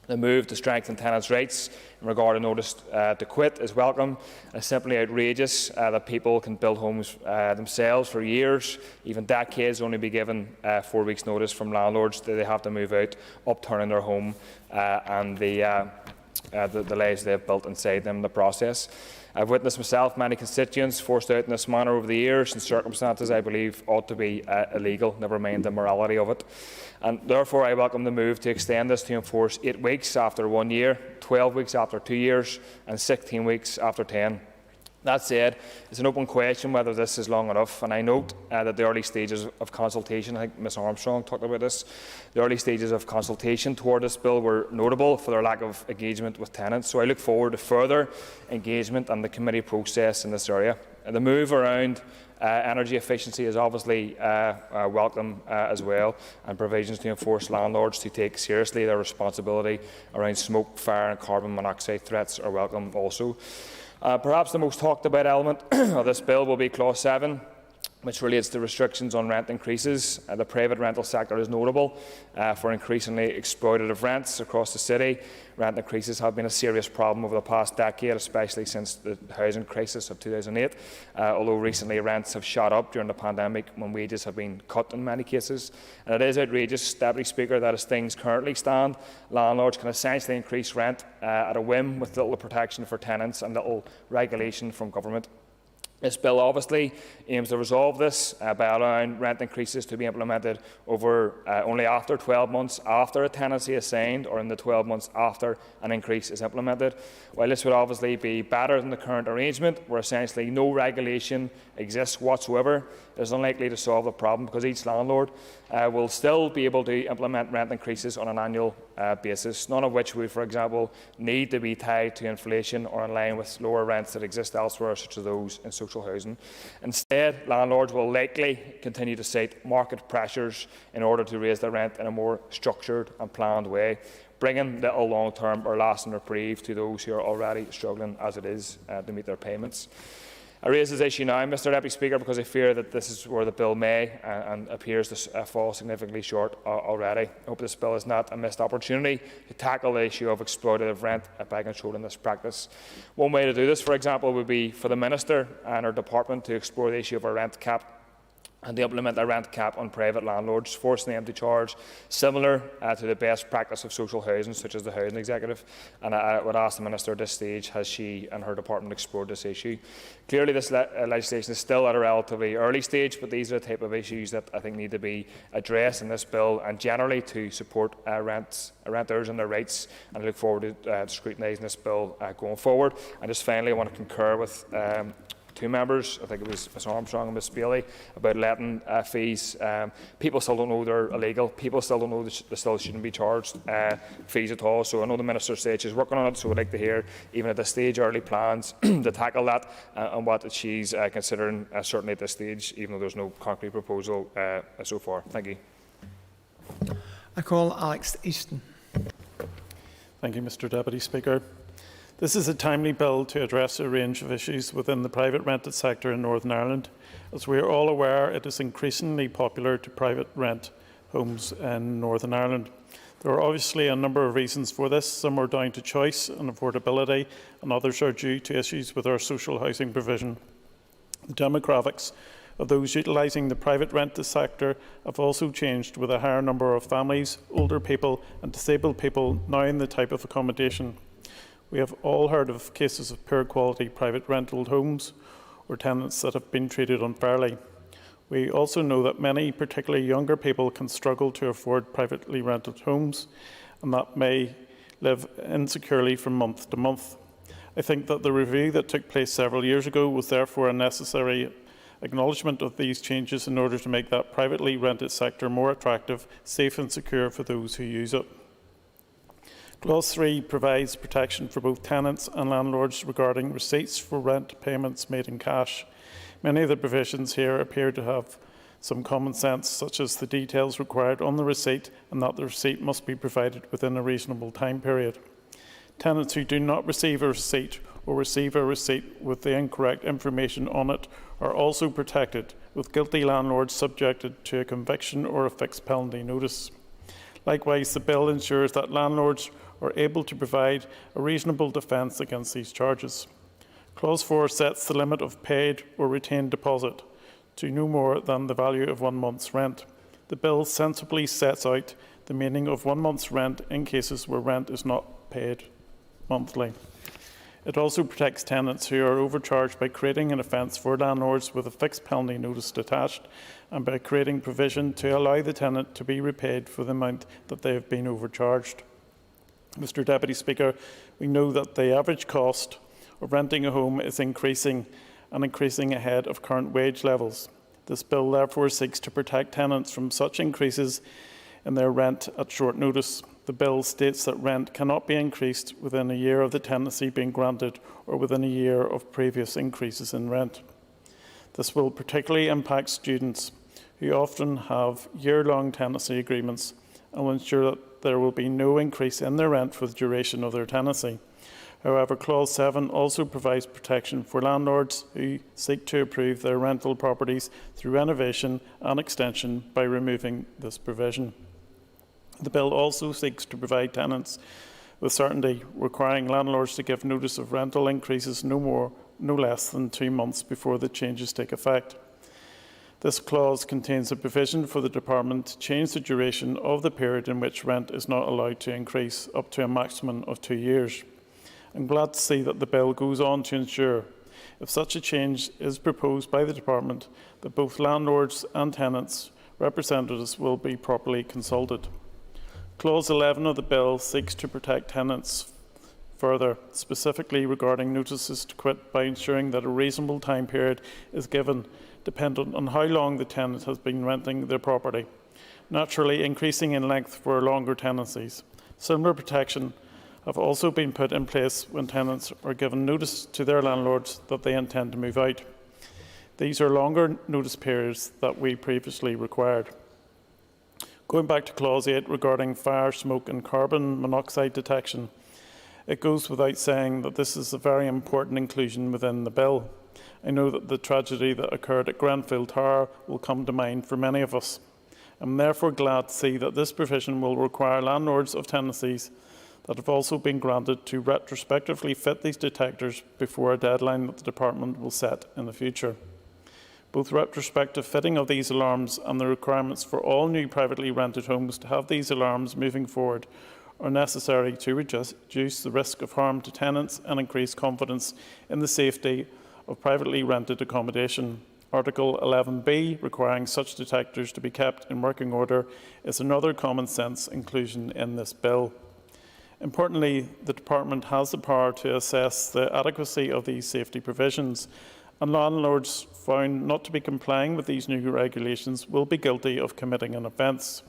The move to strengthen tenants' rights in regard to notice to quit is welcome. It's simply outrageous that people can build homes themselves for years, even decades, only be given 4 weeks' notice from landlords that they have to move out, upturning their home and the lives they have built inside them in the process. I've witnessed myself many constituents forced out in this manner over the years in circumstances I believe ought to be illegal, never mind the morality of it. And therefore I welcome the move to extend this to enforce 8 weeks after 1 year, 12 weeks after 2 years and 16 weeks after 10. That said, it's an open question whether this is long enough, and I note that the early stages of consultation, I think Ms Armstrong talked about this, the early stages of consultation toward this bill were notable for their lack of engagement with tenants, so I look forward to further engagement and the committee process in this area. The move around energy efficiency is obviously welcome as well, and provisions to enforce landlords to take seriously their responsibility around smoke, fire and carbon monoxide threats are welcome also. Perhaps the most talked about element of this bill will be Clause 7, which relates to restrictions on rent increases. The private rental sector is notable for increasingly exploitative rents across the city. Rent increases have been a serious problem over the past decade, especially since the housing crisis of 2008, although recently rents have shot up during the pandemic when wages have been cut in many cases. And it is outrageous, Deputy Speaker, that as things currently stand, landlords can essentially increase rent at a whim with little protection for tenants and little regulation from government. This bill obviously aims to resolve this by allowing rent increases to be implemented over only after 12 months after a tenancy is signed, or in the 12 months after an increase is implemented. While this would obviously be better than the current arrangement, where essentially no regulation exists whatsoever, it is unlikely to solve the problem, because each landlord will still be able to implement rent increases on an annual basis, none of which would, for example, need to be tied to inflation or in line with lower rents that exist elsewhere, such as those in social social housing. Instead, landlords will likely continue to cite market pressures in order to raise their rent in a more structured and planned way, bringing little long-term or lasting reprieve to those who are already struggling as it is to meet their payments. I raise this issue now, Mr Deputy Speaker, because I fear that this is where the bill may and appears to fall significantly short already. I hope this bill is not a missed opportunity to tackle the issue of exploitative rent by controlling this practice. One way to do this, for example, would be for the Minister and her department to explore the issue of a rent cap and to implement a rent cap on private landlords, forcing them to charge similar to the best practice of social housing, such as the Housing Executive. And I would ask the Minister at this stage, has she and her department explored this issue? Clearly, this legislation is still at a relatively early stage, but these are the type of issues that I think need to be addressed in this bill, and generally to support renters and their rights. And I look forward to scrutinising this bill going forward. And just finally, I want to concur with two members, I think it was Ms Armstrong and Ms Bailey, about letting fees. People still don't know they're illegal. People still don't know they still shouldn't be charged fees at all. So I know the Minister said she's working on it, so I'd like to hear, even at this stage, early plans to tackle that and what she's considering, certainly at this stage, even though there's no concrete proposal so far. Thank you.
I call Alex Easton.
Thank you, Mr Deputy Speaker. This is a timely bill to address a range of issues within the private rented sector in Northern Ireland. As we are all aware, it is increasingly popular to private rent homes in Northern Ireland. There are obviously a number of reasons for this. Some are down to choice and affordability, and others are due to issues with our social housing provision. The demographics of those utilising the private rented sector have also changed, with a higher number of families, older people and disabled people now in the type of accommodation. We have all heard of cases of poor quality private rental homes or tenants that have been treated unfairly. We also know that many, particularly younger people, can struggle to afford privately rented homes, and that may live insecurely from month to month. I think that the review that took place several years ago was therefore a necessary acknowledgement of these changes in order to make that privately rented sector more attractive, safe and secure for those who use it. Clause 3 provides protection for both tenants and landlords regarding receipts for rent payments made in cash. Many of the provisions here appear to have some common sense, such as the details required on the receipt and that the receipt must be provided within a reasonable time period. Tenants who do not receive a receipt or receive a receipt with the incorrect information on it are also protected, with guilty landlords subjected to a conviction or a fixed penalty notice. Likewise, the bill ensures that landlords are able to provide a reasonable defence against these charges. Clause 4 sets the limit of paid or retained deposit to no more than the value of 1 month's rent. The bill sensibly sets out the meaning of 1 month's rent in cases where rent is not paid monthly. It also protects tenants who are overcharged by creating an offence for landlords with a fixed penalty notice attached, and by creating provision to allow the tenant to be repaid for the amount that they have been overcharged. Mr Deputy Speaker, we know that the average cost of renting a home is increasing and increasing ahead of current wage levels. This bill therefore seeks to protect tenants from such increases in their rent at short notice. The bill states that rent cannot be increased within a year of the tenancy being granted or within a year of previous increases in rent. This will particularly impact students who often have year-long tenancy agreements and will ensure that there will be no increase in their rent for the duration of their tenancy. However, Clause 7 also provides protection for landlords who seek to improve their rental properties through renovation and extension by removing this provision. The bill also seeks to provide tenants with certainty, requiring landlords to give notice of rental increases no less than 2 months before the changes take effect. This clause contains a provision for the Department to change the duration of the period in which rent is not allowed to increase up to a maximum of 2 years. I'm glad to see that the bill goes on to ensure, if such a change is proposed by the Department, that both landlords and tenants' representatives will be properly consulted. Clause 11 of the bill seeks to protect tenants further, specifically regarding notices to quit, by ensuring that a reasonable time period is given dependent on how long the tenant has been renting their property, naturally increasing in length for longer tenancies. Similar protection have also been put in place when tenants are given notice to their landlords that they intend to move out. These are longer notice periods that we previously required. Going back to Clause 8 regarding fire, smoke and carbon monoxide detection, it goes without saying that this is a very important inclusion within the bill. I know that the tragedy that occurred at Grenfell Tower will come to mind for many of us. I'm therefore glad to see that this provision will require landlords of tenancies that have also been granted to retrospectively fit these detectors before a deadline that the Department will set in the future. Both retrospective fitting of these alarms and the requirements for all new privately rented homes to have these alarms moving forward are necessary to reduce the risk of harm to tenants and increase confidence in the safety of privately rented accommodation. Article 11b, requiring such detectors to be kept in working order, is another common sense inclusion in this bill. Importantly, the Department has the power to assess the adequacy of these safety provisions, and landlords found not to be complying with these new regulations will be guilty of committing an offence.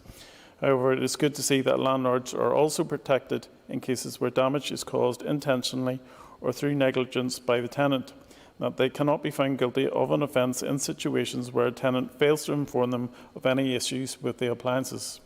However, it is good to see that landlords are also protected in cases where damage is caused intentionally or through negligence by the tenant, that they cannot be found guilty of an offence in situations where a tenant fails to inform them of any issues with the appliances.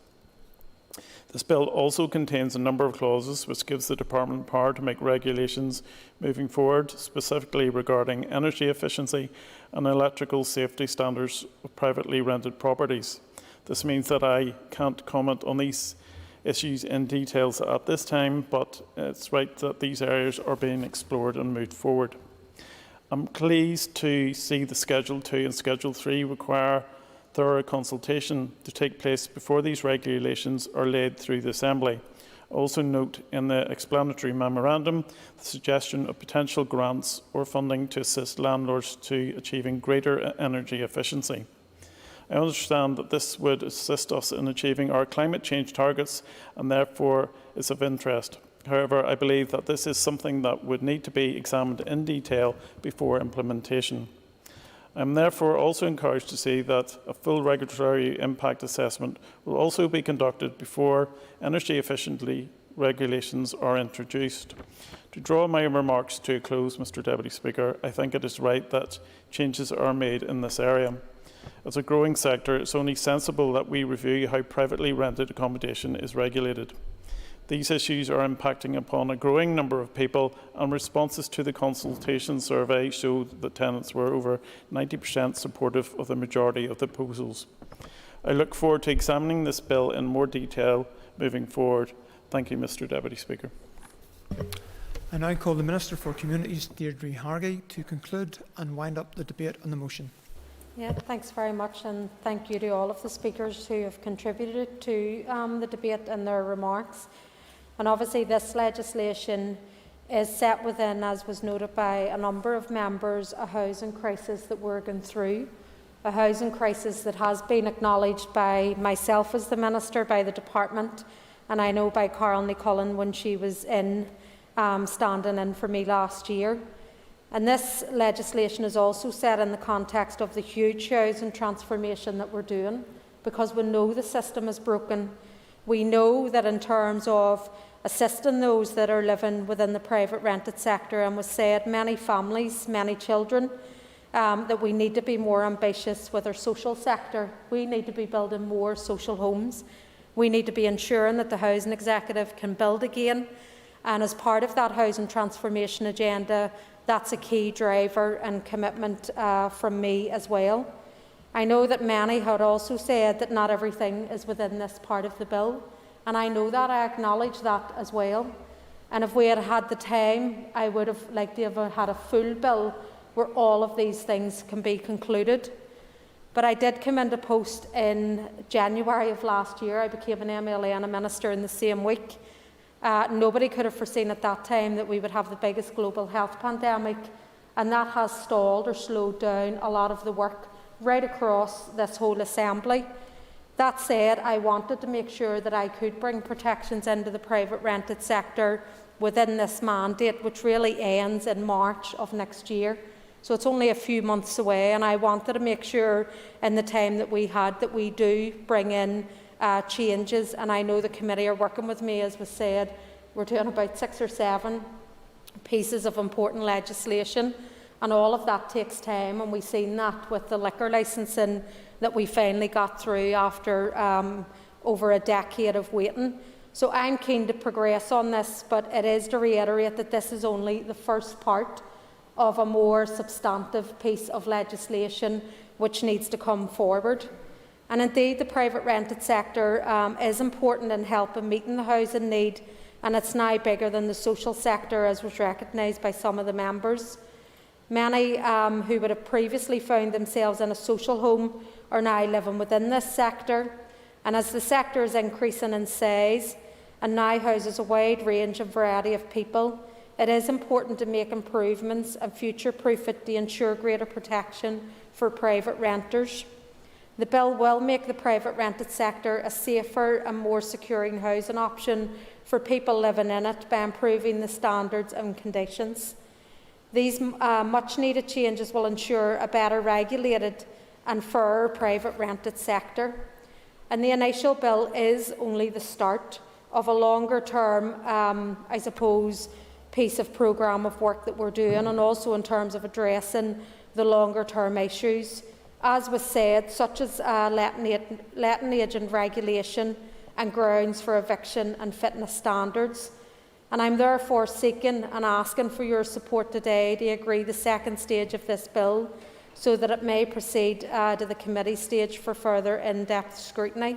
This bill also contains a number of clauses which gives the Department power to make regulations moving forward, specifically regarding energy efficiency and electrical safety standards of privately rented properties. This means that I can't comment on these issues in details at this time, but it's right that these areas are being explored and moved forward. I'm pleased to see the Schedule 2 and Schedule 3 require thorough consultation to take place before these regulations are laid through the Assembly. I also note in the explanatory memorandum the suggestion of potential grants or funding to assist landlords to achieving greater energy efficiency. I understand that this would assist us in achieving our climate change targets and therefore is of interest. However, I believe that this is something that would need to be examined in detail before implementation. I am therefore also encouraged to see that a full regulatory impact assessment will also be conducted before energy efficiency regulations are introduced. To draw my remarks to a close, Mr Deputy Speaker, I think it is right that changes are made in this area. As a growing sector, it's only sensible that we review how privately rented accommodation is regulated. These issues are impacting upon a growing number of people, and responses to the consultation survey showed that tenants were over 90% supportive of the majority of the proposals. I look forward to examining this bill in more detail moving forward. Thank you, Mr Deputy Speaker.
I now call the Minister for Communities, Deirdre Hargey, to conclude and wind up the debate on the motion.
Yeah, thanks very much, and thank you to all of the speakers who have contributed to the debate and their remarks. And obviously this legislation is set within, as was noted by a number of members, a housing crisis that we're going through, a housing crisis that has been acknowledged by myself as the Minister, by the Department, and I know by Carol Nicullen when she was in standing in for me last year. And this legislation is also set in the context of the huge housing transformation that we're doing, because we know the system is broken. We know that in terms of assisting those that are living within the private rented sector, and we said many families, many children, that we need to be more ambitious with our social sector. We need to be building more social homes. We need to be ensuring that the Housing Executive can build again. And as part of that housing transformation agenda, that's a key driver and commitment from me as well. I know that many had also said that not everything is within this part of the bill, and I know that, I acknowledge that as well. And if we had had the time, I would have liked to have had a full bill where all of these things can be concluded. But I did come into post in January of last year. I became an MLA and a Minister in the same week. Nobody could have foreseen at that time that we would have the biggest global health pandemic, and that has stalled or slowed down a lot of the work right across this whole Assembly. That said, I wanted to make sure that I could bring protections into the private rented sector within this mandate, which really ends in March of next year. So it's only a few months away, and I wanted to make sure in the time that we had that we do bring in changes, and I know the committee are working with me. As was said, we're doing about 6 or 7 pieces of important legislation, and all of that takes time, and we've seen that with the liquor licensing that we finally got through after over a decade of waiting. So I'm keen to progress on this, but it is to reiterate that this is only the first part of a more substantive piece of legislation which needs to come forward. And indeed, the private rented sector is important in helping meeting the housing need, and it's now bigger than the social sector, as was recognised by some of the members. Many who would have previously found themselves in a social home are now living within this sector, and as the sector is increasing in size and now houses a wide range and variety of people, it is important to make improvements and future-proof it to ensure greater protection for private renters. The bill will make the private rented sector a safer and more securing housing option for people living in it by improving the standards and conditions. These much-needed changes will ensure a better regulated and fairer private rented sector. And the initial bill is only the start of a longer-term, I suppose, piece of programme of work that we're doing, and also in terms of addressing the longer-term issues, as was said, such as letting agent regulation and grounds for eviction and fitness standards. And I'm therefore seeking and asking for your support today to agree the second stage of this bill so that it may proceed to the committee stage for further in-depth scrutiny.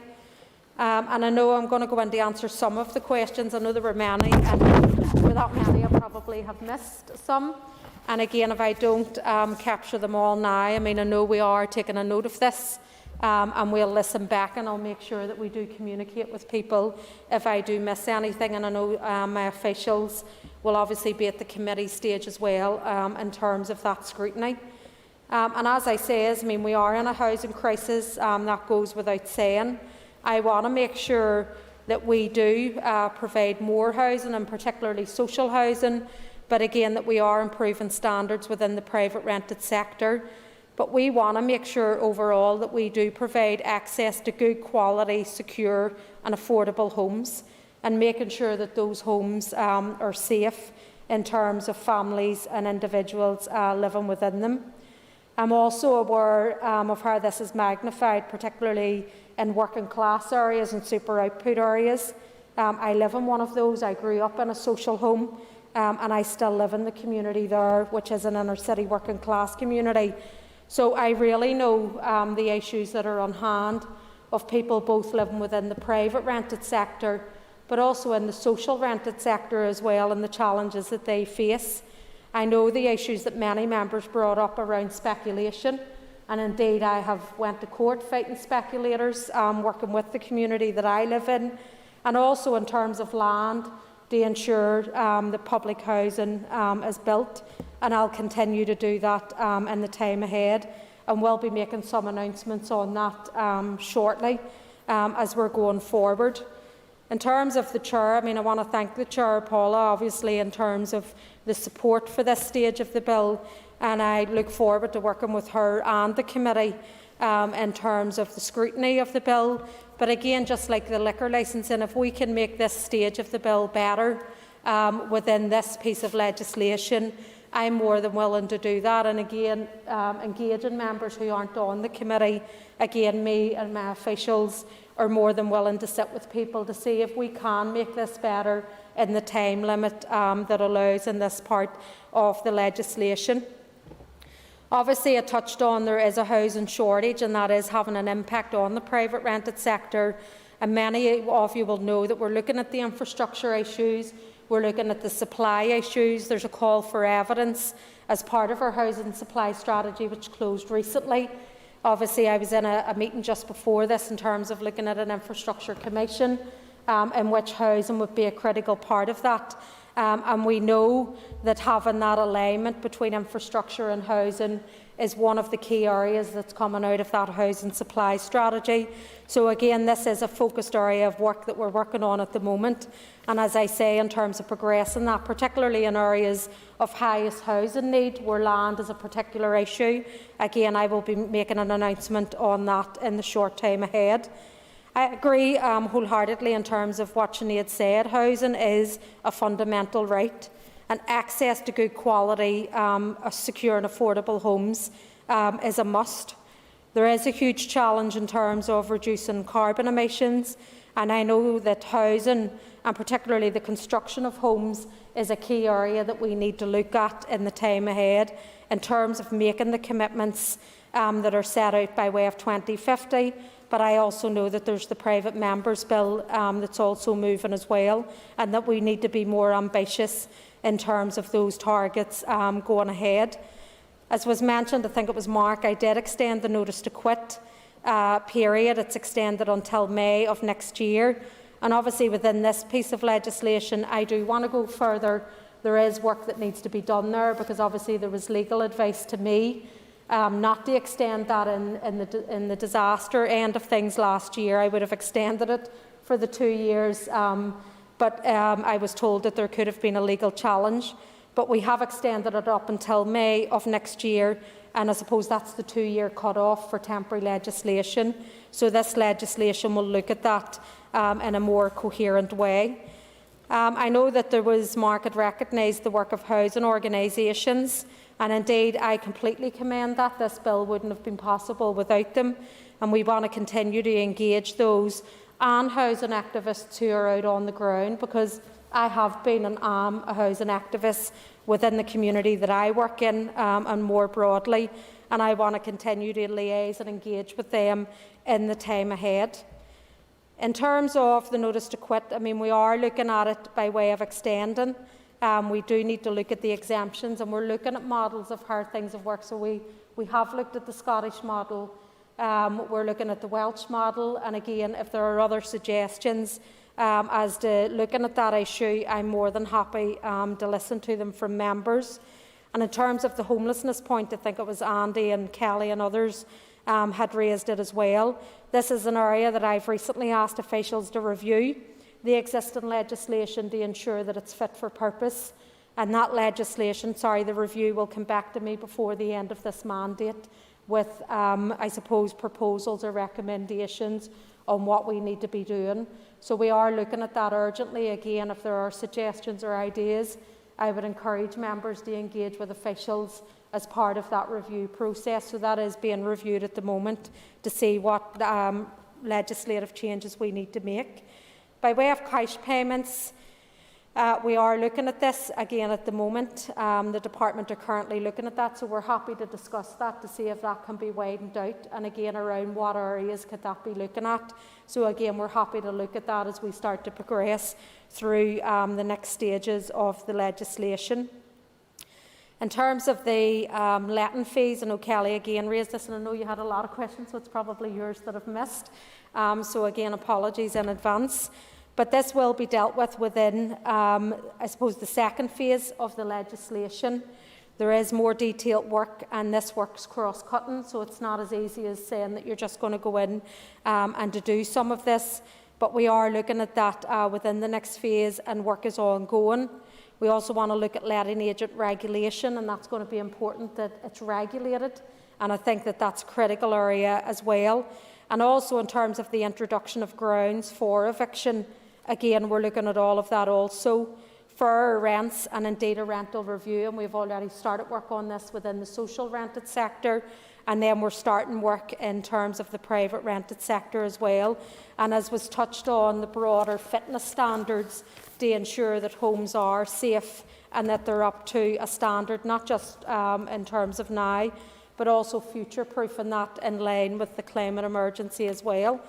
And I know I'm going to go in to answer some of the questions. I know there were many, and for that many I probably have missed some. And again, if I don't capture them all now, I mean, I know we are taking a note of this, and we'll listen back, and I'll make sure that we do communicate with people if I do miss anything. And I know my officials will obviously be at the committee stage as well in terms of that scrutiny. And as I say, I mean, we are in a housing crisis, that goes without saying. I want to make sure that we do provide more housing, and particularly social housing, but again that we are improving standards within the private rented sector. But we want to make sure overall that we do provide access to good quality, secure and affordable homes, and making sure that those homes are safe in terms of families and individuals living within them. I'm also aware of how this is magnified, particularly in working class areas and super output areas. I live in one of those. I grew up in a social home, and I still live in the community there, which is an inner city working class community. So I really know the issues that are on hand of people both living within the private rented sector, but also in the social rented sector as well, and the challenges that they face. I know the issues that many members brought up around speculation, and indeed I have went to court fighting speculators, working with the community that I live in, and also in terms of land to ensure that public housing is built, and I'll continue to do that in the time ahead, and we'll be making some announcements on that shortly as we're going forward. In terms of the Chair, I mean, I want to thank the Chair, Paula, obviously, in terms of the support for this stage of the bill, and I look forward to working with her and the committee in terms of the scrutiny of the bill. But again, just like the liquor licensing, if we can make this stage of the bill better within this piece of legislation, I'm more than willing to do that. And again, engaging members who aren't on the committee, again, me and my officials are more than willing to sit with people to see if we can make this better in the time limit that allows in this part of the legislation. Obviously, I touched on there is a housing shortage, and that is having an impact on the private rented sector. And many of you will know that we're looking at the infrastructure issues, we're looking at the supply issues. There's a call for evidence as part of our housing supply strategy, which closed recently. Obviously, I was in a meeting just before this in terms of looking at an infrastructure commission in which housing would be a critical part of that. And we know that having that alignment between infrastructure and housing is one of the key areas that's coming out of that housing supply strategy. So again, this is a focused area of work that we're working on at the moment. And as I say, in terms of progressing that, particularly in areas of highest housing need, where land is a particular issue, again, I will be making an announcement on that in the short time ahead. I agree wholeheartedly in terms of what Sinead said. Housing is a fundamental right, and access to good quality, secure and affordable homes is a must. There is a huge challenge in terms of reducing carbon emissions, and I know that housing, and particularly the construction of homes, is a key area that we need to look at in the time ahead in terms of making the commitments that are set out by way of 2050. But I also know that there's the private members' bill that's also moving as well, and that we need to be more ambitious in terms of those targets going ahead. As was mentioned, I think it was Mark, I did extend the notice to quit period. It's extended until May of next year. And obviously within this piece of legislation, I do want to go further. There is work that needs to be done there, because obviously there was legal advice to me not to extend that in the disaster end of things last year. I would have extended it for the 2 years, but I was told that there could have been a legal challenge. But we have extended it up until May of next year, and I suppose that's the 2-year cut-off for temporary legislation. So this legislation will look at that in a more coherent way. I know that Mark had recognised the work of housing organisations, and indeed I completely commend that. This bill wouldn't have been possible without them, and we want to continue to engage those and housing activists who are out on the ground, because I have been and am a housing activist within the community that I work in and more broadly, and I want to continue to liaise and engage with them in the time ahead. In terms of the notice to quit, I mean, we are looking at it by way of extending. We do need to look at the exemptions, and we're looking at models of how things have worked. So we have looked at the Scottish model, we're looking at the Welsh model, and again, if there are other suggestions as to looking at that issue, I'm more than happy to listen to them from members. And in terms of the homelessness point, I think it was Andy and Kelly and others had raised it as well. This is an area that I've recently asked officials to review the existing legislation to ensure that it's fit for purpose. And that legislation, the review will come back to me before the end of this mandate with, I suppose, proposals or recommendations on what we need to be doing. So we are looking at that urgently. Again, if there are suggestions or ideas, I would encourage members to engage with officials as part of that review process. So that is being reviewed at the moment to see what legislative changes we need to make. By way of cash payments, we are looking at this again at the moment. The department are currently looking at that, so we're happy to discuss that to see if that can be widened out, and again around what areas could that be looking at. So again, we're happy to look at that as we start to progress through the next stages of the legislation. In terms of the letting fees, I know Kelly again raised this, and I know you had a lot of questions, so it's probably yours that I've missed. So again, apologies in advance. But this will be dealt with within, I suppose, the second phase of the legislation. There is more detailed work, and this work's cross-cutting, so it's not as easy as saying that you're just going to go in and to do some of this. But we are looking at that within the next phase, and work is ongoing. We also want to look at letting agent regulation, and that's going to be important that it's regulated, and I think that that's a critical area as well. And also in terms of the introduction of grounds for eviction, again, we're looking at all of that also. For rents and indeed a rental review, and we've already started work on this within the social rented sector, and then we're starting work in terms of the private rented sector as well. And as was touched on, the broader fitness standards to ensure that homes are safe and that they're up to a standard, not just in terms of now, but also future-proofing that in line with the climate emergency as well.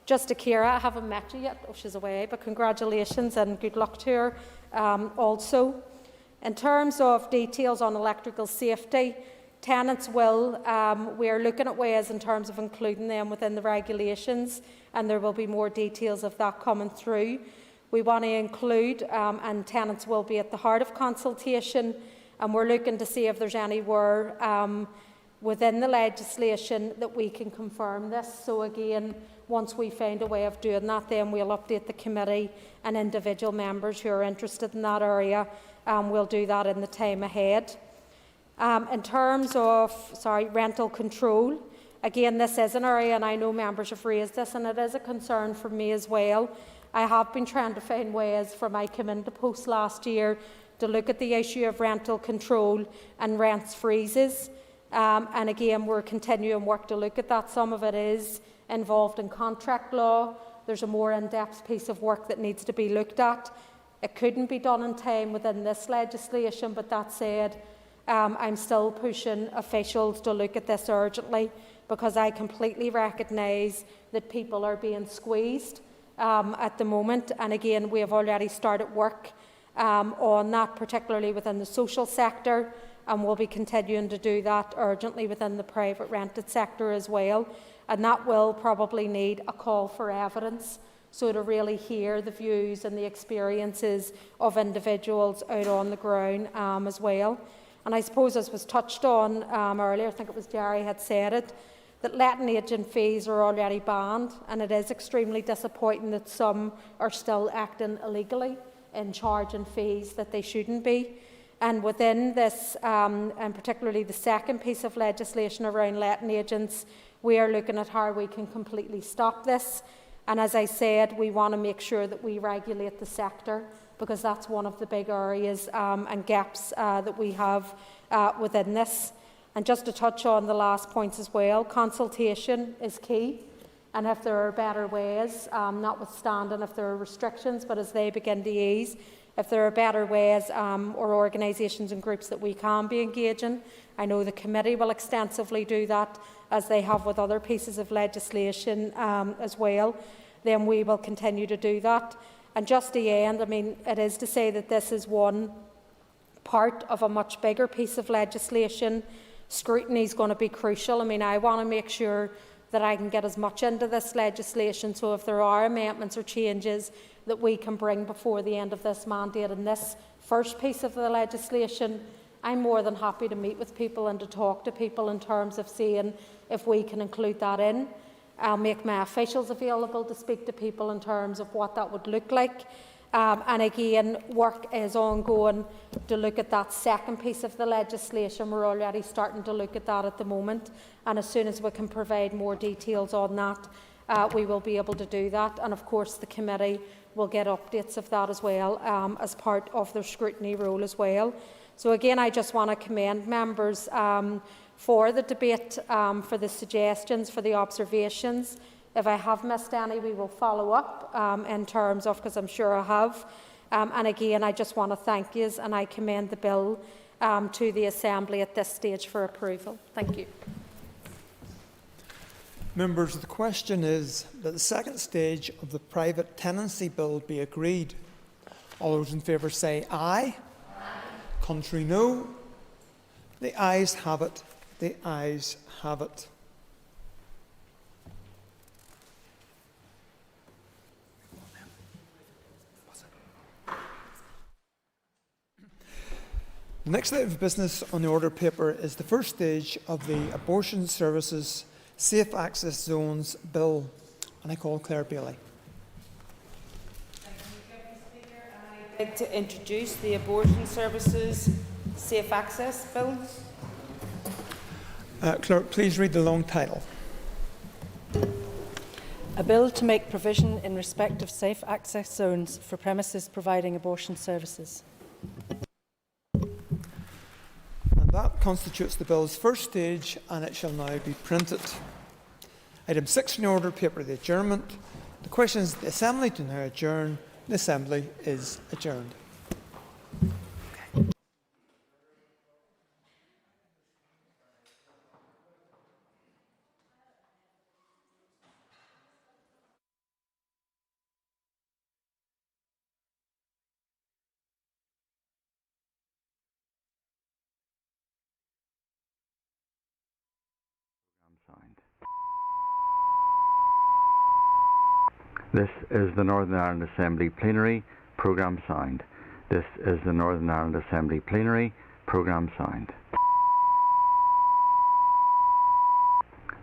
Just to Ciara, I haven't met you yet, she's away, but congratulations and good luck to her also. In terms of details on electrical safety, tenants will, we are looking at ways in terms of including them within the regulations, and there will be more details of that coming through. We want to include, and tenants will be at the heart of consultation, and we're looking to see if there's anywhere within the legislation that we can confirm this. So again, once we find a way of doing that, then we'll update the committee and individual members who are interested in that area. We'll do that in the time ahead. In terms of rental control, again, this is an area, and I know members have raised this, and it is a concern for me as well. I have been trying to find ways from I came into post last year to look at the issue of rental control and rents freezes. And again, we're continuing work to look at that. Some of it is involved in contract law. There's a more in-depth piece of work that needs to be looked at. It couldn't be done in time within this legislation, but that said, I'm still pushing officials to look at this urgently, because I completely recognise that people are being squeezed at the moment. And again, we have already started work on that, particularly within the social sector, and we'll be continuing to do that urgently within the private rented sector as well. And that will probably need a call for evidence, so to really hear the views and the experiences of individuals out on the ground as well. And I suppose, as was touched on earlier, I think it was Jerry had said it, that letting agent fees are already banned, and it is extremely disappointing that some are still acting illegally in charging fees that they shouldn't be. And within this, and particularly the second piece of legislation around letting agents, we are looking at how we can completely stop this. And as I said, we want to make sure that we regulate the sector, because that's one of the big areas and gaps that we have within this. And just to touch on the last points as well, consultation is key. And if there are better ways, notwithstanding if there are restrictions, but as they begin to ease, if there are better ways or organisations and groups that we can be engaging, I know the committee will extensively do that, as they have with other pieces of legislation as well, then we will continue to do that. And just to end, I mean, it is to say that this is one part of a much bigger piece of legislation. Scrutiny is going to be crucial. I mean, I want to make sure that I can get as much into this legislation, so if there are amendments or changes that we can bring before the end of this mandate in this first piece of the legislation, I'm more than happy to meet with people and to talk to people in terms of seeing if we can include that in. I'll make my officials available to speak to people in terms of what that would look like. And again, work is ongoing to look at that second piece of the legislation. We're already starting to look at that at the moment, and as soon as we can provide more details on that, we will be able to do that. And of course, the committee will get updates of that as well as part of their scrutiny role as well. So again, I just want to commend members for the debate, for the suggestions, for the observations. If I have missed any, we will follow up in terms of, because I'm sure I have. And again, I just want to thank you, and I commend the bill to the Assembly at this stage for approval. Thank you.
Members, the question is that the second stage of the private tenancy bill be agreed. All those in favour say aye. Aye. Contrary, no. The ayes have it. The ayes have it. The next item of business on the order paper is the first stage of the Abortion Services Safe Access Zones Bill, and I call Clare Bailey.
Thank you, Deputy Speaker. I'd like to introduce the Abortion Services Safe Access Bill.
Clerk, please read the long title.
A bill to make provision in respect of safe access zones for premises providing abortion services.
And that constitutes the bill's first stage, and it shall now be printed. Item 6 in the order paper, the adjournment. The question is the Assembly to now adjourn. The Assembly is adjourned.
This is the Northern Ireland Assembly Plenary Programme signed. This is the Northern Ireland Assembly Plenary Programme signed.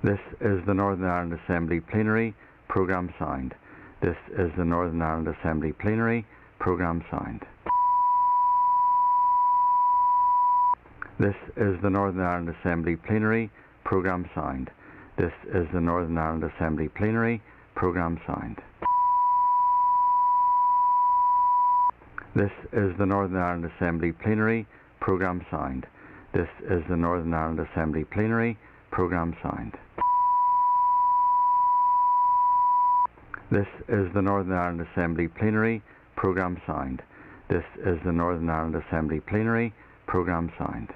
This is the Northern Ireland Assembly Plenary Programme signed. This is the Northern Ireland Assembly Plenary Programme signed. This is the Northern Ireland Assembly Plenary Programme signed. This is the Northern Ireland Assembly Plenary Programme signed. This is the Northern Ireland Assembly Plenary Programme signed. This is the Northern Ireland Assembly Plenary Programme signed. This is the Northern Ireland Assembly Plenary Programme signed. This is the Northern Ireland Assembly Plenary Programme signed.